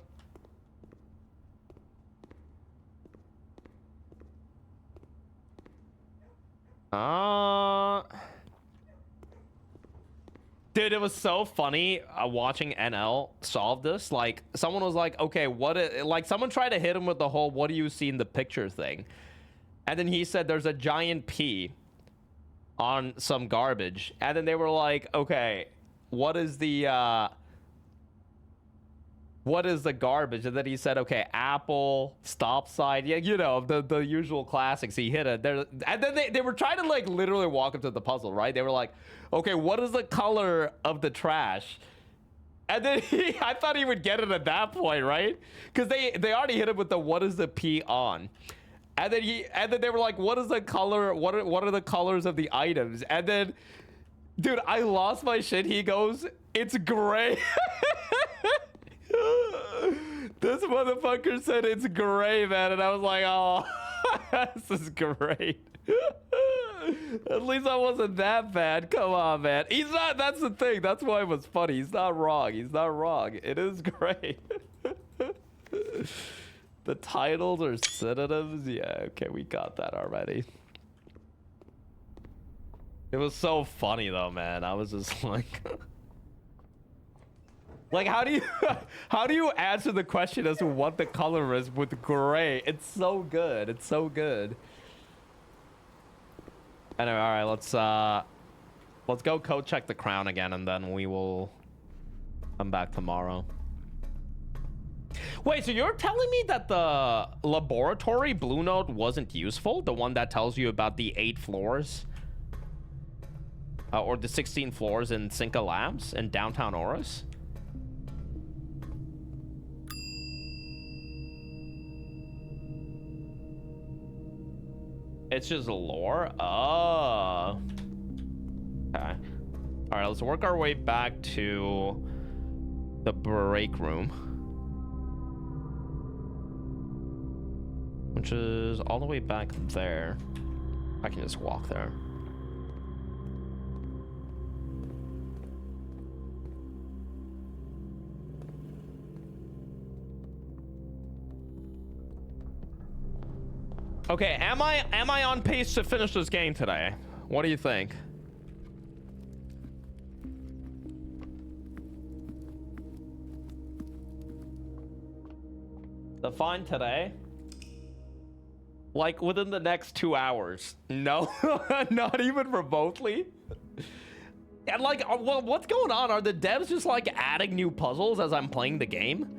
Dude, it was so funny watching NL solve this. Like, someone was like, okay, like, someone tried to hit him with the whole, what do you see in the picture thing? And then he said, there's a giant P on some garbage. And then they were like, okay, what is the garbage? And then he said, okay, apple, stop sign. Yeah, you know, the usual classics. He hit it there. And then they were trying to like literally walk him to the puzzle, right? They were like, okay, what is the color of the trash? And then I thought he would get it at that point, right? Because they already hit him with the what is the P on. And then they were like, what is the color? What are the colors of the items? And then, dude, I lost my shit. He goes, it's gray. This motherfucker said it's gray, man, and I was like, oh, this is great. At least I wasn't that bad. Come on, man. He's not. That's the thing. That's why it was funny. He's not wrong. He's not wrong. It is great. The titles are synonyms. Yeah, okay, we got that already. It was so funny though, man. I was just like. Like, how do you answer the question as to what the color is with gray? It's so good. It's so good. Anyway, all right, let's go code check the crown again, and then we will come back tomorrow. Wait, so you're telling me that the laboratory blue note wasn't useful? The one that tells you about the 8 floors? Or the 16 floors in Cinca Labs in downtown Oris? It's just lore? Oh. Okay. All right, let's work our way back to the break room. Which is all the way back there. I can just walk there. Okay, am I on pace to finish this game today? What do you think? Define today? Like within the next 2 hours? No, not even remotely. And like, well, what's going on? Are the devs just like adding new puzzles as I'm playing the game?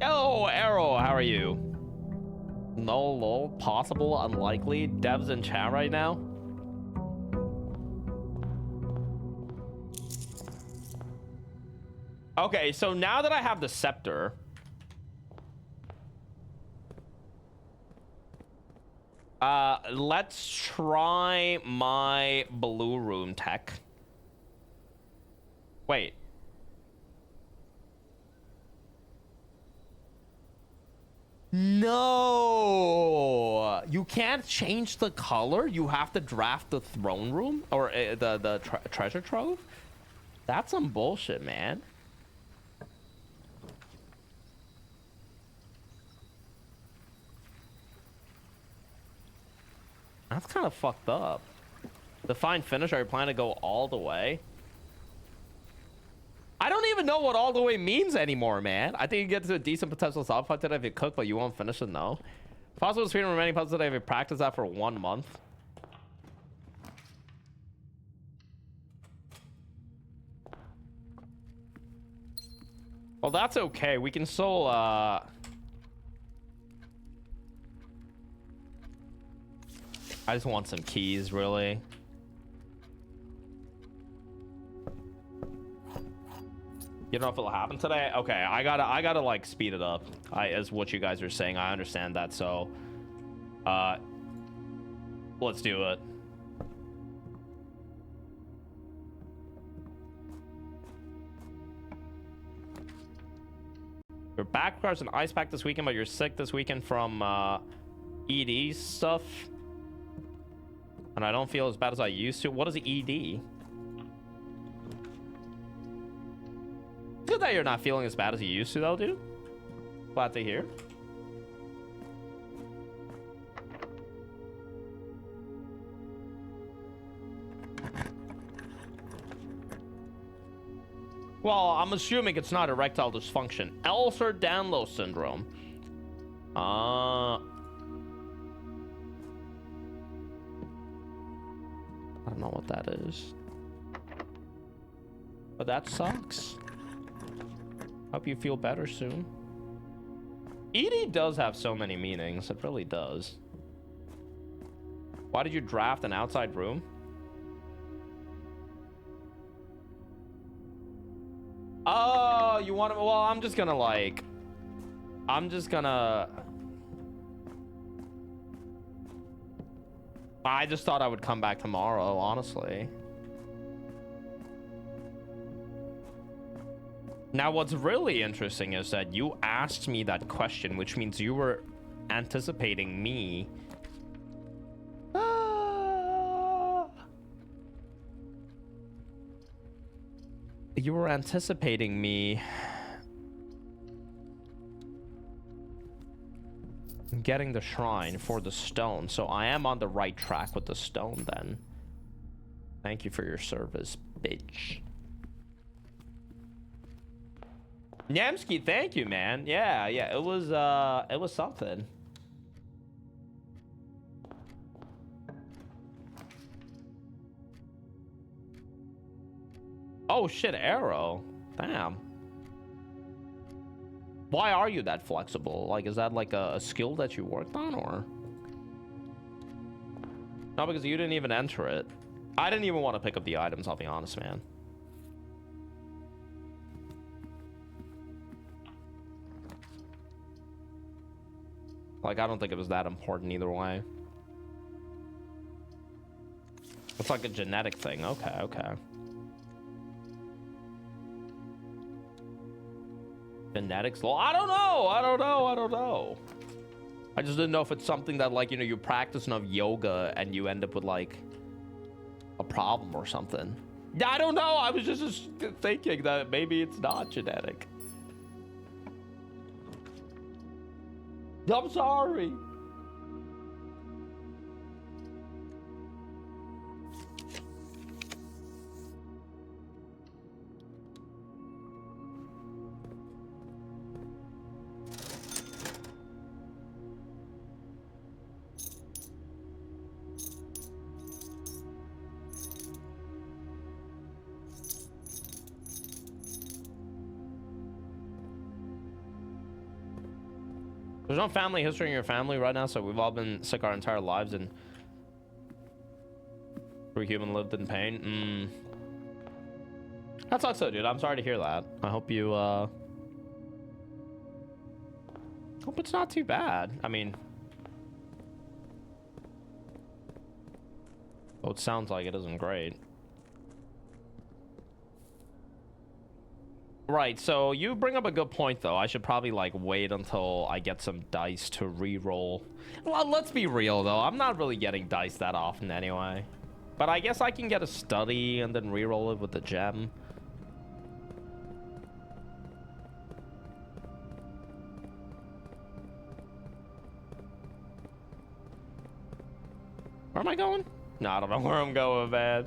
Yo, Arrow, how are you? No, lol, possible, unlikely. Devs in chat right now. Okay, so now that I have the scepter, let's try my blue room tech. Wait. No, you can't change the color. You have to draft the throne room or the treasure trove. That's some bullshit, man. That's kind of fucked up. Define finish. Are you planning to go all the way? I don't even know what all the way means anymore, man. I think you get to a decent potential solve fight today if you cook, but you won't finish it, no. Possible speed remaining puzzles today if you practice that for 1 month. Well, that's okay. We can still, I just want some keys, really. You don't know if it'll happen today? Okay, I gotta like speed it up. As what you guys are saying, I understand that. So, let's do it. Your back requires an ice pack this weekend, but you're sick this weekend from ED stuff, and I don't feel as bad as I used to. What is ED? Good that you're not feeling as bad as you used to, though, dude. Glad to hear. Well, I'm assuming it's not erectile dysfunction. Ehlers-Danlos syndrome. I don't know what that is. But that sucks. Hope you feel better soon. ED does have so many meanings. It really does. Why did you draft an outside room? Oh, you want to... Well, I'm just gonna... I just thought I would come back tomorrow, honestly. Now, what's really interesting is that you asked me that question, which means you were anticipating me. You were anticipating me getting the shrine for the stone, so I am on the right track with the stone then. Thank you for your service, bitch. Nyamsky, thank you, man. Yeah, it was something. Oh shit, arrow. Damn. Why are you that flexible? Like, is that like a skill that you worked on, or? No, because you didn't even enter it. I didn't even want to pick up the items, I'll be honest, man. Like, I don't think it was that important either way. It's like a genetic thing. Okay. Genetics? Well, I don't know. I just didn't know if it's something that, like, you know, you practice enough yoga and you end up with, like, a problem or something. Yeah, I don't know. I was just thinking that maybe it's not genetic. I'm sorry. There's no family history in your family right now, so we've all been sick our entire lives, and every human lived in pain. That sucks though, dude. I'm sorry to hear that. I hope you hope it's not too bad. I mean, well, it sounds like it isn't great. Right, so you bring up a good point, though. I should probably, like, wait until I get some dice to re-roll. Well, let's be real, though. I'm not really getting dice that often anyway. But I guess I can get a study and then re-roll it with the gem. Where am I going? No, I don't know where I'm going, man.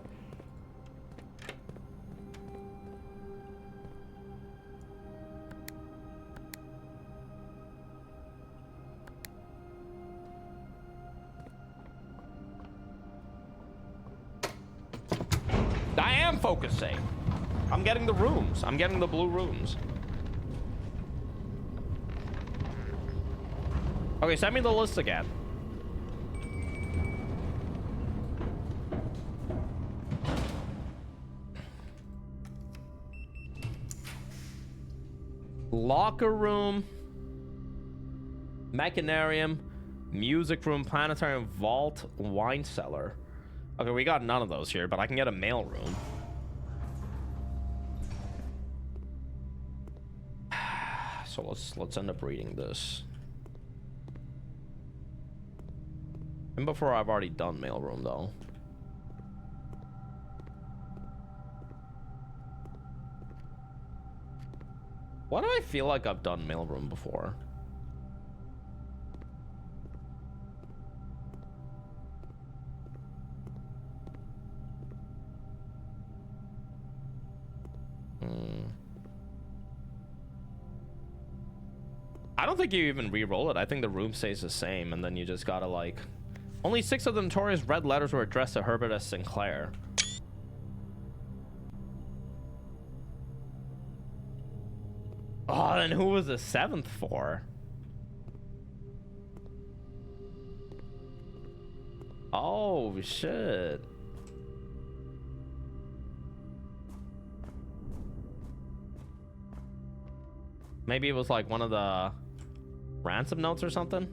I am focusing. I'm getting the rooms. I'm getting the blue rooms. Okay, send me the list again. Locker room, mechanarium, music room, planetarium, vault, wine cellar. Okay, we got none of those here, but I can get a mail room. So let's end up reading this. And before I've already done mailroom though. Why do I feel like I've done mailroom before? I don't think you even re-roll it. I think the room stays the same, and then you just gotta like... Only 6 of the notorious red letters were addressed to Herbert S. Sinclair. Oh, then who was the 7th for? Oh, shit. Maybe it was like one of the ransom notes or something?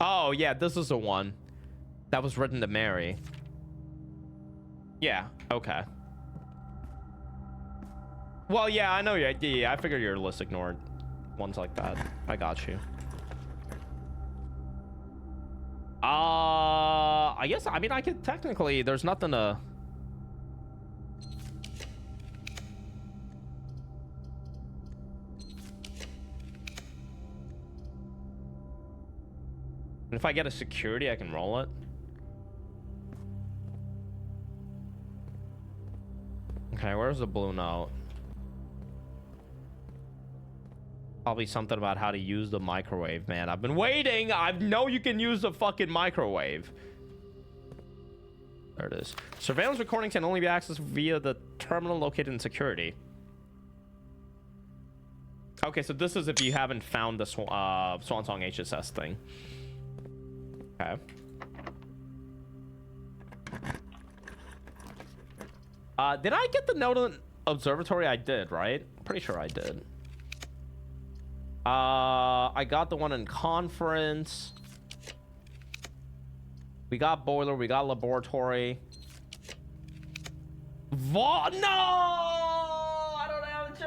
Oh, yeah, this is the one that was written to Mary. Yeah, okay. Well, yeah, I know. Yeah, I figured your list ignored ones like that. I got you. I guess, I mean, I could technically, there's nothing to... If I get a security, I can roll it. Okay, where's the blue note? Probably something about how to use the microwave, man. I've been waiting. I know you can use the fucking microwave. There it is. Surveillance recording can only be accessed via the terminal located in security. Okay, so this is if you haven't found the Swan Song HSS thing. Okay. Did I get the note on observatory? I did, right? Pretty sure I did. I got the one in conference. We got boiler. We got laboratory. No! I don't have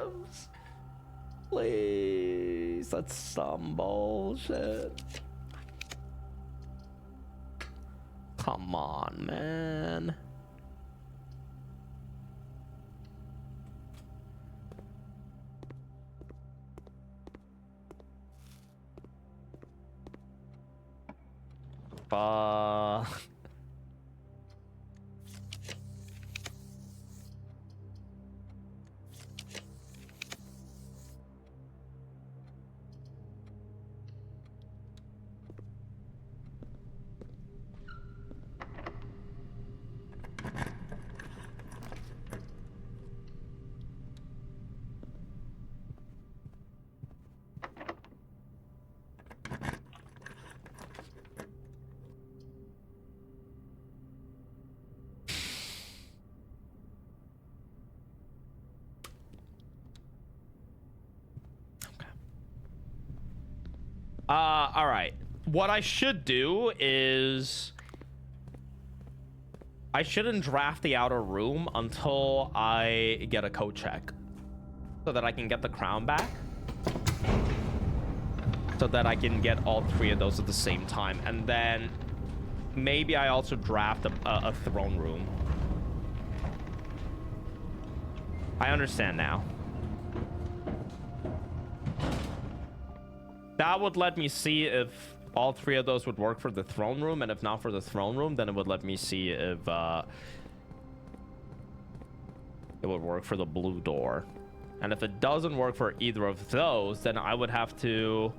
gems. Please. That's some bullshit. Come on, man. All right. What I should do is I shouldn't draft the outer room until I get a code check so that I can get the crown back, so that I can get all 3 of those at the same time. And then maybe I also draft a throne room. I understand now. That would let me see if all 3 of those would work for the throne room, and if not for the throne room, then it would let me see if it would work for the blue door. And if it doesn't work for either of those, then I would have to...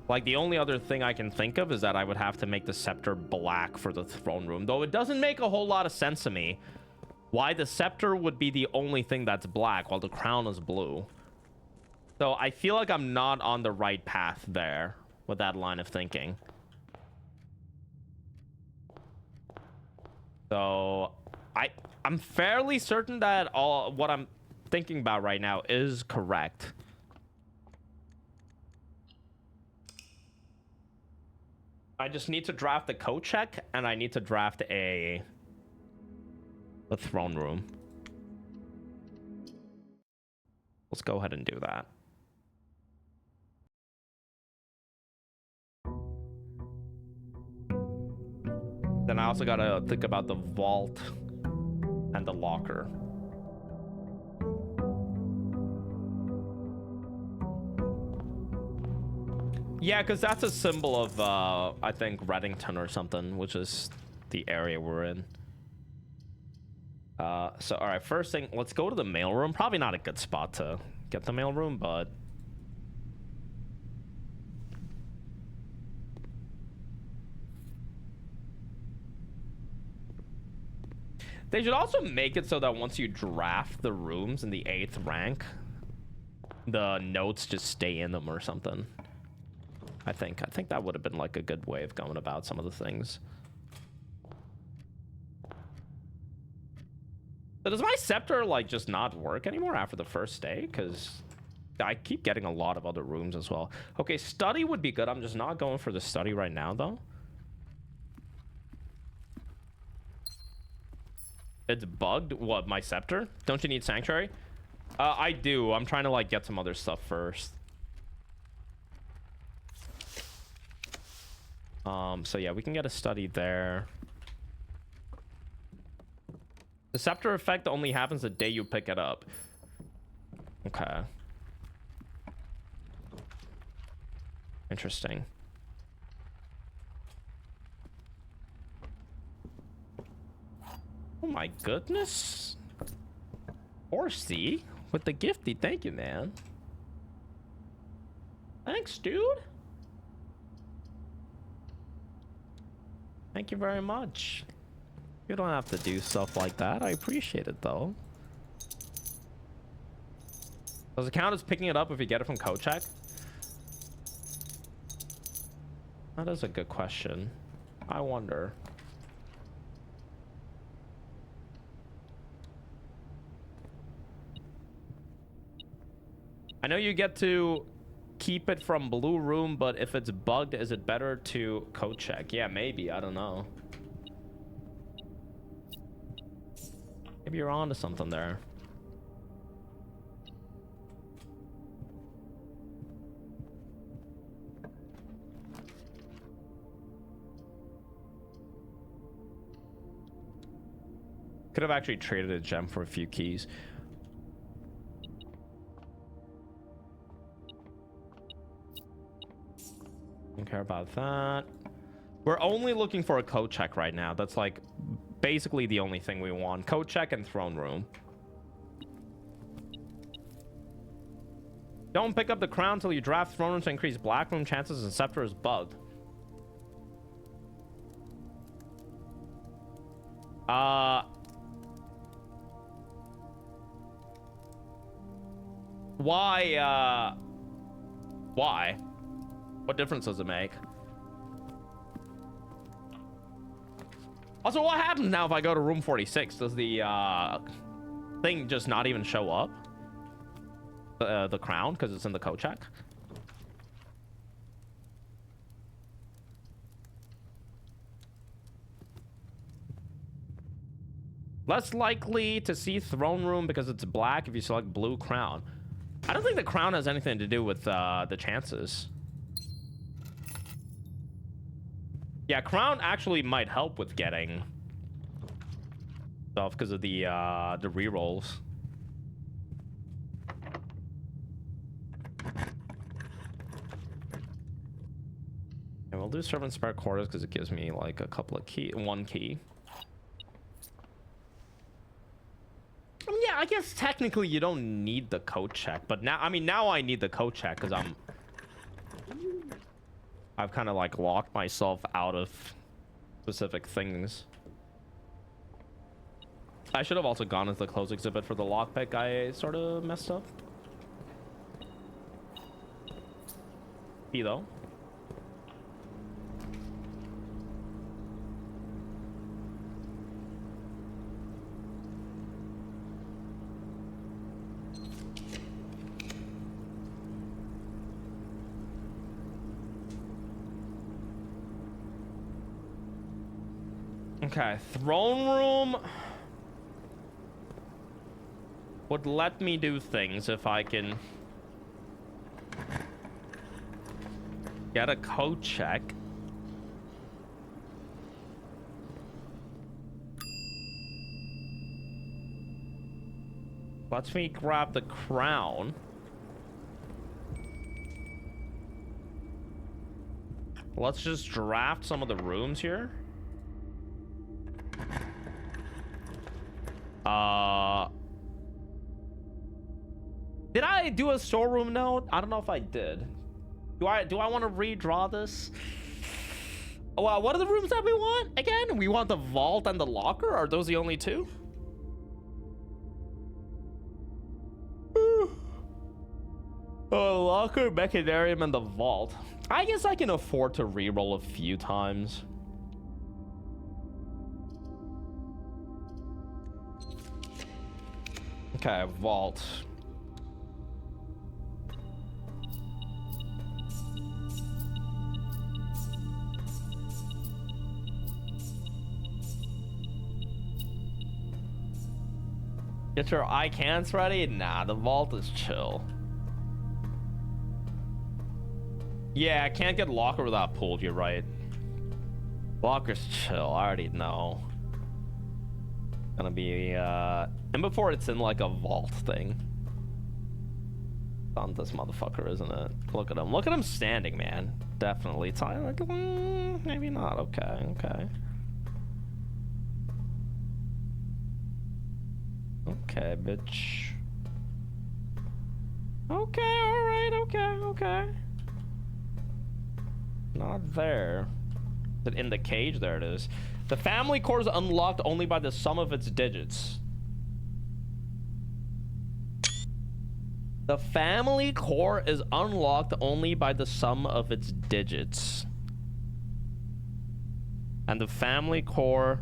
Like, the only other thing I can think of is that I would have to make the scepter black for the throne room, though it doesn't make a whole lot of sense to me. Why the scepter would be the only thing that's black while the crown is blue. So I feel like I'm not on the right path there with that line of thinking. So I'm fairly certain that all what I'm thinking about right now is correct. I just need to draft the code check, and I need to draft the throne room. Let's go ahead and do that. Then I also gotta think about the vault and the locker. Yeah, because that's a symbol of, I think, Reddington or something, which is the area we're in. So, all right, first thing, let's go to the mailroom. Probably not a good spot to get the mailroom, but... They should also make it so that once you draft the rooms in the 8th rank, the notes just stay in them or something. I think that would have been like a good way of going about some of the things. So does my scepter like just not work anymore after the first day? Because I keep getting a lot of other rooms as well. Okay, study would be good. I'm just not going for the study right now though. It's bugged? What, my scepter? Don't you need sanctuary? I do. I'm trying to like get some other stuff first. So yeah, we can get a study there. The scepter effect only happens the day you pick it up. Okay. Interesting. Oh my goodness. Horsey with the gifty. Thank you, man. Thanks, dude. Thank you very much. You don't have to do stuff like that. I appreciate it, though. Does it count as picking it up if you get it from code check? That is a good question. I wonder. I know you get to keep it from blue room, but if it's bugged, is it better to code check? Yeah, maybe. I don't know. Maybe you're onto something there. Could have actually traded a gem for a few keys. Don't care about that. We're only looking for a code check right now. That's like basically the only thing we want. Code check and throne room. Don't pick up the crown until you draft throne room to increase black room chances and scepter is bugged. Why? What difference does it make? Also, what happens now if I go to room 46? Does the thing just not even show up? The crown, because it's in the code check? Less likely to see throne room because it's black if you select blue crown. I don't think the crown has anything to do with the chances. Yeah, crown actually might help with getting stuff because of the rerolls. And we'll do servant spare quarters because it gives me like a couple of one key. Yeah, I guess technically you don't need the code check, but now, I mean, now I need the code check because I've kind of like locked myself out of specific things. I should have also gone into the closed exhibit for the lockpick. I sort of messed up. Though. Okay, throne room would let me do things if I can get a code check. Let me grab the crown. Let's just draft some of the rooms here. Did I do a storeroom note? I don't know if I did. Do I want to redraw this? Well, what are the rooms that we want again? We want the vault and the locker. Are those the only two? Locker, mechanarium, and the vault. I guess I can afford to reroll a few times. Okay, vault. Get your icons ready? Nah, the vault is chill. Yeah, I can't get locker without pool, you're right. Locker's chill, I already know. Gonna be, and before it's in like a vault thing. On this motherfucker, isn't it? Look at him. Look at him standing, man. Definitely. It's like, maybe not. Okay, okay. Okay, bitch. Okay, alright, okay, okay. Not there. Is it in the cage? There it is. The family core is unlocked only by the sum of its digits. The family core is unlocked only by the sum of its digits. And the family core...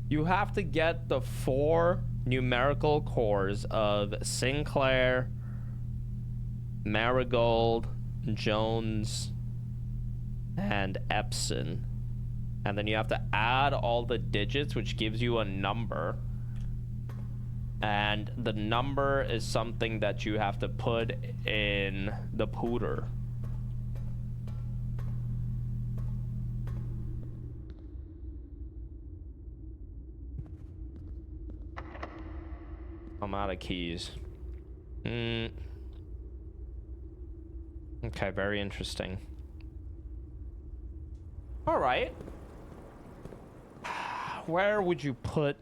You have to get the 4 numerical cores of Sinclair, Marigold, Jones, and Epson. And then you have to add all the digits, which gives you a number. And the number is something that you have to put in the pooter. I'm out of keys. Okay, very interesting. All right. Where would you put...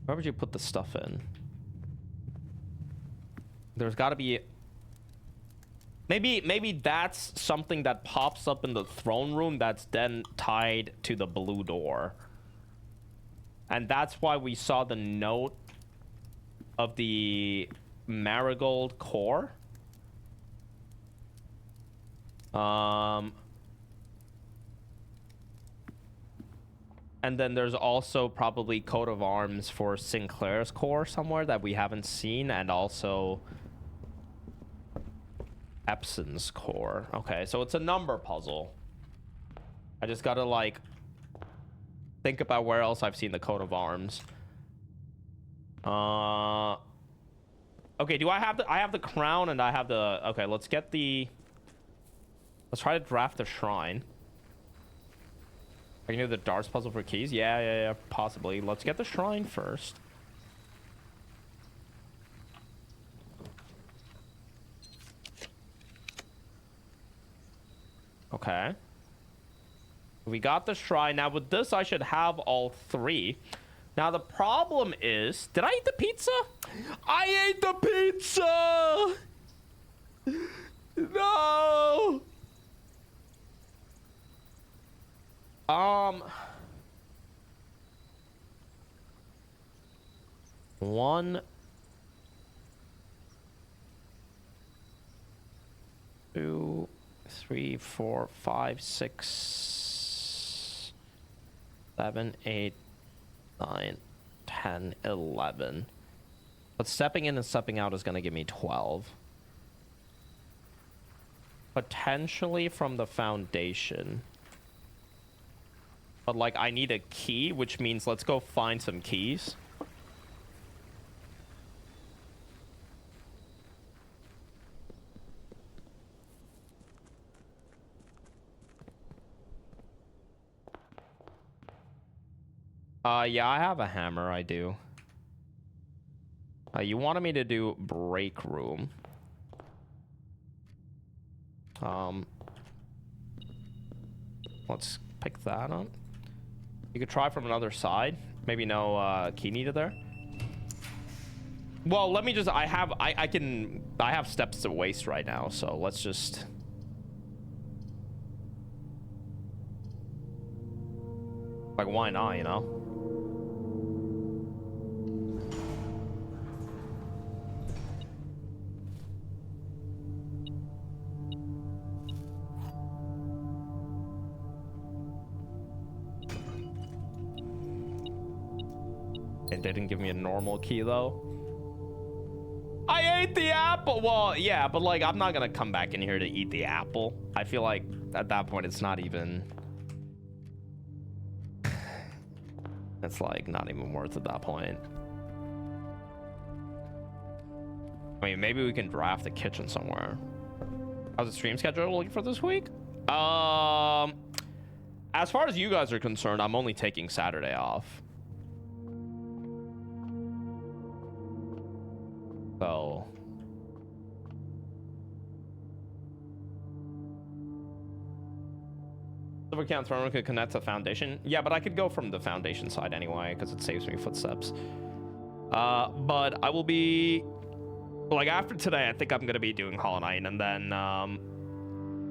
Where would you put the stuff in? There's got to be... Maybe that's something that pops up in the throne room that's then tied to the blue door. And that's why we saw the note of the Marigold core. And then there's also probably coat of arms for Sinclair's core somewhere that we haven't seen, and also Epson's core. Okay, so it's a number puzzle. I just gotta like think about where else I've seen the coat of arms. Okay, do I have the crown and I have the... Okay, let's get the... Let's try to draft the shrine. I can do the darts puzzle for keys? Yeah, possibly. Let's get the shrine first. Okay. We got the shrine. Now with this, I should have all 3. Now the problem is, did I eat the pizza? I ate the pizza! No! One, 2, 3, 4, 5, 6, 7, 8, 9, 10, 11. But stepping in and stepping out is going to give me 12. Potentially from the foundation. But, like, I need a key, which means let's go find some keys. Yeah, I have a hammer, I do. You wanted me to do break room. Let's pick that up. You could try from another side. Maybe no key needed there. Well, let me just, I have steps to waste right now, so let's just. Like, why not, you know? It didn't give me a normal key, though. I ate the apple! Well, yeah, but, like, I'm not gonna come back in here to eat the apple. I feel like, at that point, it's not even... It's, like, not even worth at that point. I mean, maybe we can draft the kitchen somewhere. How's the stream schedule looking for this week? As far as you guys are concerned, I'm only taking Saturday off. So... Silver Count Throne could connect to Foundation. Yeah, but I could go from the Foundation side anyway, because it saves me footsteps. But I will be... Like, after today, I think I'm going to be doing Hollow Knight, and then...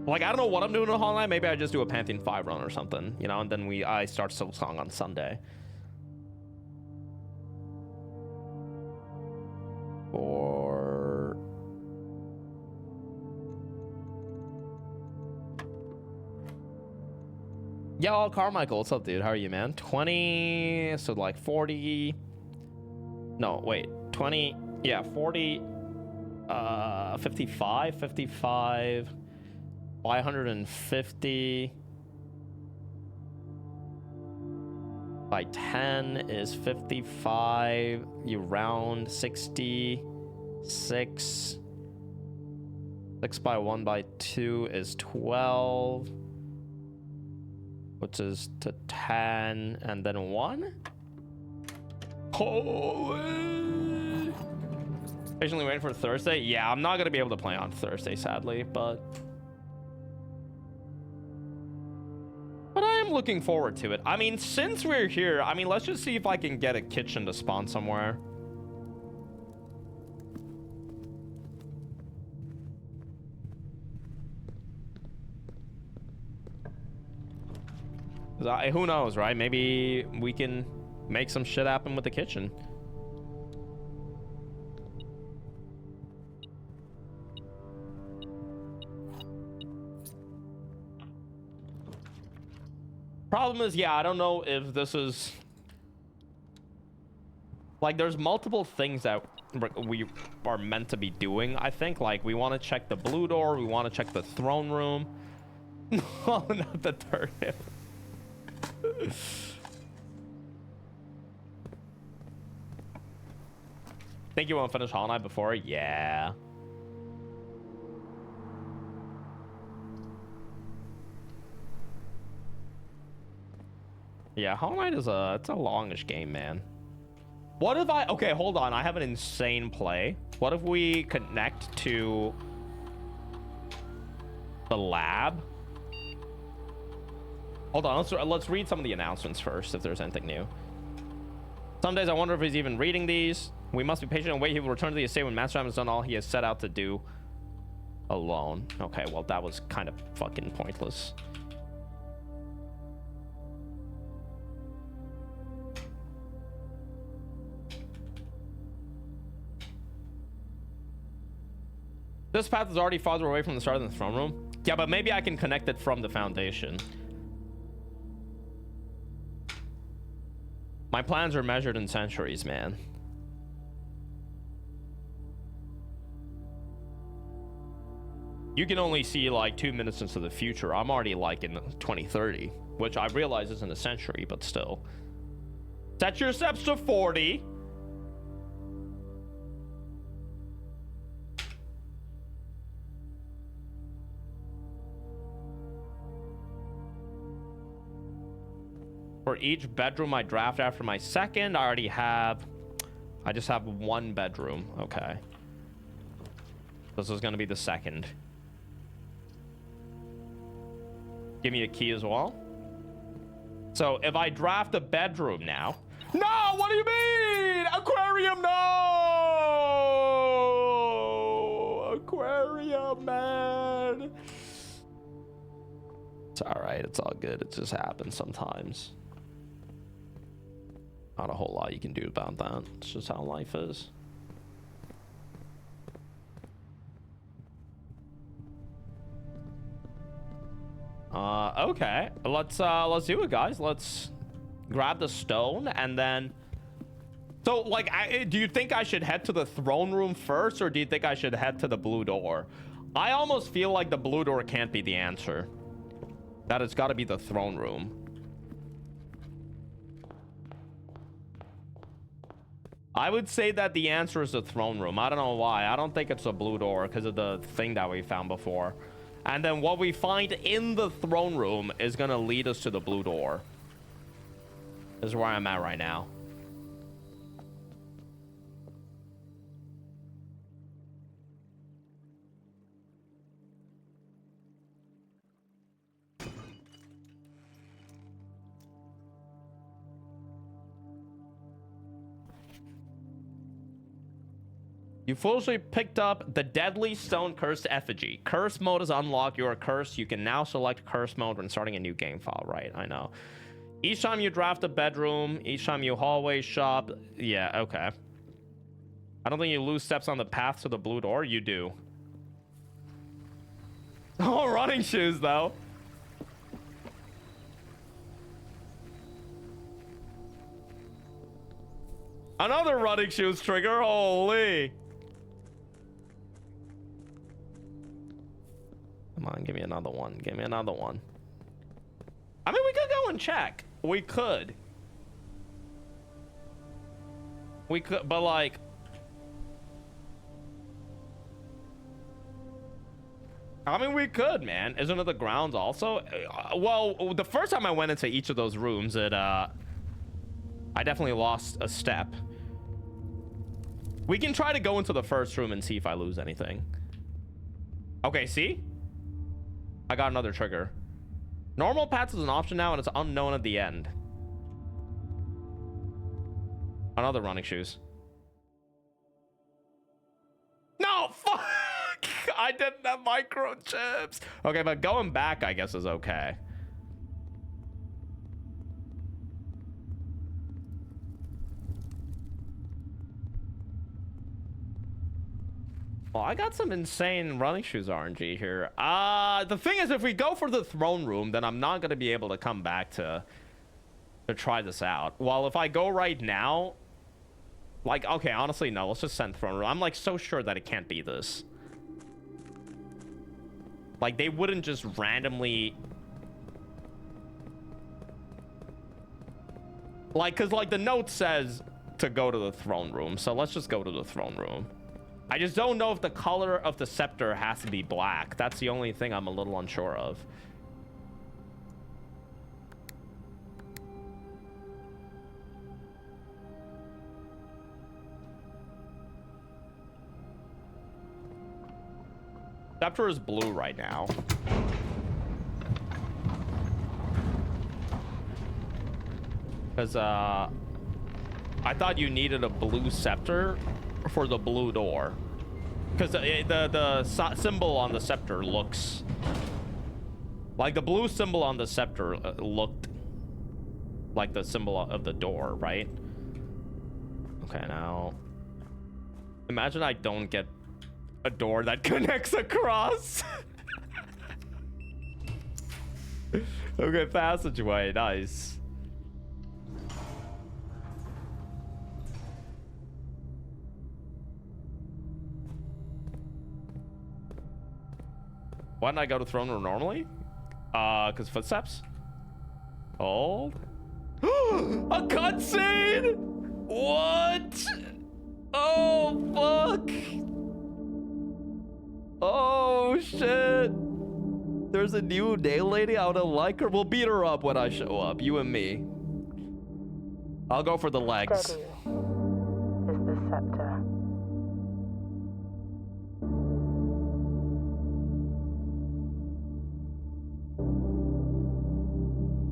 Like, I don't know what I'm doing in Hollow Knight. Maybe I just do a Pantheon 5 run or something, you know? And then I start Silksong on Sunday. Or... Yo, Carmichael, what's up, dude? How are you, man? 20, so like 40... No, wait, 20... Yeah, 40... 55, 550... By 10 is 55. You round 60. 6 by 1 by 2 is 12, which is to 10, and then 1. Holy! Patiently waiting for Thursday. Yeah, I'm not gonna be able to play on Thursday, sadly, but I am looking forward to it. I mean, since we're here, I mean, let's just see if I can get a kitchen to spawn somewhere. Who knows, right? Maybe we can make some shit happen with the kitchen. Problem is, yeah, I don't know if this is... Like, there's multiple things that we are meant to be doing, I think. Like, we want to check the blue door. We want to check the throne room. No, not the third. Think you want to finish Hollow Knight before? Yeah. Yeah, Hollow Knight is it's a longish game, man. What if okay, hold on, I have an insane play. What if we connect to the lab? Hold on, let's read some of the announcements first, if there's anything new. Some days I wonder if he's even reading these. We must be patient and wait. He will return to the estate when Master has done all he has set out to do alone. Okay, well, that was kind of fucking pointless. This path is already farther away from the start of the throne room. Yeah, but maybe I can connect it from the foundation. My plans are measured in centuries, man. You can only see like 2 minutes into the future. I'm already like in 2030, which I realize isn't a century, but still. Set your steps to 40. For each bedroom I draft after my second, I just have one bedroom. Okay. This is going to be the second. Give me a key as well. So if I draft a bedroom now. No, what do you mean? Aquarium, no! Aquarium, man. It's all right. It's all good. It just happens sometimes. Not a whole lot you can do about that. It's just how life is. Okay. Let's do it, guys. Let's grab the stone and then. So, like, do you think I should head to the throne room first, or do you think I should head to the blue door? I almost feel like the blue door can't be the answer. That it's got to be the throne room. I would say that the answer is the throne room. I don't know why. I don't think it's a blue door because of the thing that we found before. And then what we find in the throne room is going to lead us to the blue door. This is where I'm at right now. You foolishly picked up the deadly stone cursed effigy. Curse mode is unlocked. You are cursed. You can now select curse mode when starting a new game file. Right, I know. Each time you draft a bedroom, each time you hallway shop. Yeah, okay. I don't think you lose steps on the path to the blue door. You do. Oh, running shoes, though. Another running shoes trigger. Holy. Come on, give me another one. Give me another one. I mean, we could go and check. We could. We could, but like... I mean, we could, man. Isn't it the grounds also? Well, the first time I went into each of those rooms, I definitely lost a step. We can try to go into the first room and see if I lose anything. Okay, see? I got another trigger. Normal paths is an option now, and it's unknown at the end. Another running shoes. No, fuck! I didn't have microchips. Okay, but going back, I guess, is okay. Well, I got some insane running shoes RNG here. The thing is, if we go for the throne room, then I'm not going to be able to come back to try this out. Well, if I go right now, like, okay, honestly, no, let's just send throne room. I'm like so sure that it can't be this. Like, they wouldn't just randomly... Like, because, like, the note says to go to the throne room. So let's just go to the throne room. I just don't know if the color of the scepter has to be black. That's the only thing I'm a little unsure of. Scepter is blue right now. Because, I thought you needed a blue scepter for the blue door. Because the symbol on the scepter looks... Like, the blue symbol on the scepter looked like the symbol of the door, right? Okay, now... Imagine I don't get a door that connects across. Okay, passageway, nice. Why didn't I go to throne room normally? Cause footsteps? Hold. A cutscene! What? Oh, fuck. Oh, shit. There's a new nail lady. I don't like her. We'll beat her up when I show up, you and me. I'll go for the legs. Steady is the scepter.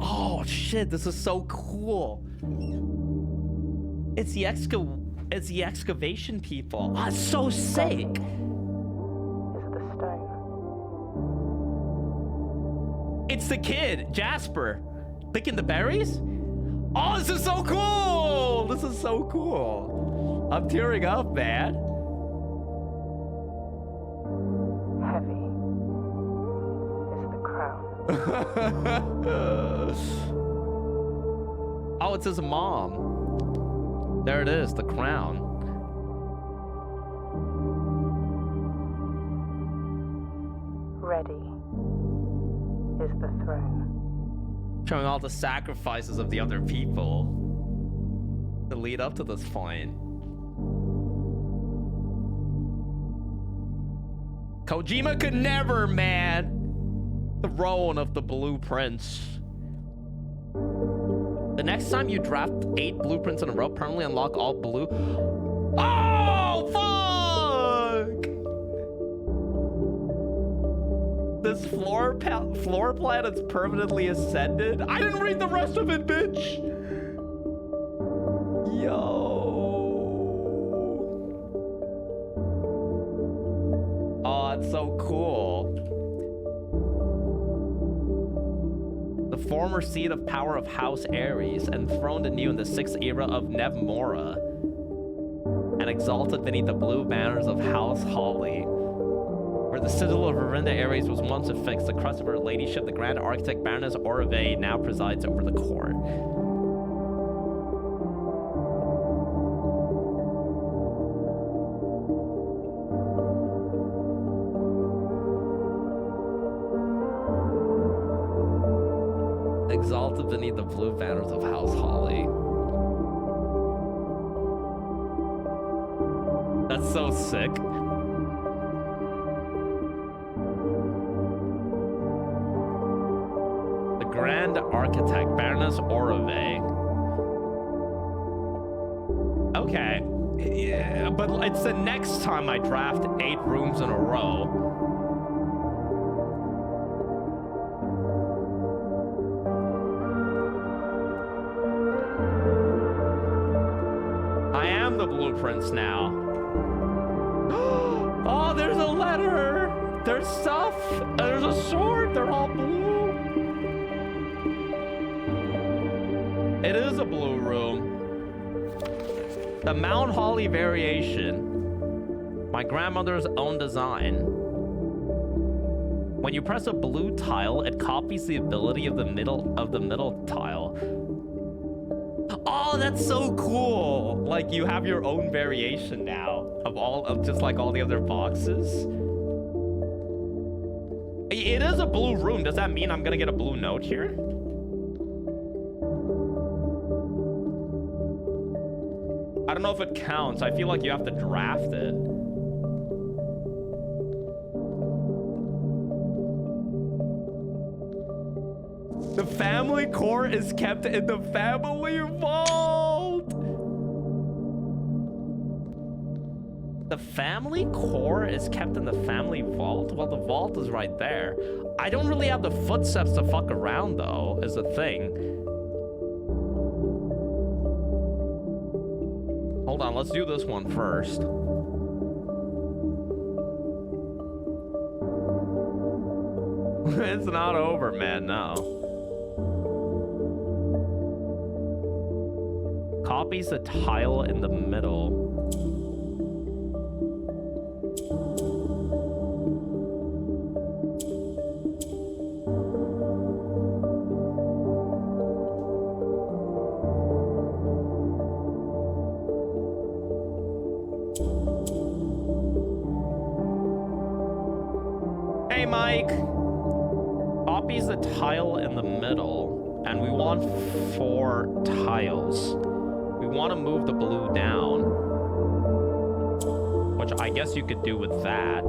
Oh shit, this is so cool. It's the excavation people. Ah, it's so sick. Is the stone. It's the kid, Jasper, picking the berries. Oh, this is so cool. This is so cool. I'm tearing up, man. Heavy is the crown. Oh, it's his mom. There it is, the crown. Ready is the throne. Showing all the sacrifices of the other people to lead up to this point. Kojima could never, man. Throne of the blueprints. The next time you draft 8 blueprints in a row, permanently unlock all blue. Oh, fuck! This floor plan is permanently ascended. I didn't read the rest of it, bitch. Yo. Oh, it's so cool. The former seat of power of House Ares, enthroned anew in the 6th era of Nevmora, and exalted beneath the blue banners of House Hawley. Where the sigil of Verinda Ares was once affixed, the crest of her ladyship, the grand architect Baroness Orave now presides over the court. Exalted beneath the blue banners of House Hawley. That's so sick. The Grand Architect, Baroness Orave. Okay. Yeah, but it's the next time I draft 8 rooms in a row. The blueprints now. Oh, there's a letter. There's stuff. There's a sword. They're all blue. It is a blue room. The Mount Holly variation. My grandmother's own design. When you press a blue tile, it copies the ability of the middle tile. Oh, that's so cool. Like, you have your own variation now of just like all the other boxes. It is a blue room. Does that mean I'm gonna get a blue note here? I don't know if it counts. I feel like you have to draft it. The family core is kept in the family vault. The family core is kept in the family vault? Well, the vault is right there. I don't really have the footsteps to fuck around, though, is the thing. Hold on, let's do this one first. It's not over, man, no. Copies the tile in the middle. Hey, Mike. Copies the tile in the middle, and we want 4 tiles. We want to move the blue down, which I guess you could do with that.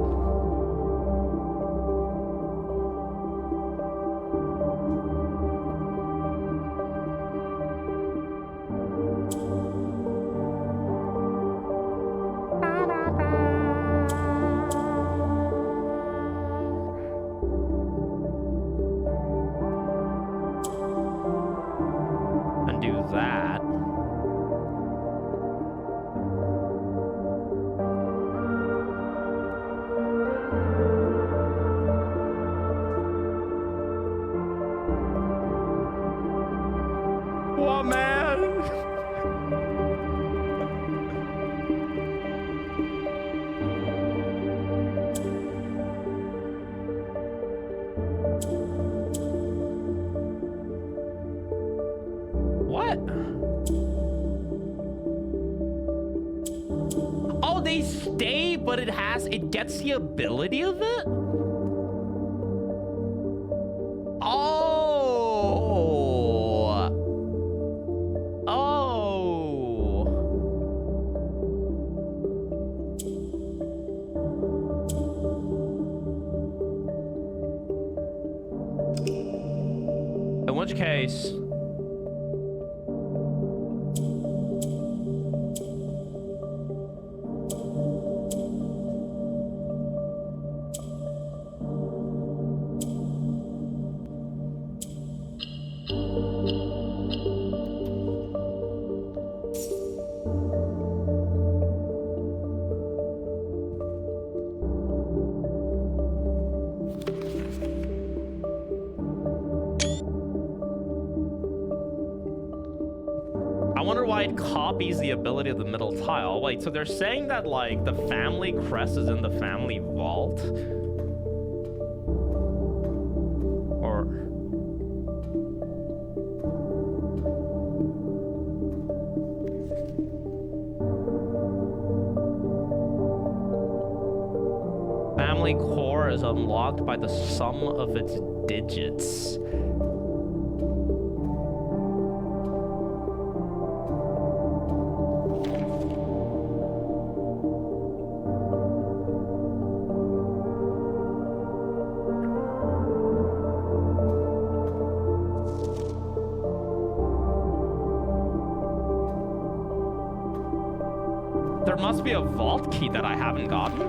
And do that. What, man? What? Oh, they stay, but it gets the ability of it? Oh. Oh. In which case... I wonder why it copies the ability of the middle tile. Wait, so they're saying that, like, the family crest is in the family vault? Or... Family core is unlocked by the sum of its digits. There must be a vault key that I haven't gotten.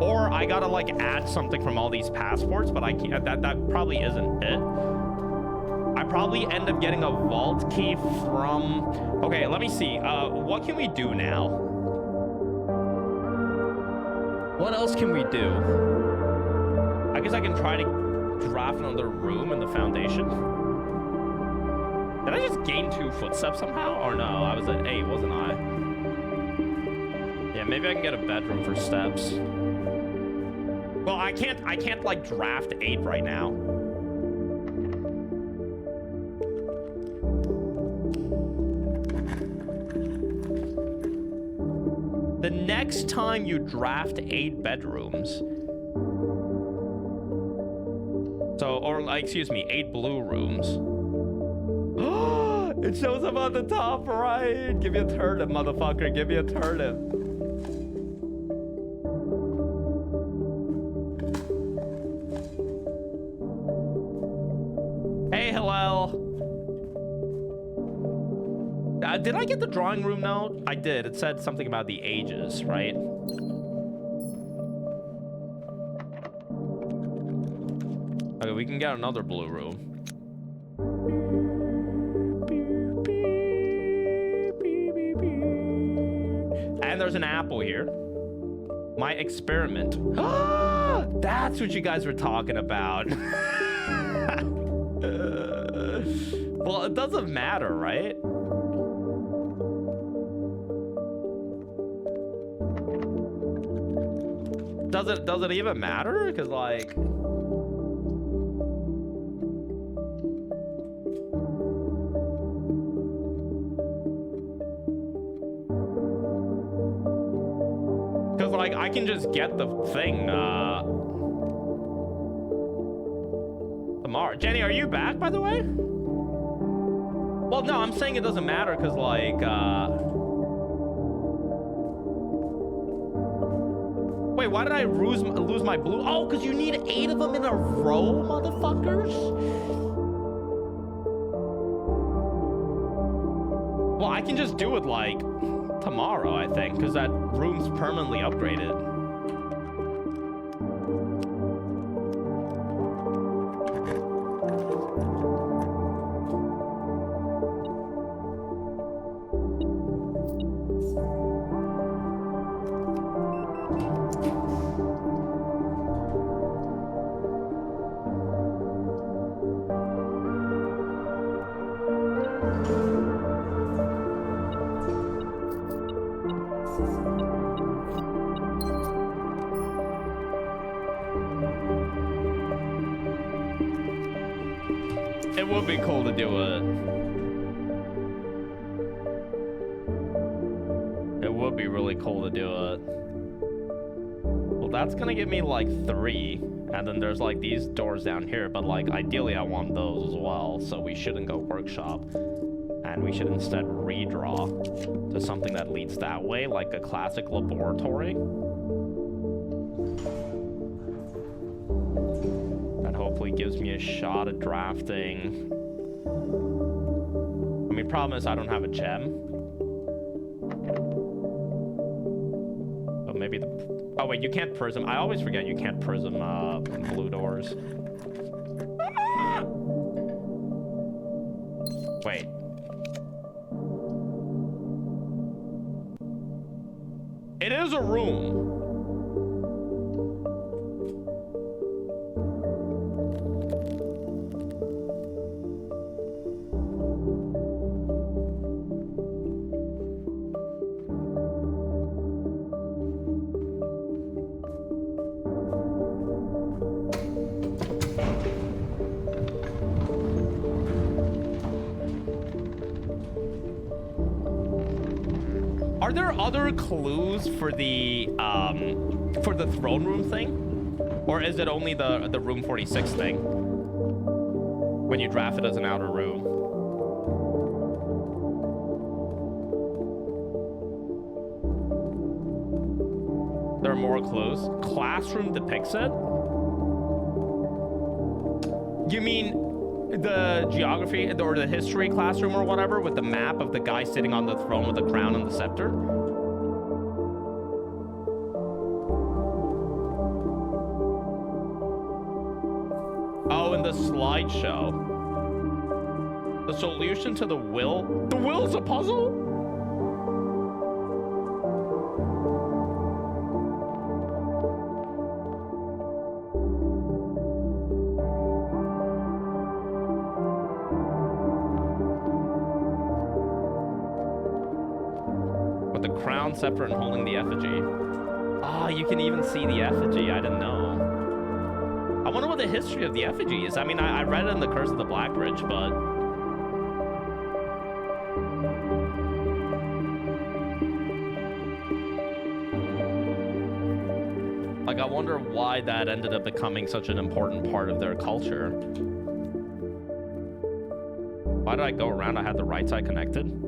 Or I gotta, like, add something from all these passports, but I can't. That probably isn't it. I probably end up getting a vault key from... Okay, let me see. What can we do now? What else can we do? I guess I can try to draft another room in the foundation. Did I just gain 2 footsteps somehow? Or no, I was at 8, wasn't I? Yeah, maybe I can get a bedroom for steps. Well, I can't like draft 8 right now. The next time you draft 8 bedrooms, excuse me, 8 blue rooms. It shows up on the top right. Give me a turnip, motherfucker. Give me a turnip. Hey, Hillel. Did I get the drawing room note? I did. It said something about the ages, right? Okay, Wait, we can get another blue room. And there's an apple here. My experiment. That's what you guys were talking about. Well, it doesn't matter, right? Does it even matter? Because like, I can just get the thing tomorrow. Jenny, are you back, by the way? Well, no, I'm saying it doesn't matter because like wait, why did I lose my blue? Oh, because you need 8 of them in a row, motherfuckers. Well, I can just do it like tomorrow, I think, because that room's permanently upgraded. It would be cool to do it. It would be really cool to do it. Well, that's gonna give me like 3. And then there's like these doors down here, but like ideally I want those as well. So we shouldn't go workshop. And we should instead redraw to something that leads that way, like a classic laboratory. Hopefully gives me a shot at drafting. I mean, problem is I don't have a gem. Oh, maybe the... Oh, wait, you can't prism. I always forget you can't prism blue doors. Wait. It is a room. Are there other clues for the throne room thing? Or is it only the room 46 thing? When you draft it as an outer room? There are more clues. Classroom depicts it? You mean the geography or the history classroom or whatever with the map of the guy sitting on the throne with the crown and the scepter? Oh, and the slideshow. The solution to the will? The will's a puzzle? Crown, scepter, and holding the effigy. Ah, you can even see the effigy. I didn't know. I wonder what the history of the effigy is. I mean, I read it in The Curse of the Black Bridge, but... like, I wonder why that ended up becoming such an important part of their culture. Why did I go around? I had the right side connected?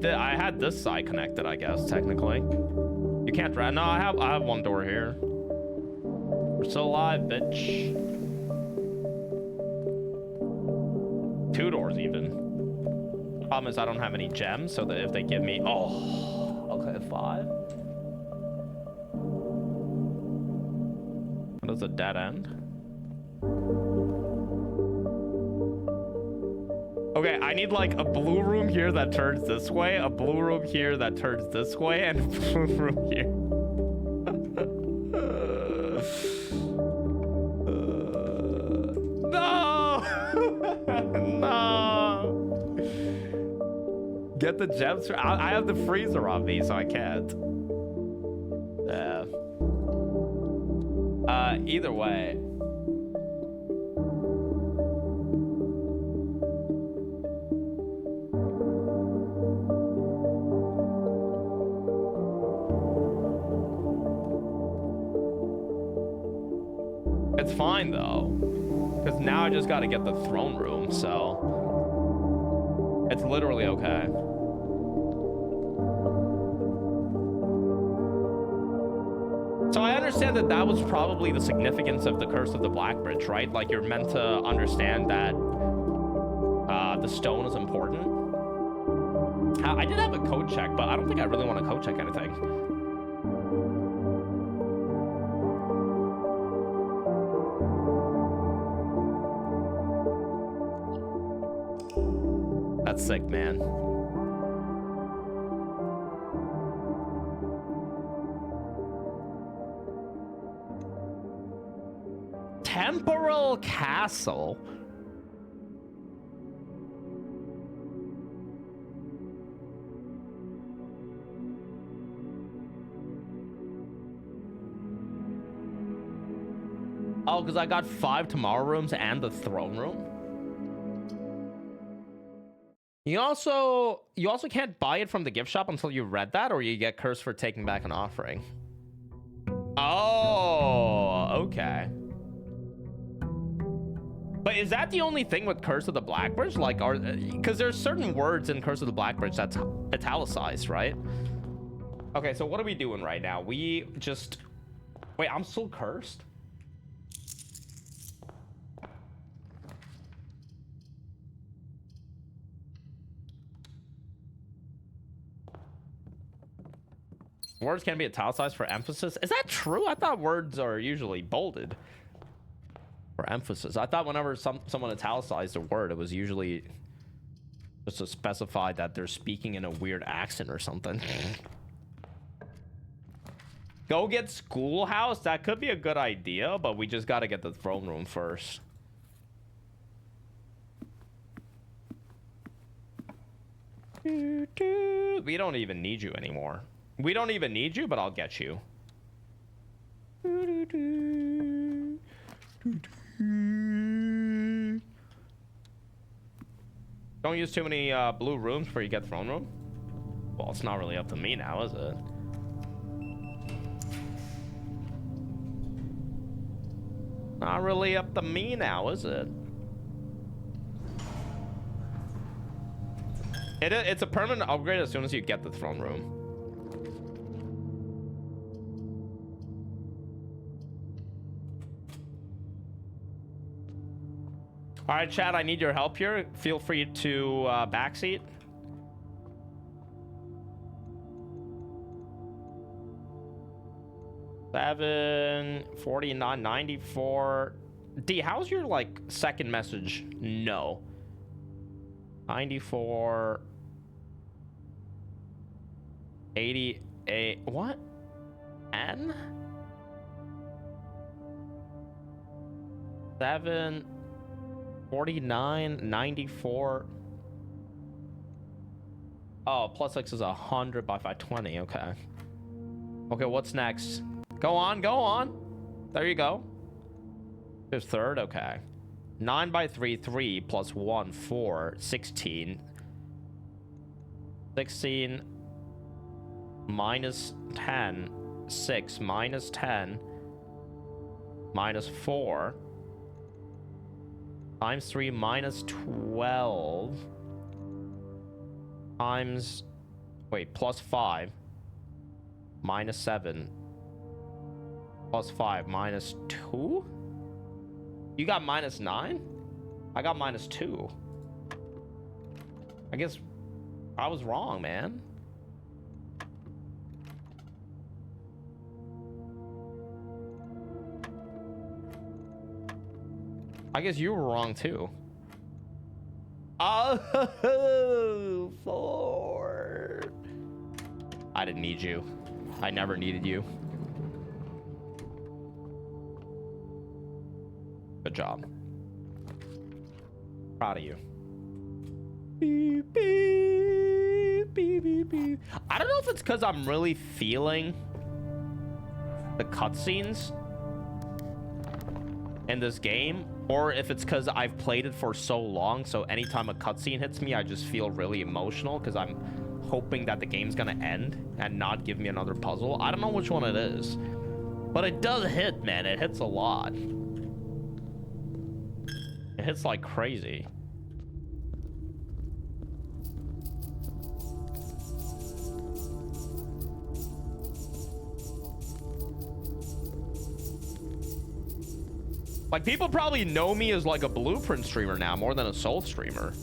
I had this side connected, I guess, technically. You can't drive. No, I have one door here. We're still alive, bitch. 2 doors even. Problem is I don't have any gems, so that if they give me... Oh, okay, 5. What is a dead end? Okay, I need like a blue room here that turns this way, a blue room here that turns this way, and a blue room here. No! No! Get the gems. I have the freezer on me, so I can't. Yeah. Either way. It's fine though, because now I just got to get the throne room, so it's literally okay. So I understand that that was probably the significance of the Curse of the Black Bridge, right? Like you're meant to understand that the stone is important. I did have a code check, but I don't think I really want to code check anything. That's sick, man. Temporal Castle. Oh, because I got 5 tomorrow rooms and the throne room. You also can't buy it from the gift shop until you read that, or you get cursed for taking back an offering. Oh, okay. But is that the only thing with Curse of the Black Bridge? Like, because there's certain words in Curse of the Black Bridge that's italicized, right? Okay, so what are we doing right now? We just... Wait, I'm still cursed? Words can be italicized for emphasis. Is that true? I thought words are usually bolded for emphasis. I thought whenever someone italicized a word, it was usually just to specify that they're speaking in a weird accent or something. Go get Schoolhouse. That could be a good idea, but we just got to get the throne room first. We don't even need you anymore. We don't even need you, but I'll get you. Don't use too many blue rooms before you get throne room. Well, it's not really up to me now, is it? Not really up to me now, is it? It's a permanent upgrade as soon as you get the throne room. All right, chat, I need your help here. Feel free to backseat. Seven 49 94. D, how's your like second message? No. 94 88. What? N 7 49 94. Oh, plus 6 is 100 by 520. Okay. Okay, what's next? Go on, go on. There you go. There's third. Okay. 9 by 3, 3 plus 1, 4, 16. 16 minus 10, 6 minus 10 minus 4 times 3 minus 12 times, wait, plus 5 minus 7 Plus 5, minus 2? You got minus 9? I got minus 2. I guess I was wrong, man. I guess you were wrong too. Oh, 4. I didn't need you. I never needed you. Good job. Proud of you. Beep, beep, beep, beep, beep. I don't know if it's because I'm really feeling the cutscenes in this game, or if it's because I've played it for so long, so anytime a cutscene hits me, I just feel really emotional because I'm hoping that the game's gonna end and not give me another puzzle. I don't know which one it is, but it does hit, man. It hits a lot. It hits like crazy. Like, people probably know me as like a Blueprint streamer now more than a Soul streamer.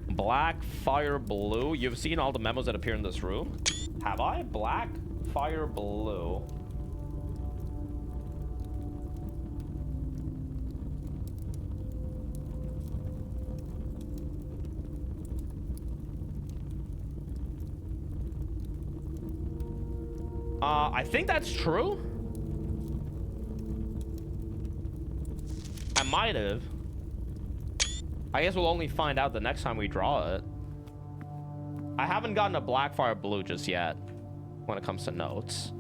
Black, fire, blue. You've seen all the memos that appear in this room? Have I? Black, fire, blue. I think that's true. I might have. I guess we'll only find out the next time we draw it. I haven't gotten a black, fire, blue just yet when it comes to notes.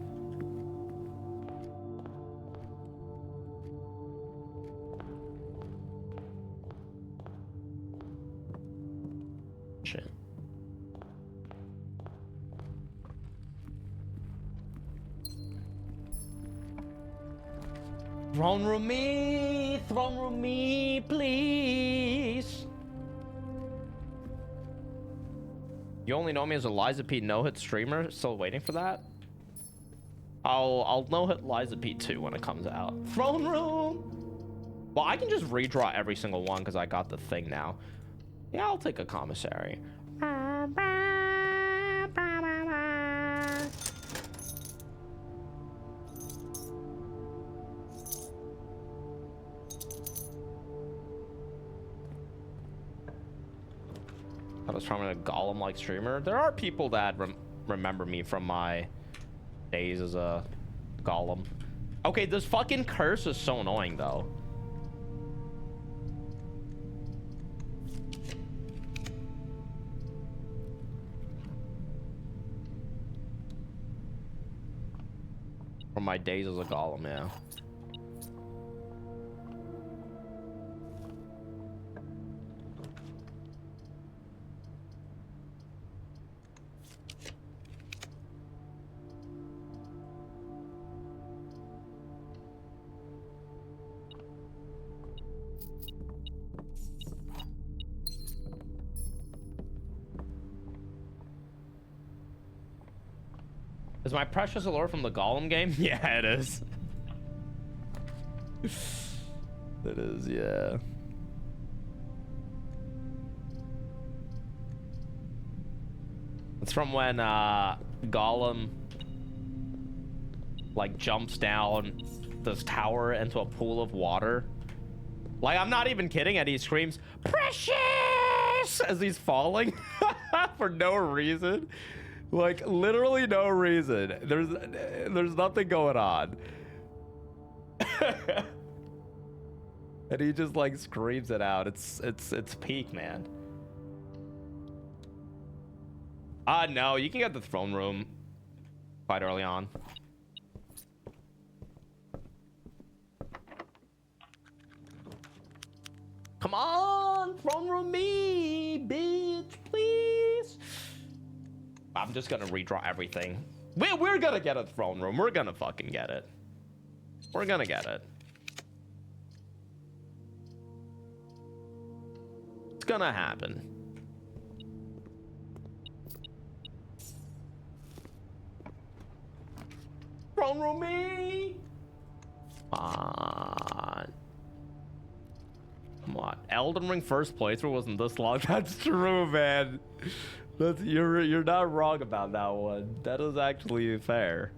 Shit. Throne room me, please. You only know me as a Liza P no-hit streamer. Still waiting for that. I'll no-hit Liza P 2 when it comes out. Throne room. Well, I can just redraw every single one because I got the thing now. Yeah, I'll take a commissary. I was from a Gollum-like streamer. There are people that remember me from my days as a Gollum. Okay, this fucking curse is so annoying, though. From my days as a Gollum, yeah. Is my precious allure from the Gollum game? Yeah, it is. It is, yeah. It's from when Gollum like jumps down this tower into a pool of water. Like, I'm not even kidding, and he screams, "Precious!" as he's falling for no reason. Like, literally no reason. There's nothing going on. And he just like screams it out. It's peak, man. No, you can get the throne room quite early on. Come on, throne room me, bitch, please. I'm just gonna redraw everything. We're gonna get a throne room. We're gonna fucking get it. We're gonna get it. It's gonna happen. throne room me. Come on. Elden Ring first playthrough wasn't this long. That's true, man. You're not wrong about that one. That is actually fair.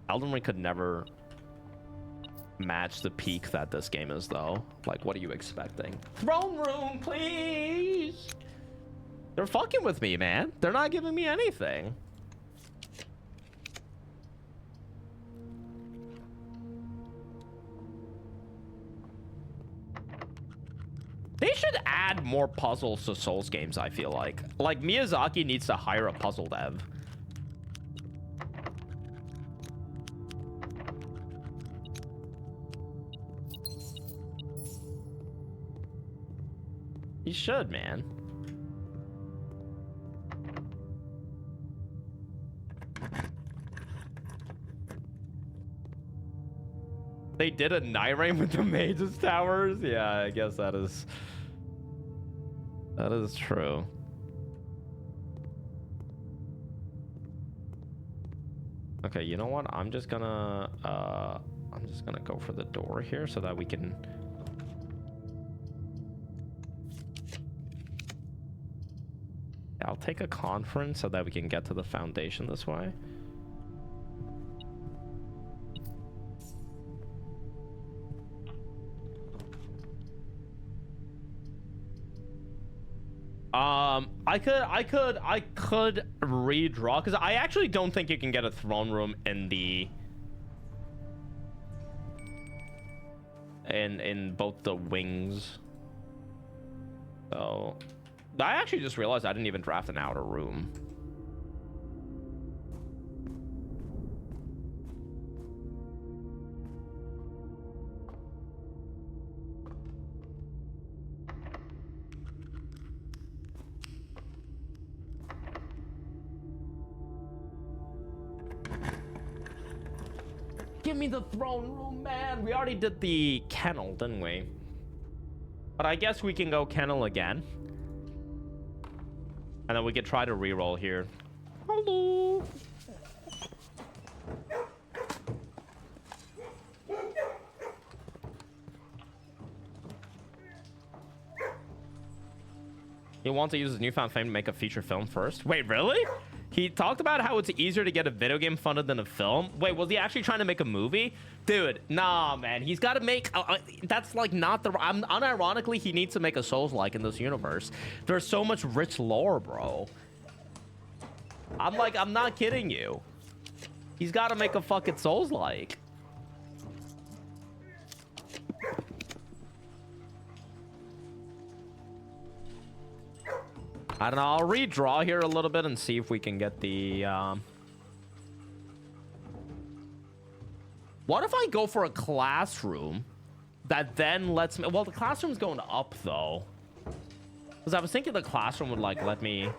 Elden Ring could never match the peak that this game is, though. Like, what are you expecting? Throne room, please. They're fucking with me, man. They're not giving me anything. They should add more puzzles to Souls games, I feel like. Like, Miyazaki needs to hire a puzzle dev. He should, man. They did a night rain with the Mage's Towers? Yeah, I guess that is true. Okay, you know what? I'm just gonna go for the door here so that we can... I'll take a conference so that we can get to the foundation this way. I could redraw, because I actually don't think you can get a throne room in the in both the wings. So I actually just realized I didn't even draft an outer room. Give me the throne room, man. We already did the kennel, didn't we? But I guess we can go kennel again. And then we could try to reroll here. Hello. He wants to use his newfound fame to make a feature film first. Wait, really? He talked about how it's easier to get a video game funded than a film. Wait, was he actually trying to make a movie? Dude, nah, man. He's got to make... that's like not the... unironically, he needs to make a Souls-like in this universe. There's so much rich lore, bro. I'm not kidding you. He's got to make a fucking Souls-like. I don't know. I'll redraw here a little bit and see if we can get the... What if I go for a classroom that then lets me... Well, the classroom's going up, though. Because I was thinking the classroom would, like, let me...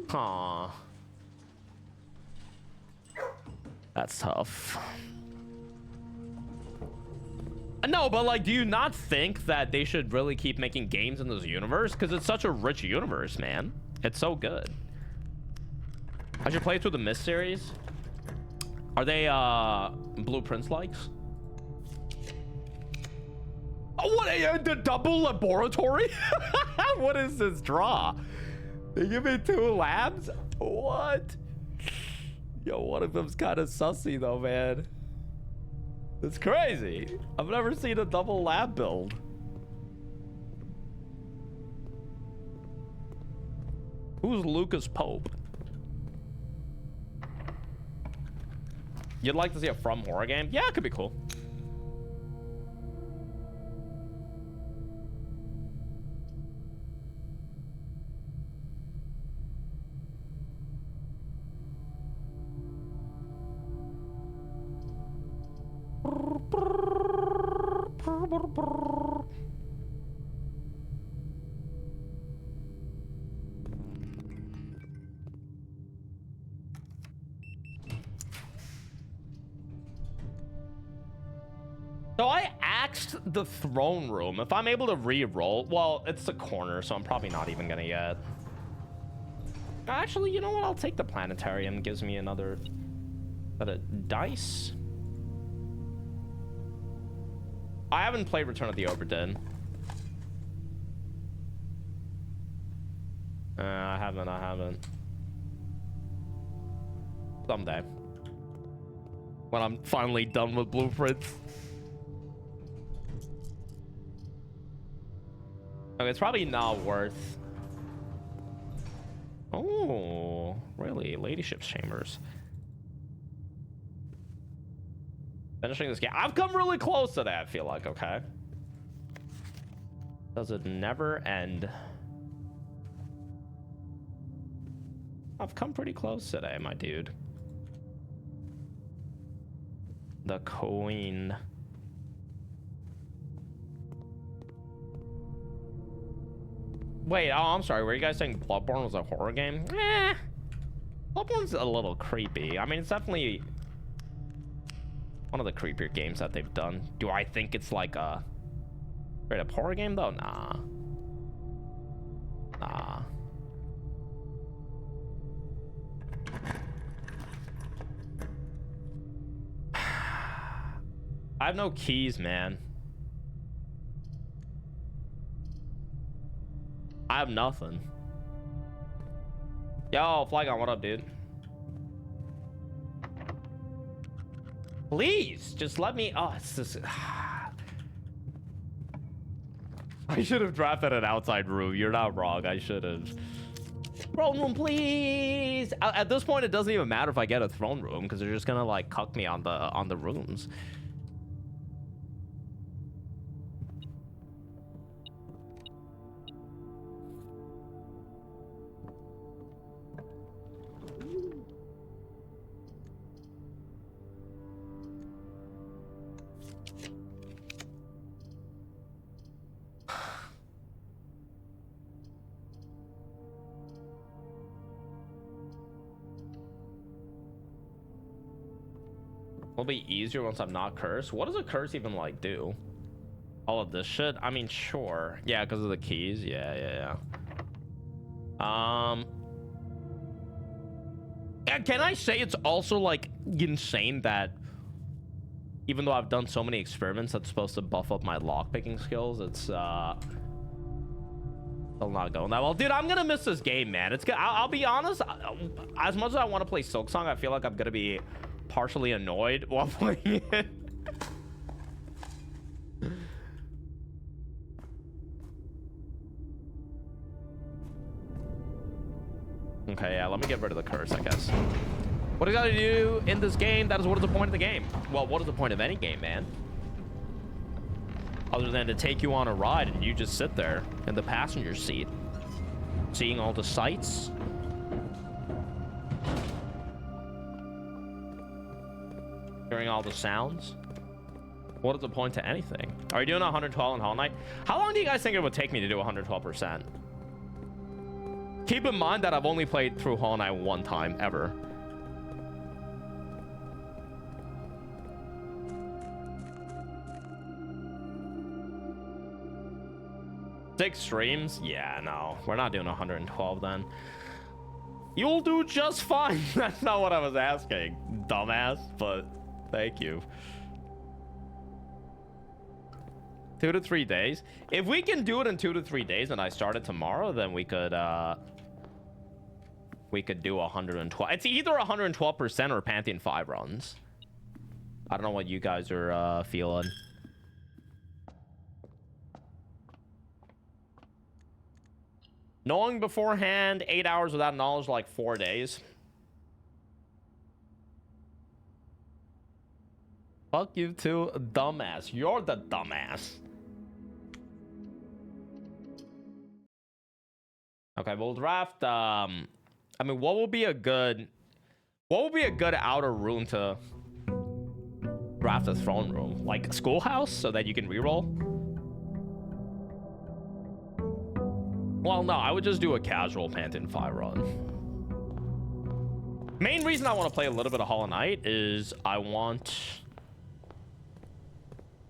Huh. That's tough. No, but like, do you not think that they should really keep making games in this universe? Because it's such a rich universe, man. It's so good. I should play through the Myst series. Are they Blueprints likes? Oh, what? The double laboratory? What is this draw? They give me 2 labs? What? Yo, one of them's kind of sussy though, man. It's crazy. I've never seen a double lab build. Who's Lucas Pope? You'd like to see a From horror game? Yeah, it could be cool. I axed the throne room, if I'm able to re-roll, well, it's the corner, so I'm probably not even gonna get. Actually, you know what? I'll take the planetarium. It gives me another set of dice. I haven't played Return of the Obra Dinn. I haven't. Someday. When I'm finally done with blueprints. Okay, it's probably not worth. Oh, really? Ladyship's Chambers. Finishing this game. I've come really close to that, I feel like, okay? Does it never end? I've come pretty close today, my dude. The Queen. Wait, oh, I'm sorry. Were you guys saying Bloodborne was a horror game? Bloodborne's a little creepy. I mean, it's definitely one of the creepier games that they've done. Do I think it's like a straight up horror game though? Nah. Nah. I have no keys, man. I have nothing. Yo, Flygon, what up, dude? Please, just let me. Oh, it's just. I should have drafted an outside room. You're not wrong. I should have. Throne room, please. At this point, it doesn't even matter if I get a throne room because they're just gonna like cuck me on the rooms. It'll be easier once I'm not cursed. What does a curse even like do? All of this shit? I mean, sure. Yeah, because of the keys. Yeah. Can I say it's also like insane that even though I've done so many experiments that's supposed to buff up my lockpicking skills, it's still not going that well. Dude, I'm gonna miss this game, man. It's good. I'll be honest. As much as I want to play Silksong, I feel like I'm gonna be partially annoyed while playing it. Okay, yeah, let me get rid of the curse, I guess. What do you gotta do in this game? That is what is the point of the game? Well, what is the point of any game, man? Other than to take you on a ride and you just sit there in the passenger seat, seeing all the sights. Hearing all the sounds. What is the point to anything? Are you doing 112 on Hollow Knight? How long do you guys think it would take me to do 112%? Keep in mind that I've only played through Hollow Knight one time ever. Six streams? Yeah, no. We're not doing 112 then. You'll do just fine. That's not what I was asking, dumbass, but thank you. 2 to 3 days. If we can do it in 2 to 3 days and I start it tomorrow, then we could do 112. It's either 112% or Pantheon 5 runs. I don't know what you guys are feeling. Knowing beforehand, 8 hours without knowledge, like 4 days. Fuck you too, dumbass. You're the dumbass. Okay, we'll draft. I mean, what would be a good outer room to draft a throne room? Like a schoolhouse, so that you can reroll. Well, no, I would just do a casual Pantheon 5 run. Main reason I want to play a little bit of Hollow Knight is I want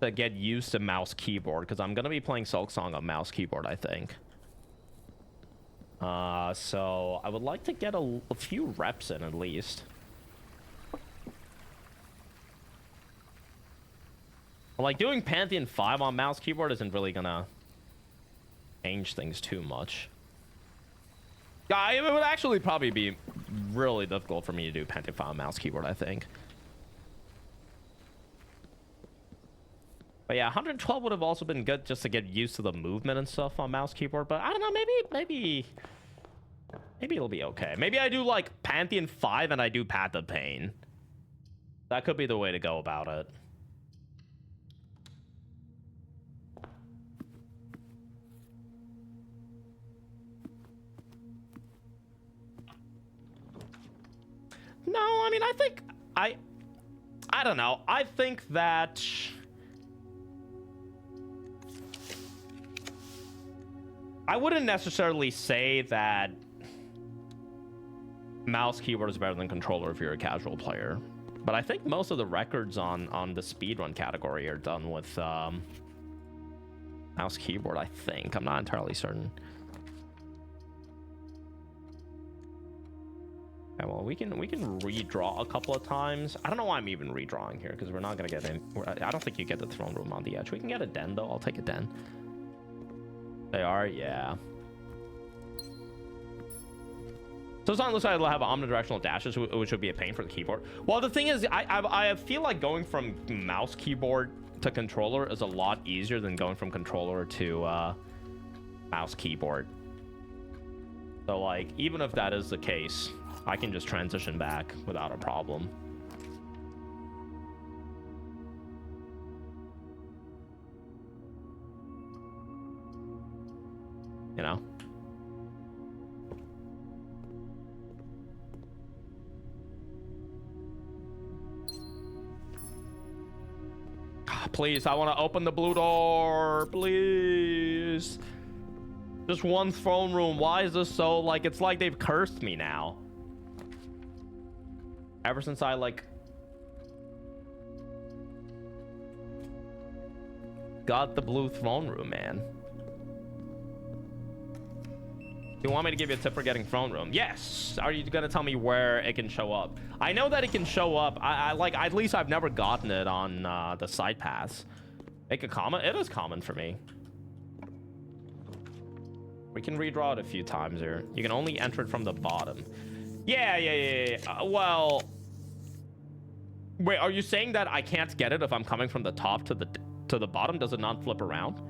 to get used to mouse keyboard, because I'm gonna be playing Silksong on mouse keyboard, I think. So I would like to get a few reps in at least. Like, doing Pantheon 5 on mouse keyboard isn't really gonna change things too much. Yeah, it would actually probably be really difficult for me to do Pantheon 5 on mouse keyboard, I think. But yeah, 112 would have also been good just to get used to the movement and stuff on mouse keyboard. But I don't know, maybe it'll be okay. Maybe I do like Pantheon 5 and I do Path of Pain. That could be the way to go about it. No, I mean, I think I don't know. I think that I wouldn't necessarily say that mouse keyboard is better than controller if you're a casual player, but I think most of the records on the speedrun category are done with mouse keyboard. I think. I'm not entirely certain. Okay, well, we can redraw a couple of times. I don't know why I'm even redrawing here, because we're not gonna get in. I don't think you get the throne room on the edge. We can get a den though. I'll take a den. They are, yeah. So it's not looks like it'll have omnidirectional dashes, which would be a pain for the keyboard. Well, the thing is, I feel like going from mouse keyboard to controller is a lot easier than going from controller to mouse keyboard. So like, even if that is the case, I can just transition back without a problem. You know? Please, I want to open the blue door. Please. Just one throne room. Why is this so, like, it's like they've cursed me now. Ever since I, like, got the blue throne room, man. You want me to give you a tip for getting throne room? Yes. Are you gonna tell me where it can show up? I know that it can show up. I like, at least I've never gotten it on the side paths. Make a comment. It is common for me. We can redraw it a few times here. You can only enter it from the bottom. Yeah. Well, wait. Are you saying that I can't get it if I'm coming from the top to the bottom? Does it not flip around?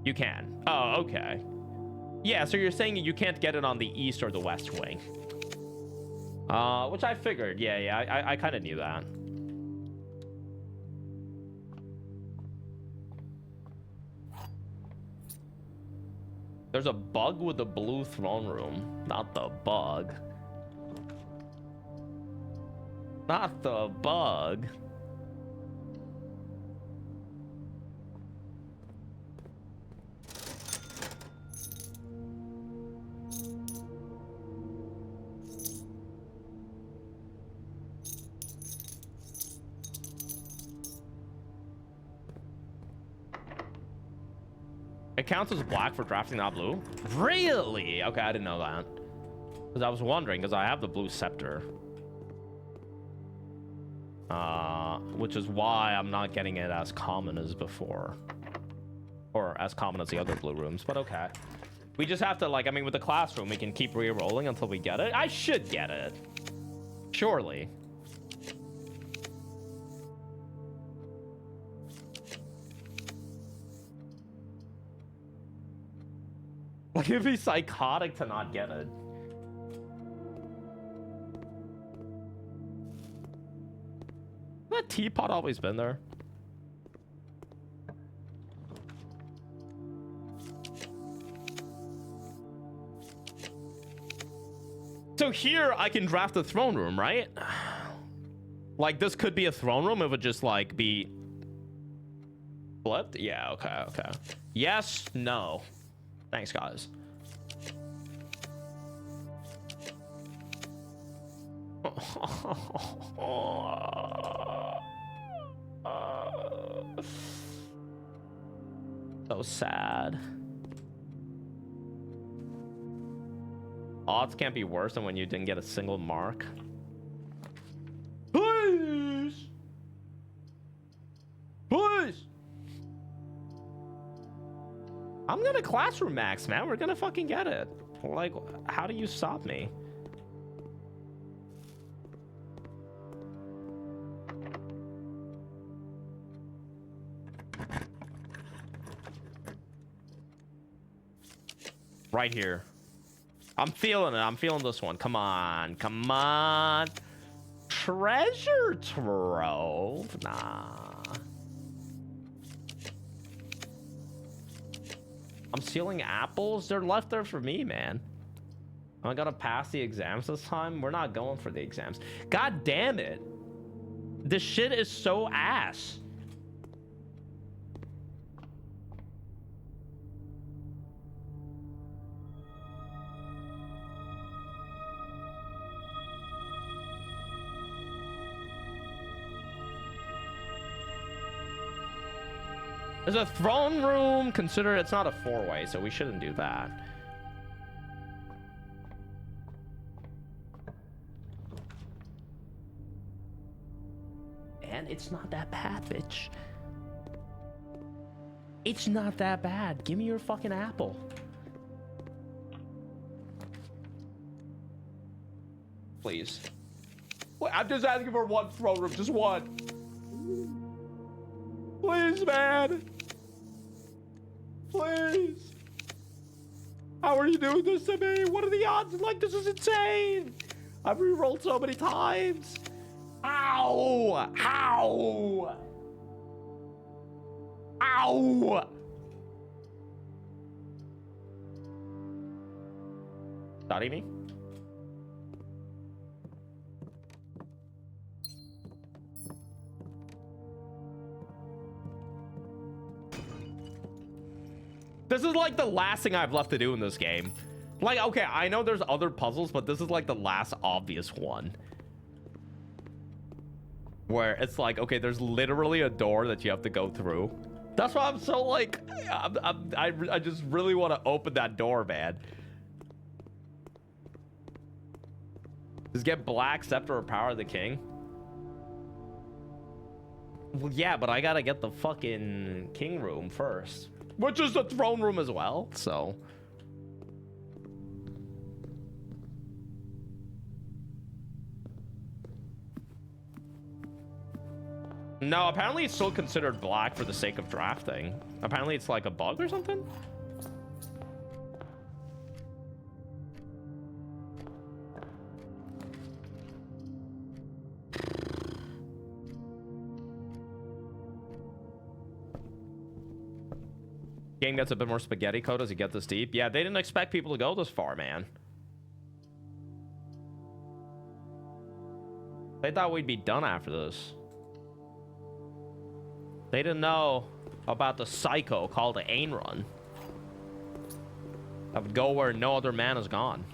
You can. Oh, okay. Yeah, so you're saying you can't get it on the east or the west wing. Which I figured. Yeah, I kind of knew that. There's a bug with the blue throne room. Not the bug. Not the bug. It counts as black for drafting, not blue? Really? Okay, I didn't know that. Because I was wondering, because I have the blue scepter. Which is why I'm not getting it as common as before. Or as common as the other blue rooms, but okay. We just have to, like, I mean, with the classroom, we can keep re-rolling until we get it. I should get it. Surely. Like, it'd be psychotic to not get it. That teapot always been there? So here I can draft the throne room, right? Like, this could be a throne room. It would just, like, be flipped. Yeah, okay. Yes, no. Thanks, guys. So sad. Odds can't be worse than when you didn't get a single mark. Please! Please! I'm gonna classroom max, man. We're gonna fucking get it. Like, how do you stop me? Right here. I'm feeling it. I'm feeling this one. Come on. Come on. Treasure trove? Nah. I'm stealing apples? They're left there for me, man. Am I gonna pass the exams this time? We're not going for the exams. God damn it. This shit is so ass. There's a throne room. Consider it's not a four-way, so we shouldn't do that. And it's not that bad, bitch. It's not that bad. Give me your fucking apple. Please. Wait, I'm just asking for one throne room. Just one. Please, man. Please. How are you doing this to me? What are the odds? Like, this is insane. I've re-rolled so many times. Ow! Ow! Ow! Study me? This is like the last thing I've left to do in this game. Like, okay, I know there's other puzzles, but this is like the last obvious one. Where it's like, okay, there's literally a door that you have to go through. That's why I'm so like, I just really want to open that door, man. Just get Black Scepter or Power of the King. Well, yeah, but I gotta get the fucking king room first. Which is the throne room as well, so. No, apparently it's still considered black for the sake of drafting. Apparently it's like a bug or something. Game gets a bit more spaghetti code as you get this deep. Yeah, they didn't expect people to go this far, man. They thought we'd be done after this. They didn't know about the psycho called Ainrun. That would go where no other man has gone.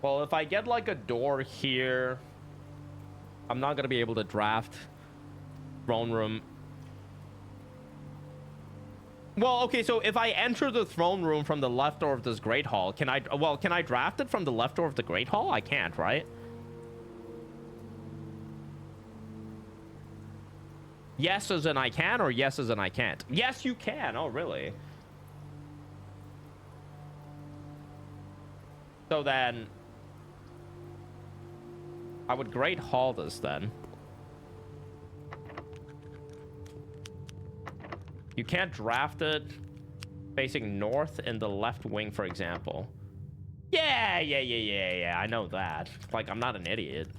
Well, if I get like a door here, I'm not gonna be able to draft throne room. Well, okay, so if I enter the throne room from the left door of this great hall, can I draft it from the left door of the great hall? I can't, right? Yes as in I can, or yes as in I can't? Yes, you can. Oh, really? So then I would great hall this then. You can't draft it facing north in the left wing, for example. Yeah. I know that. Like, I'm not an idiot.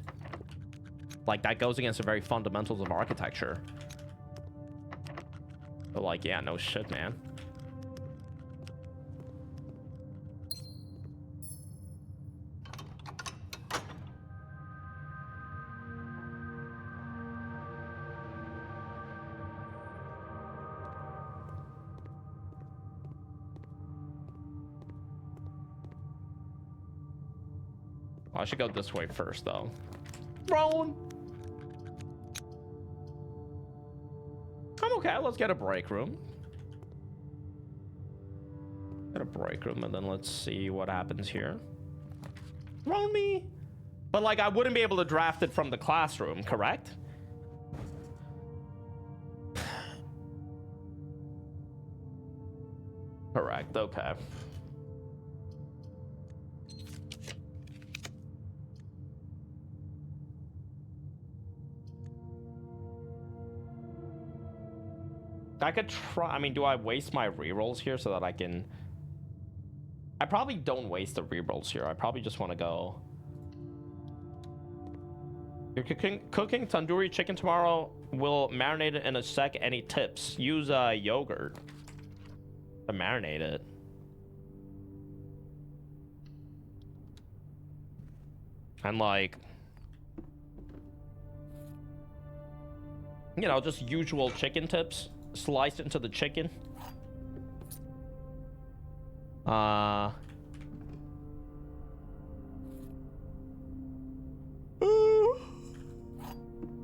Like, that goes against the very fundamentals of architecture. But, like, yeah, no shit, man. I should go this way first, though. Throne. I'm okay. Let's get a break room. Get a break room, and then let's see what happens here. Throne me. But, like, I wouldn't be able to draft it from the classroom, correct? Correct, okay. I could try. I mean, do I waste my rerolls here so that I can... I probably don't waste the rerolls here. I probably just want to go... You're cooking tandoori chicken tomorrow. We'll marinate it in a sec. Any tips? Use yogurt to marinate it. And like... You know, just usual chicken tips. Slice into the chicken.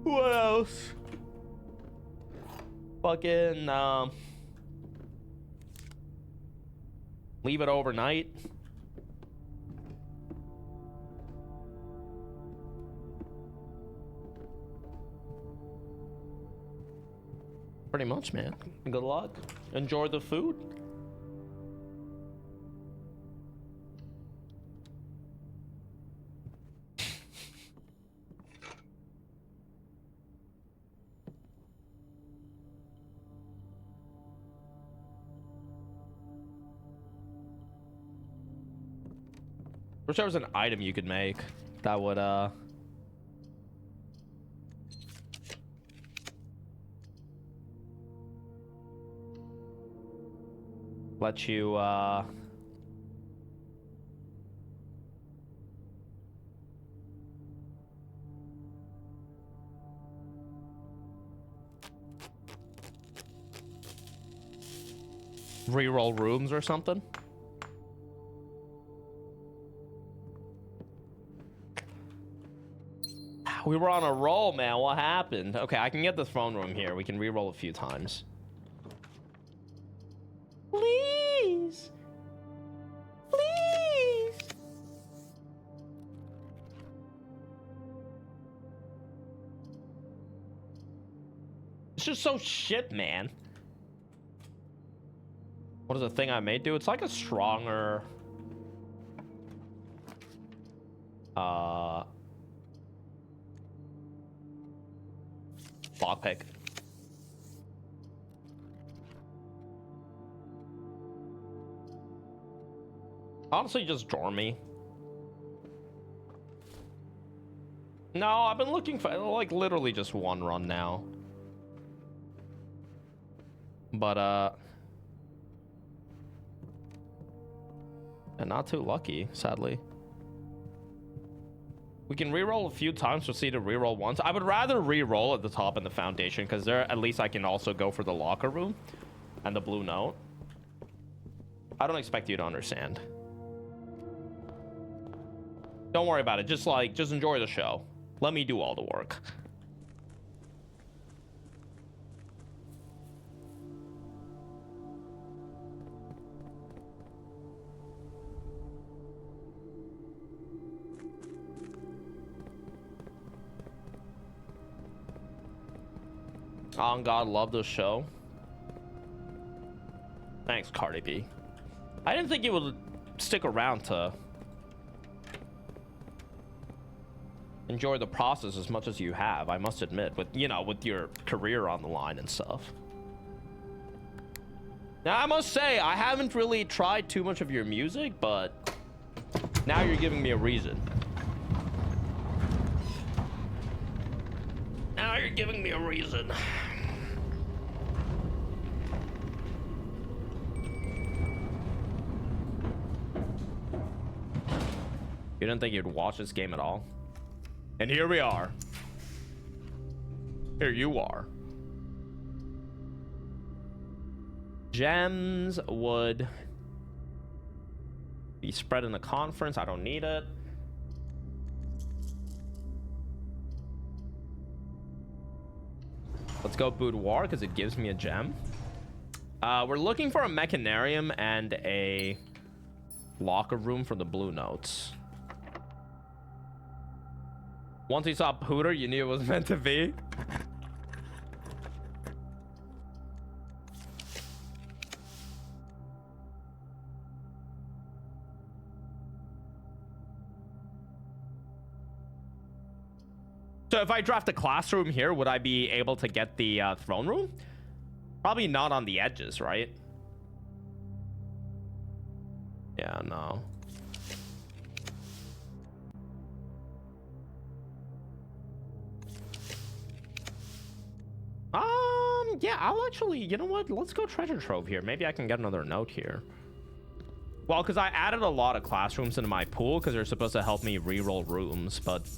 What else? Fucking leave it overnight. Pretty much, man. Good luck. Enjoy the food. Wish there was an item you could make that would let you reroll rooms or something. We were on a roll, man. What happened? Okay, I can get this phone room here. We can reroll a few times. Please. Please. It's just so shit, man. What does the thing I made do? It's like a stronger... lockpick. Honestly, just draw me. No, I've been looking for like literally just one run now. But and not too lucky, sadly. We can reroll a few times, proceed to reroll once. I would rather reroll at the top and the foundation, because there at least I can also go for the locker room and the blue note. I don't expect you to understand. Don't worry about it. Just enjoy the show. Let me do all the work. Oh God, love this show. Thanks, Cardi B. I didn't think you would stick around to enjoy the process as much as you have, I must admit, with, you know, with your career on the line and stuff. Now, I must say, I haven't really tried too much of your music, but now you're giving me a reason. Now you're giving me a reason. You didn't think you'd watch this game at all? And here we are. Here you are. Gems would be spread in the conference. I don't need it. go boudoir because it gives me a gem. We're looking for a mechanarium and a locker room for the blue notes. Once you saw Pooter, you knew it was meant to be. So if I draft a classroom here, would I be able to get the throne room? Probably not on the edges, right? Yeah, no. Yeah, I'll actually, you know what? Let's go treasure trove here. Maybe I can get another note here. Well, because I added a lot of classrooms into my pool because they're supposed to help me reroll rooms, but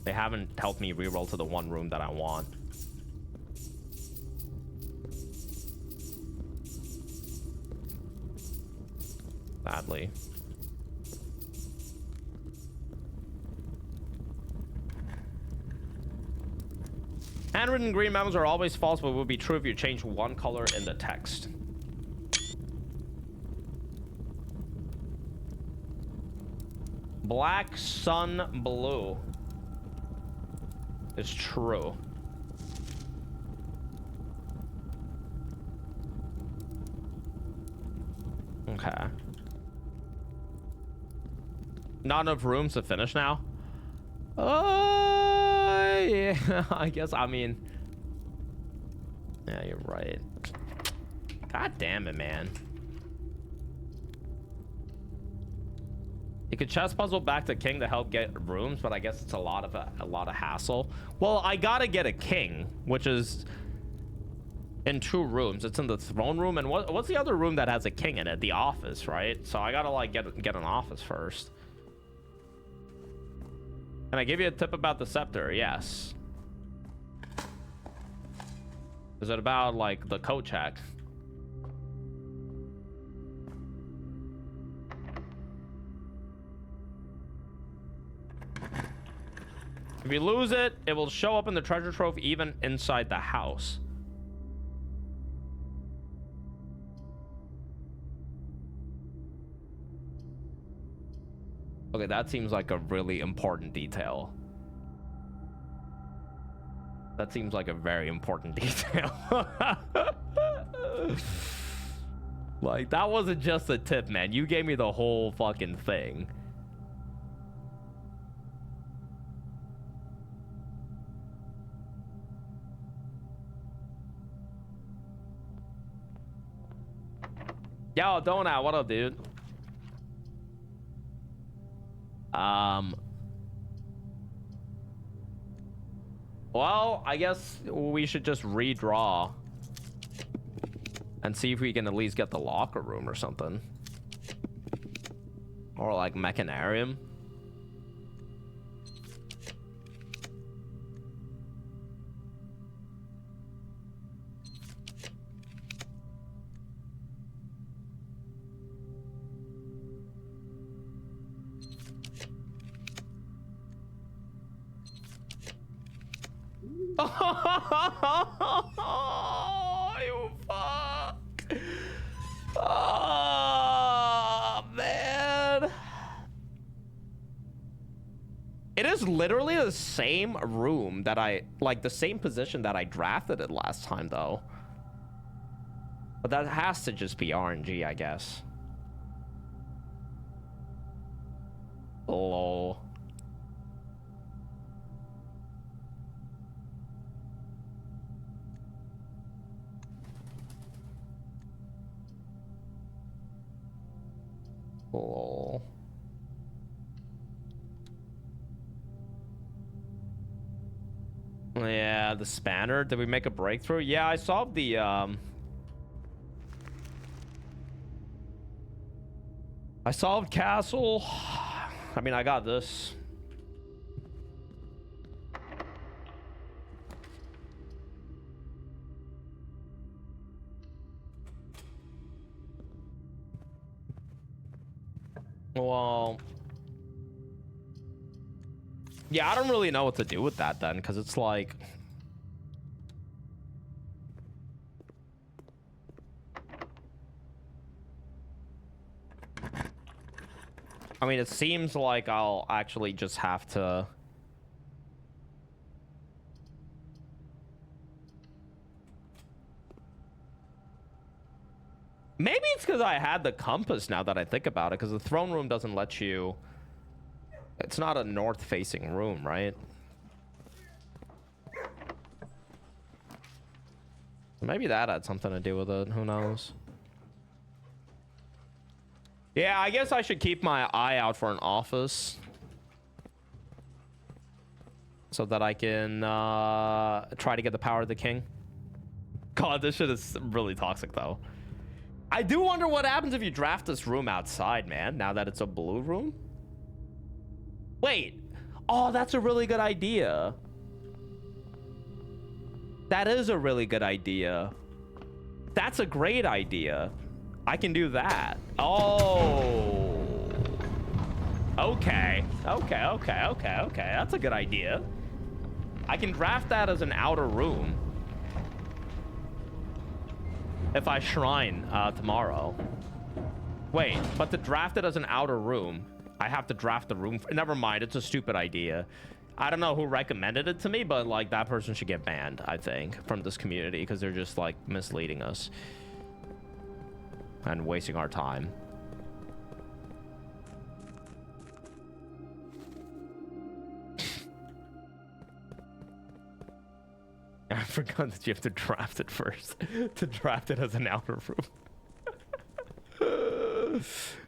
they haven't helped me reroll to the one room that I want. Sadly. Handwritten green memos are always false, but will be true if you change one color in the text. Black sun blue is true. Okay. Not enough rooms to finish now? Yeah, I guess, I mean... Yeah, you're right. God damn it, man. You could chess puzzle back to king to help get rooms, but I guess it's a lot of hassle. Well, I gotta get a king, which is in 2 rooms. It's in the throne room, and what's the other room that has a king in it? The office, right? So I gotta like get an office first. Can I give you a tip about the scepter? Yes. Is it about like the coat check? If you lose it, it will show up in the treasure trove even inside the house. Okay, that seems like a really important detail. That seems like a very important detail. Like, that wasn't just a tip, man. You gave me the whole fucking thing. Yo, Donut, what up, dude? Well, I guess we should just redraw and see if we can at least get the locker room or something. Or like mechanarium. Oh, you fuck. Oh, man. It is literally the same room that like the same position that I drafted it last time, though. But that has to just be RNG, I guess. Lol. Lol. Yeah, the spanner. Did we make a breakthrough? Yeah, I solved the I solved castle. I mean, I got this. Well, yeah, I don't really know what to do with that then, because it's like I mean, it seems like I'll actually just have to... Maybe it's because I had the compass now that I think about it, because the throne room doesn't let you... It's not a north-facing room, right? Maybe that had something to do with it. Who knows? Yeah, I guess I should keep my eye out for an office. So that I can try to get the power of the king. God, this shit is really toxic, though. I do wonder what happens if you draft this room outside, man, now that it's a blue room. Wait. Oh, that's a really good idea. That is a really good idea. That's a great idea. I can do that. Oh. Okay. Okay. That's a good idea. I can draft that as an outer room. If I shrine tomorrow. Wait, but to draft it as an outer room, I have to draft the room. Never mind, it's a stupid idea. I don't know who recommended it to me, but like that person should get banned, I think, from this community because they're just like misleading us and wasting our time. I forgot that you have to draft it first to draft it as an outer room.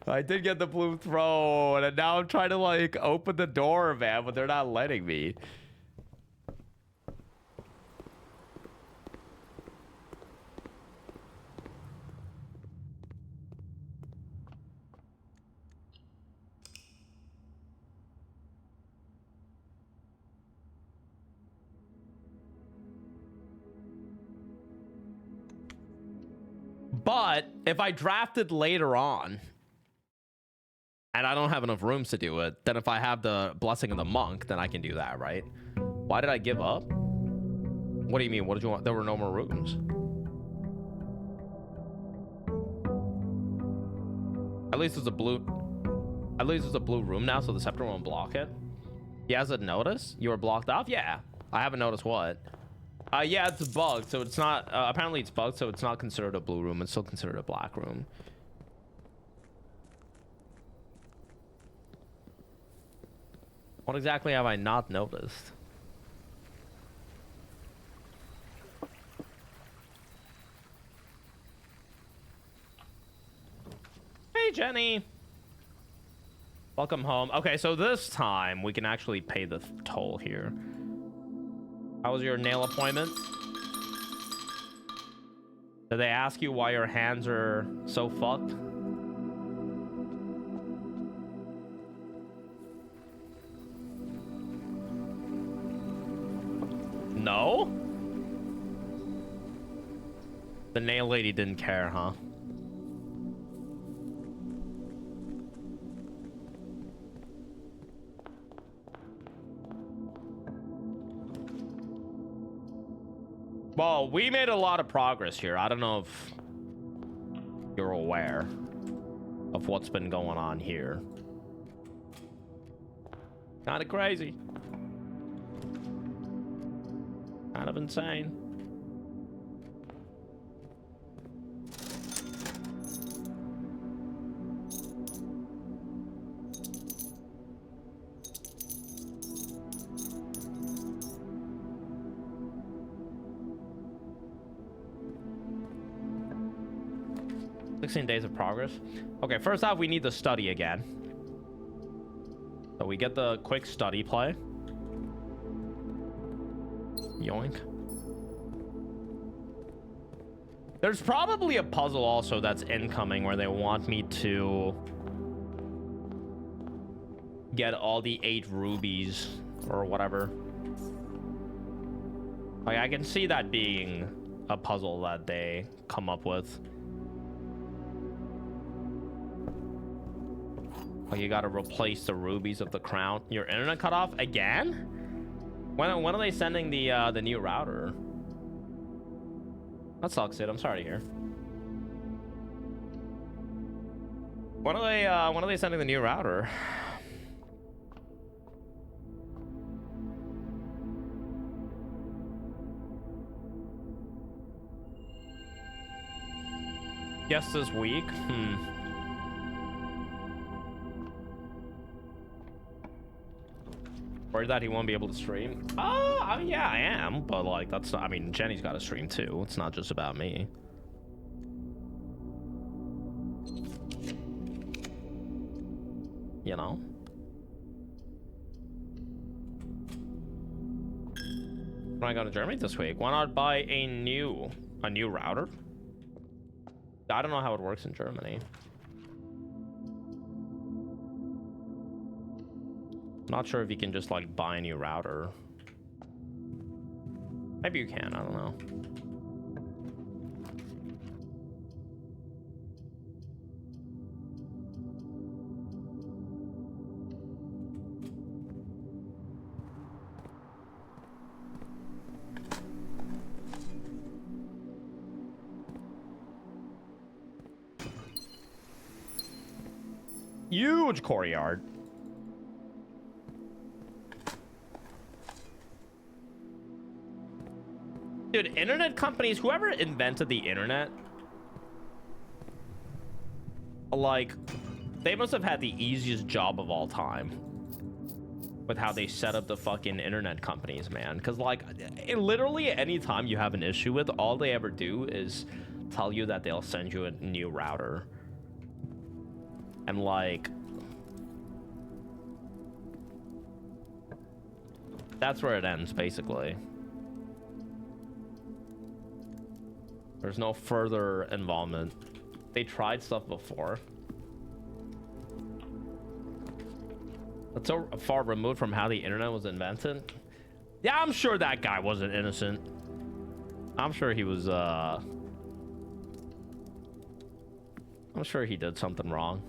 I did get the blue throne, and now I'm trying to like open the door, man, but they're not letting me. But if I drafted later on and I don't have enough rooms to do it, then if I have the blessing of the monk, then I can do that, right? Why did I give up? What do you mean? What did you want? There were no more rooms. At least it's a blue room now, so the scepter won't block it. He hasn't noticed? You were blocked off? Yeah. I haven't noticed what. Yeah, it's bugged, so it's not... apparently it's bugged, so it's not considered a blue room. It's still considered a black room. What exactly have I not noticed? Hey, Jenny. Welcome home. Okay, so this time we can actually pay the toll here. How was your nail appointment? Did they ask you why your hands are so fucked? No? The nail lady didn't care, huh? Well, we made a lot of progress here. I don't know if you're aware of what's been going on here. Kind of crazy. Kind of insane. Days of progress. Okay, first off, we need to study again. So we get the quick study play. Yoink. There's probably a puzzle also that's incoming where they want me to get all the 8 rubies or whatever. Like, I can see that being a puzzle that they come up with. Like, you gotta replace the rubies of the crown. Your internet cut off again? When are they sending the new router? That sucks, dude. I'm sorry to hear. When are they sending the new router? Yes, this week. Worried that he won't be able to stream. Oh, I mean, yeah, I am, but like that's not, I mean, Jenny's got to stream too. It's not just about me. You know? When I go to Germany this week, why not buy a new router? I don't know how it works in Germany. Not sure if you can just like buy a new router. Maybe you can, I don't know. Huge courtyard. Dude, internet companies, whoever invented the internet, like, they must have had the easiest job of all time with how they set up the fucking internet companies, man. Because, like, literally anytime you have an issue with, all they ever do is tell you that they'll send you a new router. And, like, that's where it ends, basically. There's no further involvement. They tried stuff before. That's so far removed from how the internet was invented. Yeah, I'm sure that guy wasn't innocent. I'm sure he was, I'm sure he did something wrong.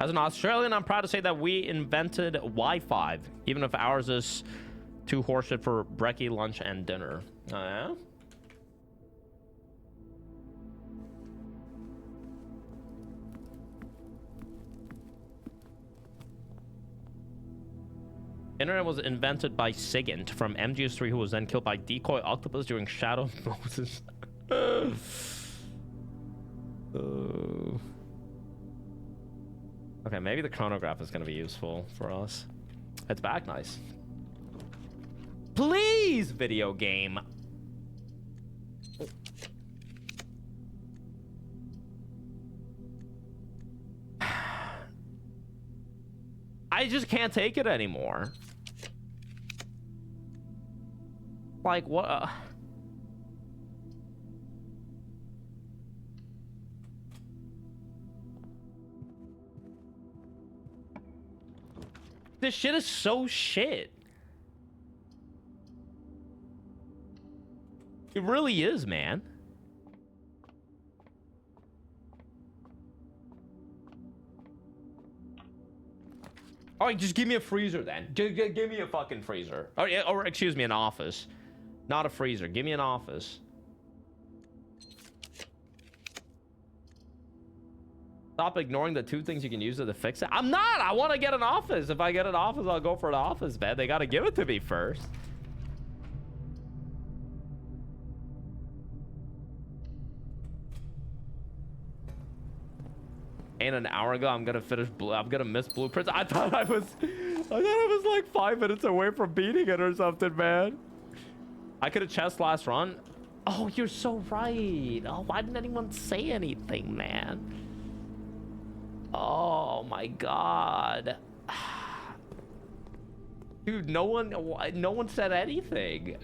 As an Australian, I'm proud to say that we invented Wi-Fi, even if ours is too horseshit for brekkie, lunch, and dinner. Oh, yeah? Internet was invented by Sigint from MGS3, who was then killed by decoy octopus during Shadow of Moses. Okay, maybe the chronograph is going to be useful for us. It's back, nice. Please, video game. I just can't take it anymore. Like, what? This shit is so shit. It really is, man. All right, just give me a freezer then. Give me a fucking freezer. Or excuse me, an office. Not a freezer. Give me an office. Stop ignoring the two things you can use it to fix it. I'm not. I want to get an office. If I get an office, I'll go for an office, man. They got to give it to me first. And an hour ago, I'm gonna miss blueprints. I thought I was like 5 minutes away from beating it or something, man. I could have chest last run. Oh, you're so right. Oh, why didn't anyone say anything, man? Oh my god. Dude, no one said anything.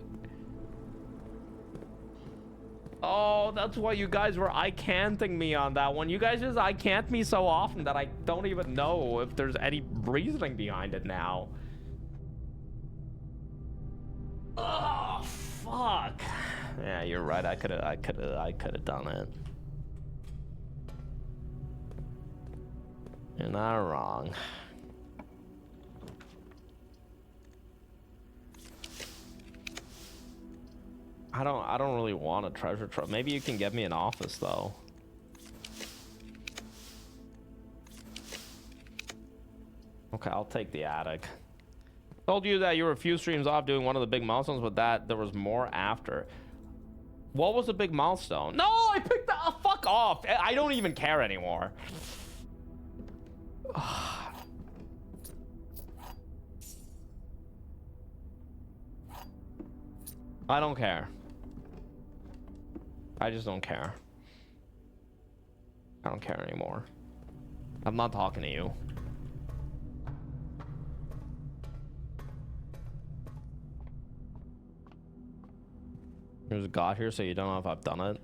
Oh, that's why you guys were I-canting me on that one. You guys just I-cant me so often that I don't even know if there's any reasoning behind it now. Oh, fuck. Yeah, you're right. I could have done it. You're not wrong. I don't really want a treasure trove. Maybe you can get me an office though. Okay, I'll take the attic. Told you that you were a few streams off doing one of the big milestones, but that there was more after. What was the big milestone? No, I picked the fuck off. I don't even care anymore. I don't care. I just don't care. I don't care anymore. I'm not talking to you. There's a god here, so you don't know if I've done it.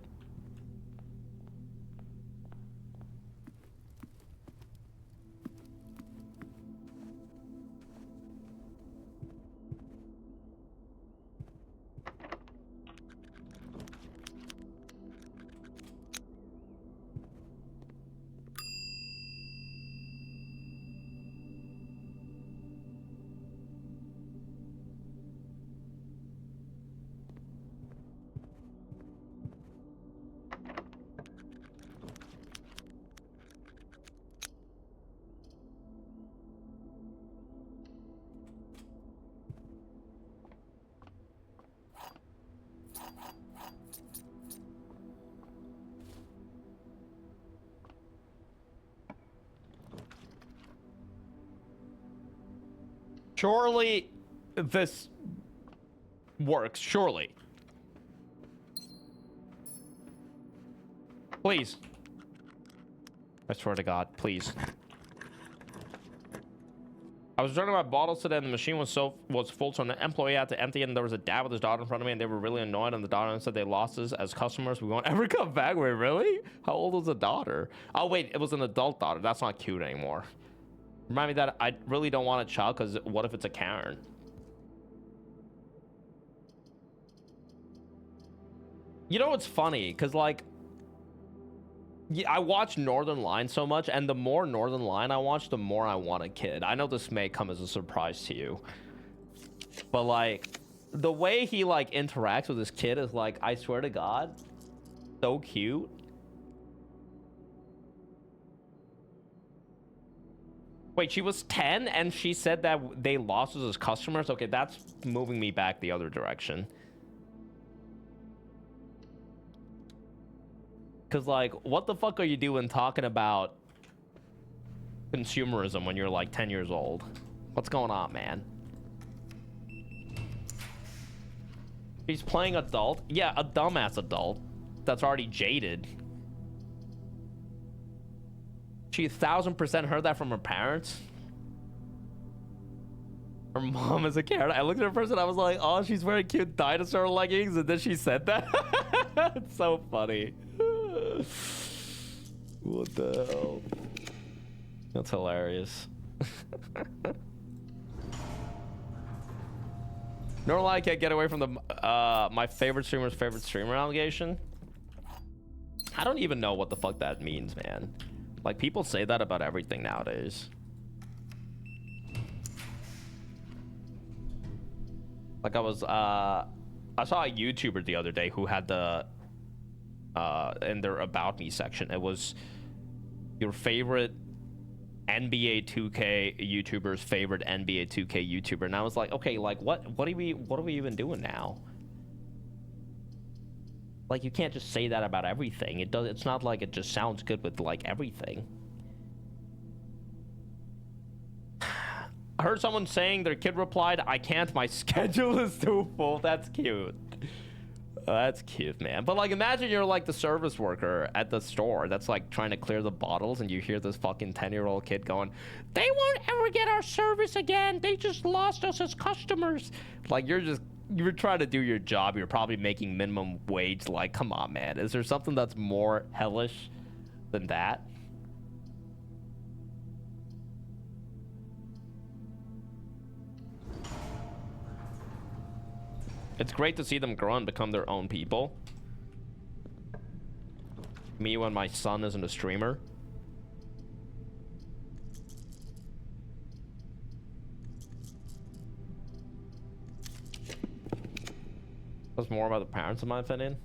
Surely this works. Surely. Please. I swear to God, please. I was returning my bottles today and the machine was full, so an employee had to empty it, and there was a dad with his daughter in front of me and they were really annoyed, and the daughter said they lost us as customers. We won't ever come back. Wait, really? How old was the daughter? Oh wait, it was an adult daughter. That's not cute anymore. Remind me that I really don't want a child, because what if it's a Karen? You know what's funny? Because like, yeah, I watch Northern Line so much, and the more Northern Line I watch, the more I want a kid. I know this may come as a surprise to you, but like, the way he like interacts with his kid is like, I swear to God, so cute. Wait, she was 10 and she said that they lost us as customers? Okay, that's moving me back the other direction. Because, like, what the fuck are you doing talking about consumerism when you're, like, 10 years old? What's going on, man? He's playing adult? Yeah, a dumbass adult that's already jaded. She 1000% heard that from her parents. Her mom is a Karen. I looked at her first and I was like, oh, she's wearing cute dinosaur leggings, and then she said that. It's so funny. What the hell? That's hilarious. Normally I can't get away from the my favorite streamer's favorite streamer allegation. I don't even know what the fuck that means, man. Like, people say that about everything nowadays. Like, I saw a YouTuber the other day who had the in their about me section, it was your favorite NBA 2K YouTuber's favorite NBA 2K YouTuber, and I was like, okay, like, what are we even doing now? Like, you can't just say that about everything. It's not like it just sounds good with like everything. I heard someone saying their kid replied, I can't, my schedule is too full. That's cute. That's cute, man. But like, imagine you're like the service worker at the store that's like trying to clear the bottles, and you hear this fucking 10-year-old kid going, they won't ever get our service again. They just lost us as customers. Like, you're trying to do your job. You're probably making minimum wage. Like, come on, man. Is there something that's more hellish than that? It's great to see them grow and become their own people. Me when my son isn't a streamer. That's more about the parents, in my opinion.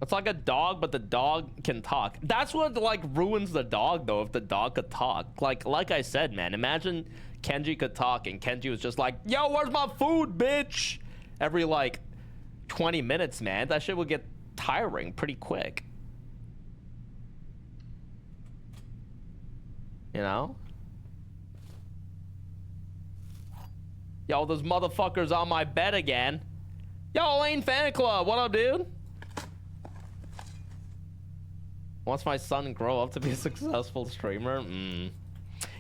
It's like a dog, but the dog can talk. That's what like ruins the dog, though, if the dog could talk. Like I said, man, imagine Kenji could talk and Kenji was just like, yo, where's my food, bitch? Every like 20 minutes, man. That shit would get tiring pretty quick. You know? Yo, those motherfuckers on my bed again. Yo, Lane Fan Club, what up, dude? Once my son grow up to be a successful streamer, You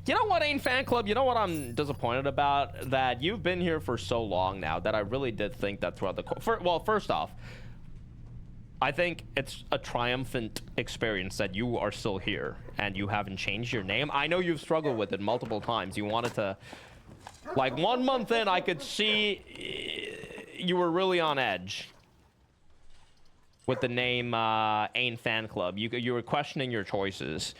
know what, Ain't Fan Club? You know what I'm disappointed about? That you've been here for so long now that I really did think that throughout the... Well, first off, I think it's a triumphant experience that you are still here and you haven't changed your name. I know you've struggled with it multiple times. You wanted to... Like, 1 month in, I could see you were really on edge with the name Ain't Fan Club. You were questioning your choices.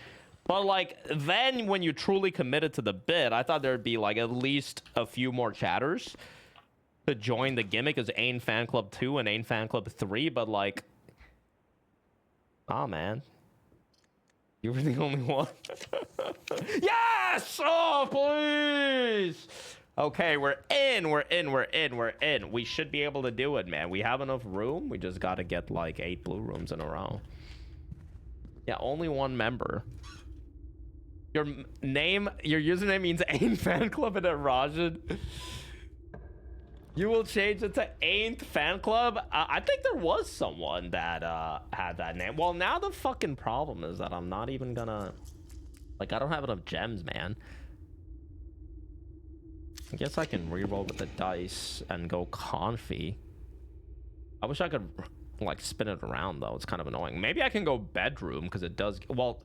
But like then when you truly committed to the bit, I thought there'd be like at least a few more chatters to join the gimmick as Ain't Fan Club 2 and Ain't Fan Club 3, but like, oh man, you were the only one. Yes! Oh, please! Okay, we're in. We should be able to do it, man. We have enough room. We just got to get like 8 blue rooms in a row. Yeah, only one member. Your username means Ain't Fan Club in Russian. You will change it to Ain't Fan Club? I think there was someone that had that name. Well, now the fucking problem is that I'm not even gonna... Like, I don't have enough gems, man. I guess I can reroll with the dice and go Confi. I wish I could, like, spin it around, though. It's kind of annoying. Maybe I can go bedroom, because it does... Well,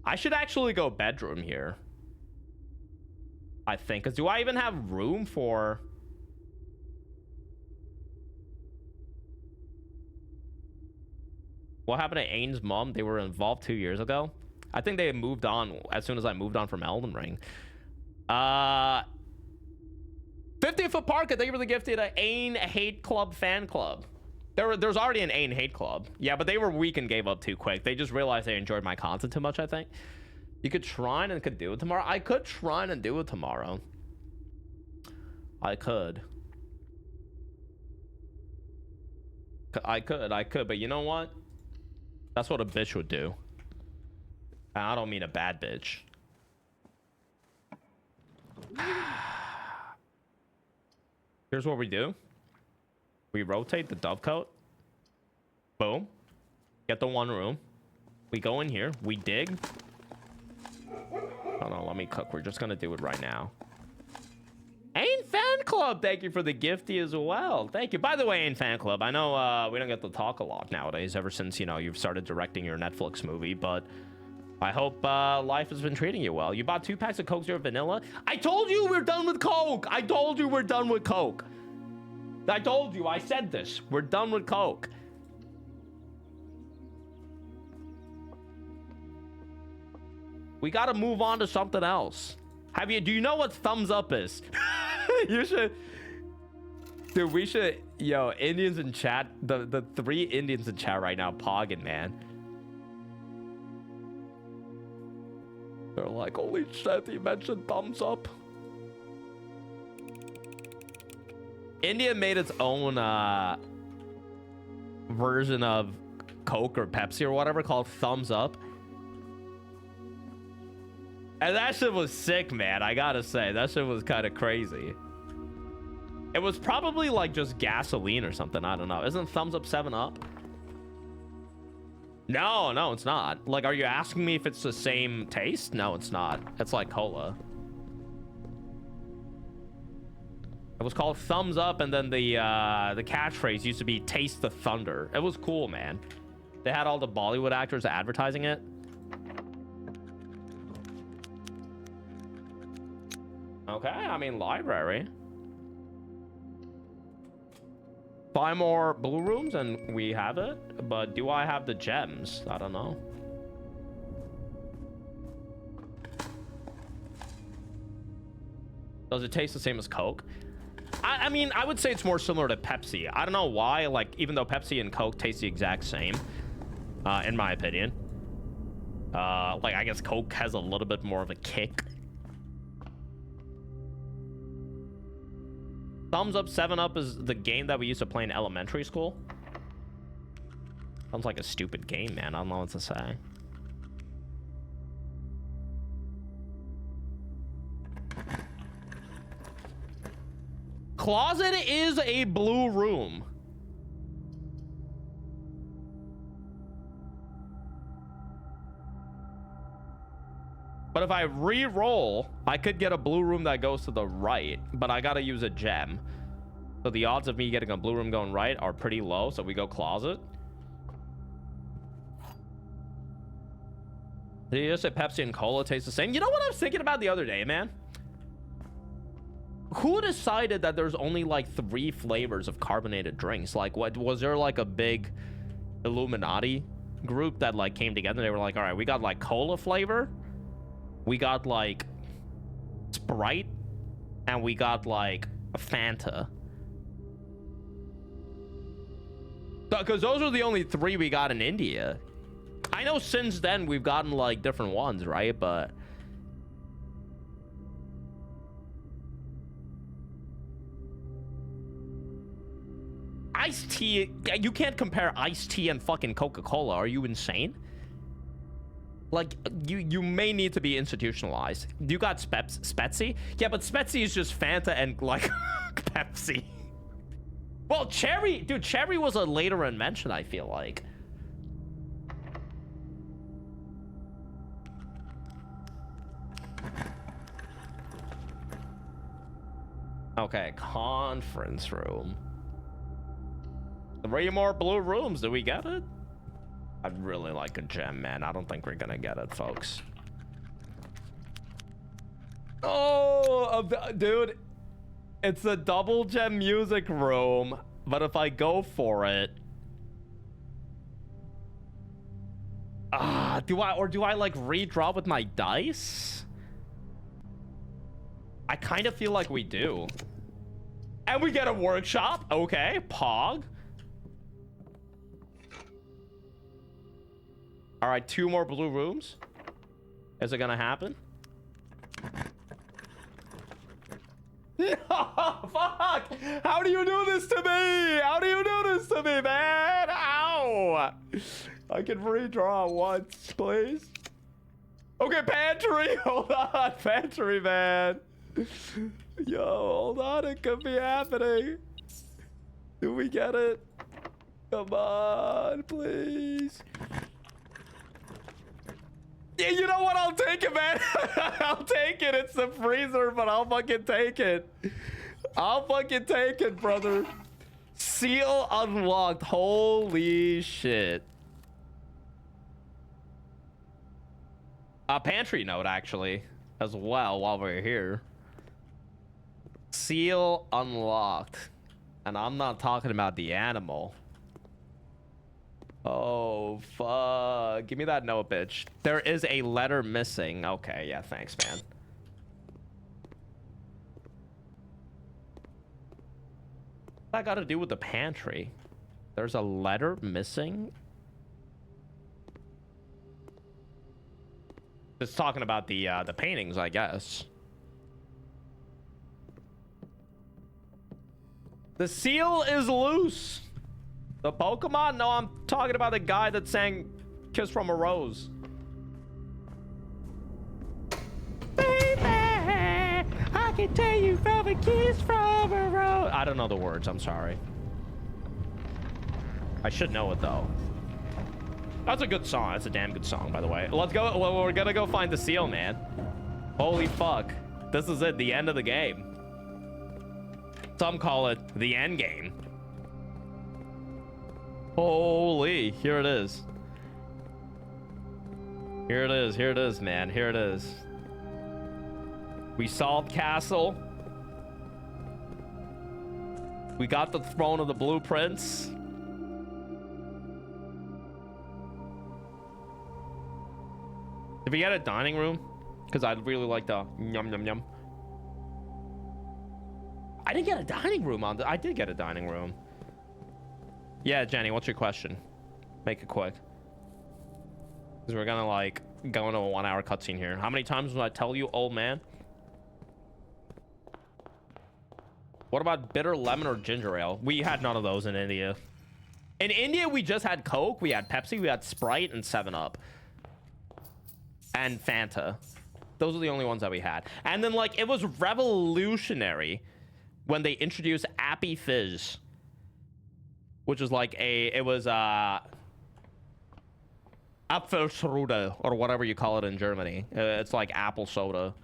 I should actually go bedroom here. I think. Because do I even have room for... What happened to Ain's mom? They were involved 2 years ago. I think they moved on as soon as I moved on from Elden Ring. 50-foot Parker, thank you for the gift to the Ain Hate Club fan club. There's already an Ain Hate Club. Yeah, but they were weak and gave up too quick. They just realized they enjoyed my content too much, I think. You could try and could do it tomorrow. I could try and do it tomorrow. I could. I could, but you know what? That's what a bitch would do. And I don't mean a bad bitch. Here's what we do. We rotate the dovecote. Boom. Get the one room. We go in here. We dig. Hold on, let me cook. We're just gonna do it right now. Ain't Fan Club, thank you for the gifty as well. Thank you. By the way, Ain't Fan Club, I know we don't get to talk a lot nowadays ever since, you know, you've started directing your Netflix movie, but I hope life has been treating you well. You bought 2 packs of Coke Zero Vanilla. I told you we're done with Coke. I told you we're done with Coke. I told you. I said this. We're done with Coke. We got to move on to something else. Do you know what thumbs up is? You should... Dude, we should... Yo, Indians in chat. The 3 Indians in chat right now, pogging, man. They're like, holy shit, he mentioned thumbs up. India made its own version of Coke or Pepsi or whatever called Thumbs Up. And that shit was sick, man. I gotta say, that shit was kind of crazy. It was probably like just gasoline or something. I don't know. Isn't Thumbs Up 7 Up? No, it's not. Like, are you asking me if it's the same taste? No, it's not. It's like cola. It was called Thumbs Up, and then the catchphrase used to be Taste the Thunder. It was cool, man. They had all the Bollywood actors advertising it. Okay, I mean, library. 5 more blue rooms and we have it. But do I have the gems? I don't know. Does it taste the same as Coke? I mean, I would say it's more similar to Pepsi. I don't know why, like, even though Pepsi and Coke taste the exact same, in my opinion. Like, I guess Coke has a little bit more of a kick. Thumbs Up 7-Up is the game that we used to play in elementary school. Sounds like a stupid game, man. I don't know what to say. Closet is a blue room. But if I re-roll, I could get a blue room that goes to the right, but I gotta use a gem. So the odds of me getting a blue room going right are pretty low, so we go closet. Did you just say Pepsi and cola taste the same? You know what I was thinking about the other day, man? Who decided that there's only like 3 flavors of carbonated drinks? Like, what was there, like a big Illuminati group that like came together? They were like, all right, we got like cola flavor, we got like Sprite, and we got like Fanta. Because those are the only 3 we got in India. I know since then we've gotten like different ones, right? But iced tea, you can't compare iced tea and fucking Coca-Cola. Are you insane? Like, you may need to be institutionalized. You got Spetsy? Yeah, but Spetsy is just Fanta and like Pepsi. Well, cherry, dude, cherry was a later invention, I feel like. Okay, conference room. 3 more blue rooms. Do we get it? I'd really like a gem, man. I don't think we're gonna get it, folks. Oh, dude. It's a double gem music room. But if I go for it... do I like redraw with my dice? I kind of feel like we do. And we get a workshop. Okay, Pog. All right, 2 more blue rooms. Is it gonna happen? No, fuck! How do you do this to me? How do you do this to me, man? Ow! I can redraw once, please. Okay, pantry. Hold on, pantry, man. Yo, hold on. It could be happening. Do we get it? Come on, please. Yeah, you know what? I'll take it, man. I'll take it. It's the freezer, but I'll fucking take it. I'll fucking take it, brother. Seal unlocked. Holy shit. A pantry note, actually, as well, while we're here. Seal unlocked. And I'm not talking about the animal. Oh, fuck. Give me that note, bitch. There is a letter missing. Okay, yeah, thanks, man. What's that got to do with the pantry? There's a letter missing? It's talking about the paintings, I guess. The seal is loose. The Pokemon? No, I'm talking about the guy that sang Kiss from a Rose. Baby, I can tell you from a kiss from a rose. I don't know the words, I'm sorry. I should know it though. That's a good song. That's a damn good song, by the way. Let's go. Well, we're gonna go find the seal, man. Holy fuck. This is it, the end of the game. Some call it the Endgame. Holy, here it is. Here it is, here it is, man. Here it is. We solved Castle. We got the throne of the blueprints. Did we get a dining room? Because I'd really like the yum yum yum. I didn't get a dining room on I did get a dining room. Yeah, Jenny, what's your question? Make it quick. Because we're gonna like go into a 1 hour cutscene here. How many times will I tell you, old man? What about bitter lemon or ginger ale? We had none of those in India. In India, we just had Coke, we had Pepsi, we had Sprite, and 7-Up. And Fanta. Those are the only ones that we had. And then, like, it was revolutionary when they introduced Appy Fizz. Which was like Apfelstrudel, or whatever you call it in Germany. It's like apple soda.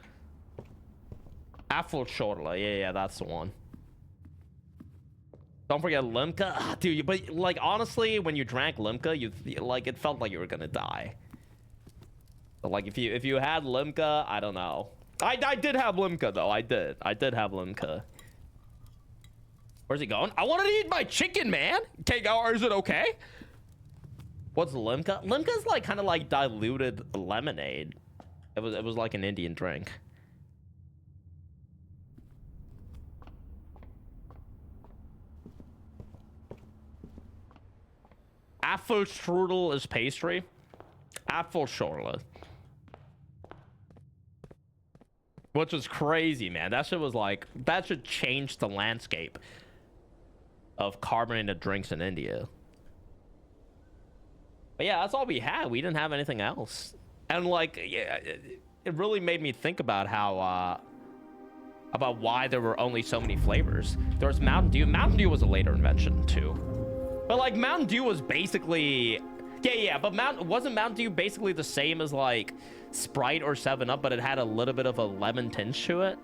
Apfelschorle, yeah, that's the one. Don't forget Limca. Ah, dude, but like honestly, when you drank Limca, you like it felt like you were gonna die. But like if you had Limca, I don't know. I did have Limca though. I did have Limca. Where's he going? I wanted to eat my chicken, man. Okay, or is it okay? What's Limca? Limca's like kind of like diluted lemonade. It was like an Indian drink. Apfelstrudel is pastry. Apfelschorle. Which was crazy, man. That shit was like, that should change the landscape of carbonated drinks in India. But yeah, that's all we had. We didn't have anything else. And like, yeah, it really made me think about how, about why there were only so many flavors. There was Mountain Dew. Mountain Dew was a later invention too. But like Mountain Dew was basically, yeah, but wasn't Mountain Dew basically the same as like Sprite or 7-Up, but it had a little bit of a lemon tinge to it?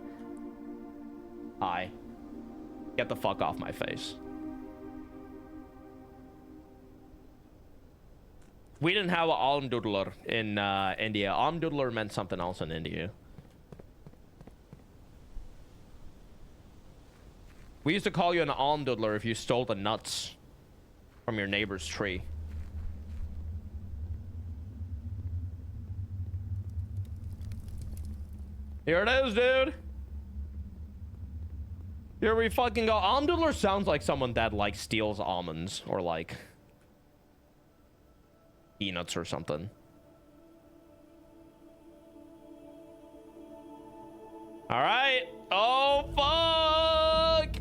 Hi. Get the fuck off my face. We didn't have an almdudler in India. Almdudler meant something else in India. We used to call you an almdudler if you stole the nuts from your neighbor's tree. Here it is, dude. Here we fucking go. Almdudler sounds like someone that like steals almonds or like peanuts or something. All right. Oh fuck.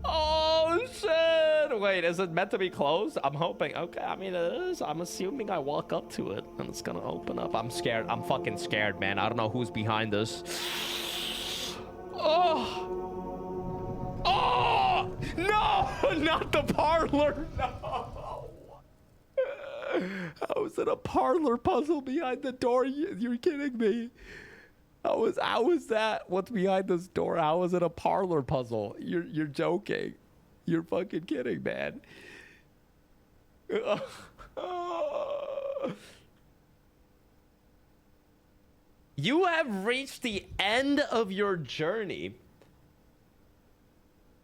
Oh shit. Wait, is it meant to be closed? I'm hoping. Okay, I mean it is. I'm assuming I walk up to it and it's gonna open up. I'm scared. I'm fucking scared, man. I don't know who's behind this. Oh. Oh no. Not the parlor. No. I was in a parlor puzzle behind the door. You're kidding me. How is that? What's behind this door? How is it a parlor puzzle? You're joking. You're fucking kidding, man. You have reached the end of your journey.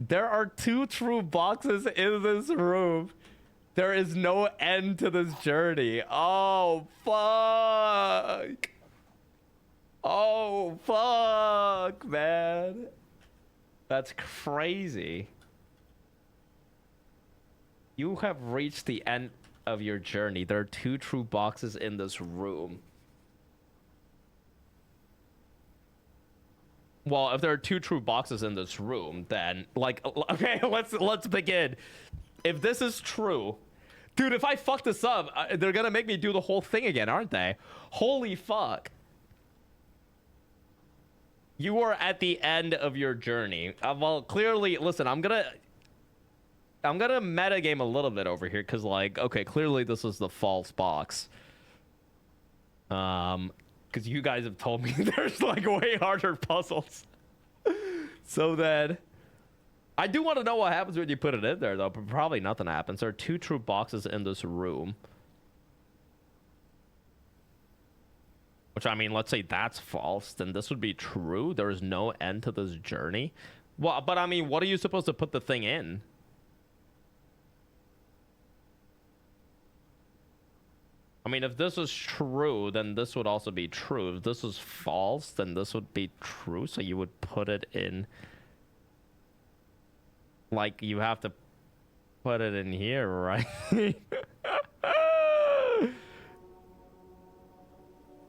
There are 2 true boxes in this room. There is no end to this journey. Oh, fuck. Oh, fuck, man. That's crazy. You have reached the end of your journey. There are 2 true boxes in this room. Well, if there are 2 true boxes in this room, then like, okay, let's begin. If this is true, dude, if I fuck this up, they're gonna make me do the whole thing again, aren't they? Holy fuck. You are at the end of your journey. Well, clearly, listen, I'm gonna metagame a little bit over here, because, like, okay, clearly this is the false box. Because you guys have told me there's, like, way harder puzzles. So then, I do want to know what happens when you put it in there, though, but probably nothing happens. There are 2 true boxes in this room. Which, I mean, let's say that's false, then this would be true. There is no end to this journey. Well, but I mean, what are you supposed to put the thing in? I mean, if this is true, then this would also be true. If this is false, then this would be true. So you would put it in... Like, you have to put it in here, right?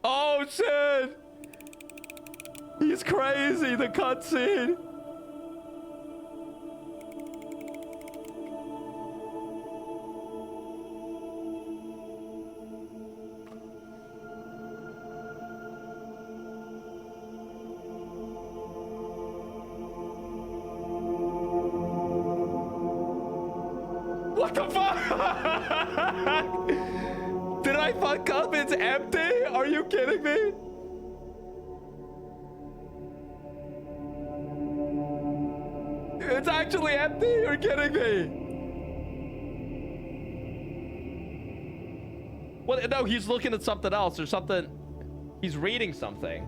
Oh, shit! He's crazy, the cutscene! What the fuck? Did I fuck up? It's empty? Are you kidding me? It's actually empty? You're kidding me? Well, no, he's looking at something else or something. He's reading something.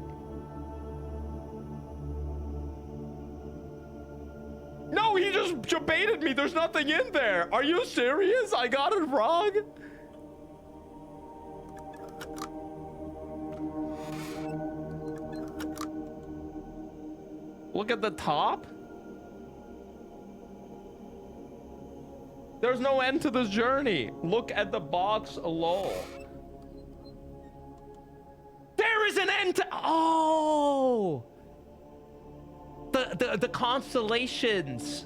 No, he just baited me. There's nothing in there. Are you serious? I got it wrong. Look at the top. There's no end to this journey. Look at the box alone. There is an end to... Oh! The constellations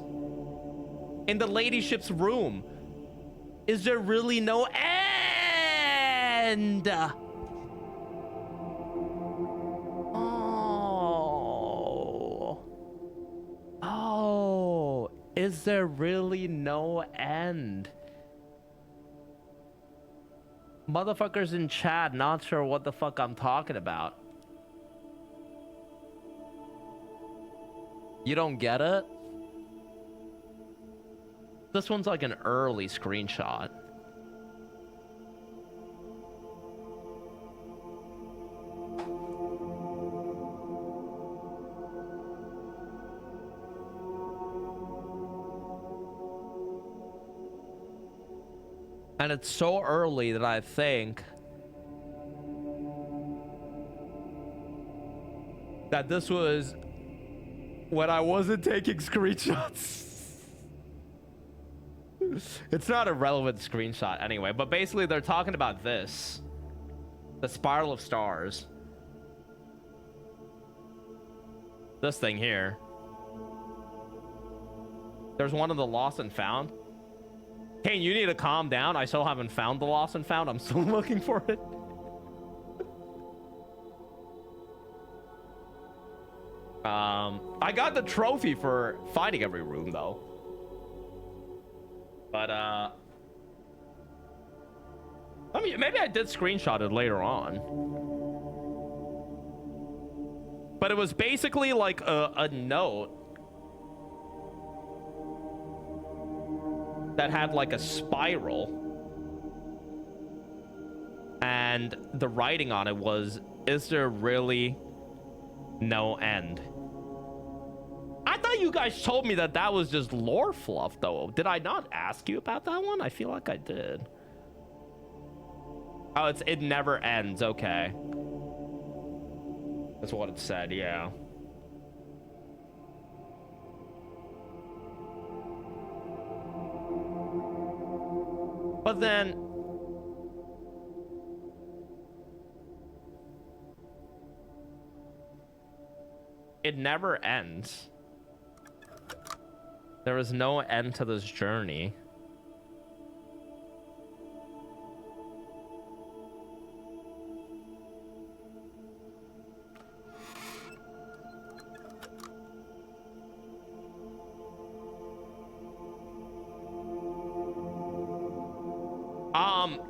in the ladyship's room. Is there really no end? Oh, is there really no end? Motherfuckers in chat not sure what the fuck I'm talking about. You don't get it? This one's like an early screenshot. And it's so early that I think that this was when I wasn't taking screenshots. It's not a relevant screenshot anyway, but basically they're talking about this. The spiral of stars. This thing here. There's one of the lost and found. Kane, you need to calm down. I still haven't found the lost and found. I'm still looking for it. I got the trophy for finding every room though. But I mean, maybe I did screenshot it later on. But it was basically like a note that had like a spiral. And the writing on it was, is there really no end? I thought you guys told me that that was just lore fluff, though. Did I not ask you about that one? I feel like I did. Oh, it never ends. Okay. That's what it said, yeah. But then... it never ends. There is no end to this journey.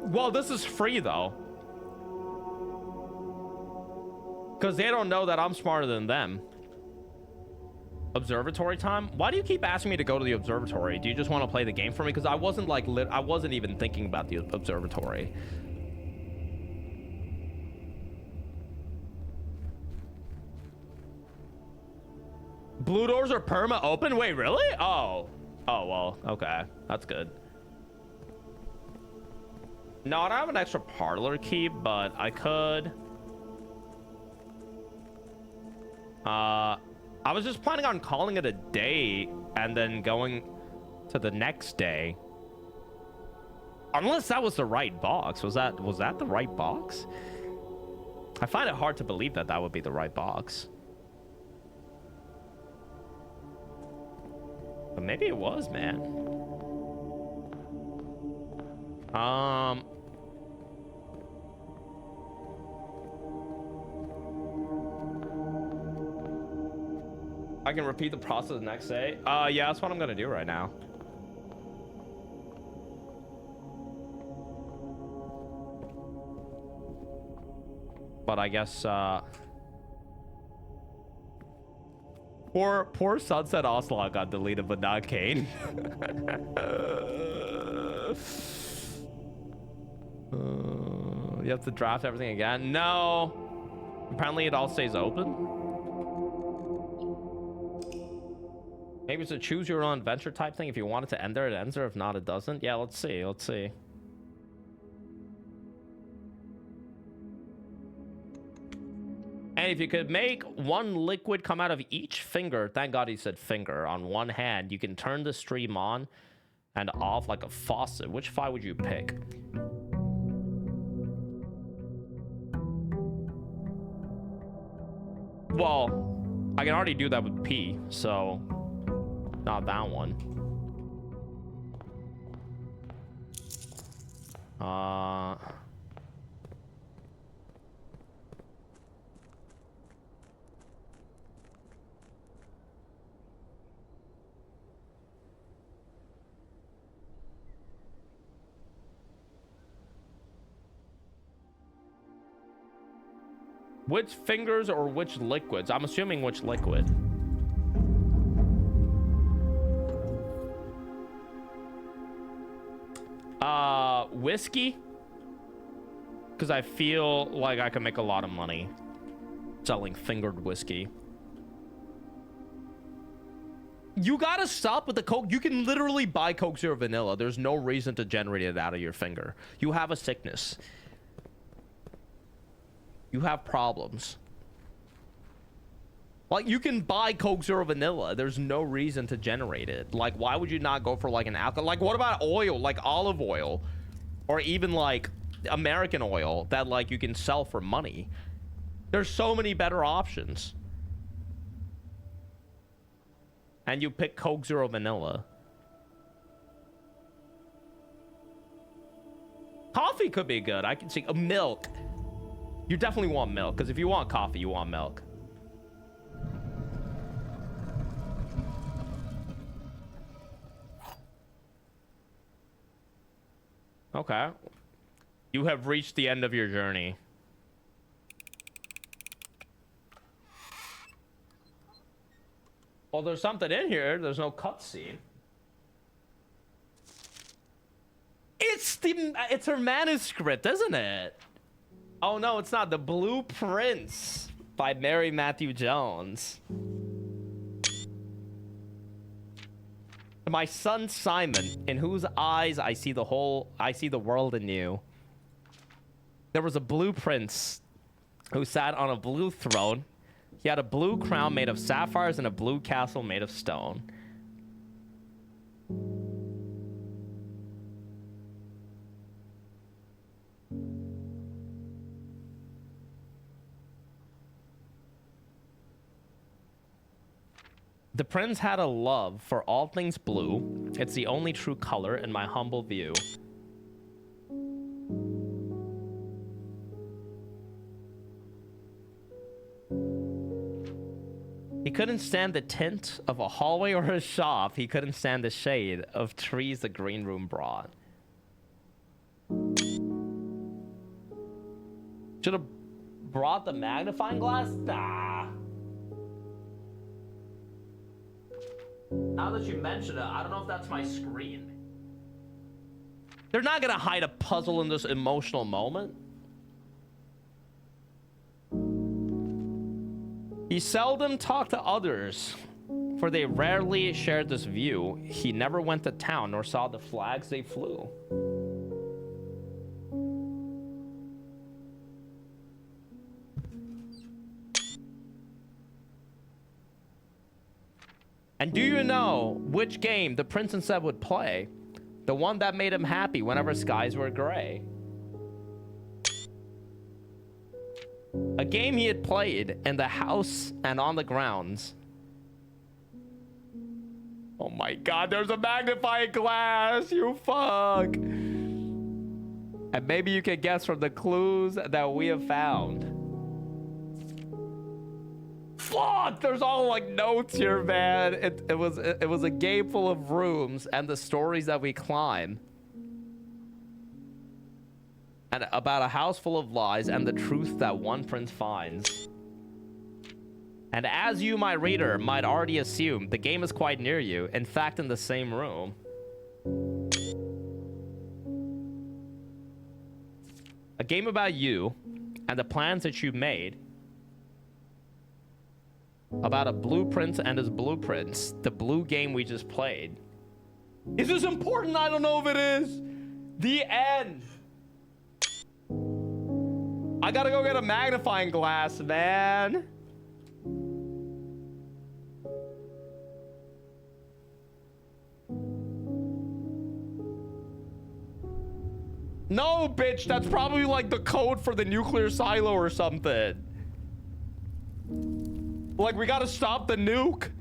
Well, this is free though. Because they don't know that I'm smarter than them. Observatory time? Why do you keep asking me to go to the observatory? Do you just want to play the game for me? Because I wasn't like I wasn't even thinking about the observatory. Blue doors are perma open? Wait, really? Oh. Oh, well, okay. That's good. No, I don't have an extra parlor key, but I could. I was just planning on calling it a day and then going to the next day. Unless that was the right box. Was that the right box? I find it hard to believe that that would be the right box. But maybe it was, man. I can repeat the process the next day. Yeah, that's what I'm gonna do right now. But I guess, poor Sunset Ocelot got deleted, but not Kane. You have to draft everything again? No. Apparently it all stays open. Maybe it's a choose your own adventure type thing. If you want it to end there, it ends there. If not, it doesn't. Yeah, let's see. Let's see. And if you could make one liquid come out of each finger, thank God he said finger, on one hand, you can turn the stream on and off like a faucet. Which 5 would you pick? Well, I can already do that with P, so not that one. Which fingers or which liquids? I'm assuming which liquid. Whiskey? Because I feel like I can make a lot of money selling fingered whiskey. You gotta stop with the Coke. You can literally buy Coke Zero Vanilla. There's no reason to generate it out of your finger. You have a sickness. You have problems. Like, you can buy Coke Zero Vanilla. There's no reason to generate it. Like, why would you not go for, like, an alcohol? Like, what about oil? Like, olive oil. Or even, like, American oil that, like, you can sell for money. There's so many better options. And you pick Coke Zero Vanilla. Coffee could be good. I can see. Milk. You definitely want milk, because if you want coffee, you want milk. Okay. You have reached the end of your journey. Well, there's something in here. There's no cutscene. It's her manuscript, isn't it? Oh no, it's not. The Blueprints by Mary Matthew Jones. My son Simon, in whose eyes I see the world anew. There was a blue prince who sat on a blue throne. He had a blue crown made of sapphires and a blue castle made of stone. The prince had a love for all things blue. It's the only true color in my humble view. He couldn't stand the tint of a hallway or a shop. He couldn't stand the shade of trees the green room brought. Should have brought the magnifying glass? Nah. Now that you mention it, I don't know if that's my screen. They're not gonna hide a puzzle in this emotional moment. He seldom talked to others, for they rarely shared this view. He never went to town nor saw the flags they flew. And do you know which game the prince and Seb would play? The one that made him happy whenever skies were gray. A game he had played in the house and on the grounds. Oh my god, there's a magnifying glass, you fuck. And maybe you can guess from the clues that we have found. Fuck, there's all like notes here, man. It was a game full of rooms and the stories that we climb. And about a house full of lies and the truth that one prince finds. And as you, my reader, might already assume, the game is quite near you, in fact in the same room. A game about you and the plans that you made. About a blueprint and his blueprints. The blue game we just played. Is this important? I don't know if it is. The end. I gotta go get a magnifying glass, man. No, bitch, that's probably like the code for the nuclear silo or something. Like, we gotta stop the nuke.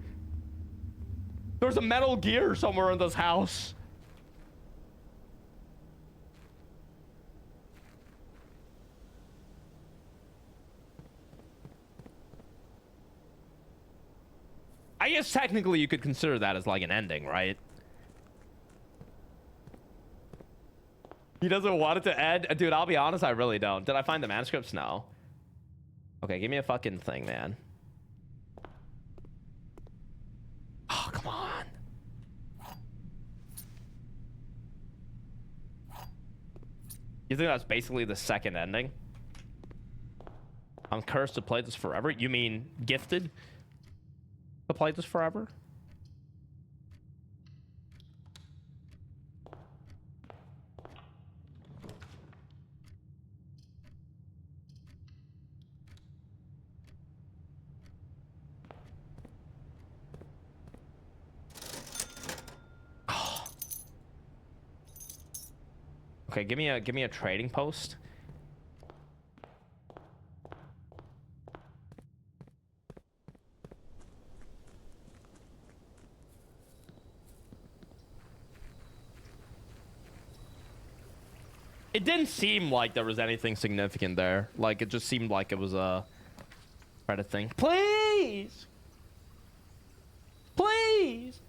There's a Metal Gear somewhere in this house. I guess technically you could consider that as like an ending, right? He doesn't want it to end? Dude, I'll be honest, I really don't. Did I find the manuscripts? No. Okay, give me a fucking thing, man. Oh, come on. You think that's basically the second ending? I'm cursed to play this forever? You mean gifted to play this forever? Okay, give me a trading post. It didn't seem like there was anything significant there. Like, it just seemed like it was a credit thing. Please! Please!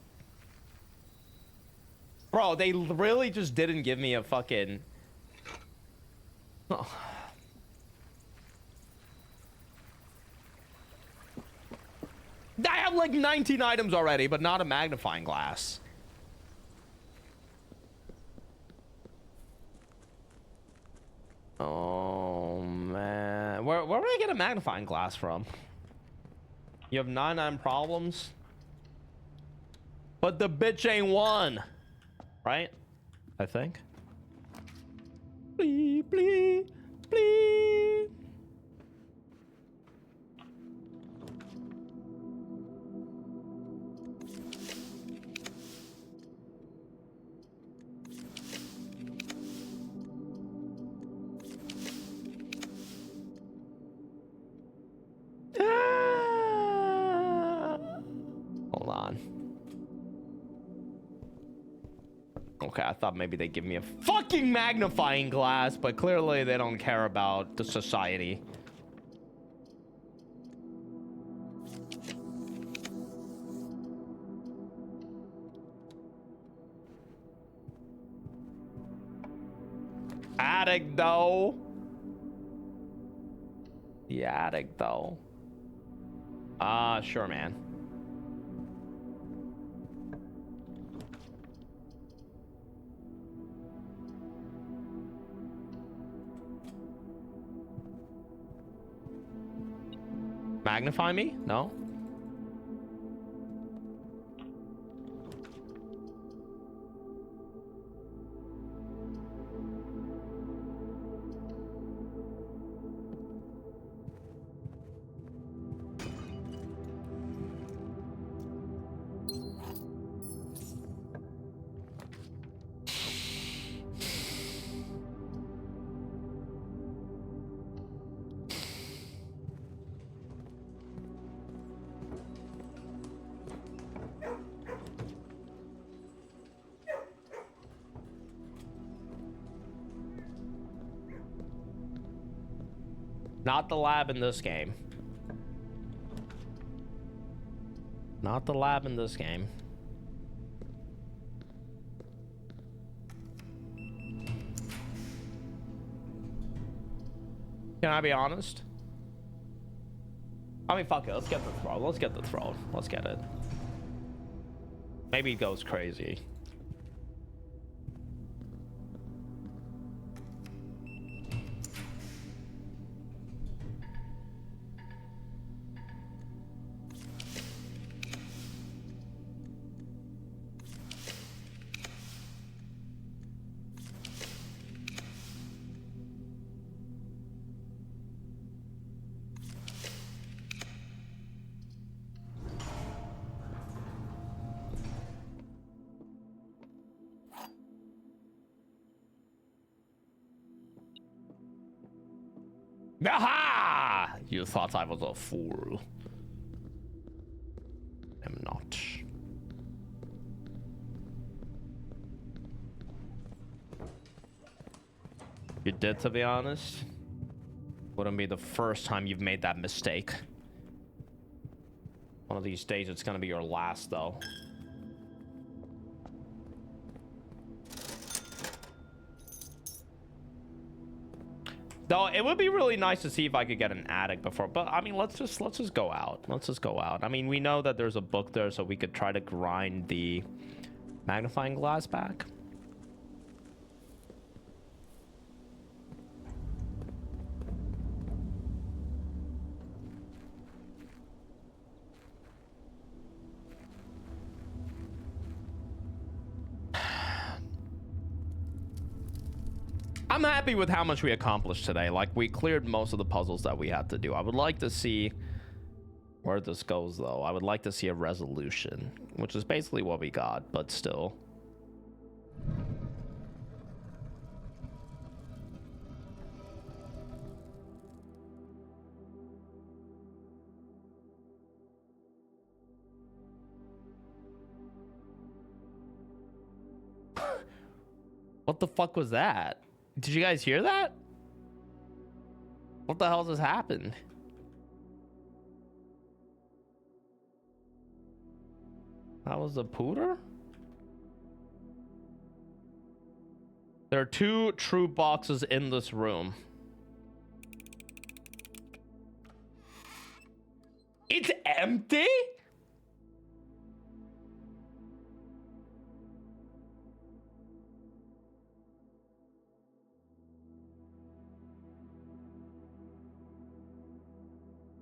Bro, they really just didn't give me a fucking... Oh. I have like 19 items already, but not a magnifying glass. Oh, man. Where would I get a magnifying glass from? You have 99 problems? But the bitch ain't one. Right? I think. Please, please, please. Hold on. Okay, I thought maybe they'd give me a fucking magnifying glass, but clearly they don't care about the society. Attic, though. The attic, though. Sure, man. magnify me? No? Not the lab in this game. Not the lab in this game. Can I be honest? I mean, fuck it. Let's get the throne. Let's get the throne. Let's get it. Maybe it goes crazy. Aha! You thought I was a fool. I'm not. You did, to be honest. Wouldn't be the first time you've made that mistake. One of these days, it's gonna be your last, though. Though it would be really nice to see if I could get an attic before, but I mean, let's just go out. Let's just go out. I mean, we know that there's a book there, so we could try to grind the magnifying glass back. I'm happy with how much we accomplished today. Like, we cleared most of the puzzles that we had to do. I would like to see where this goes, though. I would like to see a resolution, which is basically what we got, but still. What the fuck was that? Did you guys hear that? What the hell just happened? That was a pooter? There are 2 true boxes in this room. It's empty?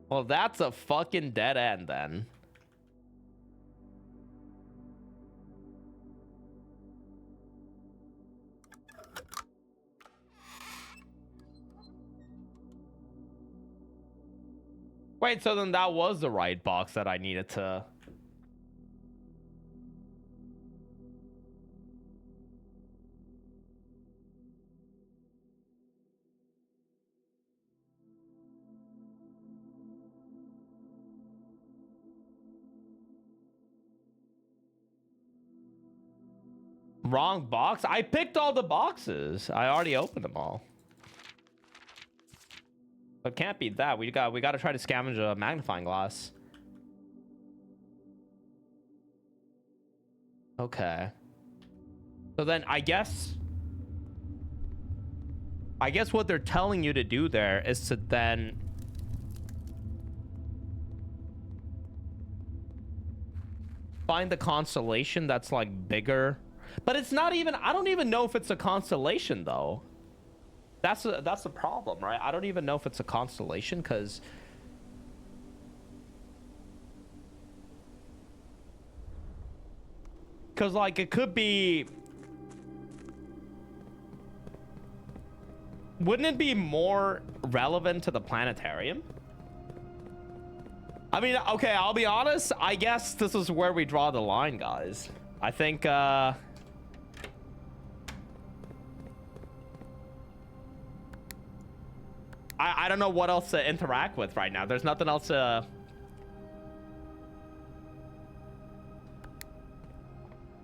Well, that's a fucking dead end then. Wait, so then that was the right box that I needed to... Wrong box? I picked all the boxes. I already opened them all. It can't be that. We got to try to scavenge a magnifying glass. Okay. So then I guess what they're telling you to do there is to then find the constellation that's like bigger. But it's not even, I don't even know if it's a constellation though. That's the problem, right? I don't even know if it's a constellation because Because, like, it could be... Wouldn't it be more relevant to the planetarium? I mean, okay, I'll be honest. I guess this is where we draw the line, guys. I think, I don't know what else to interact with right now. There's nothing else to...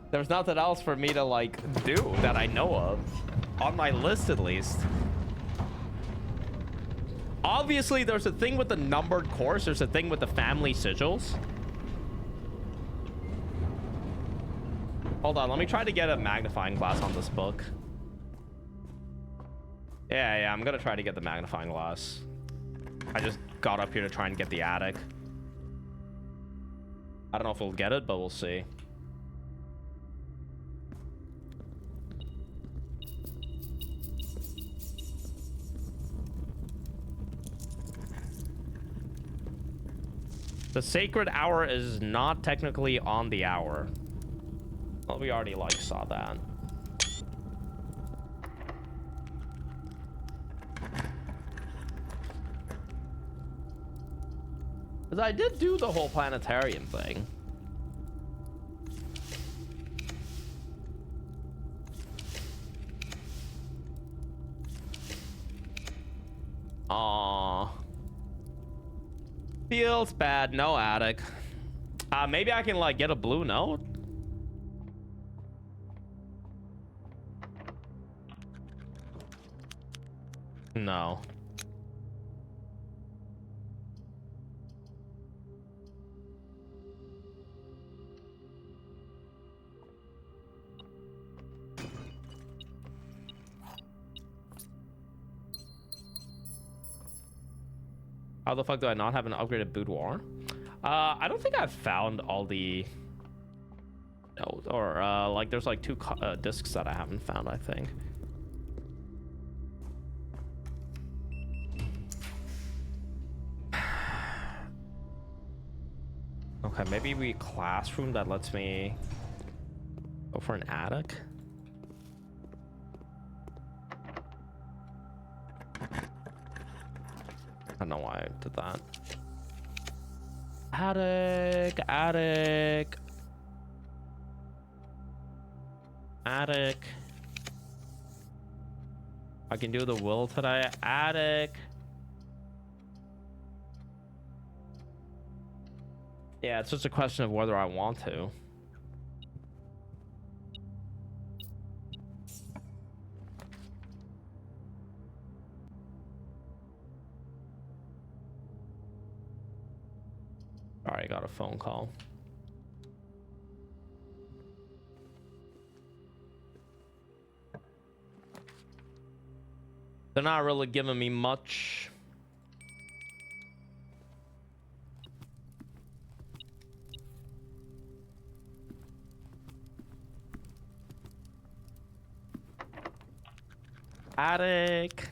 There's nothing else for me to, like, do that I know of. On my list, at least. Obviously, there's a thing with the numbered course. There's a thing with the family sigils. Hold on, let me try to get a magnifying glass on this book. Yeah, I'm gonna try to get the magnifying glass. I just got up here to try and get the attic. I don't know if we'll get it, but we'll see. The sacred hour is not technically on the hour. Well, we already, like, saw that. Because I did do the whole planetarium thing. Aww. Feels bad. No attic. Maybe I can, like, get a blue note. No. How the fuck do I not have an upgraded boudoir? I don't think I've found all the... No, or, like, there's, like, two discs that I haven't found, I think. Okay, maybe we classroom that lets me go for an attic. I don't know why I did that. Attic, attic, attic. I can do the will today. Attic. Yeah, it's just a question of whether I want to. Alright, got a phone call. They're not really giving me much. Attic.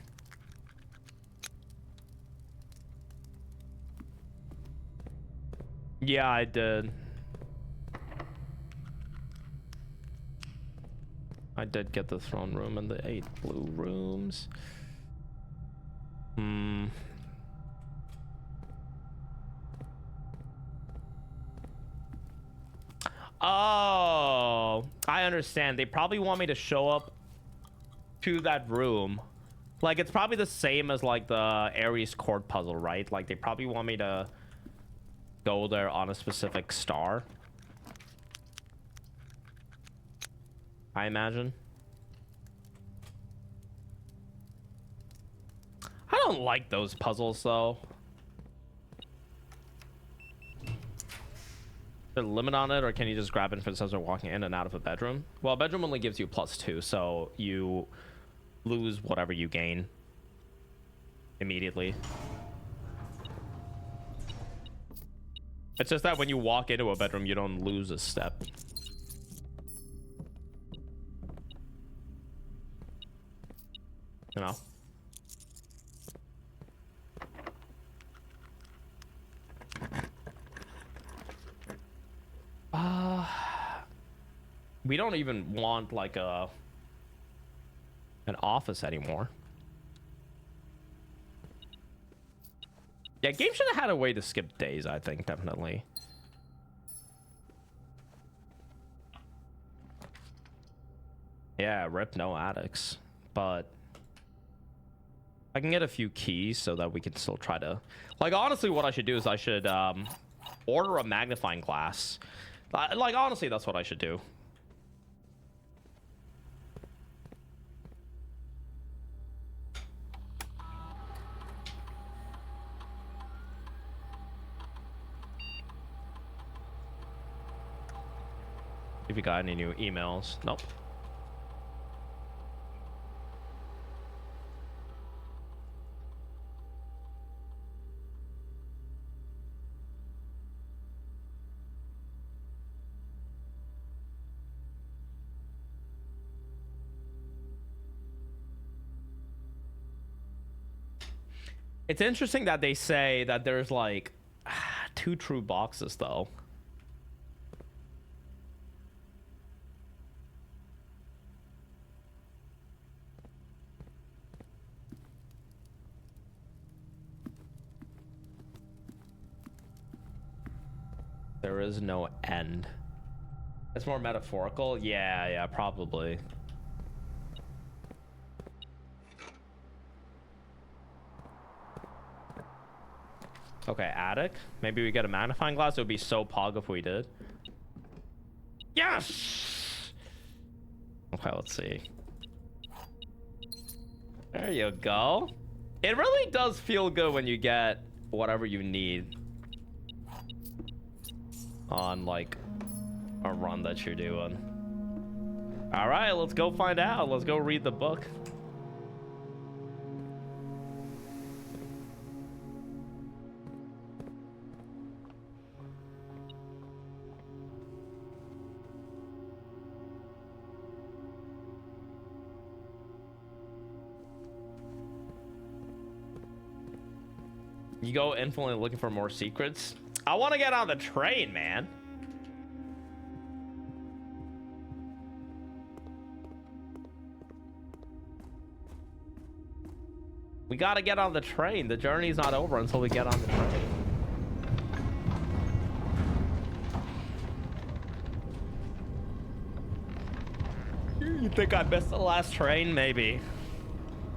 Yeah, I did. I did get the throne room and the 8 blue rooms. Oh, I understand. They probably want me to show up to that room. Like, it's probably the same as, like, the Ares court puzzle, right? Like, they probably want me to go there on a specific star, I imagine. I don't like those puzzles, though. Is there a limit on it, or can you just grab it if it says they're walking in and out of a bedroom? Well, a bedroom only gives you +2, so you lose whatever you gain immediately. It's just that when you walk into a bedroom, you don't lose a step. You know? We don't even want like an office anymore. Yeah, game should have had a way to skip days, I think, definitely. Yeah, rip no addicts. But I can get a few keys so that we can still try to... Like, honestly, what I should do is I should order a magnifying glass. Like, honestly, that's what I should do. If you got any new emails. Nope. It's interesting that they say that there's like 2 true boxes though. There is no end. It's more metaphorical. Yeah, probably. Okay, attic. Maybe we get a magnifying glass. It would be so pog if we did. Yes! Okay, let's see. There you go. It really does feel good when you get whatever you need on like a run that you're doing. All right, let's go find out. Let's go read the book. You go infinitely looking for more secrets. I want to get on the train, man. We gotta get on the train. The journey's not over until we get on the train. You think I missed the last train? Maybe.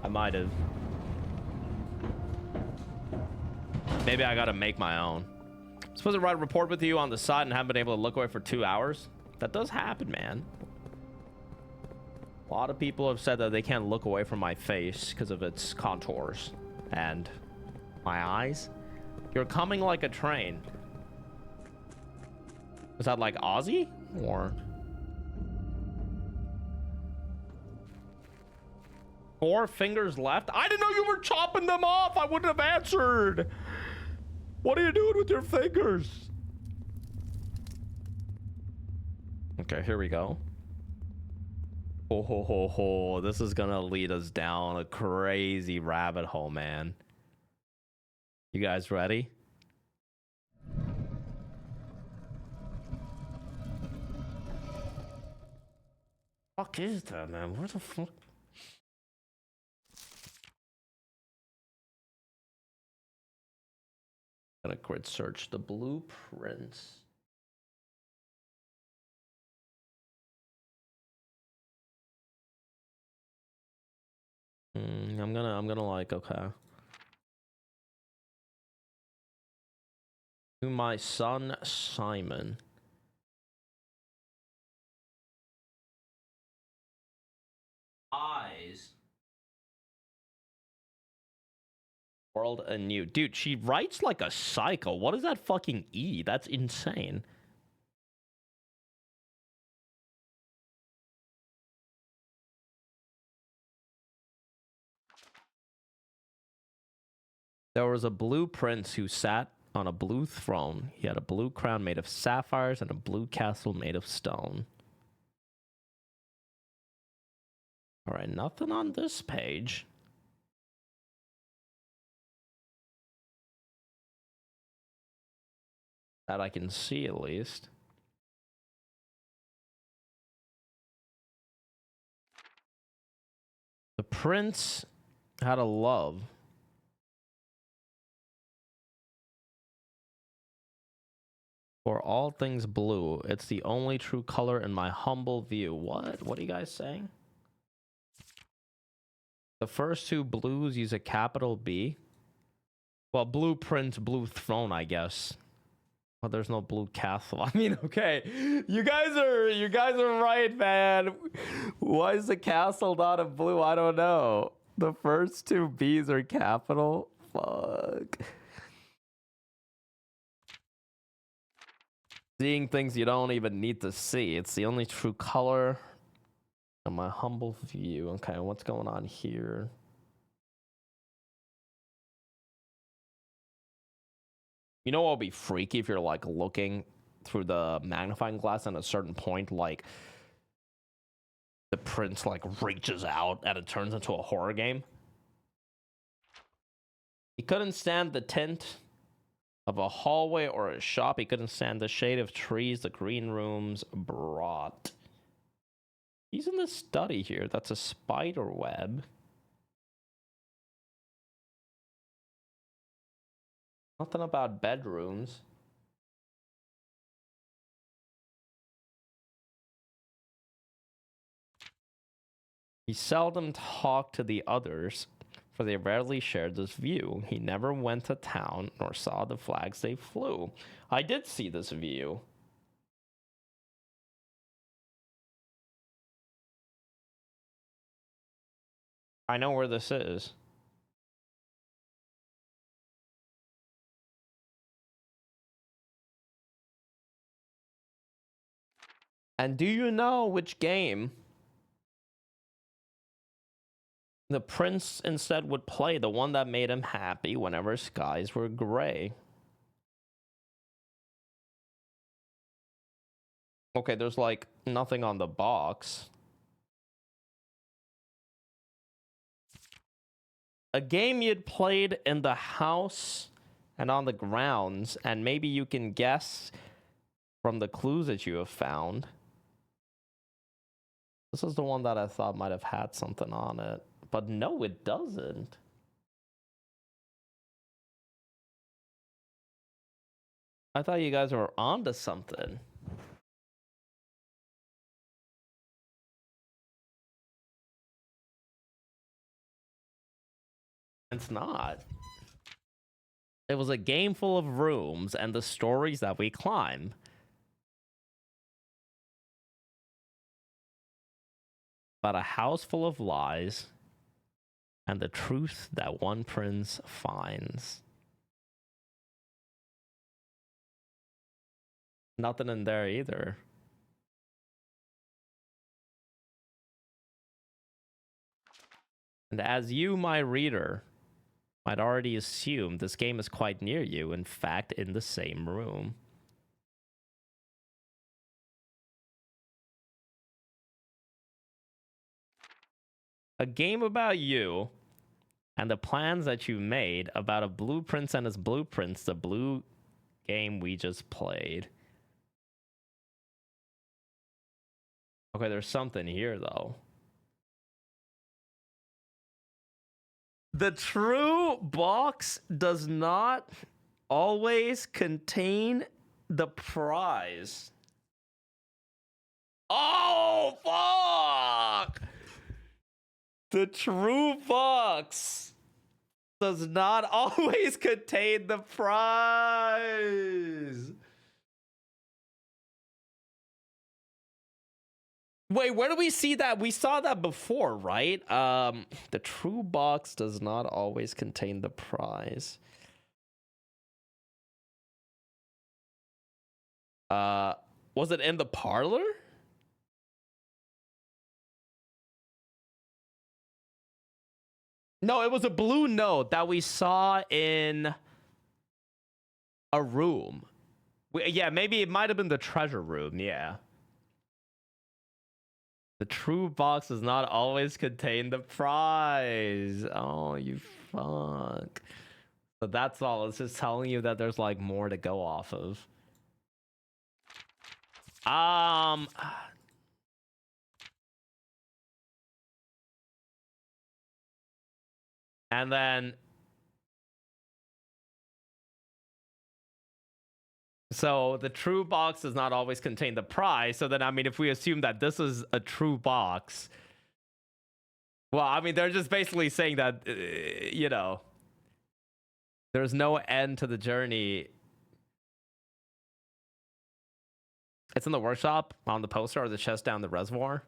I might have. Maybe I gotta make my own. I'm supposed to write a report with you on the side and haven't been able to look away for 2 hours. That does happen, man. A lot of people have said that they can't look away from my face because of its contours and my eyes. You're coming like a train. Was that like Aussie or 4 fingers left? I didn't know you were chopping them off. I wouldn't have answered. What are you doing with your fingers? Okay, here we go. Oh, ho, ho, ho. This is gonna lead us down a crazy rabbit hole, man. You guys ready? Fuck is that, man? Where the fuck? Gonna quit search the blueprints. I'm gonna like, okay. To my son Simon. Eyes. World anew. Dude, she writes like a psycho. What is that fucking E? That's insane. There was a blue prince who sat on a blue throne. He had a blue crown made of sapphires and a blue castle made of stone. All right, nothing on this page. That I can see at least. The prince had a love. For all things blue, it's the only true color in my humble view. What? What are you guys saying? The first two blues use a capital B. Well, blue prince, blue throne, I guess. But there's no blue castle. I mean, okay, you guys are right, man. Why is the castle not a blue? I don't know. The first two B's are capital. Fuck. Seeing things you don't even need to see. It's the only true color in my humble view. Okay, what's going on here? You know what would be freaky if you're like looking through the magnifying glass and at a certain point, like the prince like reaches out and it turns into a horror game? He couldn't stand the tint of a hallway or a shop. He couldn't stand the shade of trees the green rooms brought. He's in the study here. That's a spider web. Nothing about bedrooms. He seldom talked to the others, for they rarely shared this view. He never went to town, nor saw the flags they flew. I did see this view. I know where this is. And do you know which game the prince instead would play? The one that made him happy whenever skies were gray. Okay, there's like nothing on the box. A game you'd played in the house and on the grounds, and maybe you can guess from the clues that you have found. This is the one that I thought might have had something on it. But no, it doesn't. I thought you guys were onto something. It's not. It was a game full of rooms and the stories that we climb. About a house full of lies and the truth that one prince finds. Nothing in there either. And as you, my reader, might already assume, this game is quite near you, in fact, in the same room. A game about you and the plans that you made, about a blue prince and his blueprints, the blue game we just played. Okay, there's something here, though. The true box does not always contain the prize. Oh, fuck! The true box does not always contain the prize. Wait, where do we see that? We saw that before, right? The true box does not always contain the prize. Was it in the parlor? No, it was a blue note that we saw in a room. Yeah, maybe it might have been the treasure room, yeah. The true box does not always contain the prize. Oh, you fuck. But that's all. It's just telling you that there's like more to go off of. And then so the true box does not always contain the prize. So then, I mean, if we assume that this is a true box, well, I mean, they're just basically saying that, you know, there's no end to the journey. It's in the workshop on the poster, or the chest down the reservoir.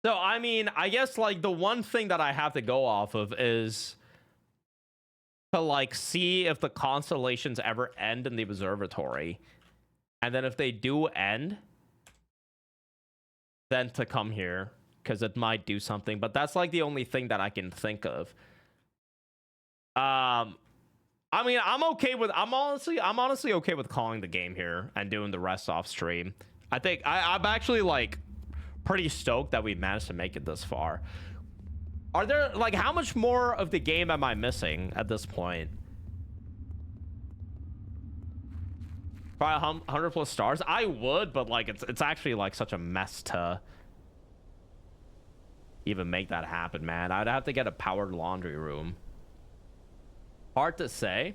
So, I mean, I guess, like, the one thing that I have to go off of is to, like, see if the constellations ever end in the observatory. And then if they do end, then to come here, because it might do something. But that's, like, the only thing that I can think of. I mean, I'm honestly okay with calling the game here and doing the rest off stream. I think I'm actually, like, pretty stoked that we managed to make it this far. Are there, like, how much more of the game am I missing at this point? Probably 100 plus stars. I would, but, like, it's actually, like, such a mess to even make that happen, man. I'd have to get a powered laundry room. Hard to say.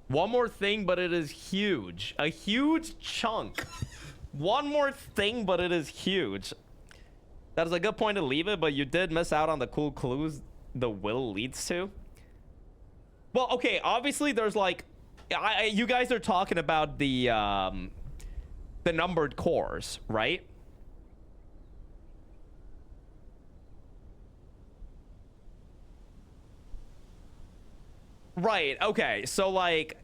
One more thing, but it is huge. A huge chunk. One more thing, but it is huge. That is a good point to leave it, but you did miss out on the cool clues the will leads to. Well, okay, obviously there's, like, you guys are talking about the numbered cores, right? Right, okay, so, like,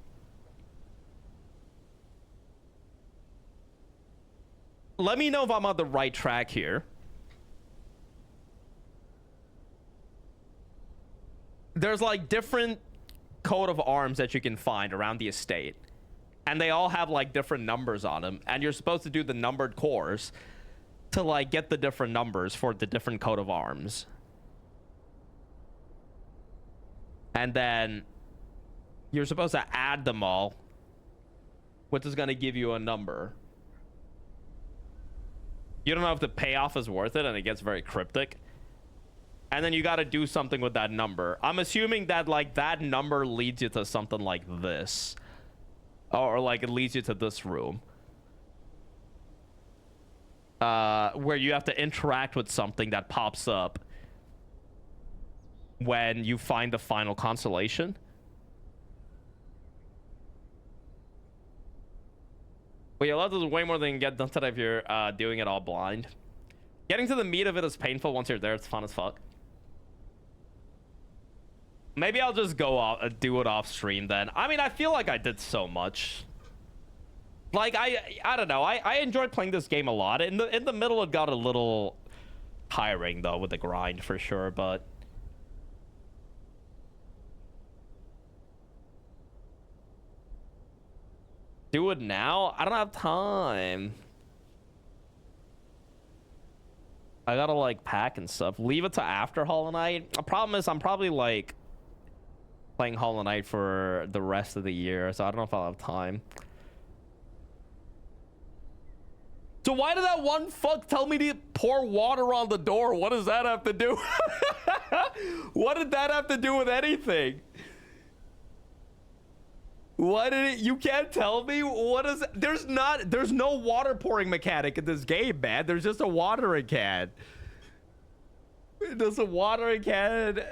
let me know if I'm on the right track here. There's, like, different coat of arms that you can find around the estate, and they all have, like, different numbers on them, and you're supposed to do the numbered cores to, like, get the different numbers for the different coat of arms. And then you're supposed to add them all, which is going to give you a number. You don't know if the payoff is worth it, and it gets very cryptic. And then you got to do something with that number. I'm assuming that, like, that number leads you to something like this. Or like, it leads you to this room. Where you have to interact with something that pops up when you find the final constellation. Well, your love is way more than you can get done today if you're doing it all blind. Getting to the meat of it is painful. Once you're there, it's fun as fuck. Maybe I'll just go off, do it off stream then. I mean, I feel like I did so much. Like, I don't know. I enjoyed playing this game a lot. In the middle, it got a little tiring though with the grind for sure. But do it now? I don't have time. I gotta, like, pack and stuff. Leave it to after Hollow Knight. The problem is I'm probably, like, playing Hollow Knight for the rest of the year, so I don't know if I'll have time. So why did that one fuck tell me to pour water on the door? What does that have to do? What did that have to do with anything? What did it? You can't tell me. What is? There's no water pouring mechanic in this game, man. There's just a watering can. There's a watering can.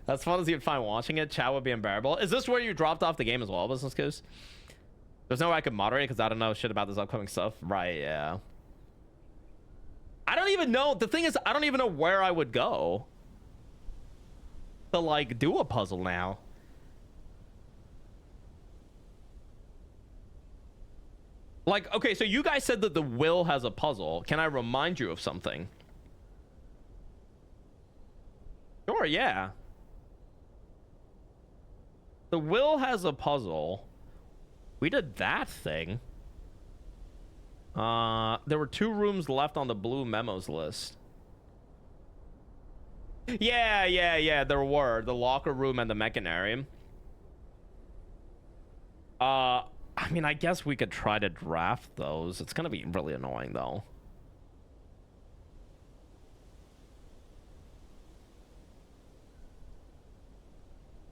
As fun as you'd find watching it, chat would be unbearable. Is this where you dropped off the game as well, Business Goose? There's no way I could moderate because I don't know shit about this upcoming stuff. Right, yeah. I don't even know. The thing is, I don't even know where I would go to, like, do a puzzle now. Like, okay, so you guys said that the will has a puzzle. Can I remind you of something? Sure, yeah. The will has a puzzle. We did that thing. There were 2 rooms left on the blue memos list. Yeah, there were. The locker room and the mechanarium. I mean, I guess we could try to draft those. It's gonna be really annoying, though.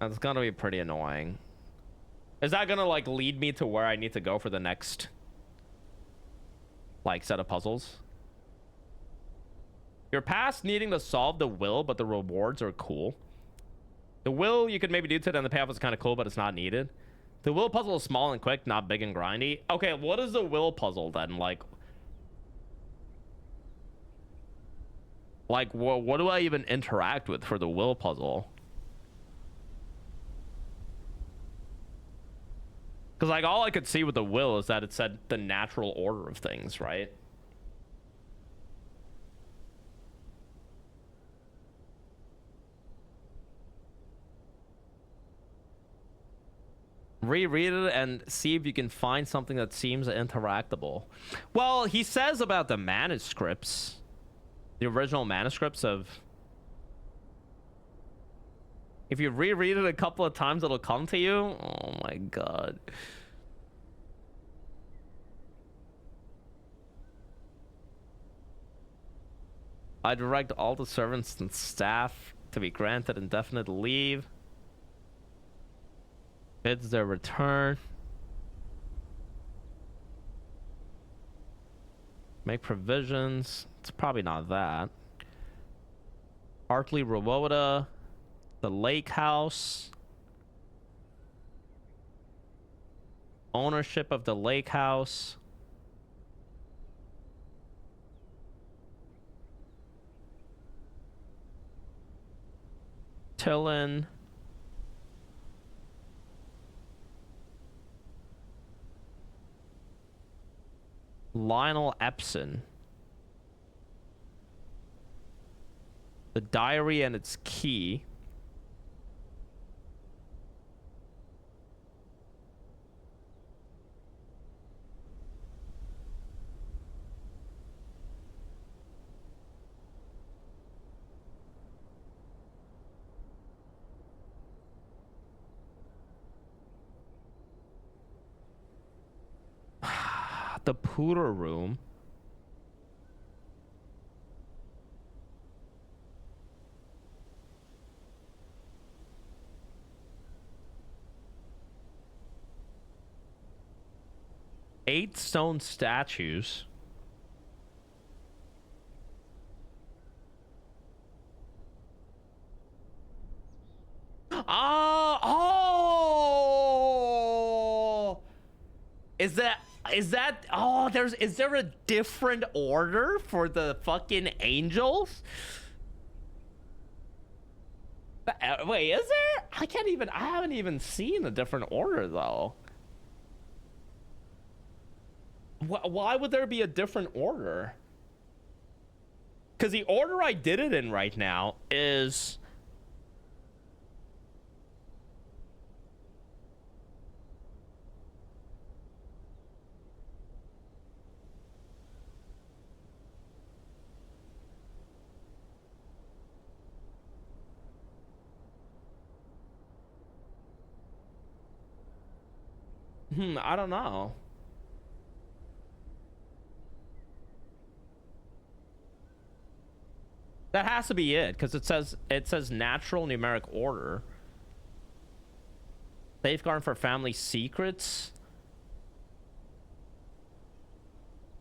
That's gonna be pretty annoying. Is that gonna like lead me to where I need to go for the next like set of puzzles? You're past needing to solve the will, but the rewards are cool. The will you could maybe do to it, and the payoff is kind of cool, but it's not needed. The will puzzle is small and quick, not big and grindy. Okay, what is the will puzzle then? Like what do I even interact with for the will puzzle? Because like all I could see with the will is that it said the natural order of things, right? Reread it and see if you can find something that seems interactable. Well, he says about the manuscripts, the original manuscripts of, if you reread it a couple of times, it'll come to you. Oh my god. I direct all the servants and staff to be granted indefinite leave. Bids their return. Make provisions. It's probably not that. Hartley Rowota. The Lake House. Ownership of the Lake House. Tillin. Lionel Epson. The diary and its key. The Pooter Room. Eight stone statues. Oh, oh! Is that oh, is there a different order for the fucking angels? Wait, is there? I haven't even seen a different order though. Why would there be a different order? Because the order I did it in right now is... I don't know. That has to be it, because it says natural numeric order. Safeguard for family secrets.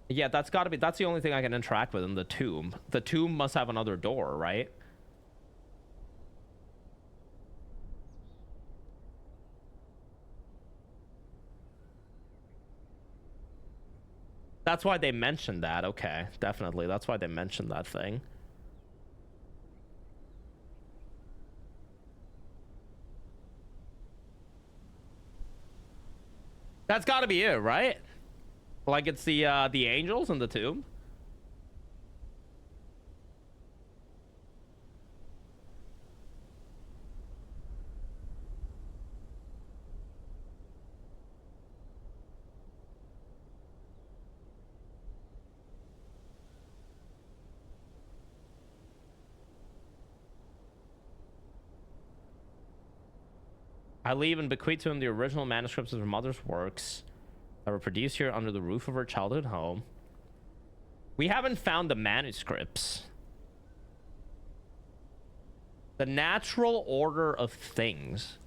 Yeah, that's got to be. That's the only thing I can interact with in the tomb. The tomb must have another door, right? That's why they mentioned that. Okay, definitely. That's why they mentioned that thing. That's got to be it, right? Like it's the angels in the tomb. I leave and bequeath to him the original manuscripts of her mother's works that were produced here under the roof of her childhood home. We haven't found the manuscripts. The natural order of things.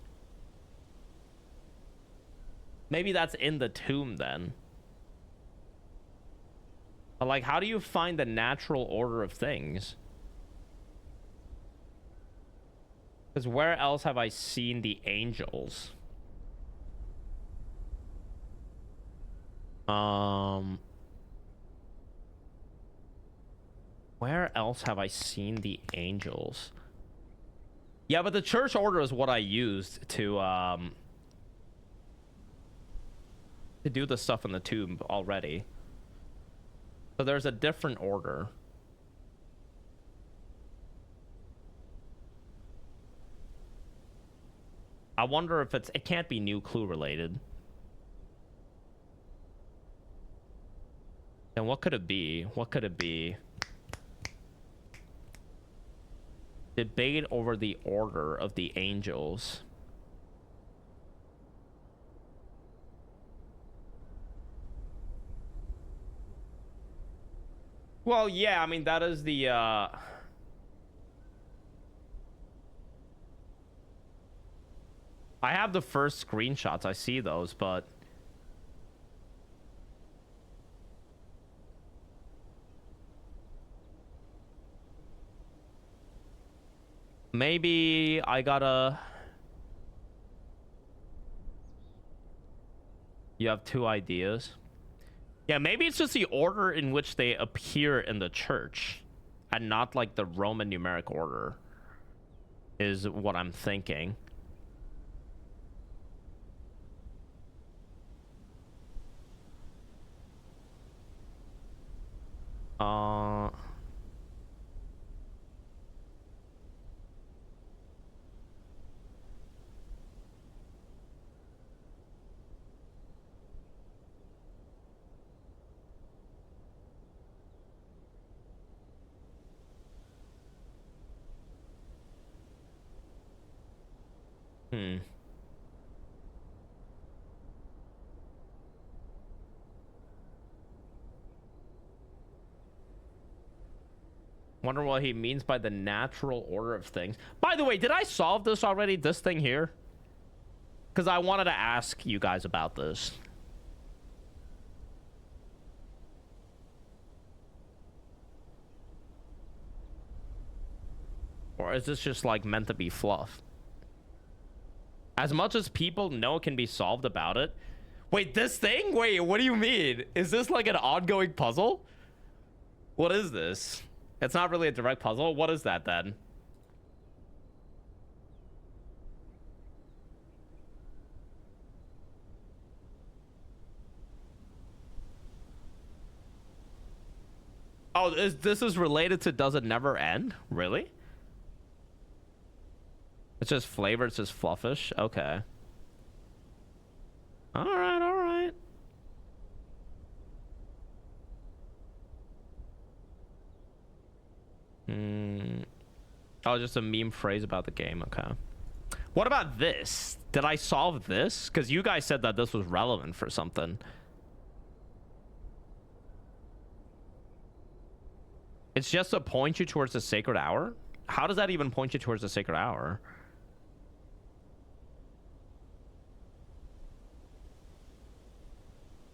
Maybe that's in the tomb then. But like, how do you find the natural order of things? Because where else have I seen the angels? Where else have I seen the angels? Yeah, but the church order is what I used to do the stuff in the tomb already. So there's a different order. I wonder if it can't be new clue related. Then what could it be? What could it be? Debate over the order of the angels. Well, yeah, I mean, that is the, I have the first screenshots. I see those, but... Maybe I gotta... You have two ideas? Yeah, maybe it's just the order in which they appear in the church and not like the Roman numeric order is what I'm thinking. Wonder what he means by the natural order of things. By the way, did I solve this already? This thing here? Because I wanted to ask you guys about this. Or is this just like meant to be fluff? As much as people know it can be solved about it. Wait, this thing? Wait, what do you mean? Is this like an ongoing puzzle? What is this? It's not really a direct puzzle. What is that then? Oh, this is related to does it never end? Really? It's just flavor, it's just fluffish. Okay. All right, all right. Oh, just a meme phrase about the game. Okay. What about this? Did I solve this? Because you guys said that this was relevant for something. It's just to point you towards the sacred hour? How does that even point you towards the sacred hour?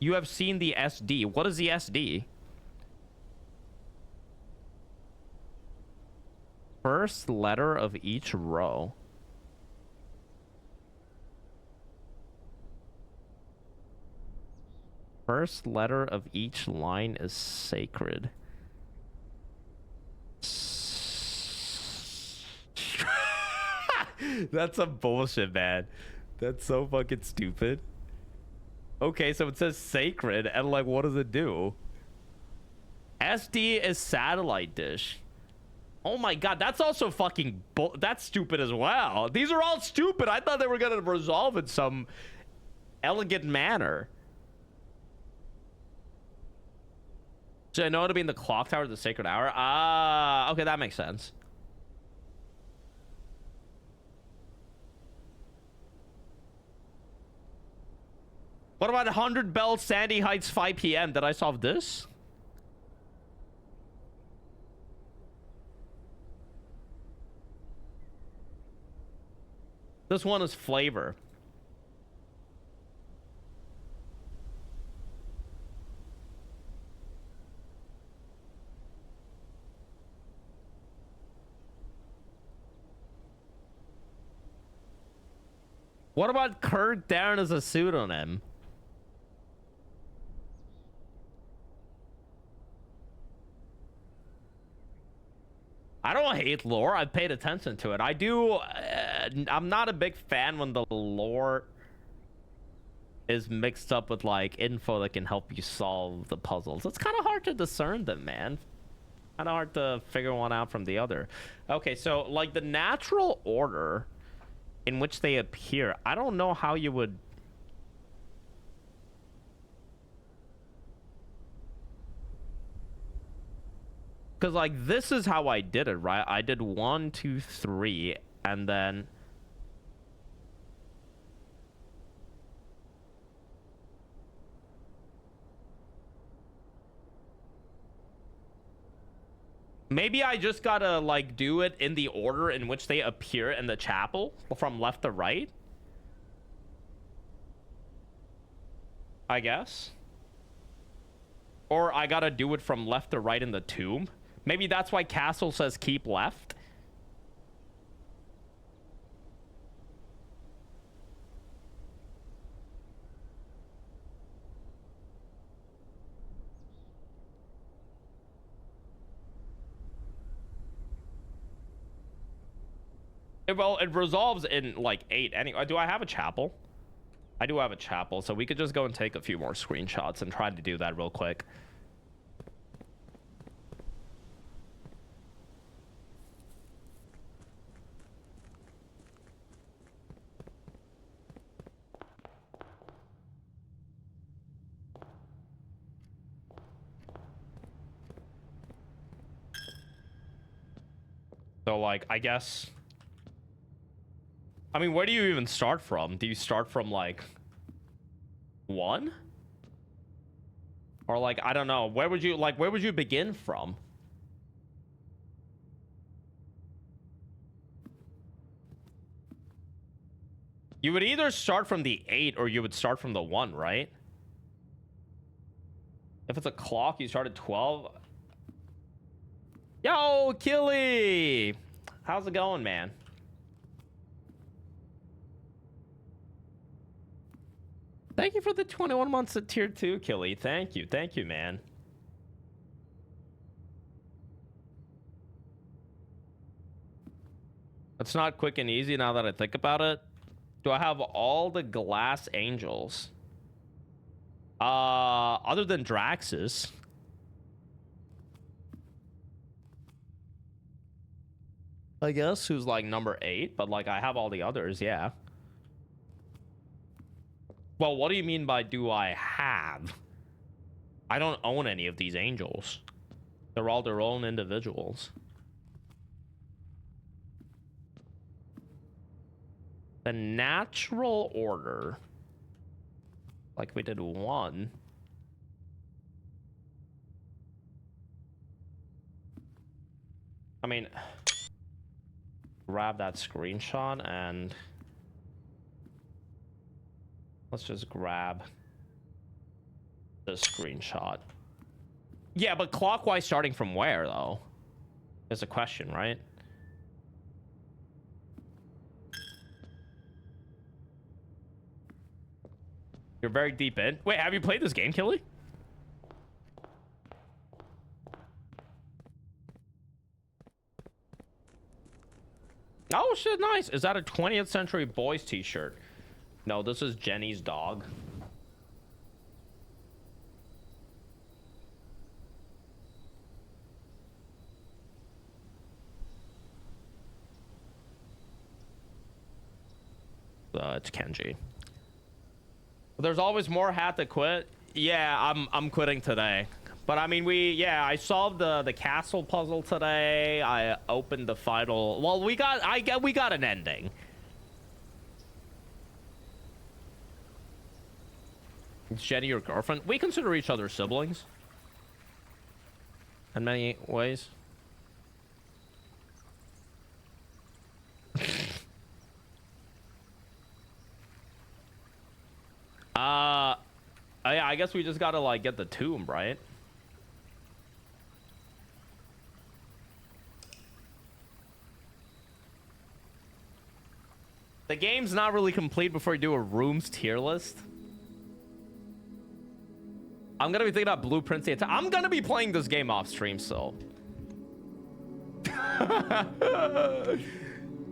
You have seen the SD. What is the SD? First letter of each row. First letter of each line is sacred. That's some bullshit, man. That's so fucking stupid. Okay, so it says sacred, and like, what does it do? SD is satellite dish. Oh my god, that's also fucking that's stupid as well. These are all stupid. I thought they were gonna resolve in some elegant manner. So I know how to be in the clock tower of the sacred hour. Ah, okay, that makes sense. What about 100 Bell Sandy Heights 5 p.m.? Did I solve this? This one is flavor. What about Kirk Darren as a pseudonym? I don't hate lore. I've paid attention to it. I do. I'm not a big fan when the lore is mixed up with like info that can help you solve the puzzles. It's kind of hard to discern them, man. Kind of hard to figure one out from the other. Okay, so like the natural order in which they appear, I don't know how you would. Because like this is how I did it, right? I did 1, 2, 3, and then maybe I just gotta like do it in the order in which they appear in the chapel from left to right, I guess. Or I gotta do it from left to right in the tomb. Maybe that's why Castle says keep left. Well, it resolves in like 8 anyway. Do I have a chapel? I do have a chapel, so we could just go and take a few more screenshots and try to do that real quick. So, like, I guess... I mean, where do you even start from? Do you start from, like, 1? Or, like, I don't know. Where would you begin from? You would either start from the 8 or you would start from the 1, right? If it's a clock, you start at 12. Yo, Killy! How's it going, man? Thank you for the 21 months at tier 2, Killy. Thank you, man. It's not quick and easy now that I think about it. Do I have all the glass angels? Other than Drax's. I guess, who's like number 8, but like I have all the others, yeah. Well, what do you mean by do I have? I don't own any of these angels. They're all their own individuals. The natural order. Like we did 1. I mean... grab that screenshot and let's just grab the screenshot. Yeah, but clockwise starting from where though is a question, right? You're very deep in. Wait, have you played this game, Killy? Oh shit, nice. Is that a 20th Century Boys t-shirt? No, this is Jenny's dog. It's Kenji. There's always more hat to quit. Yeah, I'm quitting today. But I mean, I solved the castle puzzle today. I opened the final. Well, we got an ending. Is Jenny your girlfriend? We consider each other siblings. In many ways. I guess we just gotta like get the tomb, right? The game's not really complete before you do a rooms tier list. I'm gonna be thinking about blueprints. I'm gonna be playing this game off stream, so.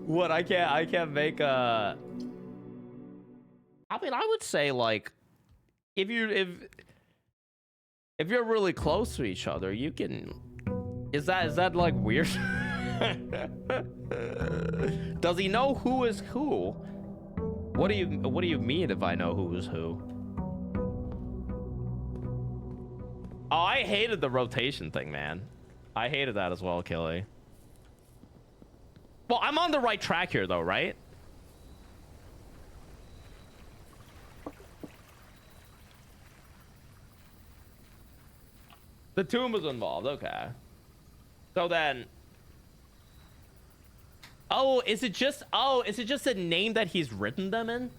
What? I can't make a. I mean, I would say like, if you're really close to each other, you can. Is that like weird? Does he know who is who? What do you mean if I know who is who? Oh, I hated the rotation thing, man. I hated that as well, Killy. Well, I'm on the right track here, though, right? The tomb was involved. Okay. So then. Oh, is it just a name that he's written them in?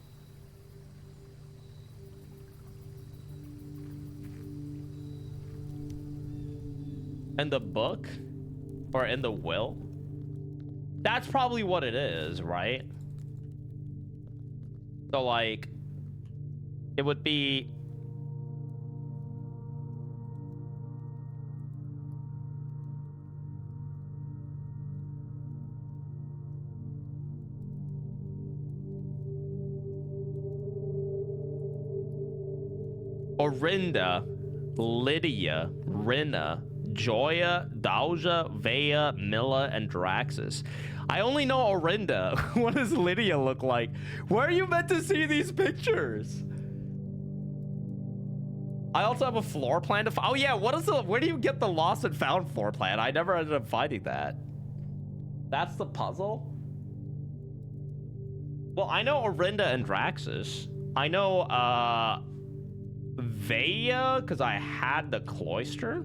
In the book? Or in the will? That's probably what it is, right? So, like, it would be... Orinda, Lydia, Rinna, Joya, Dauja, Vea, Milla, and Draxus. I only know Orinda. What does Lydia look like? Where are you meant to see these pictures? I also have a floor plan to oh yeah, where do you get the lost and found floor plan? I never ended up finding that. That's the puzzle? Well, I know Orinda and Draxus. I know, Vea, because I had the cloister.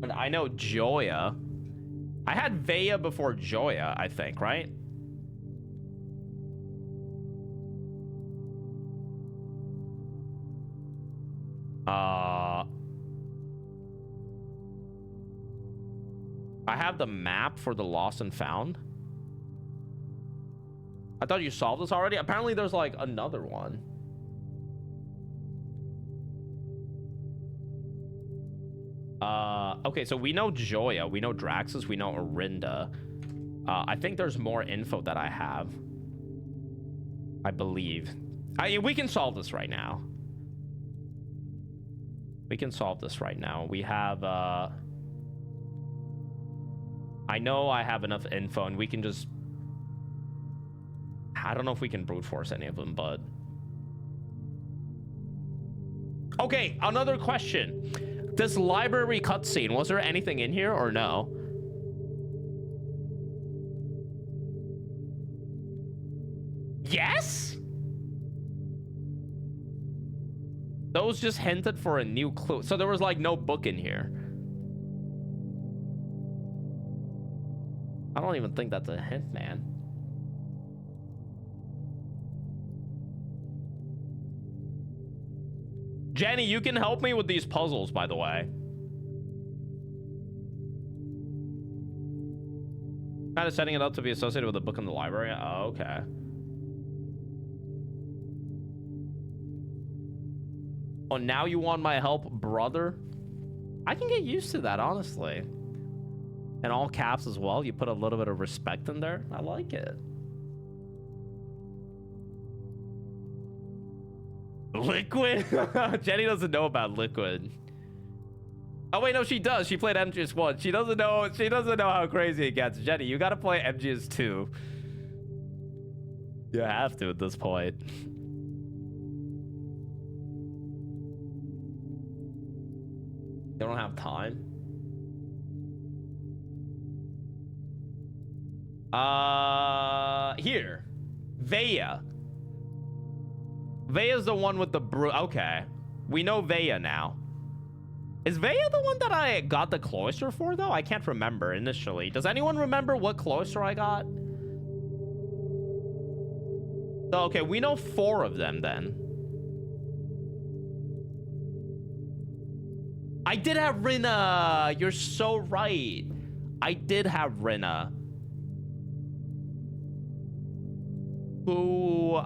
And I know Joya. I had Vea before Joya, I think, right? I have the map for the lost and found. I thought you solved this already. Apparently there's like another one. Okay, so we know Joya, we know Draxus, we know Orinda. I think there's more info that I have. I believe. We can solve this right now. We can solve this right now. We have, I know I have enough info and we can just... I don't know if we can brute force any of them, but... Okay, another question. This library cutscene, was there anything in here or no? Yes? Those just hinted for a new clue. So there was like no book in here. I don't even think that's a hint, man. Jenny, you can help me with these puzzles, by the way. Kind of setting it up to be associated with a book in the library. Oh, okay. Oh, now you want my help, brother? I can get used to that, honestly. In all caps as well. You put a little bit of respect in there. I like it. Liquid? Jenny doesn't know about Liquid. Oh wait, no, she does. She played MGS 1. She doesn't know how crazy it gets. Jenny, you gotta play MGS 2. You have to at this point. They don't have time. Here. Vea. Vea's the one with the okay. We know Vea now. Is Vea the one that I got the cloister for, though? I can't remember initially. Does anyone remember what cloister I got? So, okay, we know 4 of them, then. I did have Rinna! You're so right. I did have Rinna. who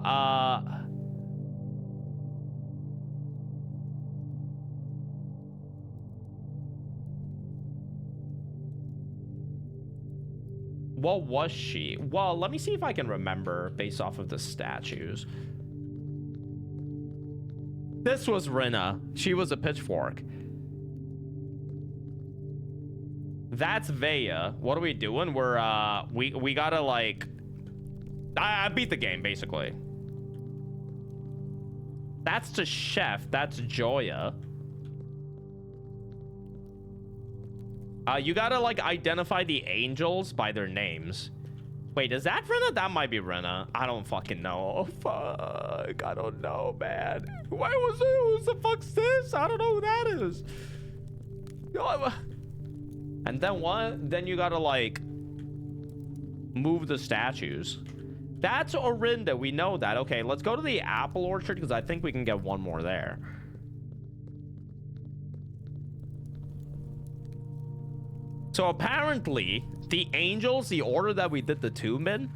what was she? Well, let me see if I can remember based off of the statues. This was Rinna. She was a pitchfork. That's Vaya. What are we doing? We're we gotta like I beat the game basically. That's the chef. That's Joya. You gotta like identify the angels by their names. Wait, is that Rinna? That might be Rinna. I don't fucking know. Oh, fuck. I don't know, man. Why was it? Who the fuck's this? I don't know who that is. And then what? Then you gotta like move the statues. That's Orinda. We know that. Okay, let's go to the apple orchard because I think we can get one more there. So apparently, the angels, the order that we did the tomb in,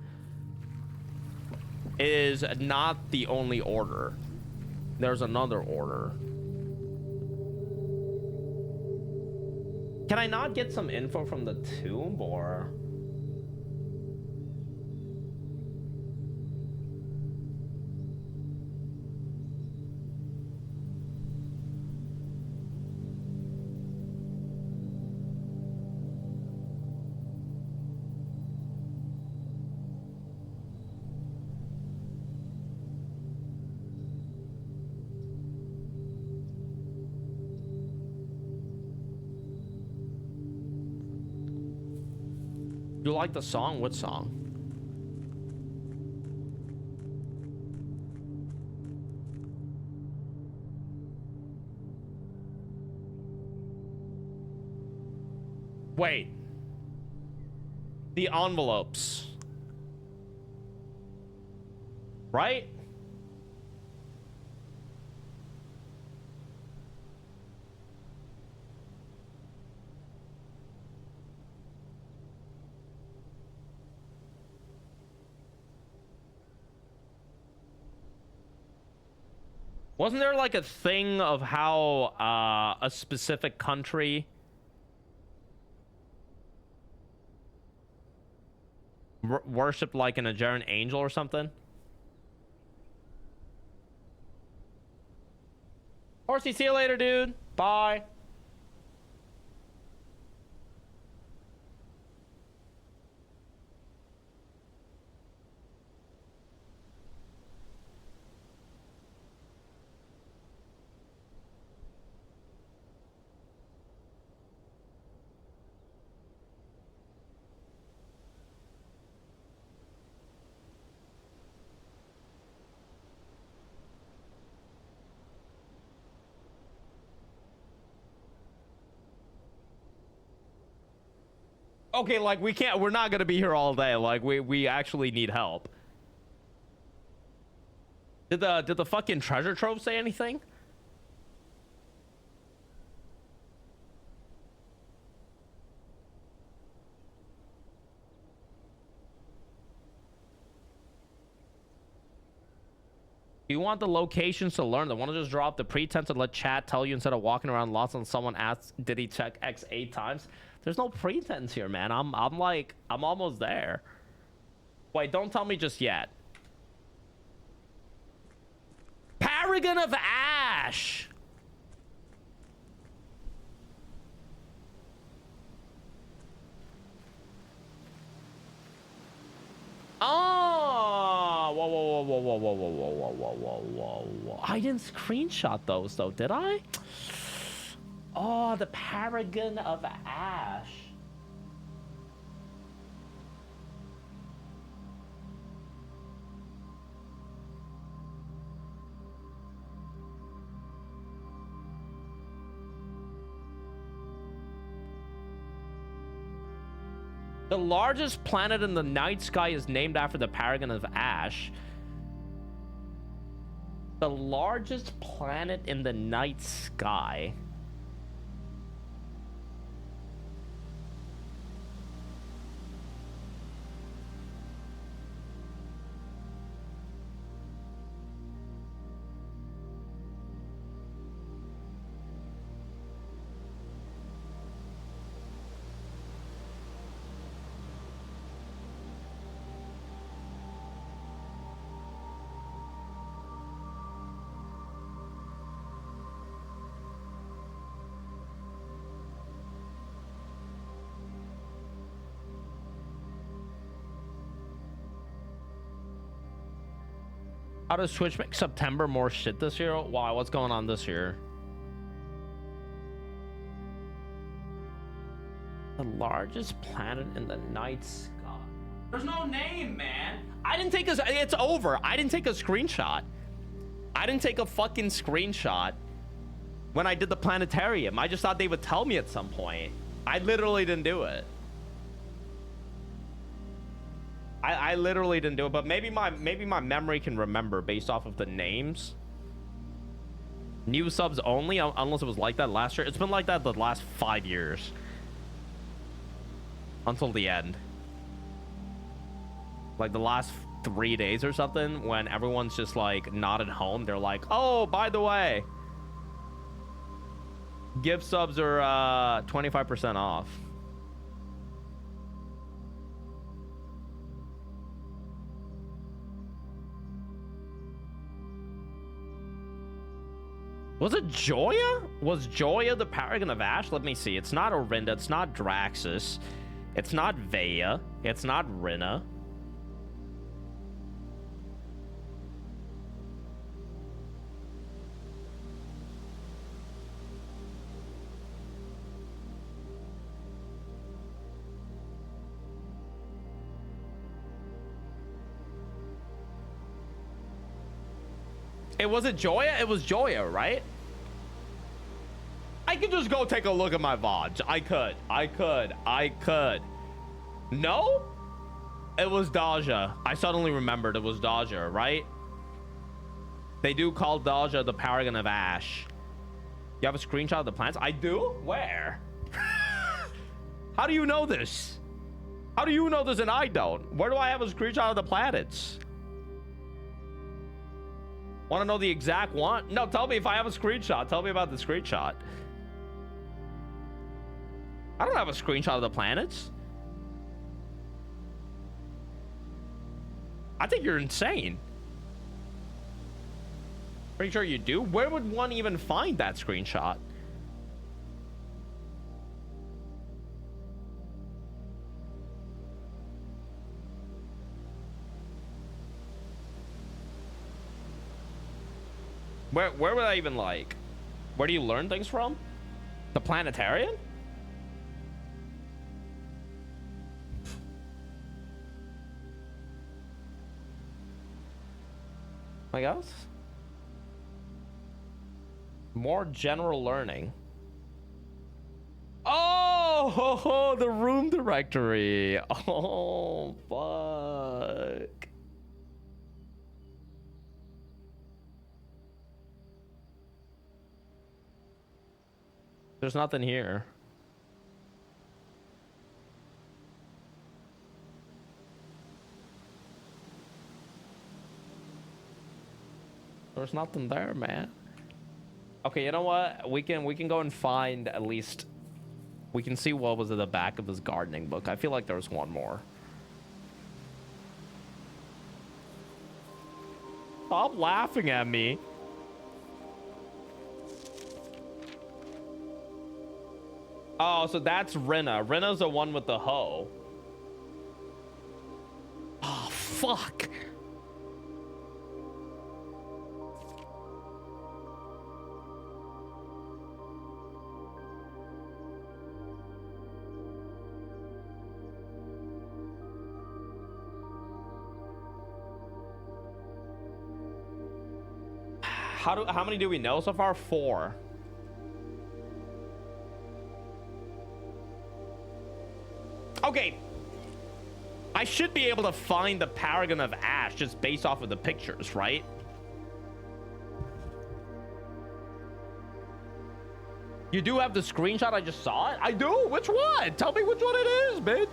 is not the only order. There's another order. Can I not get some info from the tomb, or... You like the song? What song? Wait. The envelopes. Right? Wasn't there like a thing of how a specific country worshipped like an Nigerian angel or something? Horsey, see you later, dude. Bye. Okay, like we're not gonna be here all day. Like we actually need help. Did the fucking treasure trove say anything? You want the locations to learn. They want to just drop the pretense and let chat tell you instead of walking around lost and someone asks, did he check X 8 times? There's no pretense here, man. I'm almost there. Wait, don't tell me just yet. Paragon of Ash. Oh, whoa, whoa, whoa, whoa, whoa, whoa, whoa, whoa, whoa, whoa, whoa, whoa. I didn't screenshot those though, did I? Oh, the Paragon of Ash. The largest planet in the night sky is named after the Paragon of Ash. The largest planet in the night sky. How does Twitch make September more shit this year? Why? What's going on this year? The largest planet in the night sky. There's no name, man. I didn't take a... It's over. I didn't take a screenshot. I didn't take a fucking screenshot when I did the planetarium. I just thought they would tell me at some point. I literally didn't do it. I literally didn't do it, but maybe my memory can remember based off of the names. New subs only, unless it was like that last year. It's been like that the last 5 years. Until the end. Like the last 3 days or something, when everyone's just like not at home. They're like, oh, by the way, gift subs are 25% off. Was it Joya? Was Joya the Paragon of Ash? Let me see. It's not Orinda. It's not Draxus. It's not Vaya. It's not Rinna. It wasn't Joya? It was Joya, right? I could just go take a look at my VODs. I could. No? It was Daja. I suddenly remembered it was Daja, right? They do call Daja the Paragon of Ash. You have a screenshot of the plants? I do? Where? How do you know this? How do you know this and I don't? Where do I have a screenshot of the planets? Want to know the exact one? No, tell me if I have a screenshot. Tell me about the screenshot. I don't have a screenshot of the planets. I think you're insane. Pretty sure you do. Where would one even find that screenshot? Where would I even like? Where do you learn things from? The planetarium? I guess. More general learning. Oh, the room directory. Oh, fuck. There's nothing here. There's nothing there, man. Okay, you know what? We can go and find at least. We can see what was at the back of his gardening book. I feel like there was one more. Stop laughing at me. Oh, so that's Rinna. Rinna's the one with the hoe. Oh, fuck. How many do we know so far? 4. Okay. I should be able to find the Paragon of Ash just based off of the pictures, right? You do have the screenshot? I just saw it? I do? Which one? Tell me which one it is, bitch.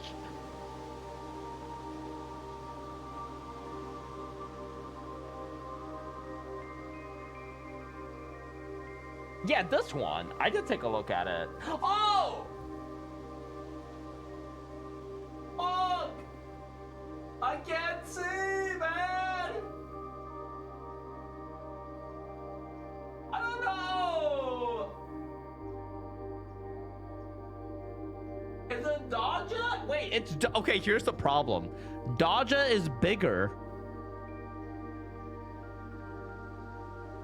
Yeah, this one. I did take a look at it. Oh! Fuck! I can't see, man! I don't know! Is it Daja? Wait, it's... Okay, here's the problem. Daja is bigger.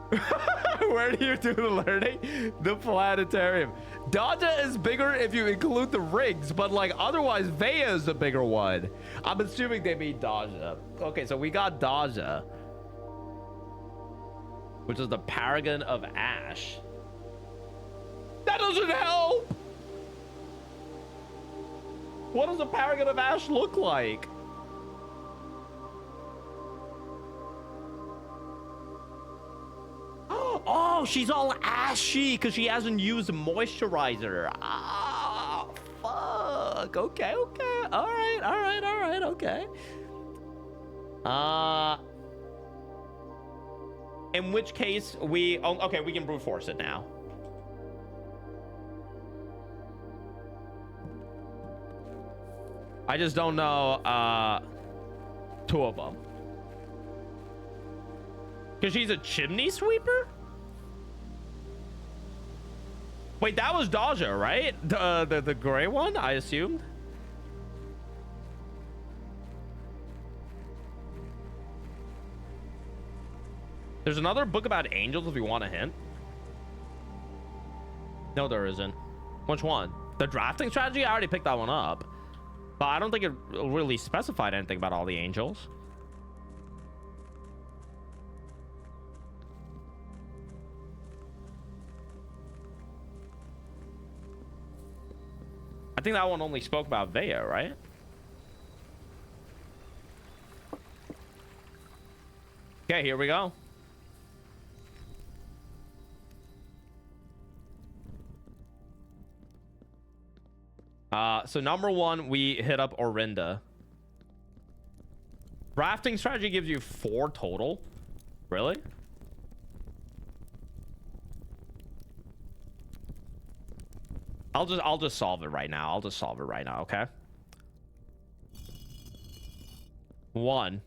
Where do you do the learning? The planetarium. Daja is bigger if you include the rigs, but like otherwise Vea is the bigger one. I'm assuming they mean Daja. Okay, so we got Daja, which is the Paragon of Ash. That doesn't help. What does the Paragon of Ash look like? Oh, she's all ashy because she hasn't used moisturizer. Ah, fuck. Okay, okay. All right, all right, all right. Okay. In which case we... Oh, okay, we can brute force it now. I just don't know, two of them. Because she's a chimney sweeper? Wait, that was Daja, right? The gray one, I assumed. There's another book about angels if you want a hint. No, there isn't. Which one? The drafting strategy? I already picked that one up. But I don't think it really specified anything about all the angels. I think that one only spoke about Vea, right? Okay, here we go. So number one, we hit up Orinda. Rafting strategy gives you 4 total. Really? I'll just solve it right now. I'll just solve it right now, okay? 1.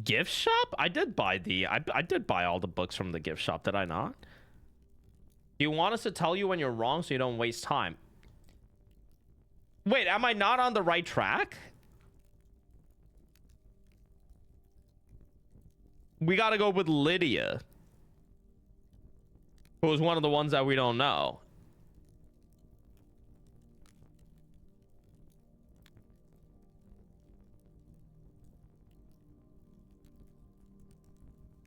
Gift shop? I did buy I did buy all the books from the gift shop, did I not? Do you want us to tell you when you're wrong so you don't waste time? Wait, am I not on the right track? We gotta go with Lydia, who was one of the ones that we don't know.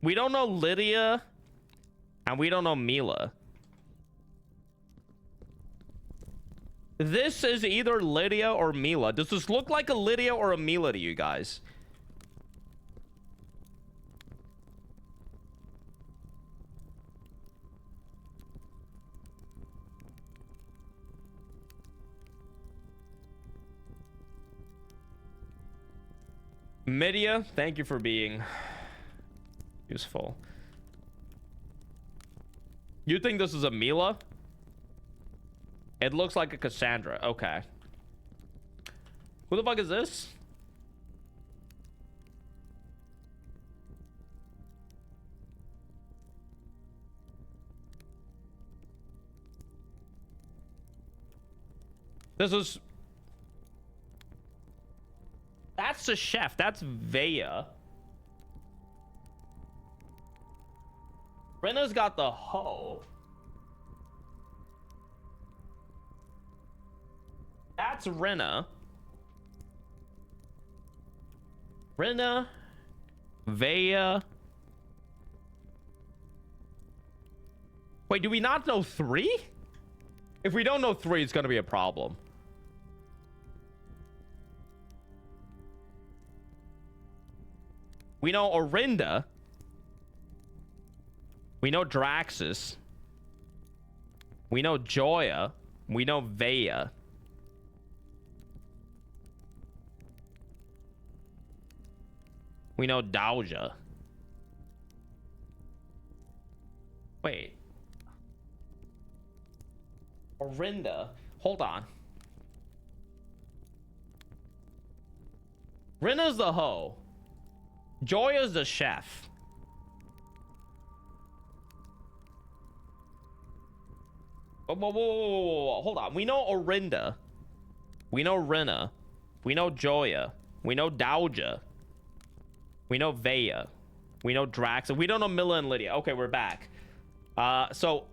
We don't know Lydia, and we don't know Mila. This is either Lydia or Mila. Does this look like a Lydia or a Mila to you guys? Midia, thank you for being useful. You think this is a Mila? It looks like a Cassandra. Okay. Who the fuck is this? This is... That's the chef. That's Vea. Rena's got the hoe. That's Rena. Rena. Vea. Wait, do we not know 3? If we don't know 3, it's gonna be a problem. We know Orinda. We know Draxus. We know Joya. We know Vea. We know Dauja. Wait. Orinda. Hold on. Rinna's the hoe. Joya's the chef. Whoa, whoa, whoa, whoa, whoa. Hold on. We know Orinda. We know Rinna. We know Joya. We know Dowager. We know Vaya. We know Drax. We don't know Milla and Lydia. Okay, we're back. So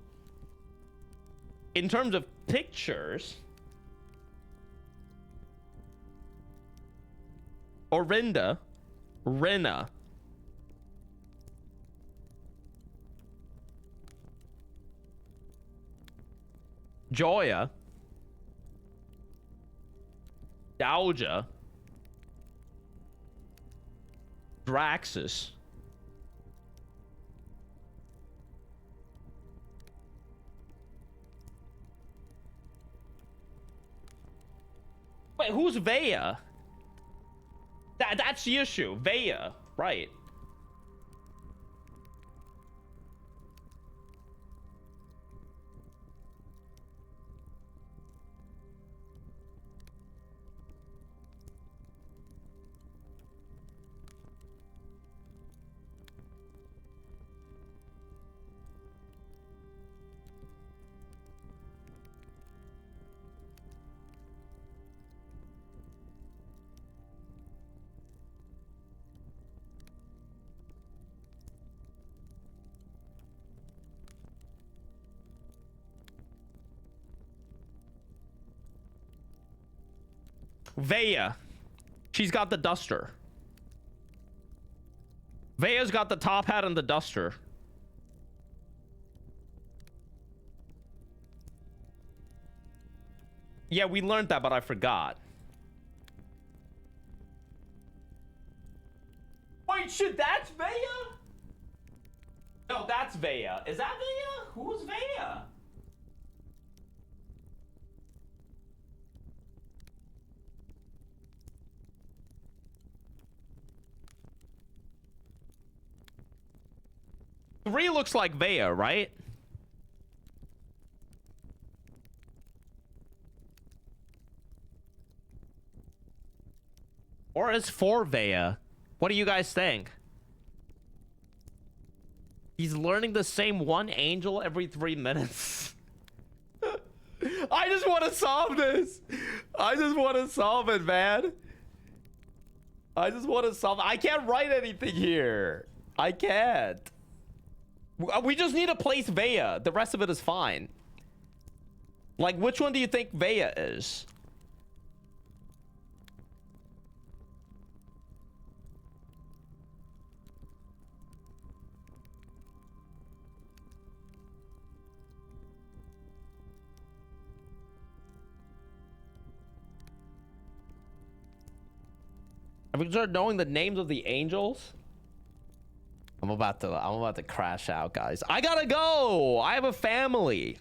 in terms of pictures, Orinda, Rinna, Joya, Dowager, Draxus, wait, who's Vaya? That's the issue. Vaya, right? Vaya. She's got the duster. Vaya's got the top hat and the duster. Yeah, we learned that, but I forgot. Wait, shit, that's Vaya? No, that's Vaya. Is that Vaya? Who's Vaya? Three looks like Vaya, right? Or is 4 Vaya? What do you guys think? He's learning the same one angel every 3 minutes. I just want to solve this. I just want to solve it, man. I just want to solve it. I can't write anything here. I can't. We just need to place Vaya. The rest of it is fine. Like, which one do you think Vaya is? Have we started knowing the names of the angels? I'm about to crash out, guys. I gotta go. I have a family.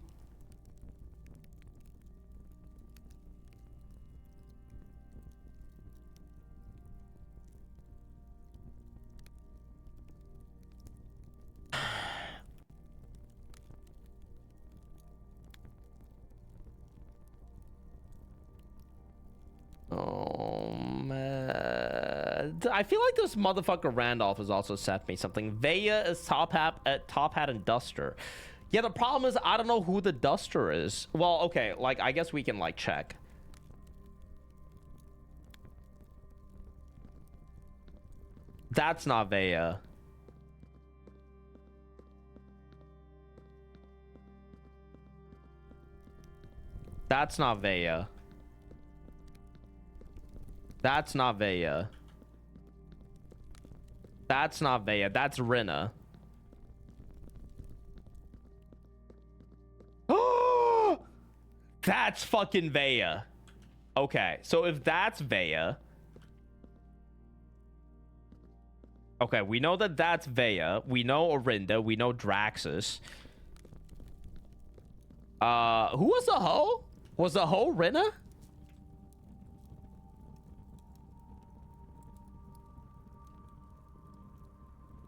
Oh man, I feel like this motherfucker Randolph has also sent me something. Vaya is top hat and duster. Yeah, the problem is I don't know who the duster is. Well, okay, like I guess we can like check. That's not Vaya. That's not Vaya. That's not Vaya. That's not Vaya. That's Rinna. Oh, that's fucking Vaya. Okay, so if that's Vaya, okay, we know that that's Vaya. We know Orinda. We know Draxus. Who was the hoe? Was the hoe Rinna?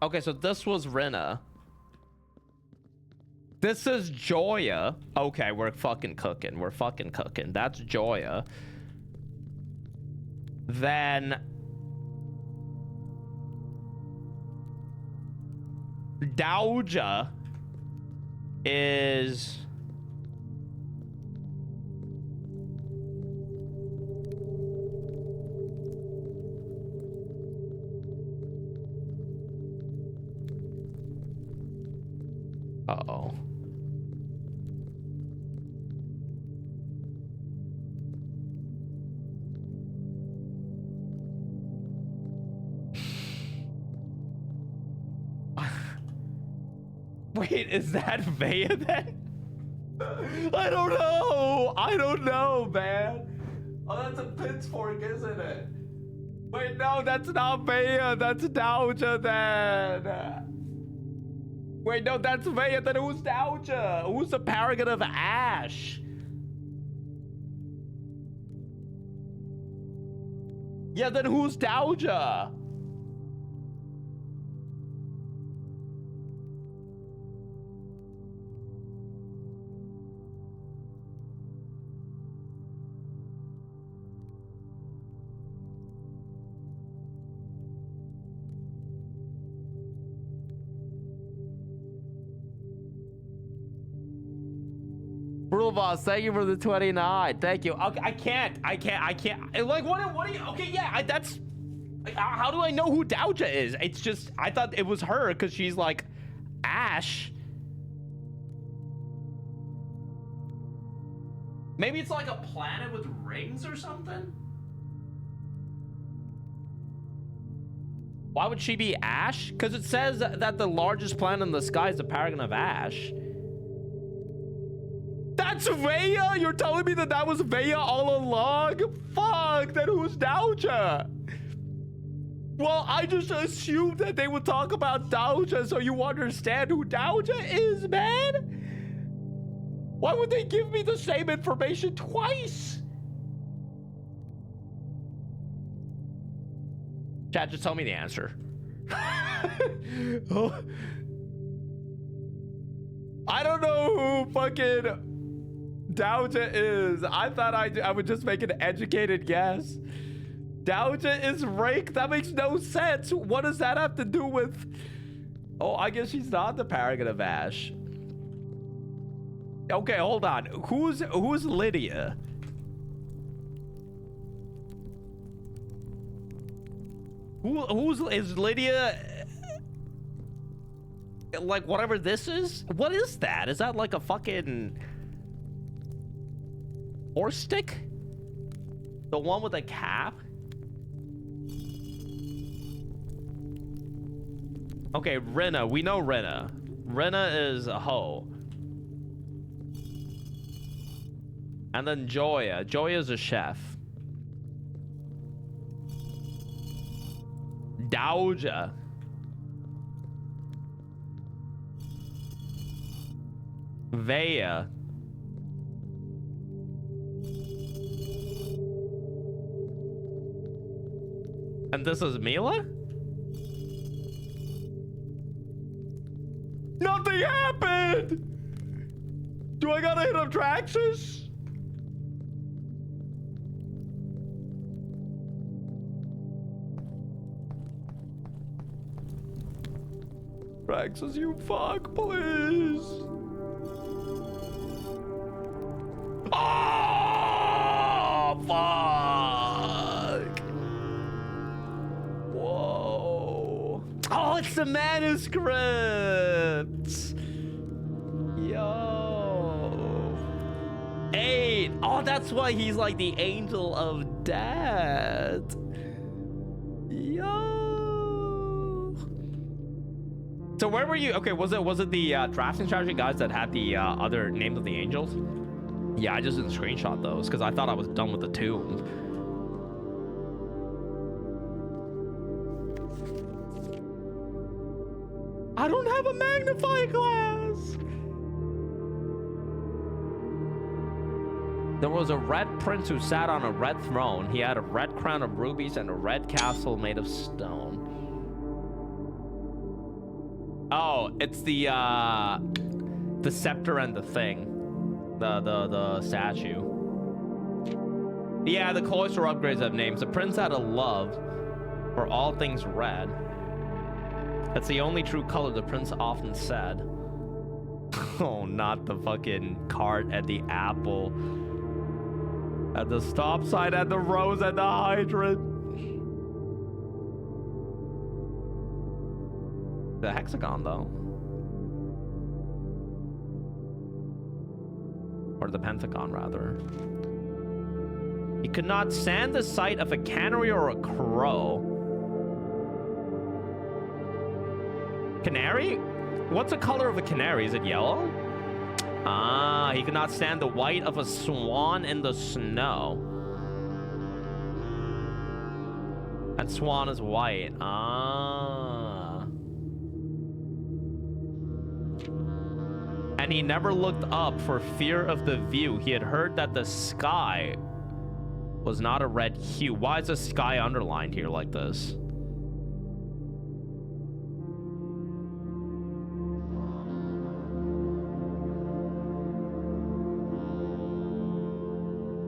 Okay, so this was Rinna. This is Joya. Okay, we're fucking cooking. We're fucking cooking. That's Joya. Then Dowager is... Uh-oh. Wait, is that Vaya then? I don't know. I don't know, man. Oh, that's a pitchfork, isn't it? Wait, no, that's not Vaya. That's Dowager then. Wait, no, that's Vaya. Then who's Dowager? Who's the paragon of Ash? Yeah, then who's Dowager? Brutal Boss, thank you for the 29. Thank you. Okay, I can't. Like, what do you, okay, yeah, that's, like, how do I know who Dowager is? It's just, I thought it was her because she's like Ash. Maybe it's like a planet with rings or something? Why would she be Ash? Because it says that the largest planet in the sky is the paragon of Ash. That's Vaya? You're telling me that that was Vaya all along? Fuck, then who's Dowager? Well, I just assumed that they would talk about Dowager so you understand who Dowager is, man. Why would they give me the same information twice? Chat, just tell me the answer. Oh. I don't know who fucking Dowager is. I thought I would just make an educated guess. Dowager is Rake? That makes no sense. What does that have to do with... Oh, I guess she's not the paragon of Ash. Okay, hold on. Who's Lydia? Is Lydia... Like, whatever this is? What is that? Is that like a fucking... horse stick? The one with a cap? Okay, Rena. We know Rena. Rena is a hoe. And then Joya. Joya's a chef. Dowager. Vaya. And this is Mila? Nothing happened! Do I gotta hit up Traxxas? Traxxas, you fuck, please. Oh, fuck. Whoa. Oh, it's the manuscript. Yo. 8. Oh, that's why he's like the angel of death. Yo. So where were you? Okay, was it the drafting strategy guys that had the other names of the angels? Yeah, I just didn't screenshot those because I thought I was done with the tomb. I don't have a magnifying glass. There was a red prince who sat on a red throne. He had a red crown of rubies and a red castle made of stone. Oh, it's the scepter and the thing. The statue. Yeah, the cloister upgrades have names. The prince had a love for all things red. That's the only true color, the prince often said. Oh, not the fucking cart at the apple. At the stop sign, at the rose, at the hydrant. The hexagon, though. Or the pentagon, rather. He could not stand the sight of a canary or a crow. Canary? What's the color of a canary? Is it yellow? Ah, he could not stand the white of a swan in the snow. That swan is white. Ah. And he never looked up for fear of the view. He had heard that the sky was not a red hue. Why is the sky underlined here like this?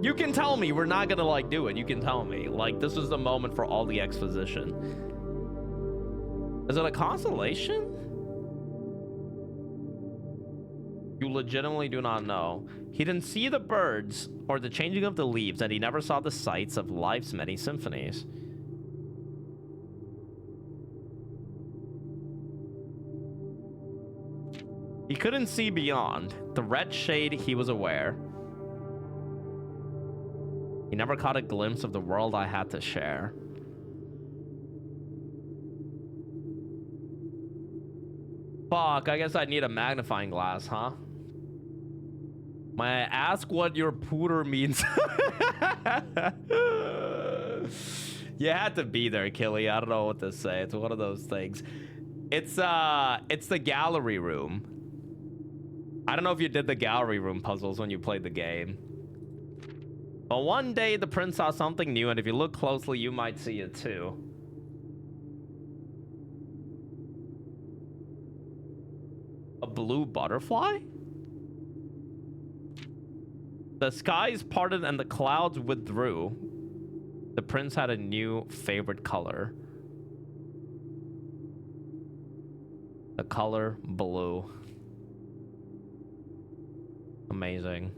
You can tell me. We're not gonna like do it. You can tell me. Like, this is the moment for all the exposition. Is it a constellation? You legitimately do not know. He didn't see the birds or the changing of the leaves, and he never saw the sights of life's many symphonies. He couldn't see beyond the red shade, he was aware. He never caught a glimpse of the world I had to share. Fuck, I guess I need a magnifying glass, huh? May I ask what your pooter means? You had to be there, Killy. I don't know what to say. It's one of those things. It's the gallery room. I don't know if you did the gallery room puzzles when you played the game. But one day the prince saw something new, and if you look closely, you might see it too. A blue butterfly? The skies parted and the clouds withdrew. The prince had a new favorite color. The color blue. Amazing.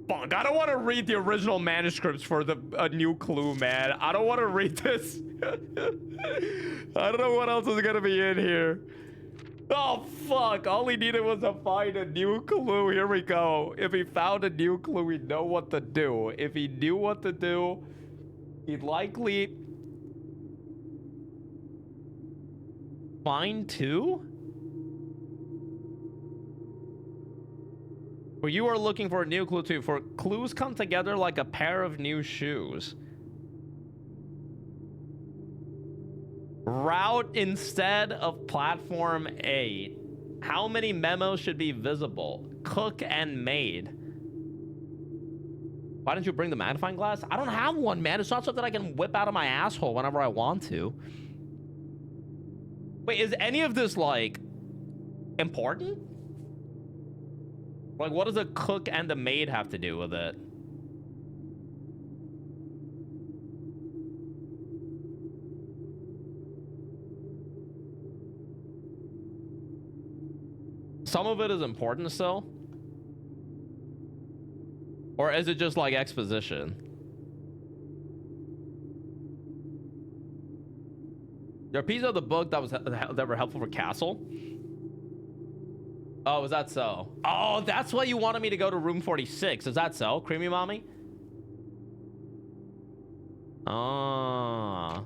Fuck, I don't want to read the original manuscripts for a new clue, man. I don't want to read this. I don't know what else is gonna be in here. Oh, fuck. All he needed was to find a new clue. Here we go. If he found a new clue, he'd know what to do. If he knew what to do, he'd likely find two? For you are looking for a new clue too, for clues come together like a pair of new shoes. Route instead of platform 8. How many memos should be visible? Cook and maid. Why didn't you bring the magnifying glass? I don't have one, man. It's not something I can whip out of my asshole whenever I want to. Wait, is any of this, like, important? Like, what does a cook and a maid have to do with it? Some of it is important still? Or is it just like exposition? There are pieces of the book that were helpful for Castle. Oh, is that so? Oh, that's why you wanted me to go to room 46. Is that so, Creamy Mommy? Ah.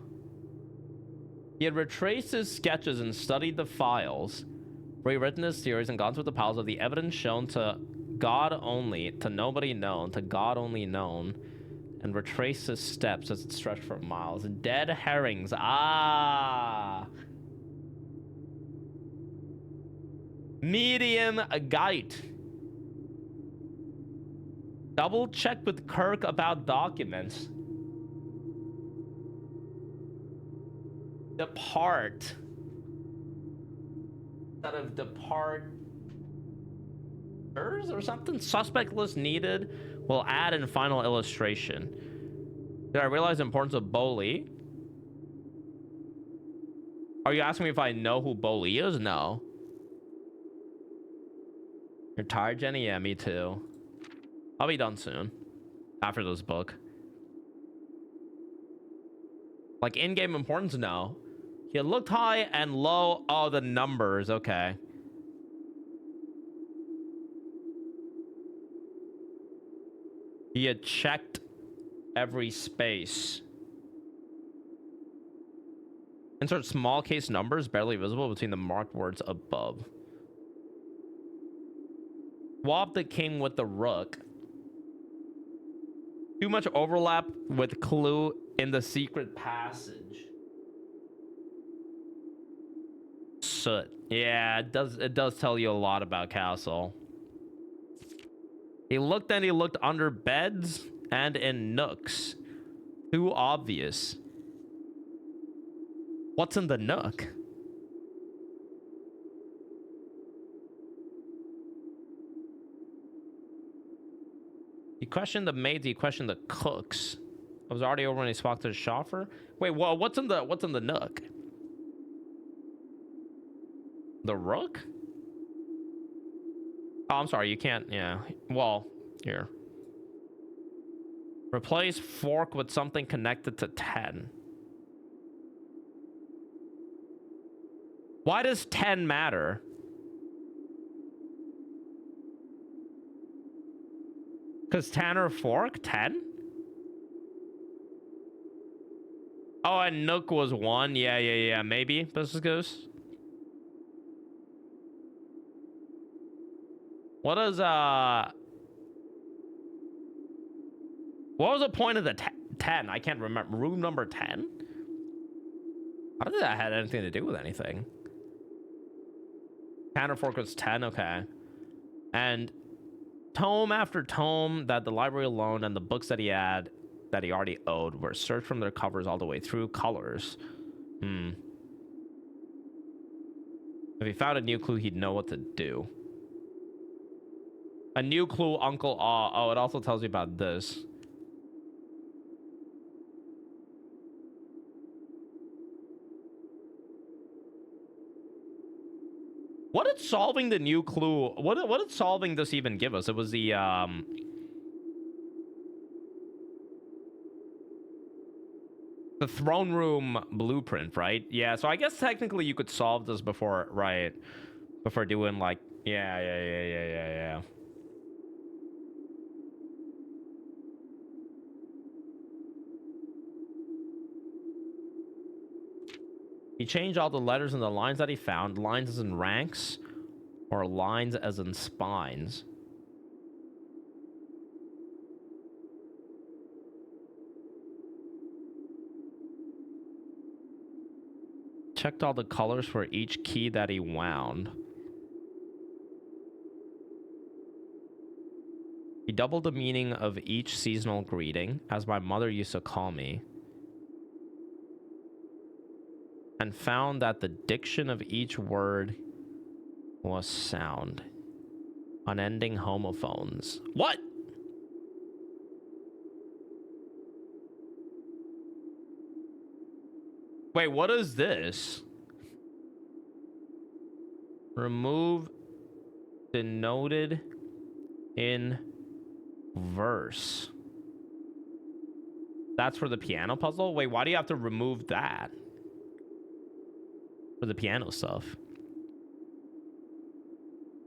He had retraced his sketches and studied the files. Rewritten his theories and gone through the piles of the evidence shown to God only, to nobody known, to God only known, and retraced his steps as it stretched for miles. Dead herrings. Ah. Medium gite. Double check with Kirk about documents. Depart. Instead of depart or something. Suspect list needed. We'll add in final illustration. Did I realize the importance of Boli? Are you asking me if I know who Bully is? No. You're tired, Jenny? Yeah, me too. I'll be done soon. After this book. Like, in-game importance? No. He looked high and low. Oh, the numbers. Okay. He had checked every space. Insert small case numbers barely visible between the marked words above. Swap the king with the rook. Too much overlap with clue in the secret passage. Soot. Yeah, it does tell you a lot about Castle. He looked and he looked under beds and in nooks. Too obvious. What's in the nook? He questioned the maids, he questioned the cooks. I was already over when he spoke to the chauffeur. Wait, well, what's in the nook? The rook? Oh, I'm sorry, you can't, yeah. Well, here. Replace fork with something connected to 10. Why does 10 matter? Because Tanner fork? 10? Oh, and Nook was 1. Yeah. Maybe. Business goes. What is, what was the point of the 10? I can't remember. Room number 10? How did that have anything to do with anything? Tanner fork was 10. Okay. And tome after tome that the library alone and the books that he had that he already owed were searched from their covers all the way through colors. If he found a new clue, he'd know what to do. A new clue, Uncle Aw. Oh, it also tells you about this. What did solving the new clue? What did solving this even give us? It was the throne room blueprint, right? Yeah. So I guess technically you could solve this before, right? Before doing like, yeah. He changed all the letters and the lines that he found. Lines as in ranks or lines as in spines. Checked all the colors for each key that he wound. He doubled the meaning of each seasonal greeting, as my mother used to call me, and found that the diction of each word was sound. Unending homophones. What? Wait, what is this? Remove denoted in verse. That's for the piano puzzle? Wait, why do you have to remove that? For the piano stuff.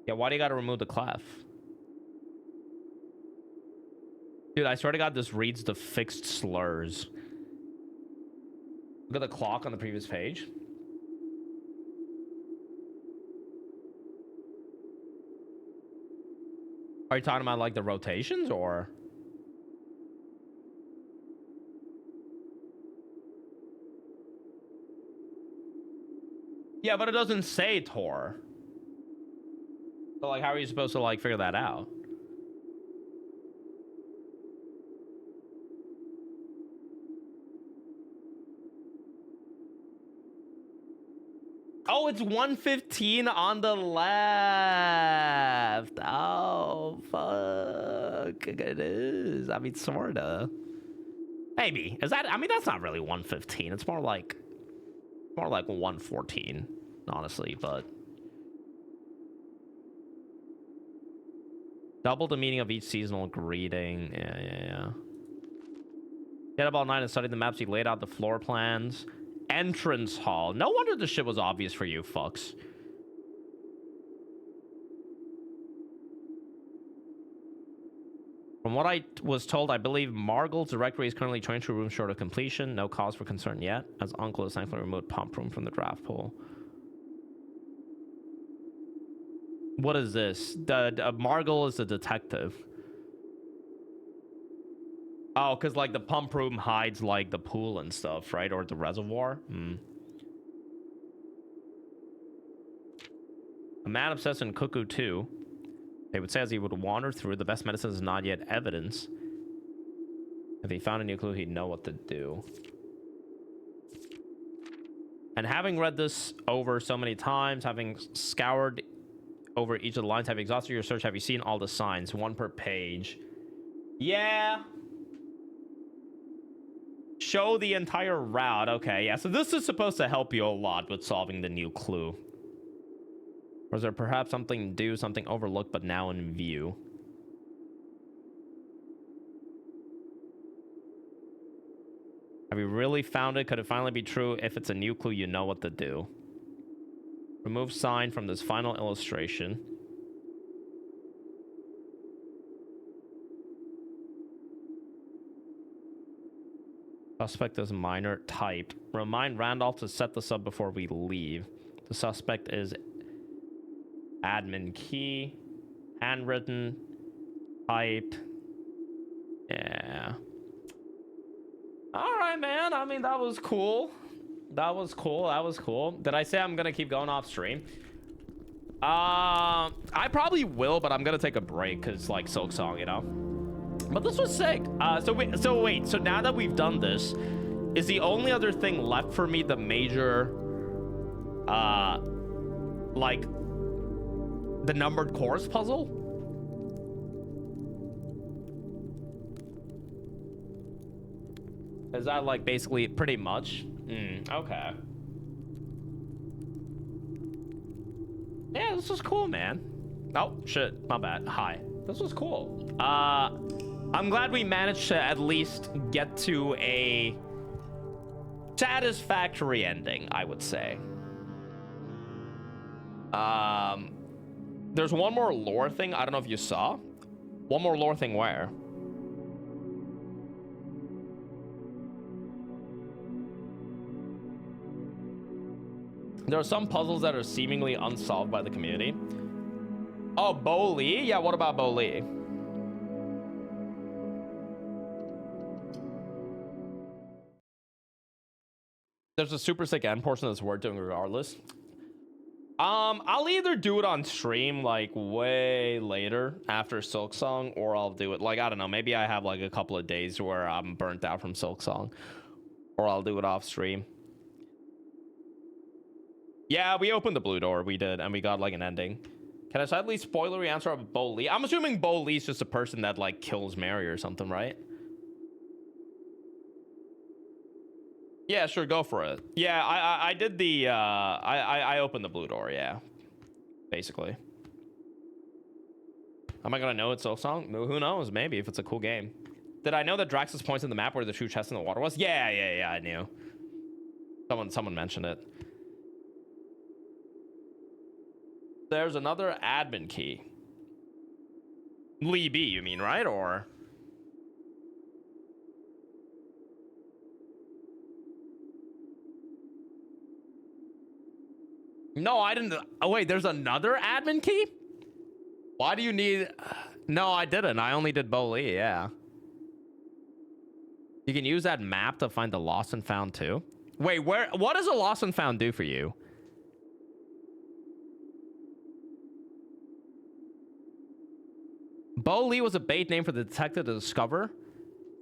Yeah, why do you gotta remove the clef? Dude, I swear to God, this reads the fixed slurs. Look at the clock on the previous page. Are you talking about like the rotations or? Yeah, but it doesn't say Tor. So like, how are you supposed to like figure that out? Oh, it's 115 on the left. Oh, fuck. It is. I mean, sorta. Maybe. Is that? I mean, that's not really 115. It's more like More like 114, honestly, but double the meaning of each seasonal greeting. Yeah. Get up all night and study the maps. He laid out the floor plans. Entrance hall. No wonder this shit was obvious for you fucks. From what I was told, I believe Margle's directory is currently 22 rooms short of completion. No cause for concern yet, as Uncle has thankfully removed pump room from the draft pool. What is this? Margle is the detective. Oh, because like the pump room hides like the pool and stuff, right? Or the reservoir. A man obsessed in Cuckoo 2. They would say as he would wander through, the best medicine is not yet evidence. If he found a new clue, he'd know what to do. And having read this over so many times, having scoured over each of the lines, having exhausted your search, have you seen all the signs? One per page. Yeah. Show the entire route. Okay, yeah. So this is supposed to help you a lot with solving the new clue. Or is there perhaps something due, something overlooked, but now in view? Have you really found it? Could it finally be true? If it's a new clue, you know what to do. Remove sign from this final illustration. Suspect is minor type. Remind Randolph to set this up before we leave. The suspect is admin key. Handwritten. Type. Yeah. Alright, man. I mean, that was cool. That was cool. Did I say I'm gonna keep going off stream? I probably will, but I'm gonna take a break because like Silksong, you know? But this was sick. So wait. So now that we've done this, is the only other thing left for me the major, like, the numbered course puzzle? Is that like basically pretty much? Okay. Yeah, this was cool, man. Oh, shit. My bad. Hi. This was cool. I'm glad we managed to at least get to a satisfactory ending, I would say. There's one more lore thing. I don't know if you saw. One more lore thing where? There are some puzzles that are seemingly unsolved by the community. Oh, Bo Lee? Yeah, what about Bo Lee? There's a super sick end portion that's worth doing regardless. I'll either do it on stream like way later after Silksong, or I'll do it like, I don't know, maybe I have like a couple of days where I'm burnt out from Silksong, or I'll do it off stream. Yeah, we opened the blue door, we did, and we got like an ending. Can I slightly spoilery answer of Bo Lee? I'm assuming Bo Lee's just a person that like kills Mary or something, right? Yeah, sure, go for it. Yeah, I did the I opened the blue door, yeah. Basically. Am I gonna know it's Silksong? Who knows? Maybe if it's a cool game. Did I know that Drax's points in the map where the true chest in the water was? Yeah, I knew. Someone mentioned it. There's another admin key. Lee B, you mean, right? Or no, I didn't. Oh wait, there's another admin key? Why do you need? No, I didn't. I only did Bo Lee, yeah. You can use that map to find the lost and found too. Wait, what does a lost and found do for you? Bo Lee was a bait name for the detective to discover,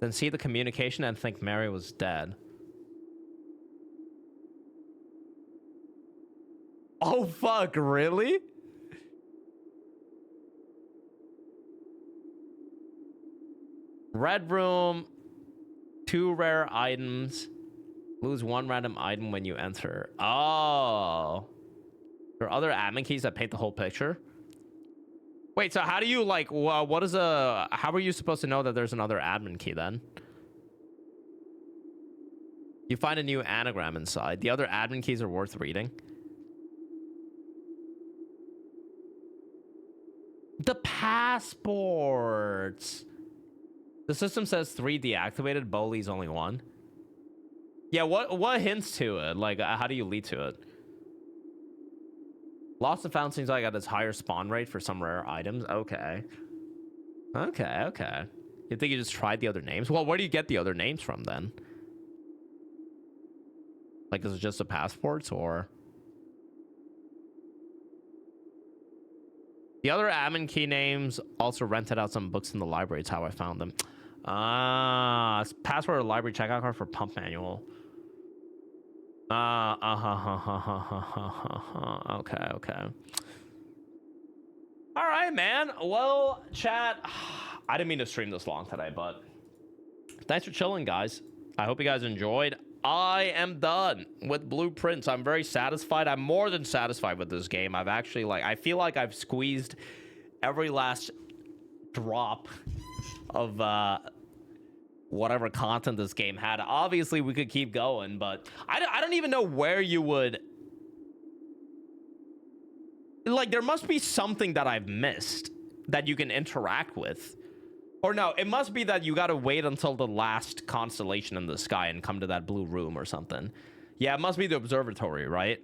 then see the communication and think Mary was dead. Oh fuck, really? Red room, 2 rare items. Lose one random item when you enter. Oh. There are other admin keys that paint the whole picture. Wait, so how do you like, what is how are you supposed to know that there's another admin key then? You find a new anagram inside. The other admin keys are worth reading. The passports. The system says 3 deactivated. Boli's only 1. Yeah, what hints to it? Like, how do you lead to it? Lost and found seems like at its higher spawn rate for some rare items. Okay. Okay. You think you just tried the other names? Well, where do you get the other names from then? Like, is it just the passports or? The other admin key names also rented out some books in the library. It's how I found them. Password or library checkout card for pump manual. Okay. All right, man. Well, chat, I didn't mean to stream this long today, but thanks for chilling, guys. I hope you guys enjoyed. I am done with Blueprints. I'm very satisfied. I'm more than satisfied with this game. I've actually, like, I feel like I've squeezed every last drop of whatever content this game had. Obviously, we could keep going, but I don't even know where you would... Like, there must be something that I've missed that you can interact with. Or no, it must be that you gotta wait until the last constellation in the sky and come to that blue room or something. Yeah, it must be the observatory, right?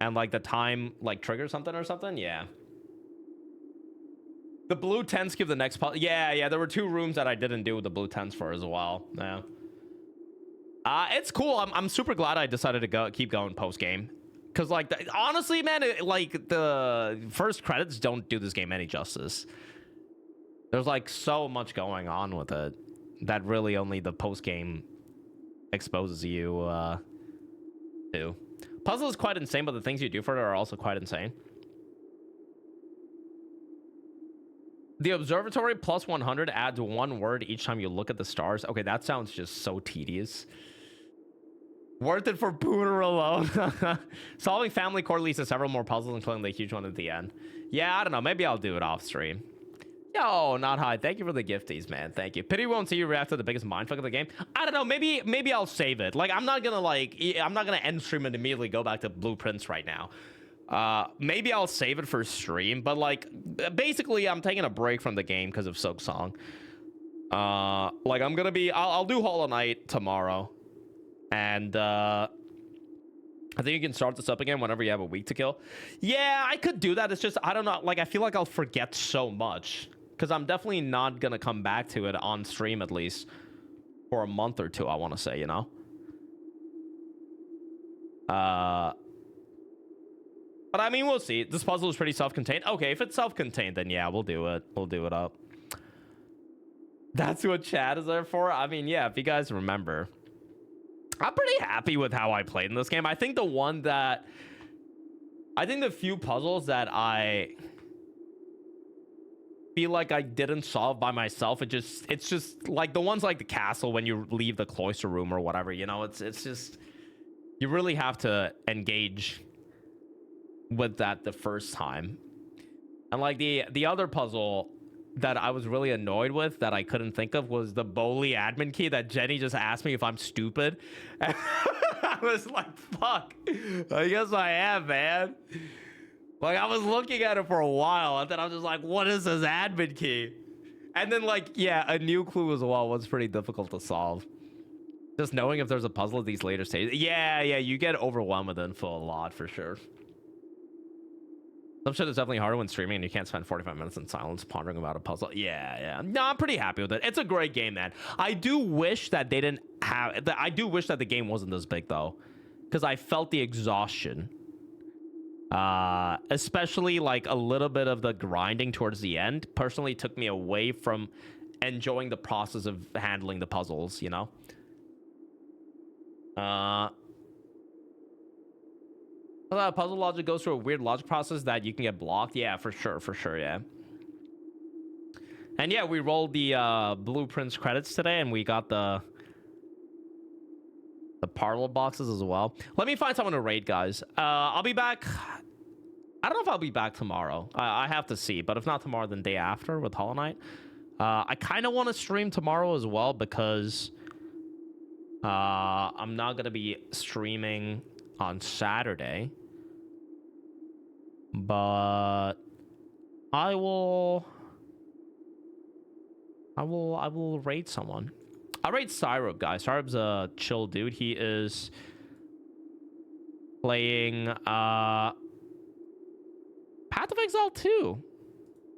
And like the time, like trigger something or something? Yeah. The blue tents give the next puzzle. Yeah, there were 2 rooms that I didn't do the blue tents for as well. Yeah. It's cool. I'm super glad I decided to keep going post-game. Because, like, honestly, man, like, the first credits don't do this game any justice. There's, like, so much going on with it that really only the post-game exposes you to. Puzzle is quite insane, but the things you do for it are also quite insane. The observatory plus 100 adds 1 word each time you look at the stars. Okay, that sounds just so tedious. Worth it for Pooner alone. Solving family core leads to several more puzzles, including the huge one at the end. Yeah, I don't know. Maybe I'll do it off stream. Yo, not high. Thank you for the gifties, man. Thank you. Pity won't see you react to the biggest mindfuck of the game. I don't know. Maybe I'll save it. Like, I'm not gonna end stream and immediately go back to Blueprints right now. Maybe I'll save it for stream, but like, basically, I'm taking a break from the game because of Silk Song. Like, I'll do Hollow Knight tomorrow, and I think you can start this up again whenever you have a week to kill. Yeah, I could do that. It's just, I don't know. Like, I feel like I'll forget so much because I'm definitely not going to come back to it on stream, at least for a month or 2, I want to say, you know? But I mean, we'll see. This puzzle is pretty self-contained. Okay, if it's self-contained, then yeah, we'll do it. We'll do it up. That's what chat is there for? I mean, yeah, if you guys remember. I'm pretty happy with how I played in this game. I think the few puzzles that I feel like I didn't solve by myself, it's just like the ones like the castle when you leave the cloister room or whatever, you know, it's just, you really have to engage with that the first time. And like the other puzzle that I was really annoyed with that I couldn't think of was the Boli admin key that Jenny just asked me if I'm stupid. And I was like, fuck, I guess I am, man. Like, I was looking at it for a while and then I was just like, what is this admin key? And then, like, yeah, a new clue as well was pretty difficult to solve. Just knowing if there's a puzzle at these later stages. Yeah, you get overwhelmed with info a lot for sure. Some shit is definitely harder when streaming and you can't spend 45 minutes in silence pondering about a puzzle. Yeah. No, I'm pretty happy with it. It's a great game, man. I do wish that they didn't have... I do wish that the game wasn't this big, though. Because I felt the exhaustion. Especially, like, a little bit of the grinding towards the end. Personally, took me away from enjoying the process of handling the puzzles, you know? Puzzle logic goes through a weird logic process that you can get blocked. Yeah, for sure, yeah. And yeah, we rolled the Blueprints credits today, and we got the The parlor boxes as well. Let me find someone to raid, guys. I'll be back. I don't know if I'll be back tomorrow. I have to see, but if not tomorrow, then day after with Hollow Knight. I kind of want to stream tomorrow as well because I'm not gonna be streaming on Saturday, but I will raid someone. I'll raid Syrup, guys. Syrup's a chill dude. He is playing Path of Exile 2.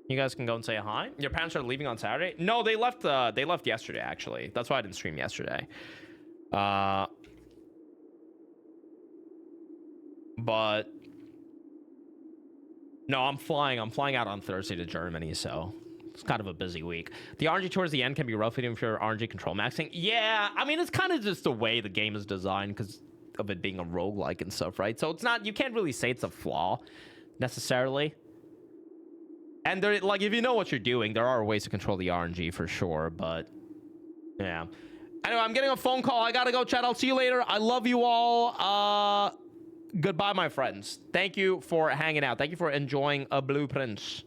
You guys can go and say hi. Your parents are leaving on Saturday? No, they left yesterday, actually. That's why I didn't stream yesterday. But no, I'm flying out on Thursday to Germany, so it's kind of a busy week. The RNG towards the end can be rough if you're RNG control maxing. Yeah, I mean, it's kind of just the way the game is designed because of it being a roguelike and stuff, right? So it's not, you can't really say it's a flaw necessarily. And there, like, if you know what you're doing, there are ways to control the RNG for sure, but yeah. Anyway, I'm getting a phone call. I gotta go, chat. I'll see you later. I love you all. Goodbye, my friends. Thank you for hanging out. Thank you for enjoying a Blueprints.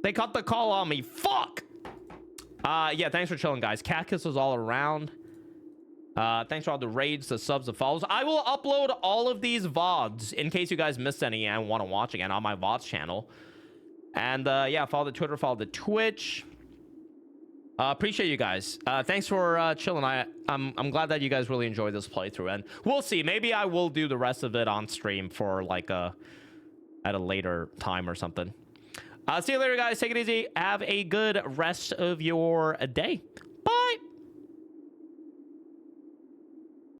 They cut the call on me. Fuck! Yeah, thanks for chilling, guys. Cat kisses all around. Thanks for all the raids, the subs, the follows. I will upload all of these VODs in case you guys missed any and want to watch again on my VODs channel. And yeah, follow the Twitter, follow the Twitch. Appreciate you guys. Thanks for chilling. I'm glad that you guys really enjoyed this playthrough, and we'll see. Maybe I will do the rest of it on stream for like at a later time or something. See you later, guys. Take it easy. Have a good rest of your day.